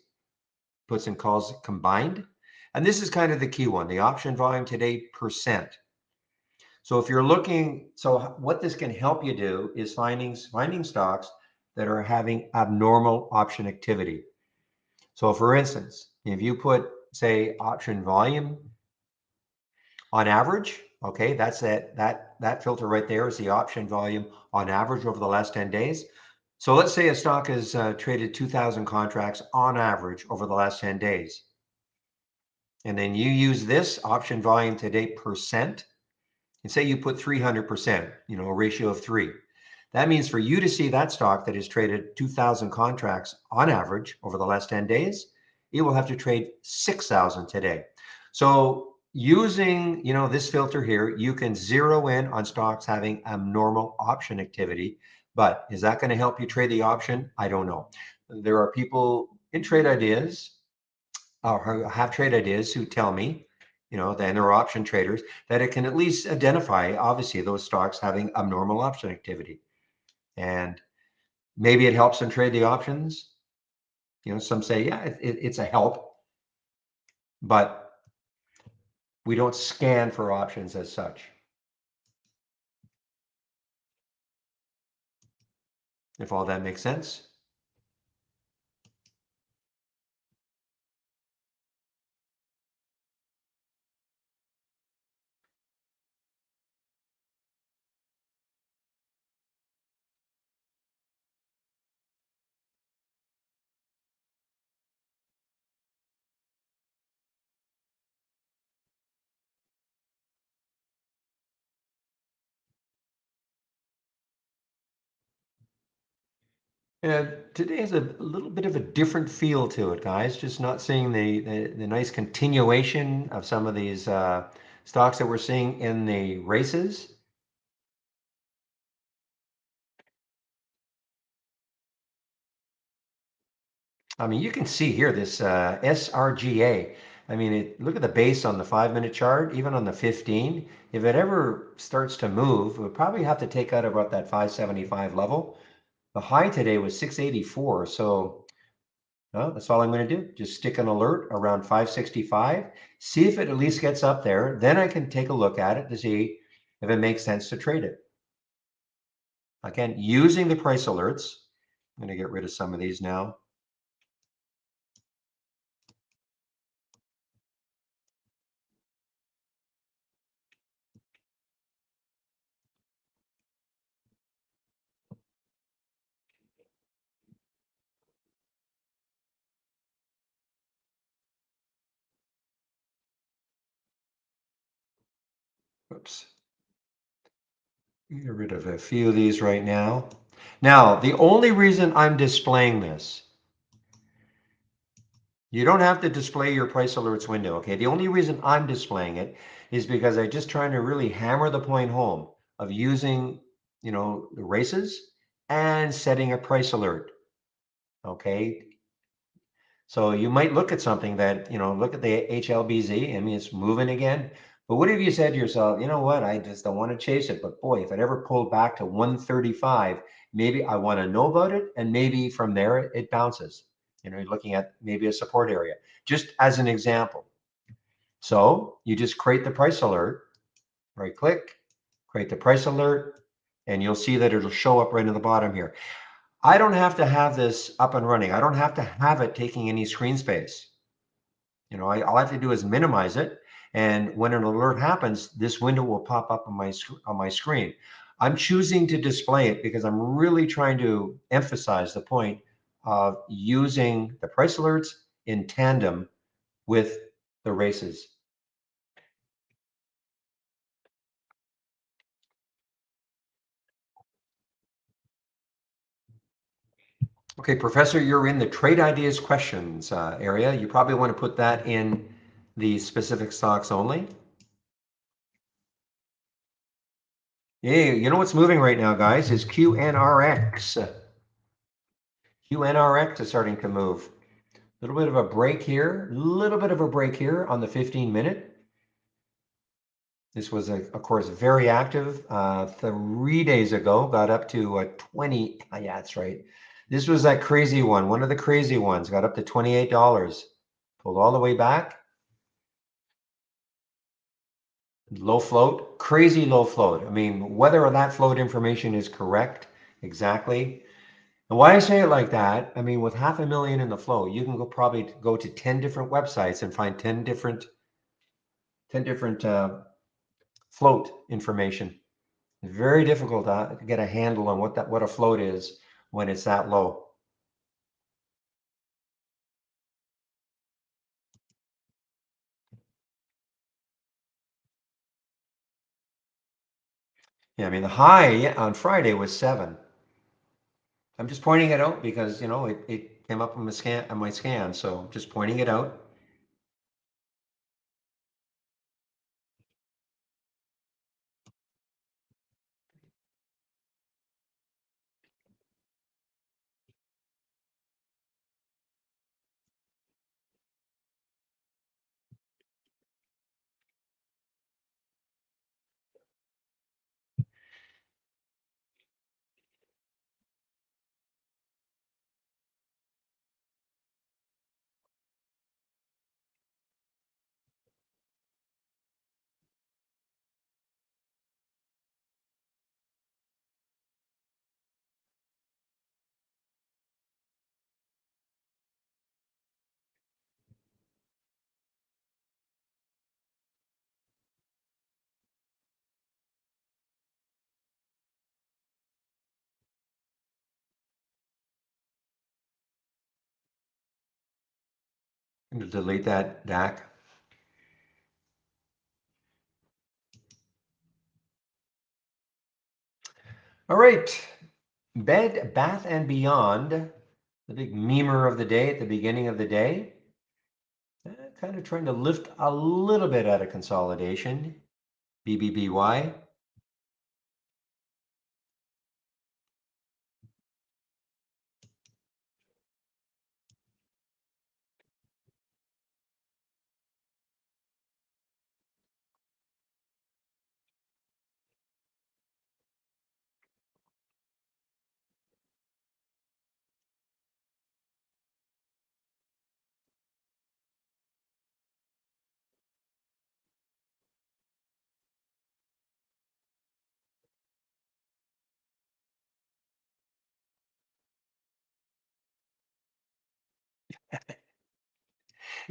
puts and calls combined. And this is kind of the key one, the option volume today percent. So if you're looking, so what this can help you do is finding stocks that are having abnormal option activity. So for instance, if you put, say, option volume on average, okay, that's that filter right there is the option volume on average over the last 10 days. So let's say a stock has traded 2,000 contracts on average over the last 10 days. And then you use this option volume today percent, and say you put 300%, a ratio of 3. That means for you to see that stock that has traded 2,000 contracts on average over the last 10 days, it will have to trade 6,000 today. So using, this filter here, you can zero in on stocks having abnormal option activity. But is that going to help you trade the option? I don't know. There are people in trade ideas or have trade ideas who tell me, then there are option traders that it can at least identify, obviously, those stocks having abnormal option activity. And maybe it helps them trade the options. Some say, yeah, it's a help, but we don't scan for options as such, if all that makes sense. And today has a little bit of a different feel to it, guys. Just not seeing the nice continuation of some of these stocks that we're seeing in the races. I mean, you can see here this SRGA. I mean, look at the base on the 5-minute chart, even on the 15. If it ever starts to move, we'll probably have to take out about that 575 level. The high today was 684. So that's all I'm going to do. Just stick an alert around 565. See if it at least gets up there. Then I can take a look at it to see if it makes sense to trade it. Again, using the price alerts. I'm going to get rid of some of these now. Oops. Get rid of a few of these right now. Now, the only reason I'm displaying this, you don't have to display your price alerts window, okay? The only reason I'm displaying it is because I'm just trying to really hammer the point home of using, the races and setting a price alert, okay? So you might look at something that, look at the HLBZ. I mean, it's moving again. But what if you said to yourself, you know what, I just don't want to chase it. But boy, if it ever pulled back to 135, maybe I want to know about it. And maybe from there it bounces. You're looking at maybe a support area, just as an example. So you just create the price alert, right click, create the price alert, and you'll see that it'll show up right in the bottom here. I don't have to have this up and running. I don't have to have it taking any screen space. All I have to do is minimize it. And when an alert happens, this window will pop up on my screen. I'm choosing to display it because I'm really trying to emphasize the point of using the price alerts in tandem with the races. Okay, Professor, you're in the trade ideas questions area. You probably want to put that in the specific stocks only. Yeah, you know what's moving right now, guys, is QNRX. QNRX is starting to move. A little bit of a break here, a little bit of a break here on the 15-minute. This was, of course, very active 3 days ago, got up to 20. Yeah, that's right. This was that crazy one of the crazy ones, got up to $28, pulled all the way back. Low float, crazy low float. I mean, whether that float information is correct exactly. And why I say it like that, I mean, with 500,000 in the float, you can probably go to 10 different websites and find 10 different float information. Very difficult to get a handle on what a float is when it's that low. Yeah, I mean the high on Friday was 7. I'm just pointing it out because it came up on my scan, so I'm just pointing it out. I'm going to delete that DAC. All right, Bed Bath and Beyond, the big memer of the day at the beginning of the day. Kind of trying to lift a little bit out of consolidation. BBBY.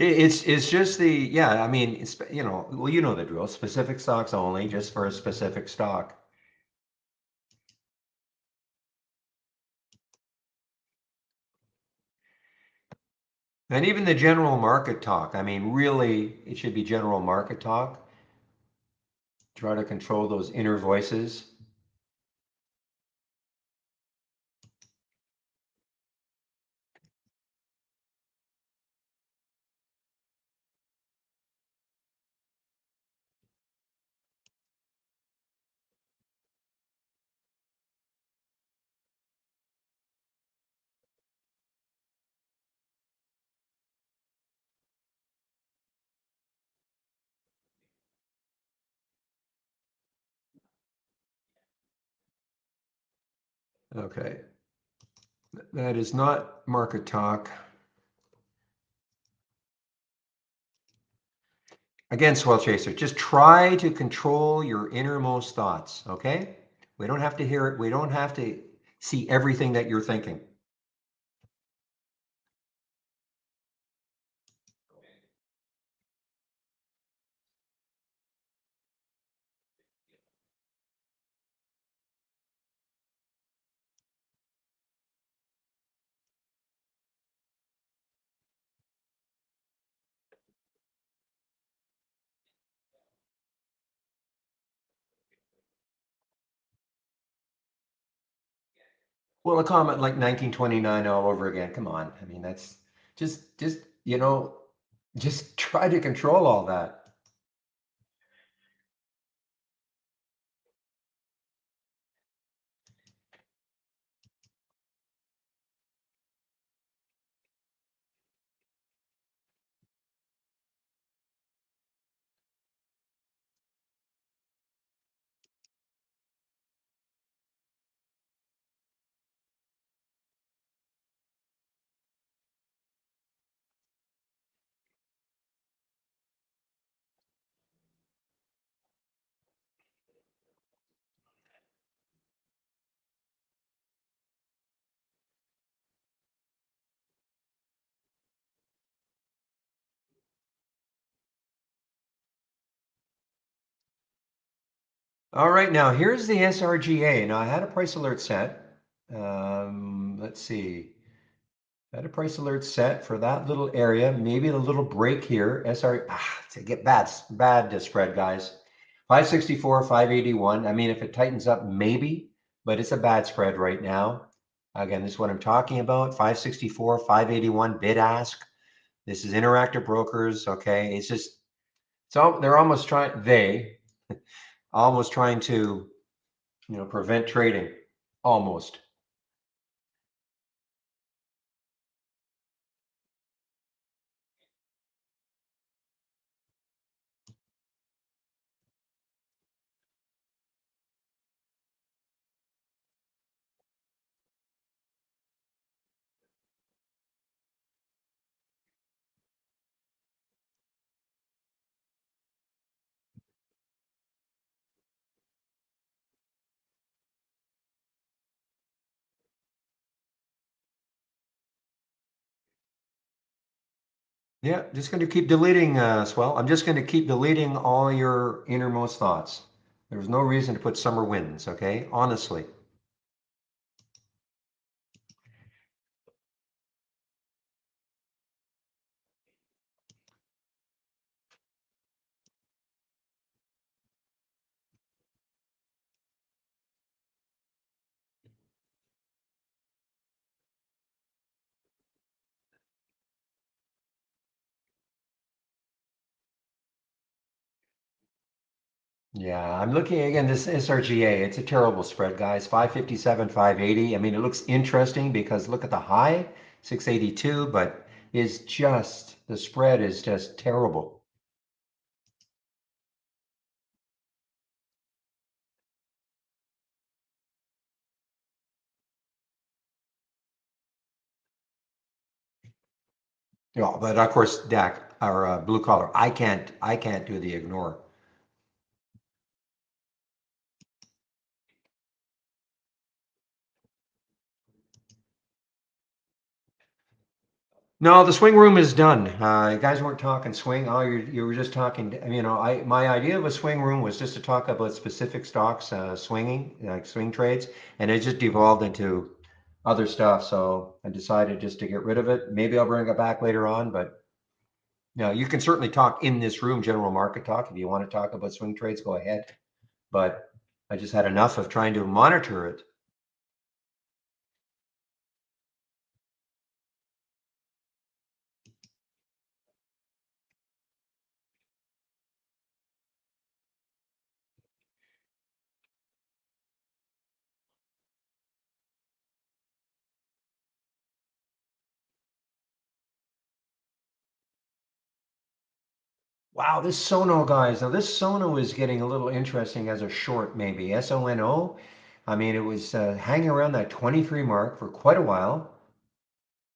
It's just yeah, I mean, well, you know the drill. Specific stocks only, just for a specific stock. And even the general market talk, I mean, really, it should be general market talk. Try to control those inner voices. Okay, that is not market talk. Again, Swell Chaser, just try to control your innermost thoughts, okay? We don't have to hear it. We don't have to see everything that you're thinking. Well, a comment like 1929 all over again. Come on. I mean, that's just, just try to control all that. All right, now here's the SRGA. Now I had a price alert set. Let's see. I had a price alert set for that little area, maybe a little break here. To get bad spread, guys. 564, 581. I mean, if it tightens up, maybe, but it's a bad spread right now. Again, this is what I'm talking about. 564, 581 bid ask. This is Interactive Brokers. Okay, it's just so they're almost trying to prevent trading. Almost. Yeah, just going to keep deleting, Swell. I'm just going to keep deleting all your innermost thoughts. There's no reason to put summer winds, okay? Honestly. Yeah, I'm looking again, this SRGA. It's a terrible spread, guys. 557, 580. I mean, it looks interesting because look at the high, 682, but the spread is just terrible. Yeah, but of course, DAC or blue collar, I can't do the ignore. No, the swing room is done. You guys weren't talking swing. Oh, you were just talking. My idea of a swing room was just to talk about specific stocks, swinging, like swing trades, and it just devolved into other stuff. So I decided just to get rid of it. Maybe I'll bring it back later on, but no, you can certainly talk in this room, general market talk. If you want to talk about swing trades, go ahead. but I just had enough of trying to monitor it. Wow, this Sono, guys. Now, this Sono is getting a little interesting as a short, maybe. SONO. I mean, it was hanging around that 23 mark for quite a while.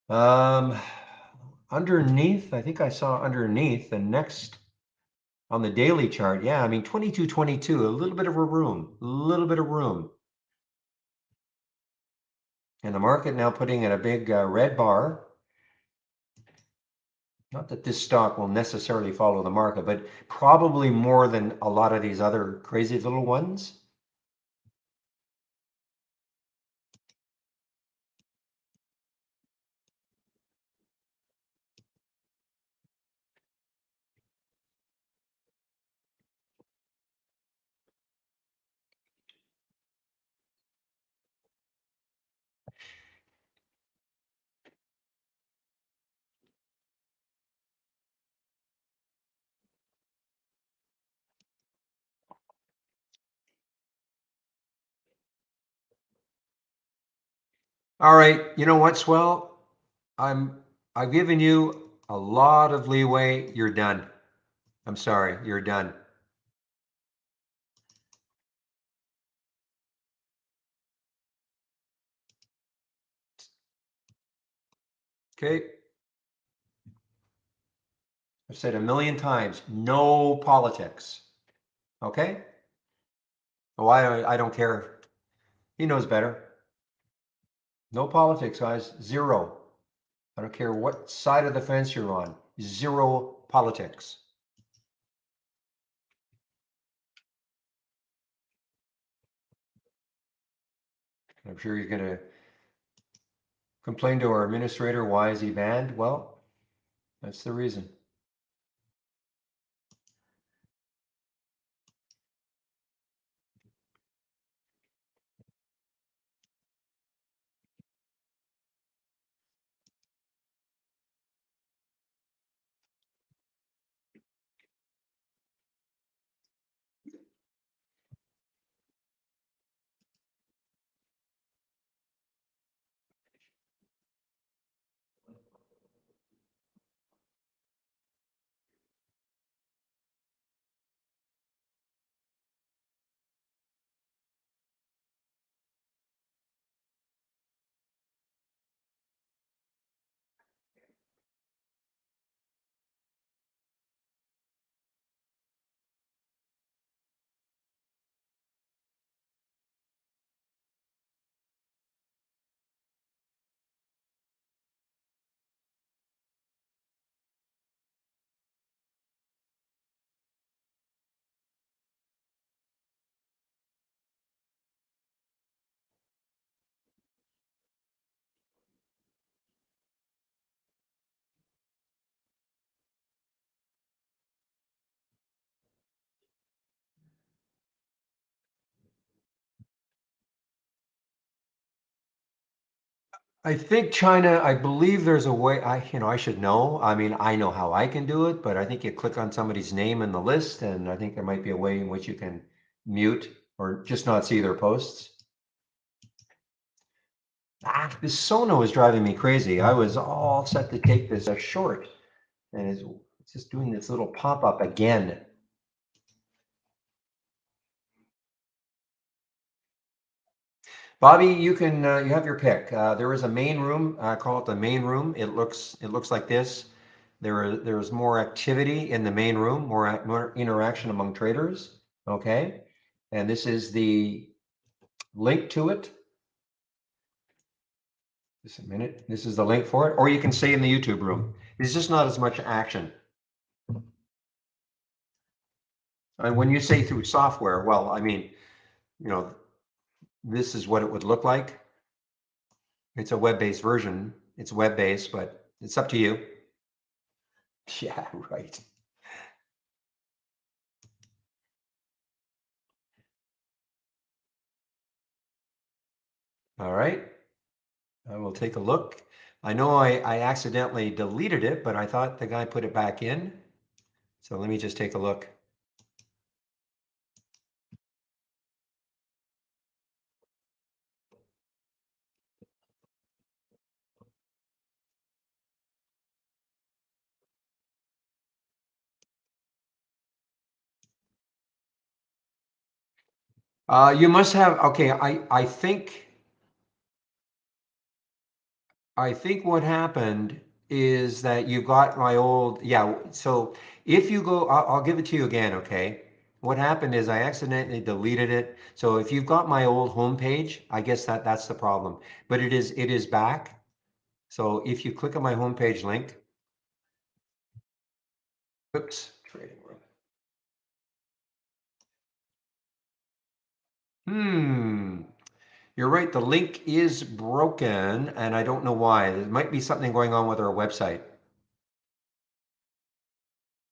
Um, underneath, I think I saw underneath the next on the daily chart. Yeah, I mean, 22.22, a little bit of a room, a little bit of room. And the market now putting in a big red bar. Not that this stock will necessarily follow the market, but probably more than a lot of these other crazy little ones. All right, you know what, Swell? I've given you a lot of leeway. You're done. I'm sorry, you're done. Okay. I've said a million times, no politics. Okay? Oh, I don't care. He knows better. No politics, guys. Zero. I don't care what side of the fence you're on. Zero politics. I'm sure you're going to complain to our administrator. Why is he banned? Well, that's the reason. I think China, I believe there's a way I should know. I mean, I know how I can do it, but I think you click on somebody's name in the list, and I think there might be a way in which you can mute or just not see their posts. This Sono is driving me crazy. I was all set to take this a short, and it's just doing this little pop-up again. Bobby, you can you have your pick. There is a main room. Call it the main room. It looks like this. There is more activity in the main room, more interaction among traders. Okay, and this is the link to it. Just a minute. This is the link for it, or you can stay in the YouTube room. There's just not as much action. And when you say through software, well, I mean, you know, this is what it would look like. It's a web-based version. It's web-based, but it's up to you. Yeah, right. All right, I will take a look. I know I accidentally deleted it, but I thought the guy put it back in. So let me just take a look. You must have, okay, I think what happened is that you got my old, yeah, so if you go, I'll give it to you again, okay? What happened is I accidentally deleted it. So if you've got my old homepage, I guess that's the problem. But it is back. So if you click on my homepage link, oops, trading room. You're right, the link is broken and I don't know why. There might be something going on with our website.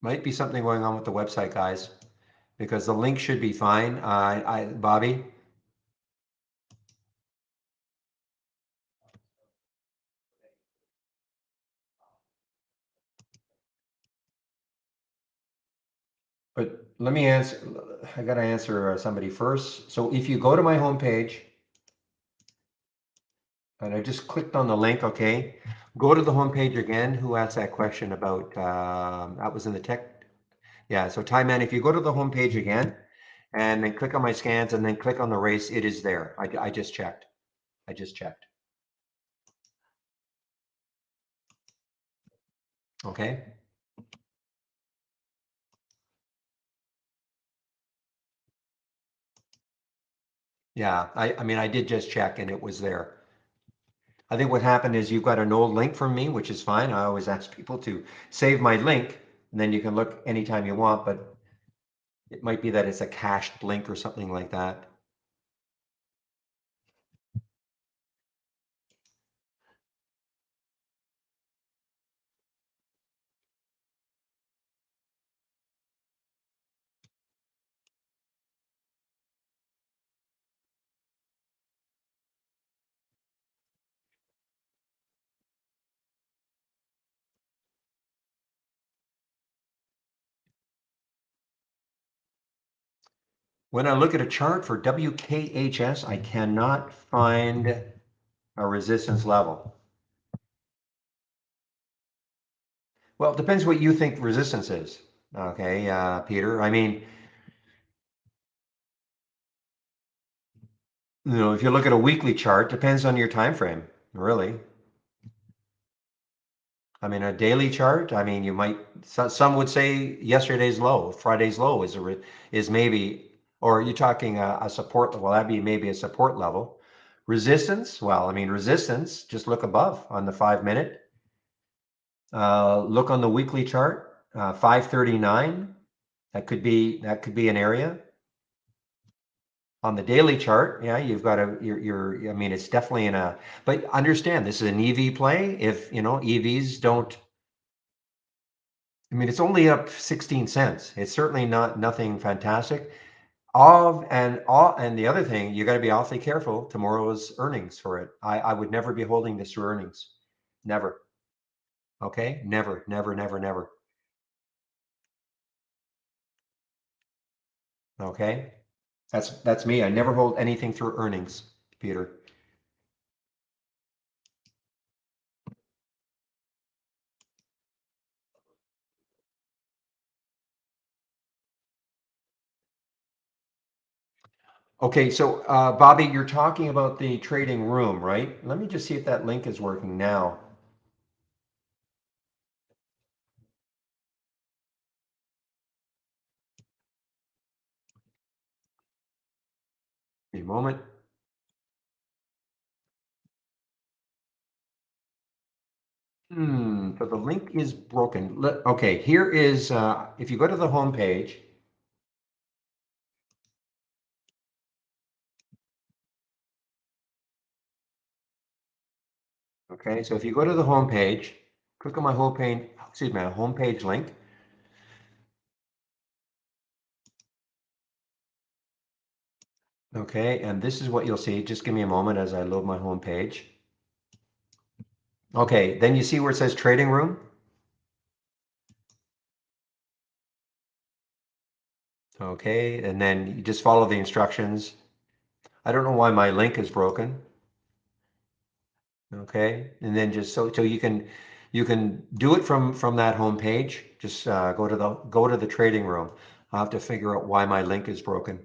Might be something going on with the website, guys, because the link should be fine. Bobby, but let me answer. I got to answer somebody first. So if you go to my homepage, and I just clicked on the link, okay, go to the homepage again. Who asked that question about, that was in the tech? Yeah, so Time Man, if you go to the homepage again, and then click on my scans, and then click on the race, it is there. I just checked. I just checked. Okay. Yeah, I mean, I did just check and it was there. I think what happened is you've got an old link from me, which is fine. I always ask people to save my link and then you can look anytime you want, but it might be that it's a cached link or something like that. When I look at a chart for WKHS, I cannot find a resistance level. Well, it depends what you think resistance is. Okay, Peter. I mean, if you look at a weekly chart, depends on your time frame, really. I mean, a daily chart, I mean, some would say yesterday's low, Friday's low is maybe, or are you talking a support, well, that'd be maybe a support level. Resistance, well, I mean, resistance, just look above on the 5 minute. Look on the weekly chart, 539, that could be an area. On the daily chart, yeah, you've got I mean, it's definitely but understand, this is an EV play. If, EVs don't, I mean, it's only up 16 cents. It's certainly nothing fantastic. And the other thing, you got to be awfully careful tomorrow's earnings for it. I would never be holding this through earnings. Never. Okay? Never, never, never, never. Okay? That's me. I never hold anything through earnings, Peter. Okay, so Bobby, you're talking about the trading room, right? Let me just see if that link is working now. Give me a moment. So the link is broken. Okay, here is, if you go to the home page, okay, so if you go to the home page, click on my home page link. Okay, and this is what you'll see. Just give me a moment as I load my home page. Okay, then you see where it says trading room? Okay, and then you just follow the instructions. I don't know why my link is broken. Okay, and then just so you can do it from that home page. Just go to the trading room. I'll have to figure out why my link is broken.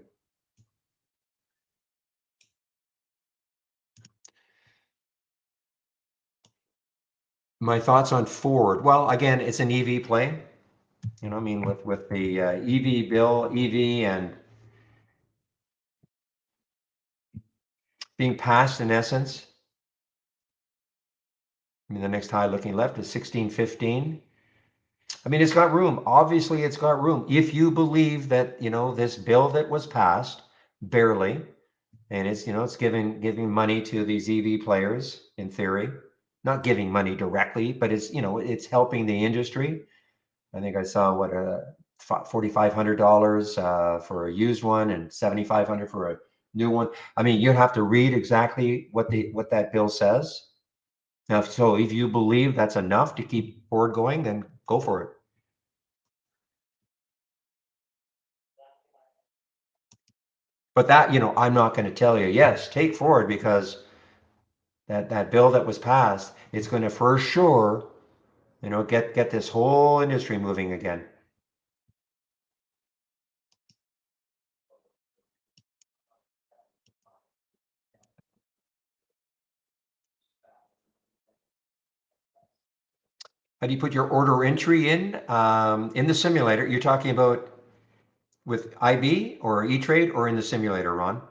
My thoughts on Ford. Well, again, it's an EV play. You know, I mean, with the EV bill, EV, and being passed in essence. I mean, the next high looking left is 1615. I mean, it's got room. Obviously, it's got room. If you believe that, you know, this bill that was passed barely, and it's, you know, it's giving money to these EV players in theory, not giving money directly, but it's, you know, it's helping the industry. I think I saw what $4,500 for a used one and 7,500 for a new one. I mean, you have to read exactly what that bill says. Now, so if you believe that's enough to keep Ford going, then go for it. But that, you know, I'm not going to tell you, yes, take Ford because that bill that was passed, it's going to for sure, you know, get this whole industry moving again. How do you put your order entry in the simulator? You're talking about with IB or E-Trade or in the simulator, Ron?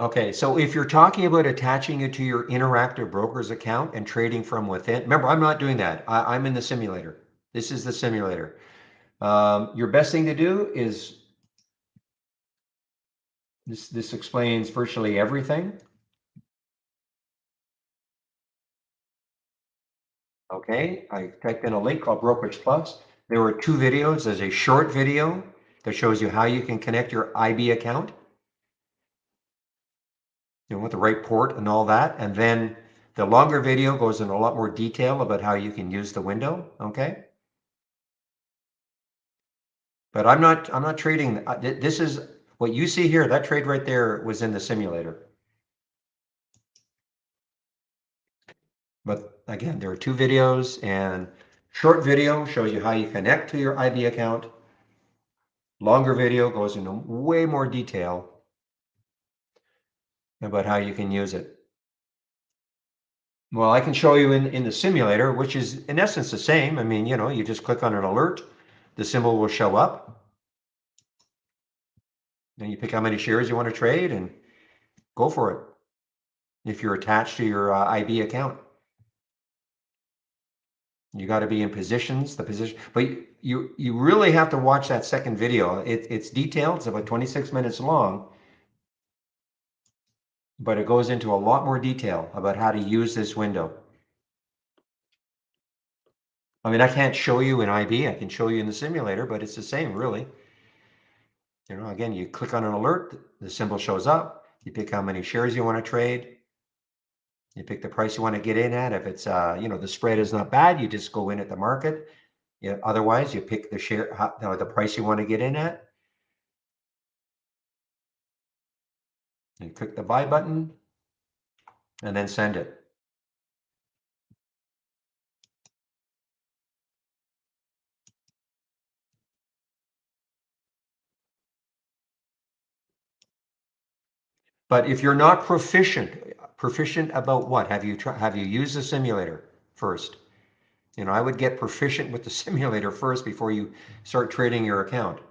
Okay, so if you're talking about attaching it to your interactive brokers account and trading from within, remember, I'm not doing that. I'm in the simulator. This is the simulator. Your best thing to do is this explains virtually everything. Okay, I typed in a link called Brokerage Plus. There were two videos. There's a short video that shows you how you can connect your IB account, you know, with the right port and all that. And then the longer video goes in a lot more detail about how you can use the window. Okay. But I'm not trading. This is what you see here. That trade right there was in the simulator. But again, there are two videos, and short video shows you how you connect to your IB account. Longer video goes into way more detail about how you can use it. Well, I can show you in the simulator, which is in essence the same. I mean, you know, you just click on an alert, the symbol will show up, then you pick how many shares you want to trade and go for it if you're attached to your IB account. You got to be in positions, the position, but you really have to watch that second video. It's detailed. It's about 26 minutes long, but it goes into a lot more detail about how to use this window. I mean, I can't show you in IB. I can show you in the simulator, but it's the same, really. You know, again, you click on an alert, the symbol shows up. You pick how many shares you want to trade. You pick the price you want to get in at. If it's, you know, the spread is not bad, you just go in at the market. Yeah, otherwise, you pick the share, or the price you want to get in at. You click the buy button and then send it. But if you're not proficient about what? Have you used the simulator first? You know, I would get proficient with the simulator first before you start trading your account.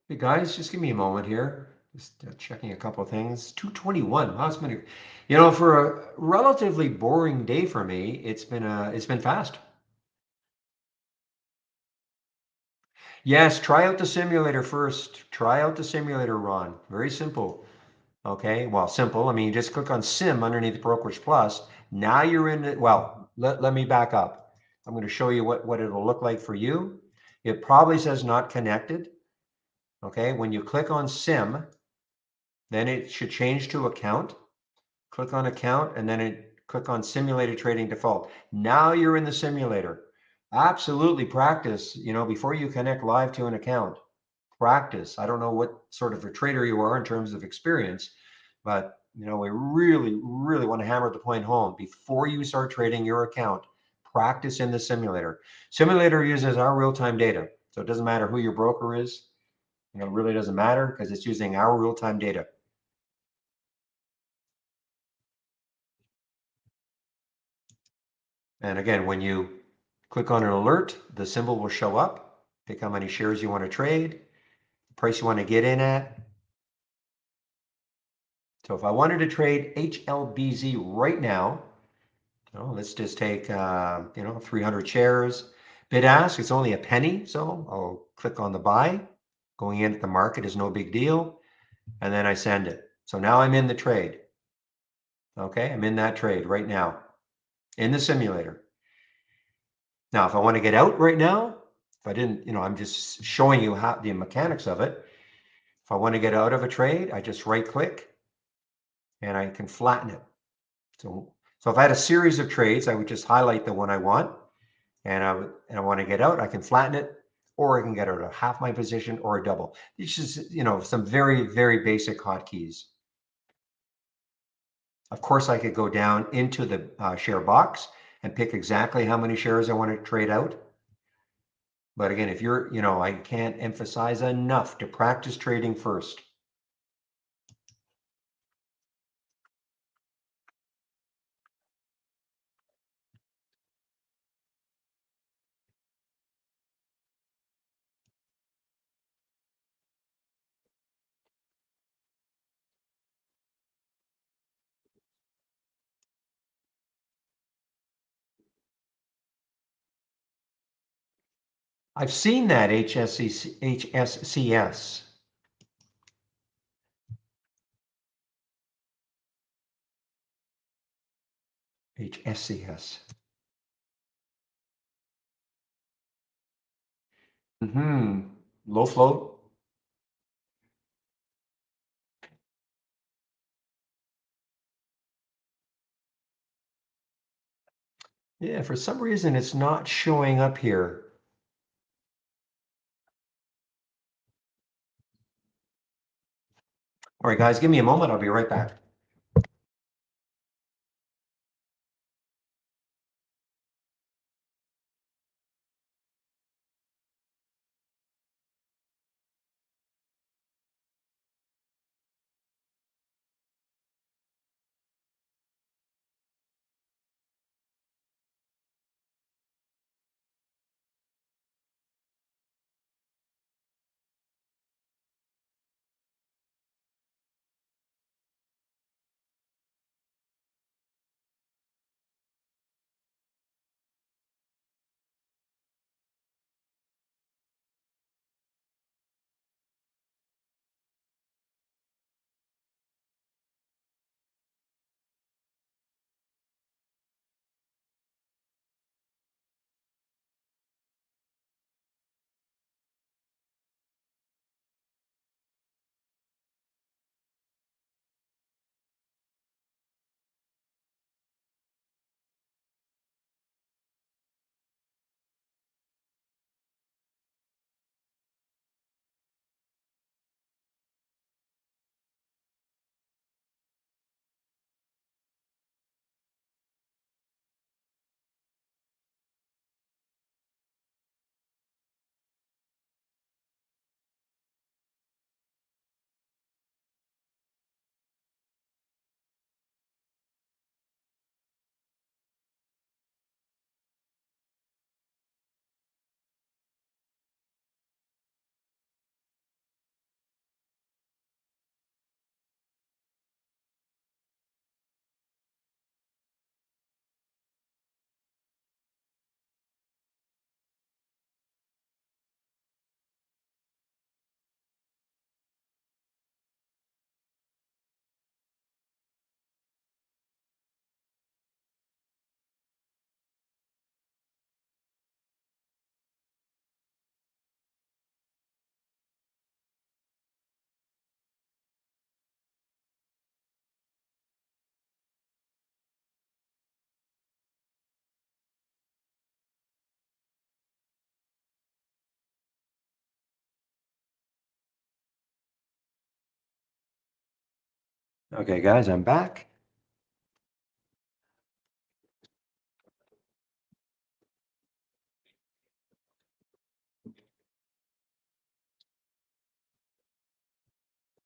Hey guys, just give me a moment here. Just checking a couple of things. 2:21. Wow, it's been, for a relatively boring day for me, it's been fast. Yes, try out the simulator first. Try out the simulator, Ron. Very simple. Okay, well, simple. I mean, you just click on Sim underneath the Brokerage Plus. Now you're in it. Well, let me back up. I'm going to show you what it'll look like for you. It probably says not connected. Okay, when you click on Sim, then it should change to account. Click on account and then click on simulated trading default. Now you're in the simulator. Absolutely practice, before you connect live to an account. Practice. I don't know what sort of a trader you are in terms of experience, but we really, really want to hammer the point home. Before you start trading your account, practice in the simulator. Simulator uses our real-time data. So it doesn't matter who your broker is. It really doesn't matter because it's using our real-time data. And again, when you click on an alert, the symbol will show up. Pick how many shares you want to trade, price you want to get in at. So if I wanted to trade HLBZ right now, let's just take 300 shares. Bid ask, it's only a penny, so I'll click on the buy. Going in at the market is no big deal, and then I send it. So now I'm in the trade. Okay, I'm in that trade right now in the simulator. Now, if I want to get out right now, if I didn't, I'm just showing you how the mechanics of it. If I want to get out of a trade, I just right click and I can flatten it. So if I had a series of trades, I would just highlight the one I want, and I want to get out, I can flatten it, or I can get out of half my position or a double. It's just, some very, very basic hotkeys. Of course, I could go down into the share box and pick exactly how many shares I want to trade out. But again, if you're, I can't emphasize enough to practice trading first. I've seen that HSCS. HSCS. Low float. Yeah, for some reason it's not showing up here. All right, guys, give me a moment. I'll be right back. Okay, guys, I'm back.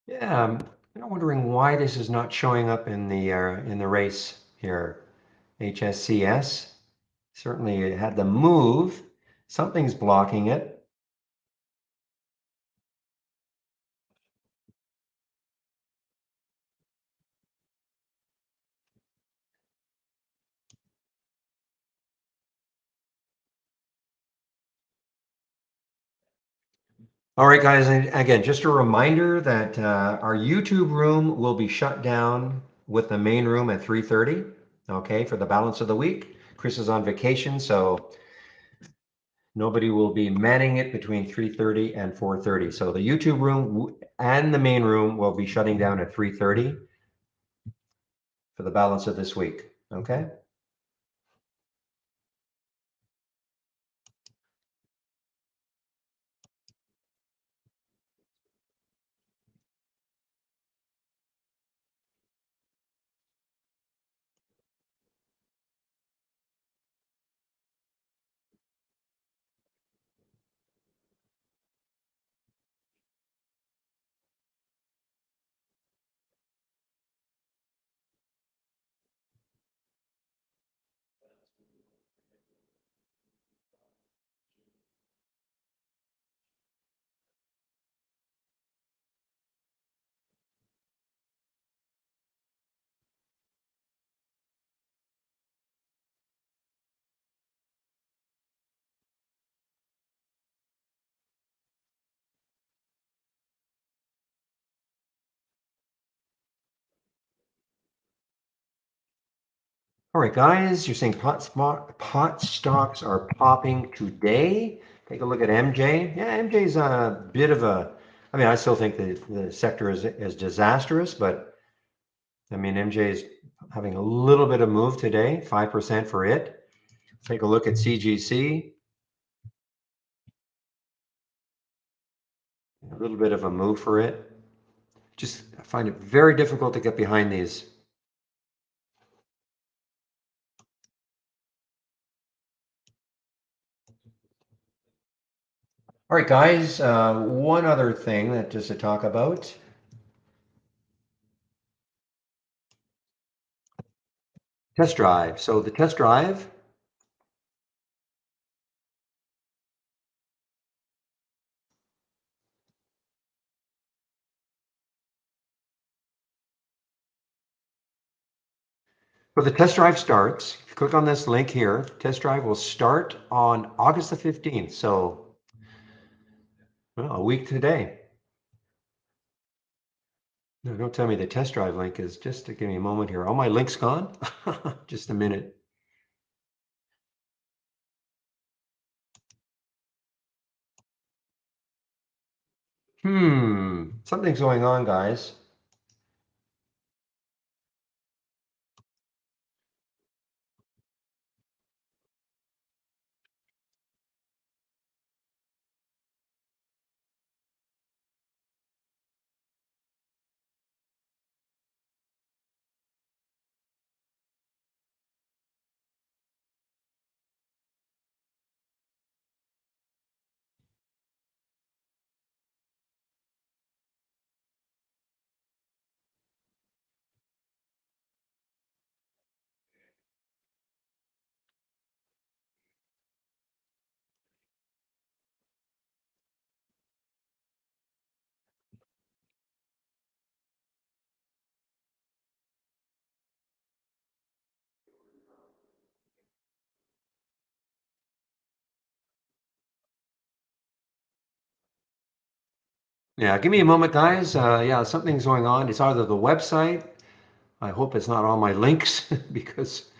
Yeah, I'm wondering why this is not showing up in the race here. HSCS. Certainly it had the move. Something's blocking it. All right, guys, and again, just a reminder that our YouTube room will be shut down with the main room at 3:30, okay, for the balance of the week. Chris is on vacation, so nobody will be manning it between 3:30 and 4:30. So the YouTube room and the main room will be shutting down at 3:30 for the balance of this week, okay? All right, guys, you're saying pot stocks are popping today. Take a look at MJ. Yeah, MJ's a bit of a, I mean, I still think the sector is disastrous, but I mean, MJ is having a little bit of move today, 5% for it. Take a look at CGC, a little bit of a move for it. Just I find it very difficult to get behind these. All right, guys, one other thing that just to talk about. Test drive. So the test drive, so the test drive starts. If you click on this link here, test drive will start on August the 15th. So, well, a week today. No, don't tell me the test drive link is just to give me a moment here. All my links gone? Just a minute. Something's going on, guys. Yeah, give me a moment, guys. Yeah, something's going on. It's either the website. I hope it's not all my links because,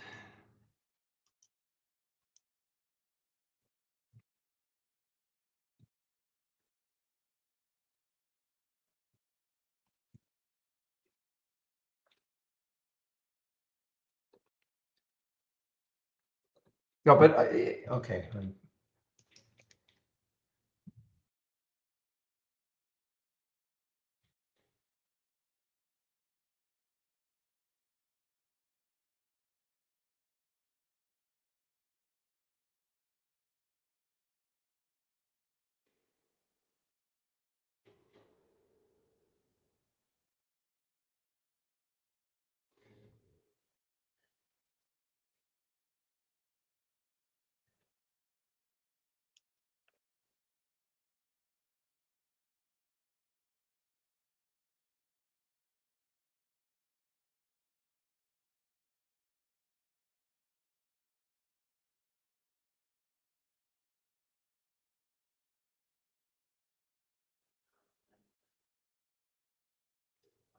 no, but okay.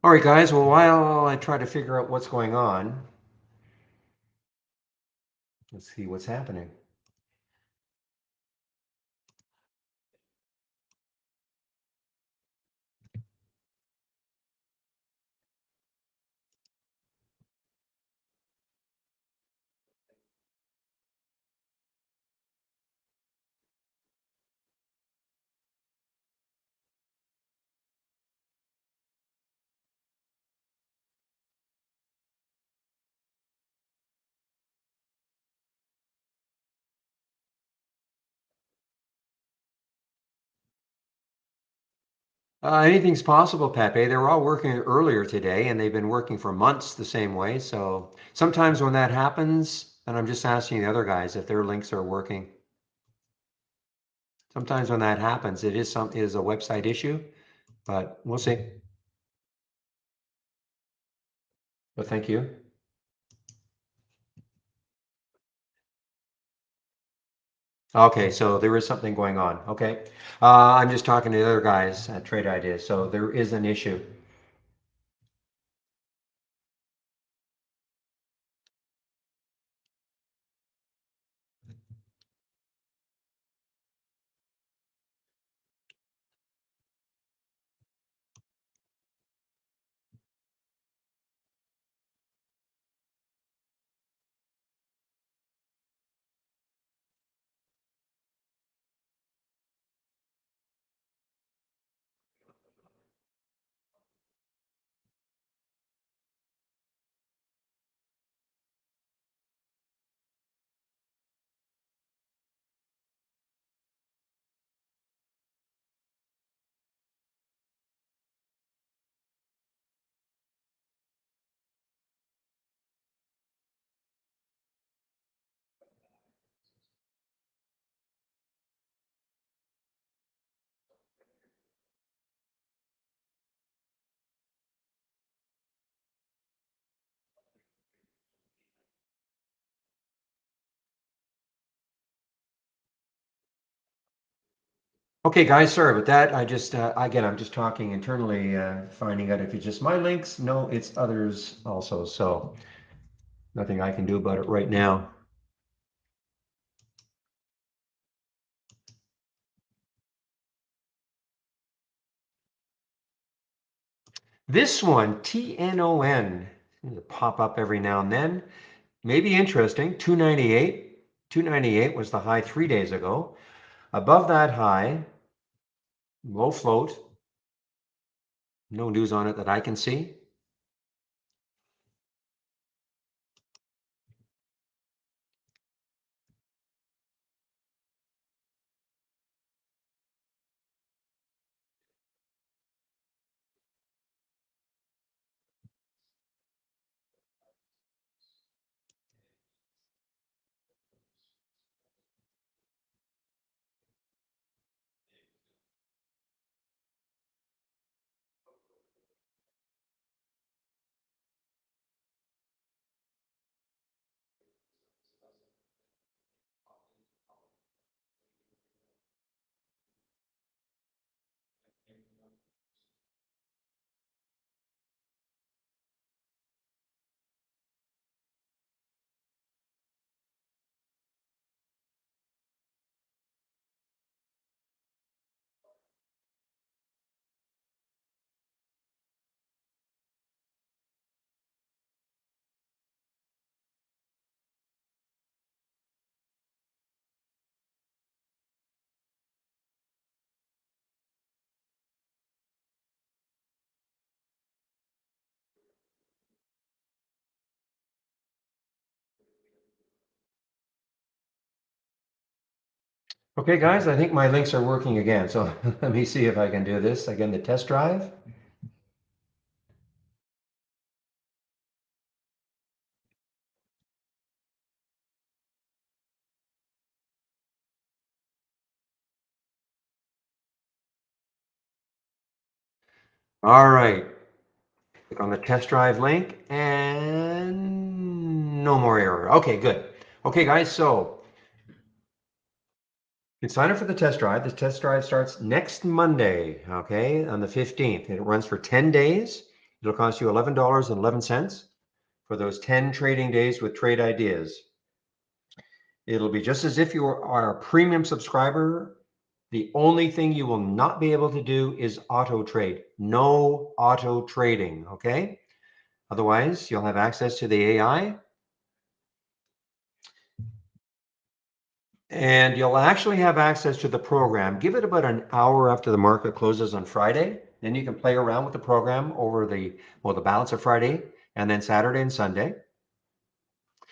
All right, guys. Well, while I try to figure out what's going on, let's see what's happening. Anything's possible, Pepe. They were all working earlier today, and they've been working for months the same way. So sometimes when that happens, and I'm just asking the other guys if their links are working. Sometimes when that happens, it is a website issue, but we'll see. But thank you. Okay, so there is something going on. Okay, I'm just talking to the other guys at Trade Ideas. So there is an issue. Okay, guys, sorry about that. I just, again, I'm just talking internally, finding out if it's just my links. No, it's others also. So nothing I can do about it right now. This one, TNON, seems to pop up every now and then. Maybe interesting. 298. 298 was the high 3 days ago. Above that high, low float. No news on it that I can see. Okay, guys, I think my links are working again. So let me see if I can do this. Again, the test drive. All right. Click on the test drive link and no more error. Okay, good. Okay, guys, so you can sign up for the test drive. The test drive starts next Monday, okay, on the 15th. And it runs for 10 days. It'll cost you $11.11 for those 10 trading days with trade ideas. It'll be just as if you are a premium subscriber. The only thing you will not be able to do is auto trade. No auto trading, okay? Otherwise, you'll have access to the AI, and you'll actually have access to the program. Give it about an hour after the market closes on Friday. Then you can play around with the program over the balance of Friday and then Saturday and Sunday.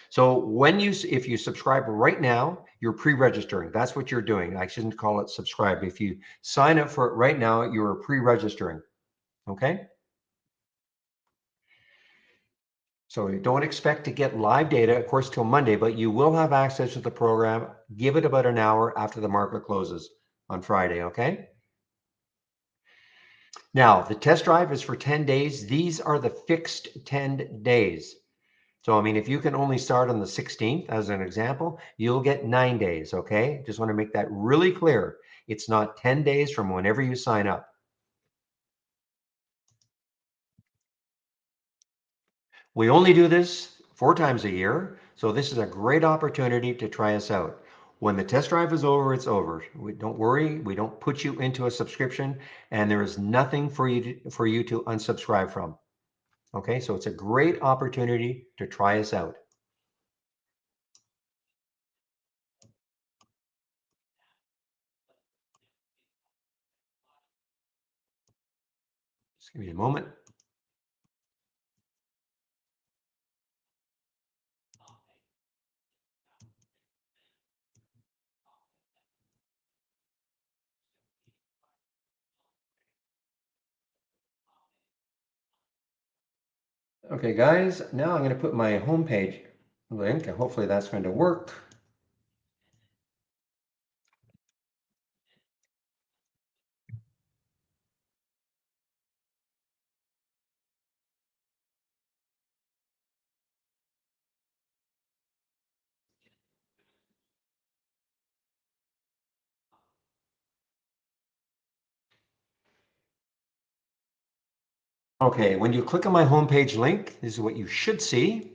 So if you subscribe right now, you're pre-registering. That's what you're doing. I shouldn't call it subscribe. If you sign up for it right now, you're pre-registering. Okay. So you don't expect to get live data, of course, till Monday, but you will have access to the program. Give it about an hour after the market closes on Friday. Okay. Now, the test drive is for 10 days. These are the fixed 10 days. So, I mean, if you can only start on the 16th, as an example, you'll get 9 days, okay? Just want to make that really clear. It's not 10 days from whenever you sign up. We only do this 4 times a year, so this is a great opportunity to try us out. When the test drive is over, it's over. Don't worry, we don't put you into a subscription, and there is nothing for you to unsubscribe from. Okay, so it's a great opportunity to try us out. Just give me a moment. Okay, guys, now I'm going to put my homepage link, and hopefully that's going to work. Okay, when you click on my homepage link, this is what you should see.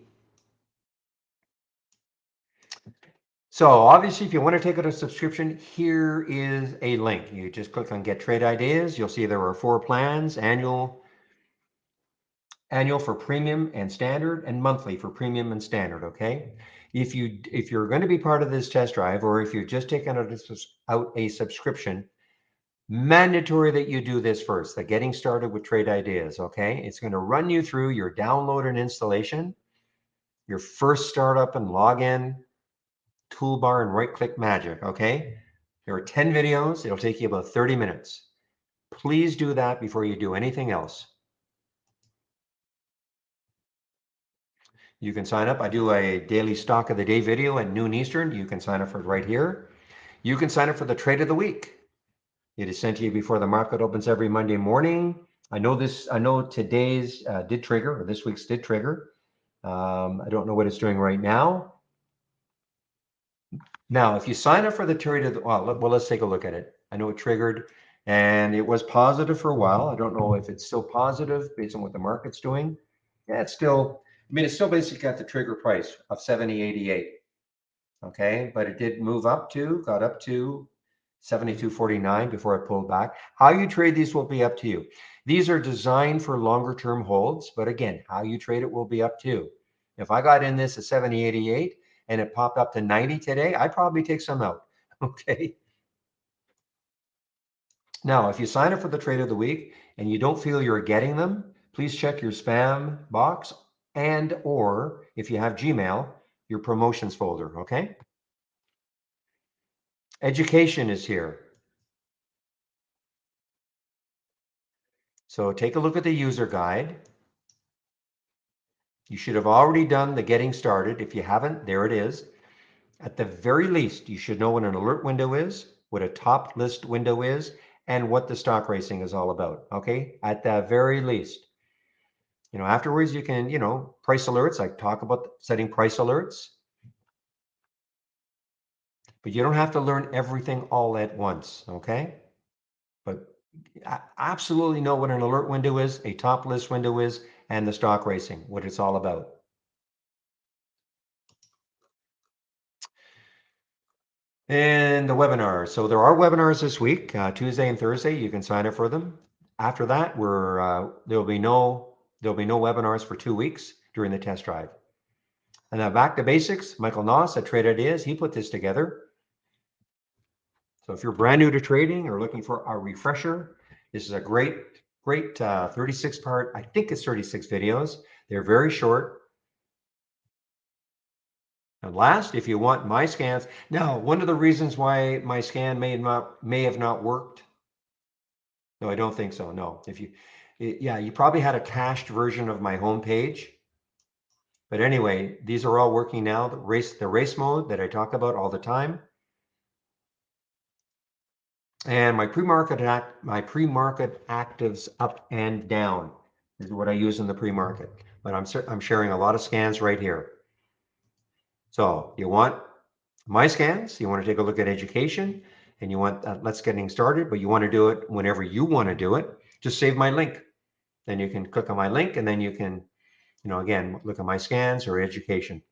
So obviously, if you want to take out a subscription, here is a link. You just click on Get Trade Ideas. You'll see there are 4 plans: annual for premium and standard, and monthly for premium and standard. Okay, if you're going to be part of this test drive, or if you've just taken out a subscription, mandatory that you do this first, the getting started with trade ideas. Okay, it's going to run you through your download and installation, your first startup and login, toolbar and right click magic. Okay, there are 10 videos. It'll take you about 30 minutes. Please do that before you do anything else. You can sign up. I do a daily stock of the day video at noon Eastern. You can sign up for it right here. You can sign up for the trade of the week. It is sent to you before the market opens every Monday morning. I know today's did trigger, or this week's did trigger. I don't know what it's doing right now. Now, if you sign up for the trade of the, well, let's take a look at it. I know it triggered and it was positive for a while. I don't know if it's still positive based on what the market's doing. Yeah, it's still, I mean, it's still basically got the trigger price of 70.88. Okay, but it did move got up to 72.49 before it pulled back. How you trade these will be up to you. These are designed for longer term holds, but again, how you trade it will be up to you. If I got in this at 70.88 and it popped up to 90 today, I'd probably take some out. Okay. Now, if you sign up for the trade of the week and you don't feel you're getting them, please check your spam box, and or if you have Gmail, your promotions folder. Okay. Education is here. So take a look at the user guide. You should have already done the getting started. If you haven't, there it is. At the very least, you should know what an alert window is, what a top list window is, and what the stock racing is all about. Okay, at the very least. Afterwards you can, price alerts. I talk about setting price alerts, but you don't have to learn everything all at once. Okay, but absolutely know what an alert window is, a top list window is, and the stock racing, what it's all about. And the webinars. So there are webinars this week, Tuesday and Thursday. You can sign up for them. After that, there'll be no webinars for 2 weeks during the test drive. And now back to basics. Michael Noss at Trade Ideas, he put this together. So if you're brand new to trading or looking for a refresher, this is a great 36 part. I think it's 36 videos. They're very short. And last, if you want my scans, now one of the reasons why my scan may have not worked. No, I don't think so. No, yeah, you probably had a cached version of my homepage. But anyway, these are all working now. The race mode that I talk about all the time, and my pre-market actives up and down is what I use in the pre-market. But I'm sharing a lot of scans right here. So you want my scans, you want to take a look at education, and you want let's getting started, but you want to do it whenever you want to do it. Just save my link. Then you can click on my link, and then you can, again, look at my scans or education.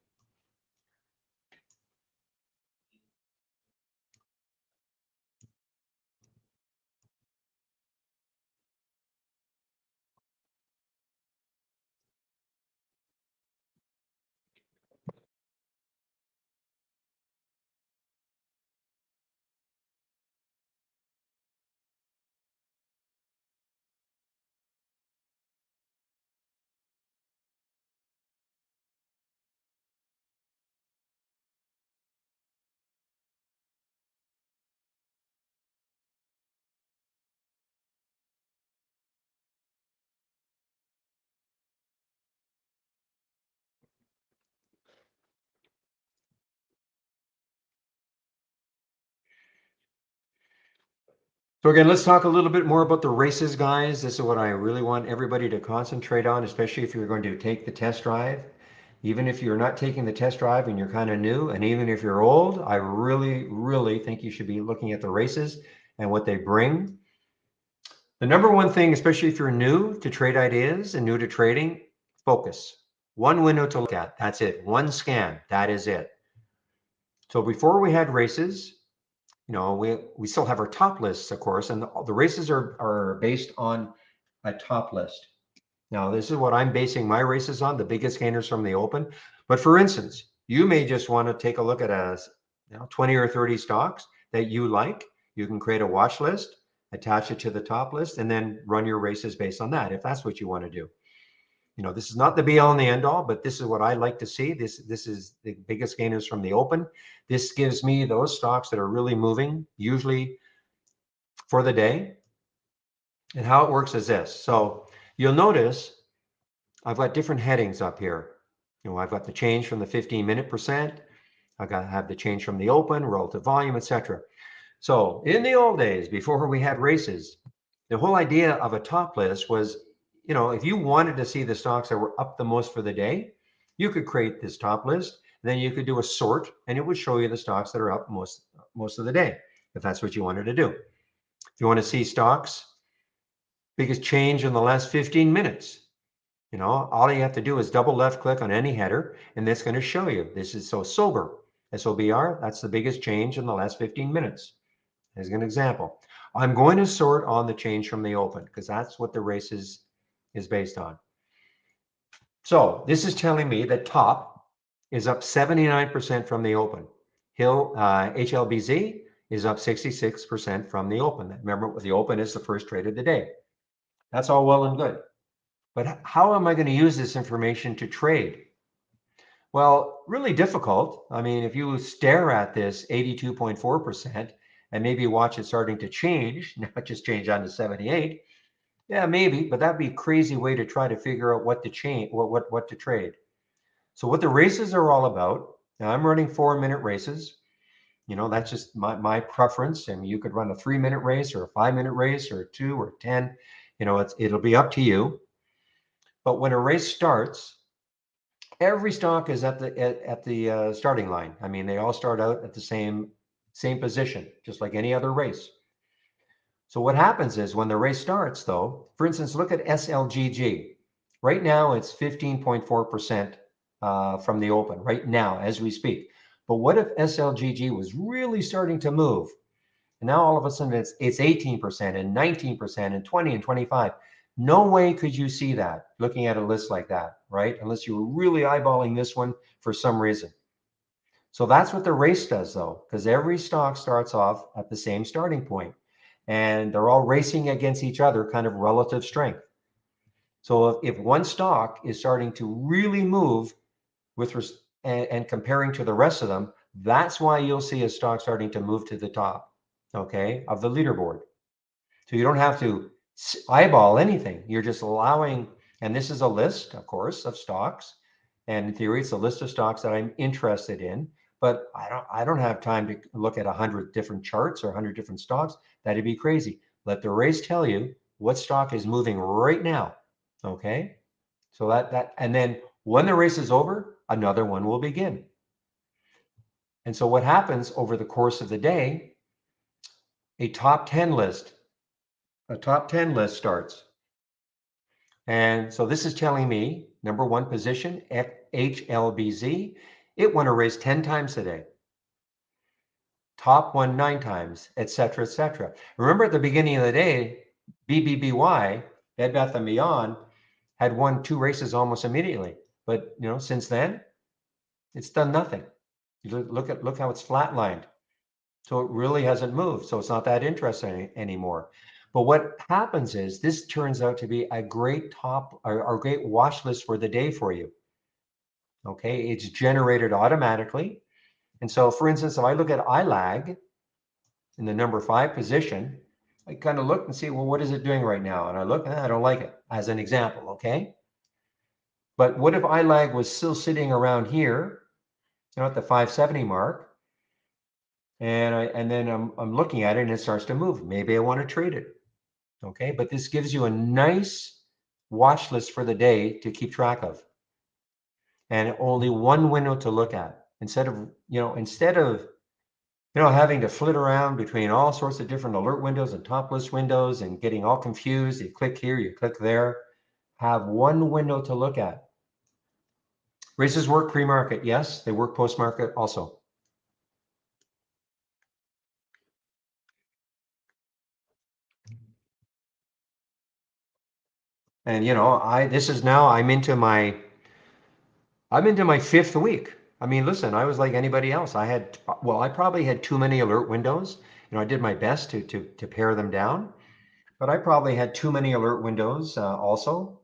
So again, let's talk a little bit more about the races, guys. This is what I really want everybody to concentrate on, especially if you're going to take the test drive. Even if you're not taking the test drive and you're kind of new, and even if you're old, I really, really think you should be looking at the races and what they bring. The number one thing, especially if you're new to trade ideas and new to trading, focus. One window to look at, that's it. One scan, that is it. So before we had races, we still have our top lists, of course, and the races are based on a top list. Now, this is what I'm basing my races on, the biggest gainers from the open. But for instance, you may just want to take a look at 20 or 30 stocks that you like. You can create a watch list, attach it to the top list, and then run your races based on that, if that's what you want to do. This is not the be all and the end all, but this is what I like to see. This is the biggest gainers from the open. This gives me those stocks that are really moving, usually for the day. And how it works is this. So you'll notice I've got different headings up here. I've got the change from the 15-minute percent. Have the change from the open, relative volume, etc. So in the old days, before we had races, the whole idea of a top list was, if you wanted to see the stocks that were up the most for the day, you could create this top list. Then you could do a sort, and it would show you the stocks that are up most of the day, if that's what you wanted to do. If you want to see stocks, biggest change in the last 15 minutes, all you have to do is double left click on any header, and that's going to show you. This is so sober. SOBR, that's the biggest change in the last 15 minutes. As an example, I'm going to sort on the change from the open because that's what the race is based on. So this is telling me that top is up 79% from the open. HLBZ is up 66% from the open. Remember, the open is the first trade of the day. That's all well and good. But how am I going to use this information to trade? Well, really difficult. I mean, if you stare at this 82.4% and maybe watch it starting to change, not just change on to 78, yeah, maybe, but that'd be a crazy way to try to figure out what to change, what to trade. So what the races are all about, now I'm running 4-minute races. That's just my preference. I mean, you could run a 3-minute race or a 5-minute race or a 2 or 10. It'll be up to you. But when a race starts, every stock is at the starting line. I mean, they all start out at the same position, just like any other race. So what happens is when the race starts, though, for instance, look at SLGG. Right now, it's 15.4% from the open, right now, as we speak. But what if SLGG was really starting to move? And now all of a sudden it's 18% and 19% and 20 and 25. No way could you see that looking at a list like that, right? Unless you were really eyeballing this one for some reason. So that's what the race does, though, because every stock starts off at the same starting point, and they're all racing against each other, kind of relative strength. So if one stock is starting to really move with and comparing to the rest of them, that's why you'll see a stock starting to move to the top, okay, of the leaderboard. So you don't have to eyeball anything. You're just allowing, and this is a list, of course, of stocks. And in theory, it's a list of stocks that I'm interested in, but I don't have time to look at 100 different charts or 100 different stocks. That'd be crazy. Let the race tell you what stock is moving right now. Okay. So and then when the race is over, another one will begin. And so what happens over the course of the day, a top 10 list, a top 10 list starts. And so this is telling me number one position, HLBZ, it won a race 10 times today. Top won 9 times, etc., etc. Remember at the beginning of the day, BBBY, Bed Bath & Beyond, had won 2 races almost immediately. But since then, it's done nothing. Look how it's flatlined. So it really hasn't moved. So it's not that interesting anymore. But what happens is this turns out to be a great top or great watch list for the day for you. Okay, it's generated automatically. And so, for instance, if I look at ILAG in the number 5 position, I kind of look and see, well, what is it doing right now? And I look, I don't like it, as an example. Okay. But what if ILAG was still sitting around here, at the 570 mark? And then I'm looking at it and it starts to move. Maybe I want to trade it. Okay, but this gives you a nice watch list for the day to keep track of, and only one window to look at instead of having to flit around between all sorts of different alert windows and top list windows and getting all confused. You click here, you click there. Have one window to look at. Races work pre-market, yes. They work post-market also. And I'm into my 5th week. I mean, listen, I was like anybody else. I probably had too many alert windows. I did my best to pare them down, but I probably had too many alert windows also.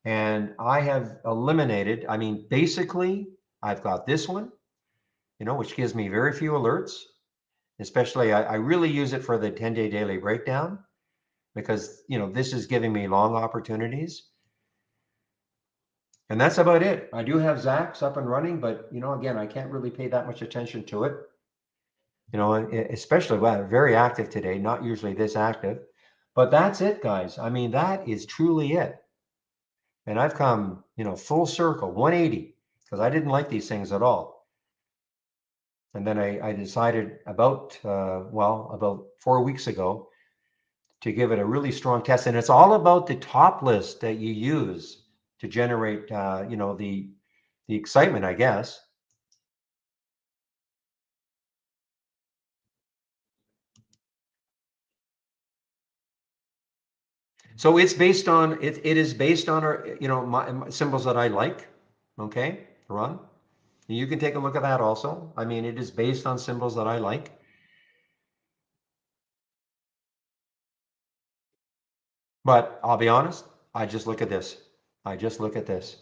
And I have eliminated, I mean, basically, I've got this one, which gives me very few alerts. Especially, I really use it for the 10-day daily breakdown because, this is giving me long opportunities. And that's about it. I do have Zacks up and running, but again, I can't really pay that much attention to it. Especially very active today, not usually this active. But that's it, guys. I mean, that is truly it. And I've come, full circle, 180, because I didn't like these things at all. And then I decided about 4 weeks ago to give it a really strong test. And it's all about the top list that you use to generate, the excitement, I guess. So it's based on it is based on our my symbols that I like. Okay, Ron, you can take a look at that also. I mean, it is based on symbols that I like. But I'll be honest, I just look at this. I just look at this.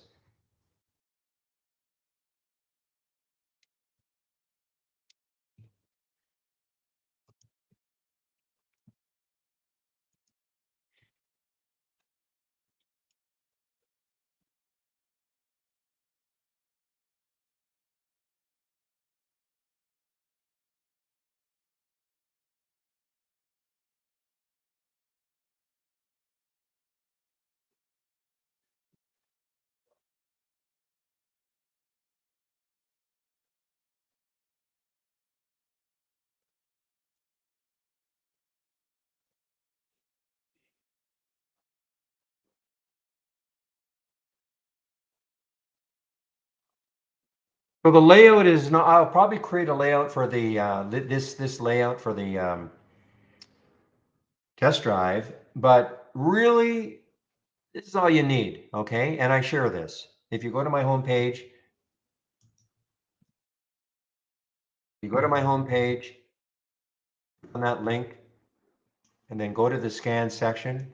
So the layout is not, I'll probably create a layout for the, this layout for the test drive, but really, this is all you need, okay? And I share this. If you go to my homepage, you go to my homepage on that link, and then go to the scan section.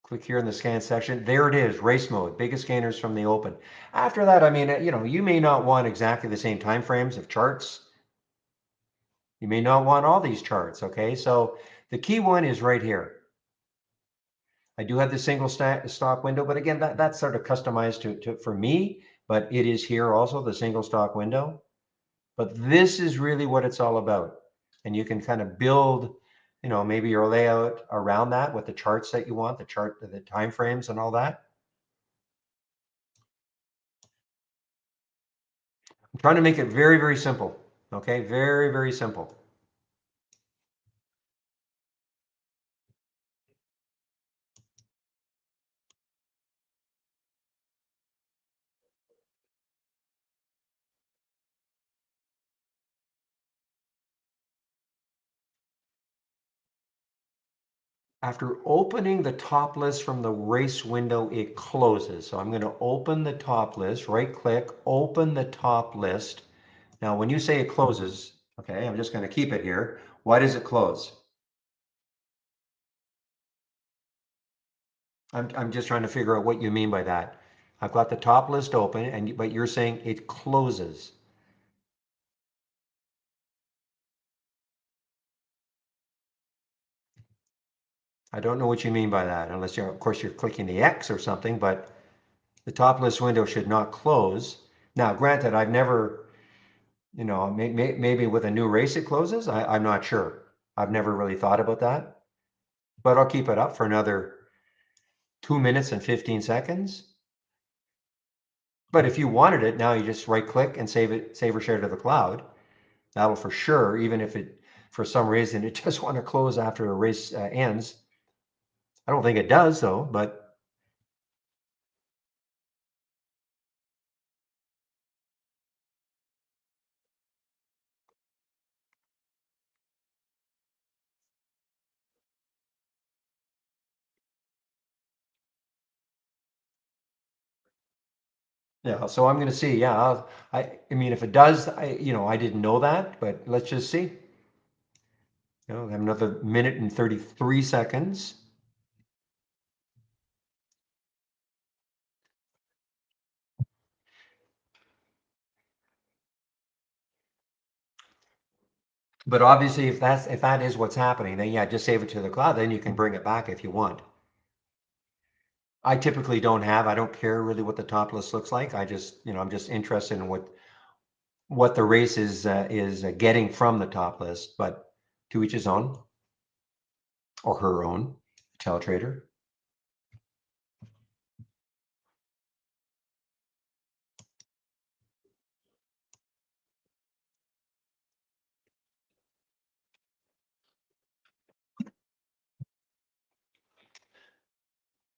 Click here in the scan section. There it is, race mode, biggest gainers from the open. After that, I mean, you may not want exactly the same time frames of charts. You may not want all these charts, okay? So the key one is right here. I do have the single stock window, but again, that's sort of customized for me, but it is here also, the single stock window. But this is really what it's all about. And you can kind of build, maybe your layout around that with the charts that you want, the time frames and all that. I'm trying to make it very, very simple. Okay, very, very simple. After opening the top list from the race window, it closes. So I'm going to open the top list, right click, open the top list. Now, when you say it closes, okay, I'm just going to keep it here. Why does it close? I'm just trying to figure out what you mean by that. I've got the top list open, but you're saying it closes. I don't know what you mean by that, unless of course, you're clicking the X or something, but the top list window should not close. Now, granted, I've never, maybe with a new race it closes. I'm not sure. I've never really thought about that, but I'll keep it up for another 2 minutes and 15 seconds. But if you wanted it, now you just right click and save or share to the cloud. That'll for sure, even if it, for some reason, it just want to close after a race ends. I don't think it does though, but yeah, so I'm going to see. Yeah, I mean, if it does, I didn't know that, but let's just see. Have another minute and 33 seconds. But obviously, if that is what's happening, then yeah, just save it to the cloud. Then you can bring it back if you want. I typically I don't care really what the top list looks like. I'm just interested in what the race is getting from the top list. But to each his own, or her own, teletrader.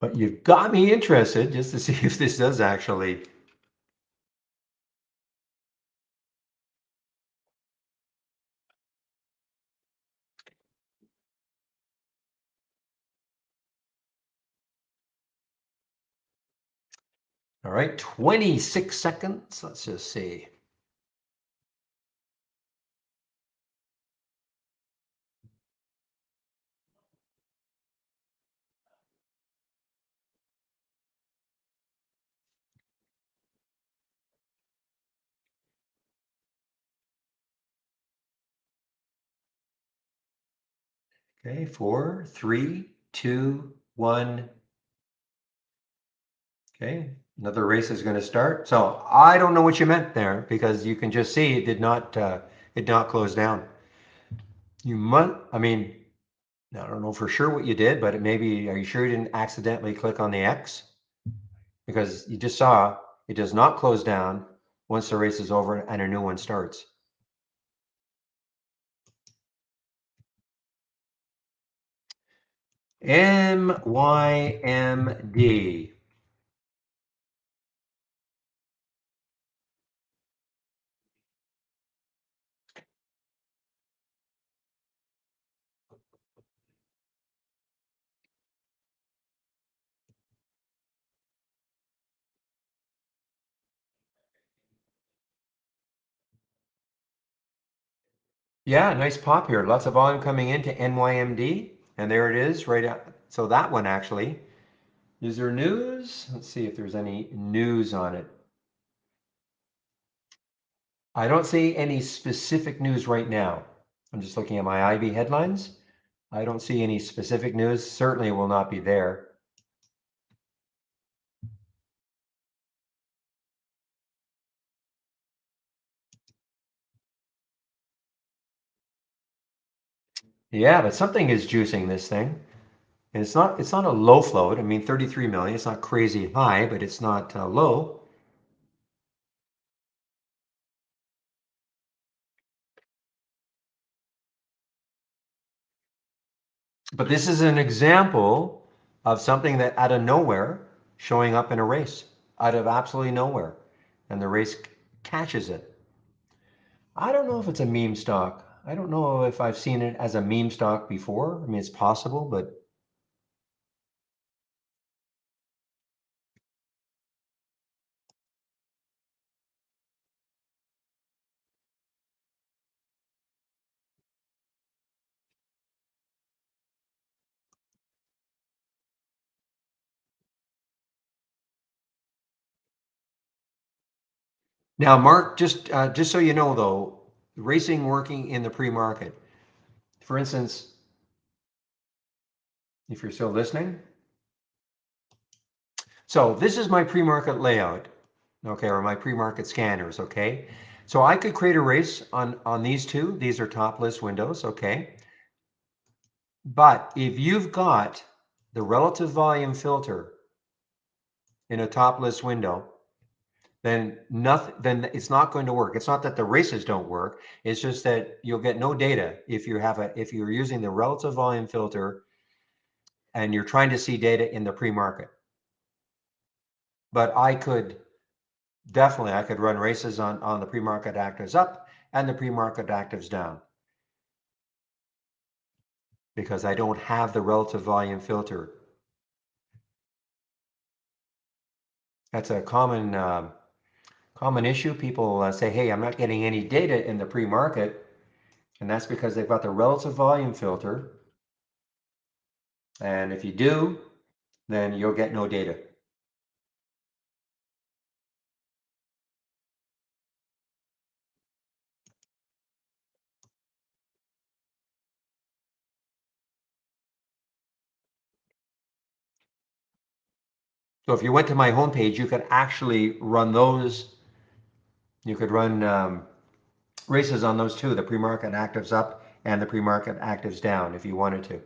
But you've got me interested just to see if this does actually. All right, 26 seconds. Let's just see. Okay, 4, 3, 2, 1. Okay, another race is going to start. So I don't know what you meant there because you can just see it did not close down. You might, I mean, I don't know for sure what you did, but are you sure you didn't accidentally click on the X? Because you just saw it does not close down once the race is over and a new one starts. MYMD. Yeah, nice pop here. Lots of volume coming into NYMD, and there it is right at, so that one actually. Is there news? Let's see if there's any news on it. I don't see any specific news right now. I'm just looking at my IB headlines. I don't see any specific news. Certainly will not be there. Yeah, but something is juicing this thing. And it's not a low float. I mean, 33 million. It's not crazy high, but it's not low. But this is an example of something that out of nowhere showing up in a race, out of absolutely nowhere, and the race catches it. I don't know if it's a meme stock. I don't know if I've seen it as a meme stock before. I mean, it's possible, but now, Mark, just so you know, though, racing working in the pre-market. For instance, if you're still listening, so this is my pre-market layout, okay, or my pre-market scanners, okay. So I could create a race on these two. These are top list windows, okay. But if you've got the relative volume filter in a top list window, then it's not going to work. It's not that the races don't work. It's just that you'll get no data if you're using the relative volume filter and you're trying to see data in the pre-market. But I could run races on the pre-market actives up and the pre-market actives down because I don't have the relative volume filter. That's a common issue. People say, hey, I'm not getting any data in the pre-market, and that's because they've got the relative volume filter. And if you do, then you'll get no data. So if you went to my homepage, you could actually run those. You could run races on those two, the pre-market actives up and the pre-market actives down if you wanted to.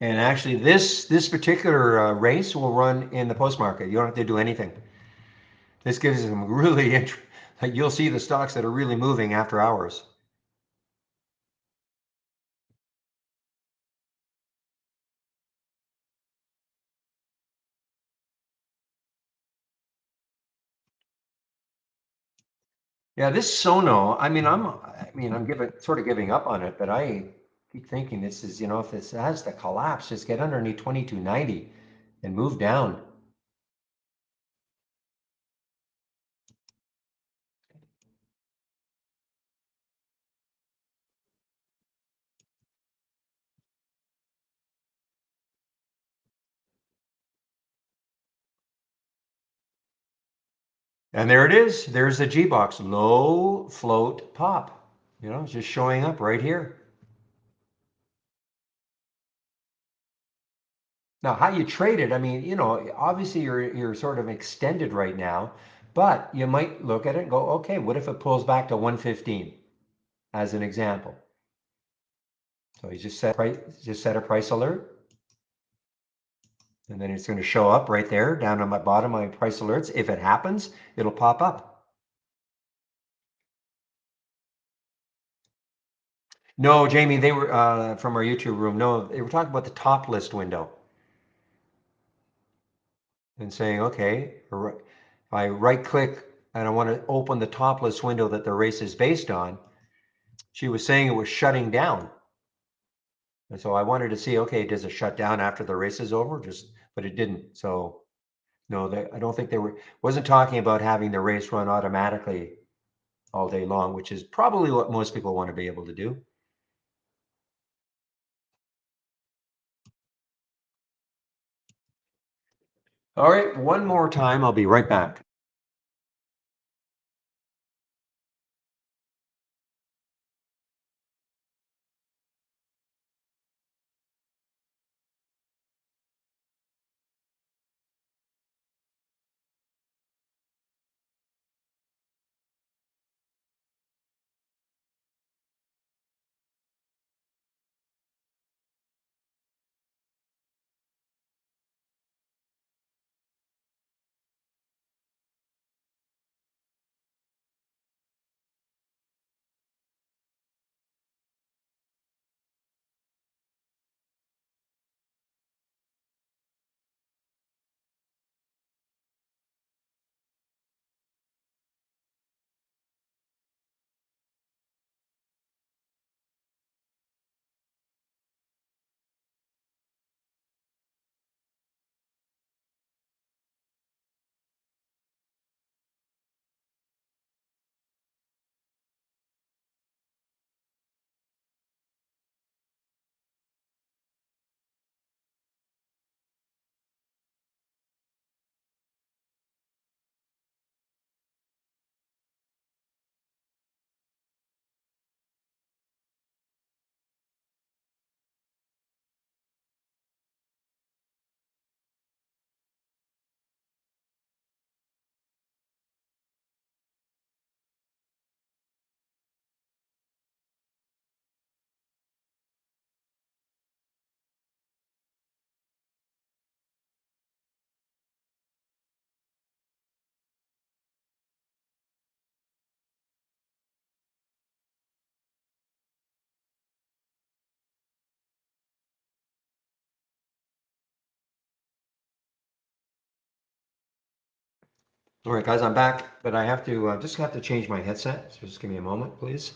And actually, this particular race will run in the post market. You don't have to do anything. This gives you some really like you'll see the stocks that are really moving after hours. Yeah, this Sono. I'm giving up on it, but I keep thinking this is, if this has to collapse, just get underneath 2290 and move down. And there it is. There's the G box, low float pop. It's just showing up right here. Now, how you trade it, obviously you're sort of extended right now, but you might look at it and go, okay, what if it pulls back to 115? as an example. So you just set a price alert, and then it's going to show up right there down on my bottom, my price alerts. If it happens, it'll pop up. No, Jamie, they were from our YouTube room. No, they were talking about the top list window and saying, okay, if I right click and I want to open the top list window that the race is based on, she was saying it was shutting down. And so I wanted to see, okay, does it shut down after the race is over? But it didn't. So no, I don't think wasn't talking about having the race run automatically all day long, which is probably what most people want to be able to do. All right, one more time. I'll be right back. All right, guys, I'm back, but I have to just have to change my headset. So just give me a moment, please.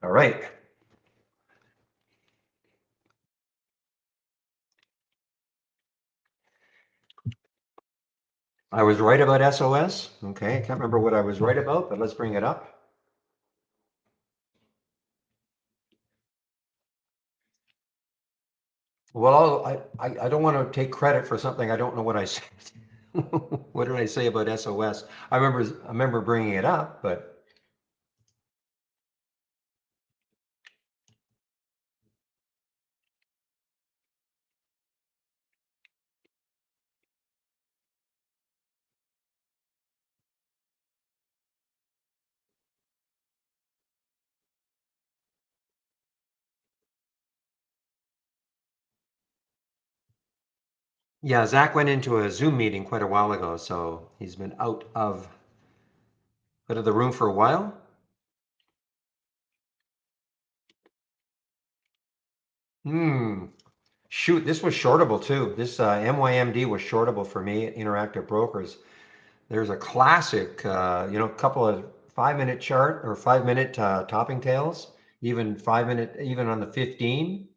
All right. I was right about SOS. Okay, I can't remember what I was right about, but let's bring it up. Well, I don't want to take credit for something I don't know what I said. What did I say about SOS? I remember bringing it up, but yeah, Zach went into a Zoom meeting quite a while ago, so he's been out of the room for a while. Hmm. Shoot, this was shortable too. This MYMD was shortable for me at Interactive Brokers. There's a classic, couple of 5 minute chart or 5 minute topping tails, even 5 minute, even on the 15.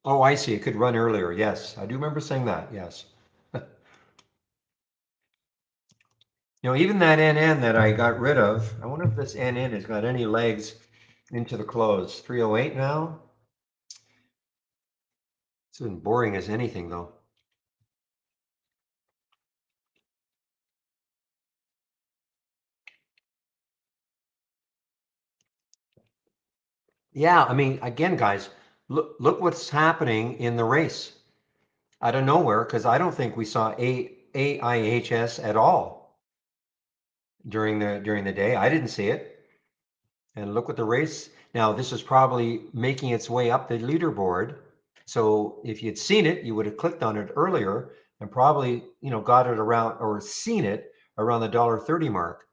Oh, I see. It could run earlier. Yes, I do remember saying that. Yes. Even that NN that I got rid of, I wonder if this NN has got any legs into the close. 308 now. It's been boring as anything, though. Yeah, I mean, again, guys, look what's happening in the race out of nowhere, because I don't think we saw AIHS at all during the day. I didn't see it. And look what the race. Now, this is probably making its way up the leaderboard. So if you'd seen it, you would have clicked on it earlier and probably, got it around or seen it around the $1.30 mark.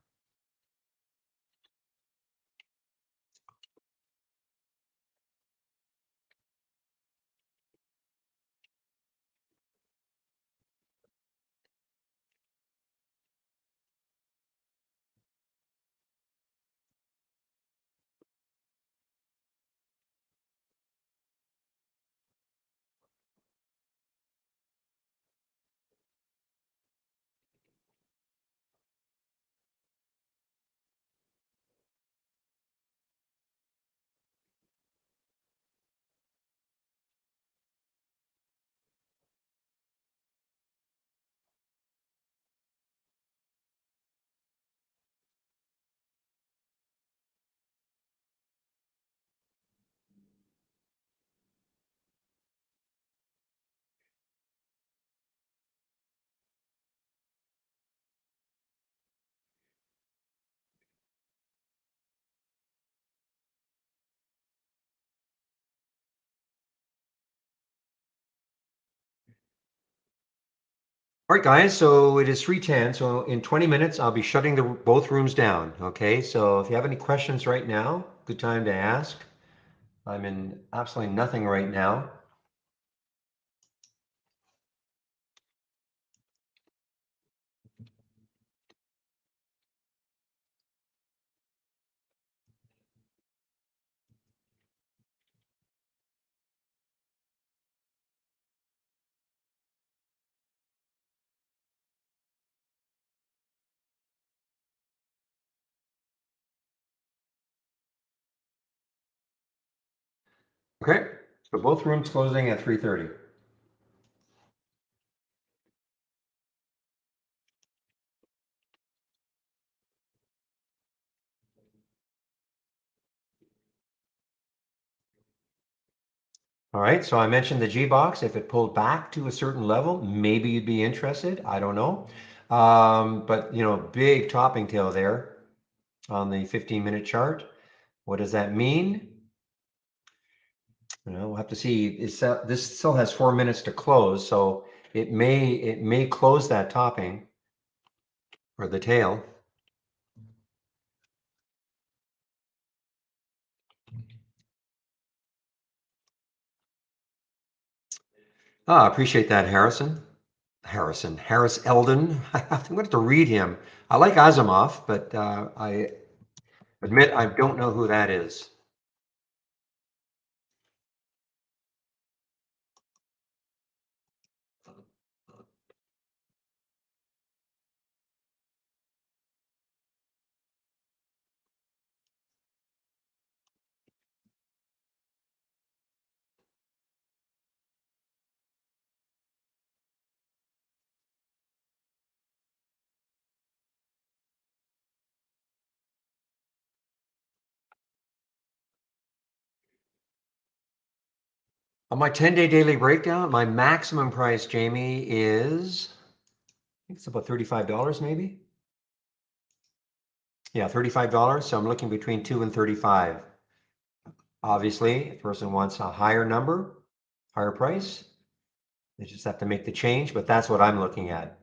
All right, guys, so it is 3:10. So in 20 minutes, I'll be shutting both rooms down. Okay, so if you have any questions right now, good time to ask. I'm in absolutely nothing right now. Okay, so both rooms closing at 3:30. All right, so I mentioned the G box. If it pulled back to a certain level, maybe you'd be interested. I don't know. But big topping tail there on the 15-minute chart. What does that mean? We'll have to see. This still has 4 minutes to close, so it may close that topping or the tail. Appreciate that, Harrison. Harris Eldon. I'm going to have to read him. I like Asimov, but I admit I don't know who that is. On my 10-day daily breakdown, my maximum price, Jamie, is I think it's about $35 maybe. Yeah, $35. So I'm looking between 2 and 35. Obviously, if a person wants a higher number, higher price, they just have to make the change, but that's what I'm looking at.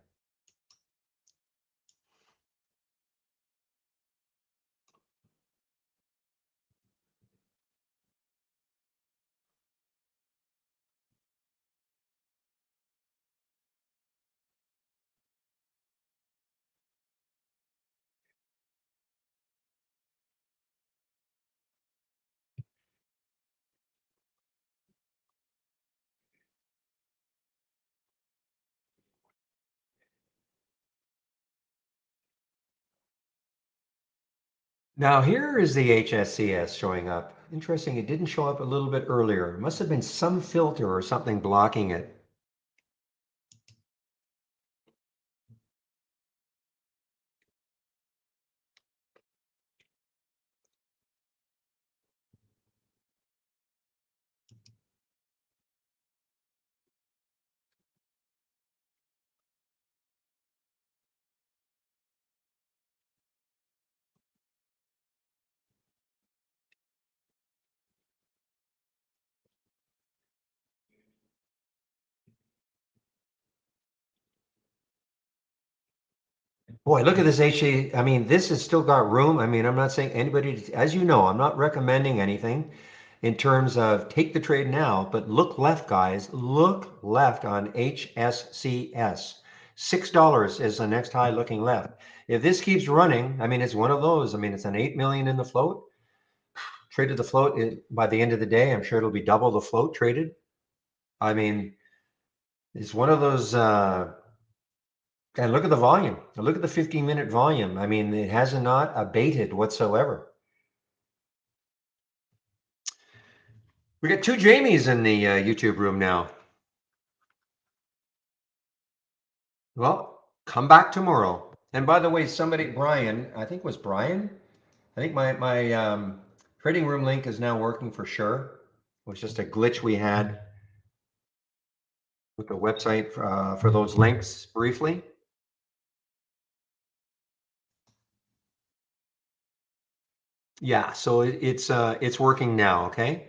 Now here is the HSCS showing up. Interesting, it didn't show up a little bit earlier. It must have been some filter or something blocking it. Boy, look at this HA. I mean, this has still got room. I mean, I'm not saying anybody, as you know, I'm not recommending anything in terms of take the trade now, but look left, guys. Look left on HSCS. $6 is the next high looking left. If this keeps running, I mean, it's one of those. I mean, it's an 8 million in the float. Traded the float by the end of the day. I'm sure it'll be double the float traded. I mean, it's one of those. And look at the volume. Look at the 15-minute volume. I mean, it has not abated whatsoever. We got two Jamies in the YouTube room now. Well, come back tomorrow. And by the way, somebody, Brian, I think it was Brian. I think my trading room link is now working for sure. It was just a glitch we had with the website for those links briefly. Yeah, so it's working now. Okay.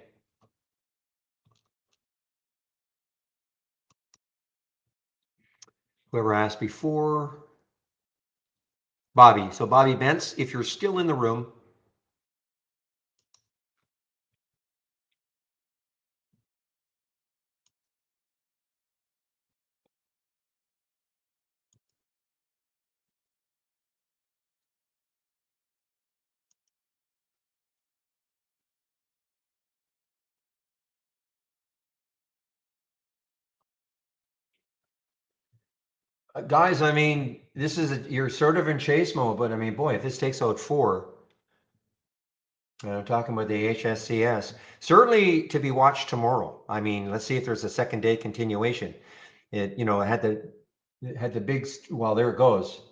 Whoever asked before, Bobby. So Bobby Bentz, if you're still in the room, guys, I mean, you're sort of in chase mode, but I mean, boy, if this takes out four, and I'm talking about the HSCS, certainly to be watched tomorrow. I mean, let's see if there's a second day continuation. It had the big, well, there it goes.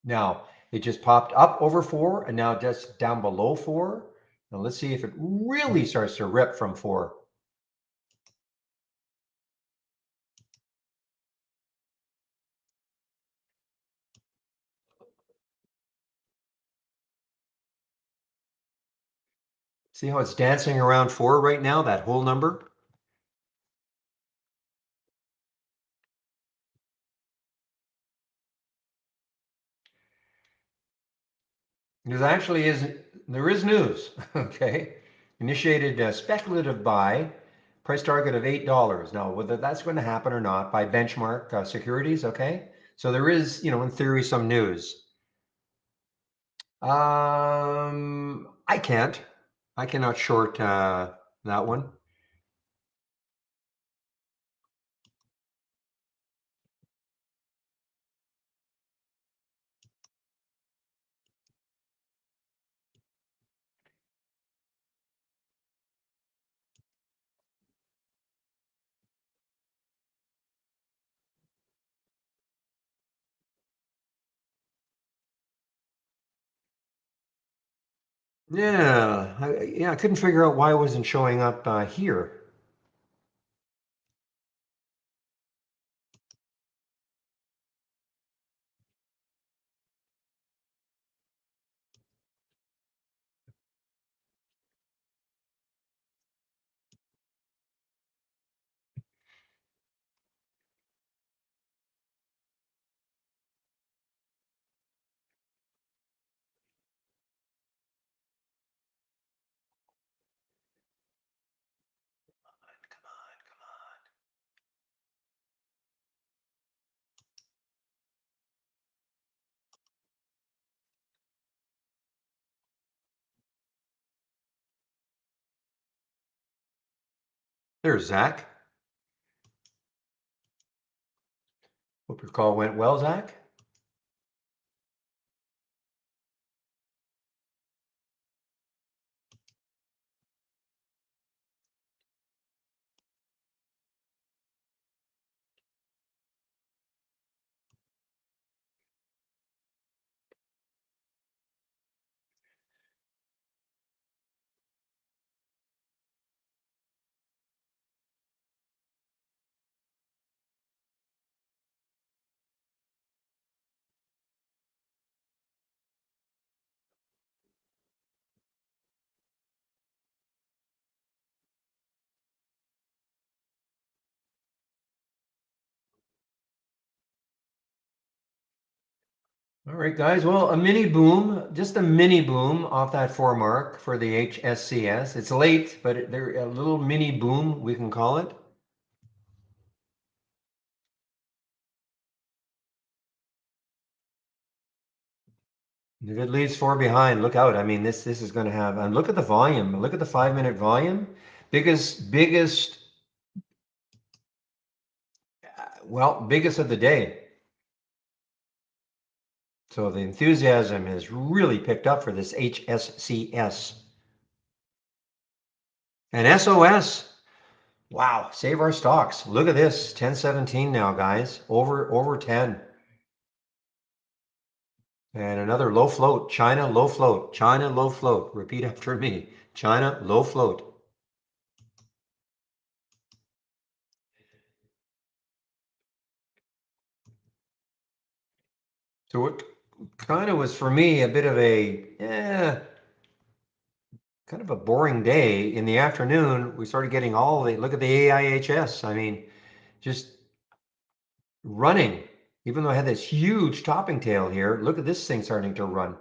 Now it just popped up over four and now just down below four. Now let's see if it really starts to rip from four. See how it's dancing around four right now, that whole number? There is news, okay? Initiated a speculative buy, price target of $8. Now, whether that's going to happen or not by benchmark securities, okay? So there is, in theory, some news. I can't. I cannot short that one. Yeah, I couldn't figure out why it wasn't showing up here. There's Zach. Hope your call went well, Zach. All right, guys. Well, a mini boom, just a mini boom off that 4 mark for the HSCS. It's late, but they're a little mini boom, we can call it. If it leaves four behind, look out. I mean, this is going to have, and look at the volume. Look at the 5 minute volume. Biggest, well, biggest of the day. So the enthusiasm has really picked up for this HSCS. And SOS, wow, save our stocks. Look at this, 1017 now, guys. Over 10. And another low float, China low float, China low float. Repeat after me. China low float. So it kind of was for me a bit of a kind of a boring day. In the afternoon, we started getting all the look at the AIHS. I mean, just running. Even though I had this huge topping tail here, look at this thing starting to run.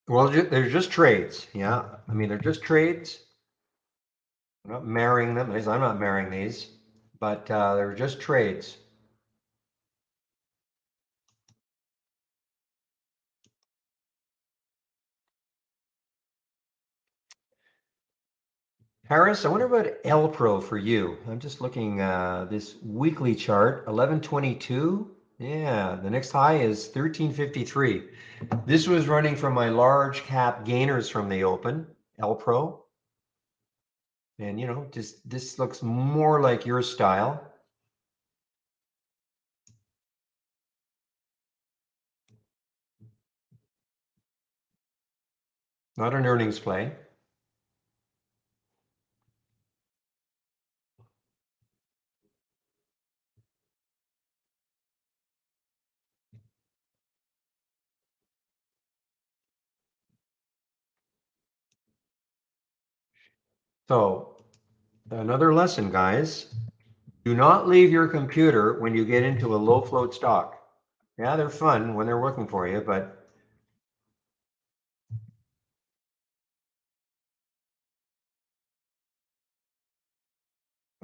Well, they're just trades. Yeah. I mean, they're just trades. I'm not marrying them. At least I'm not marrying these, but they're just trades. Harris, I wonder about L Pro for you. I'm just looking this weekly chart, 1122. Yeah, the next high is 1353. This was running from my large cap gainers from the open, L Pro. And you know, just this looks more like your style. Not an earnings play. So another lesson, guys. Do not leave your computer when you get into a low float stock. Yeah, they're fun when they're working for you, but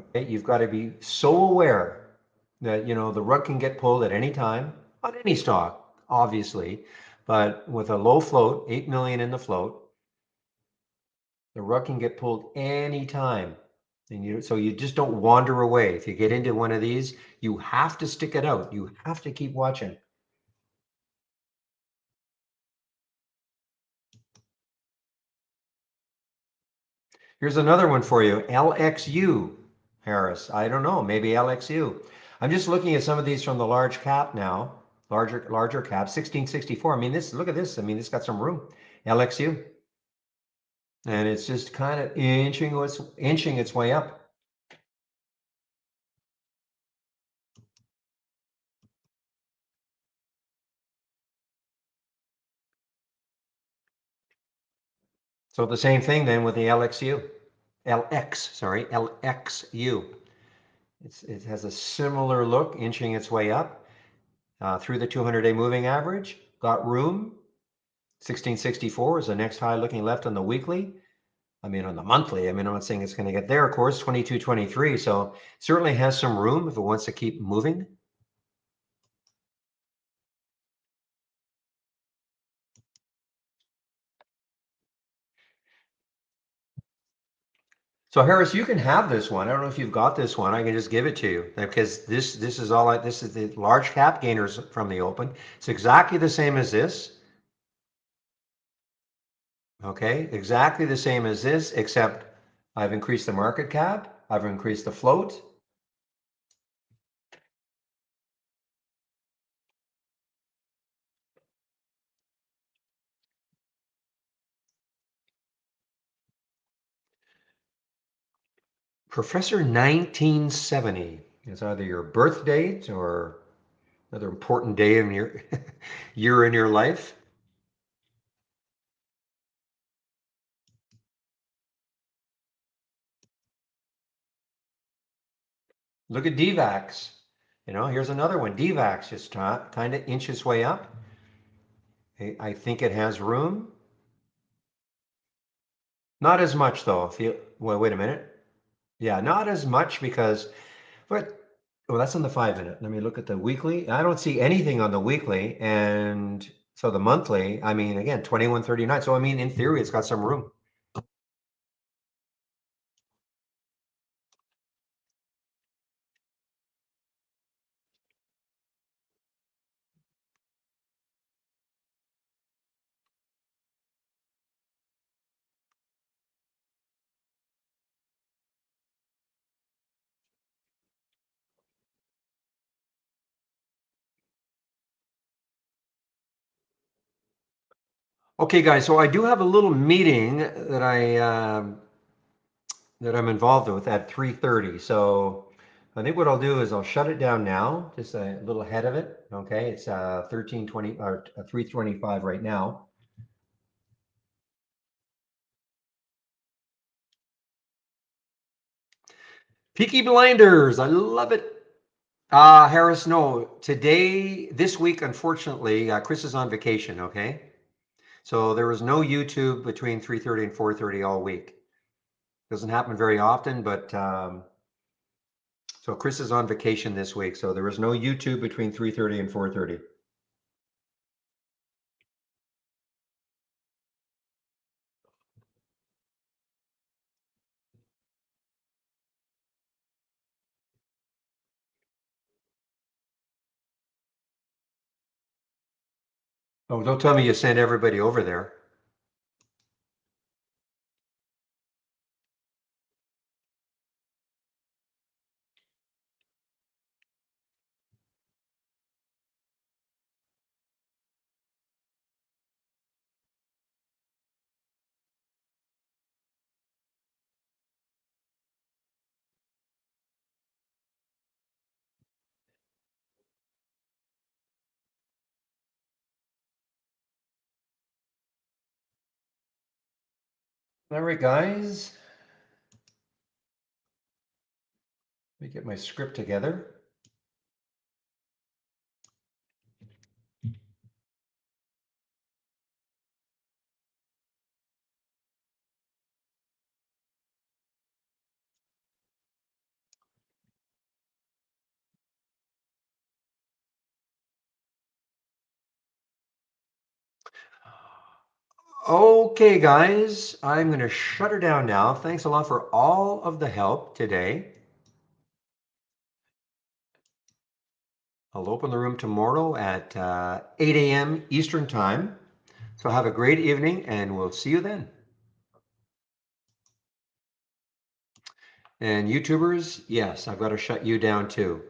okay, you've got to be so aware that you know the rug can get pulled at any time on any stock, obviously, but with a low float, 8 million in the float, the rug can get pulled anytime. And so you just don't wander away. If you get into one of these, you have to stick it out. You have to keep watching. Here's another one for you. LXU, Harris. I don't know, maybe LXU. I'm just looking at some of these from the large cap now, larger cap, 1664. I mean, this, look at this. I mean, it's got some room. LXU. And it's just kind of inching its way up. So the same thing then with the LXU. LXU. It has a similar look, inching its way up through the 200-day moving average. Got room. 1664 is the next high looking left on the weekly. I mean, on the monthly, I mean, I'm not saying it's going to get there, of course, 2223. So certainly has some room if it wants to keep moving. So Harris, you can have this one. I don't know if you've got this one. I can just give it to you because this is all this is the large cap gainers from the open. It's exactly the same as this. Okay, exactly the same as this, except I've increased the market cap. I've increased the float. Professor 1970 is either your birth date or another important day in your year in your life. Look at DVAX. You know, here's another one. DVAX just kind of inch its way up. I think it has room. Not as much though. If you well, wait a minute. Yeah, not as much because but well, that's on the 5 minute. Let me look at the weekly. I don't see anything on the weekly, and so the monthly. I mean, again, 2139. So I mean, in theory, it's got some room. Okay, guys. So I do have a little meeting that I'm involved with at 3:30. So I think what I'll do is I'll shut it down now, just a little ahead of it. Okay, it's 13:20 or 3:25 right now. Peaky Blinders, I love it. Harris, no, today, this week, unfortunately, Chris is on vacation. Okay, so there was no YouTube between 3:30 and 4:30 all week. Doesn't happen very often, but so Chris is on vacation this week, so there was no YouTube between 3:30 and 4:30. Oh, don't tell me you sent everybody over there. All right, guys. Let me get my script together. Okay, guys, I'm going to shut her down now. Thanks a lot for all of the help today. I'll open the room tomorrow at 8 a.m. Eastern Time. So have a great evening, and we'll see you then. And YouTubers, yes, I've got to shut you down too.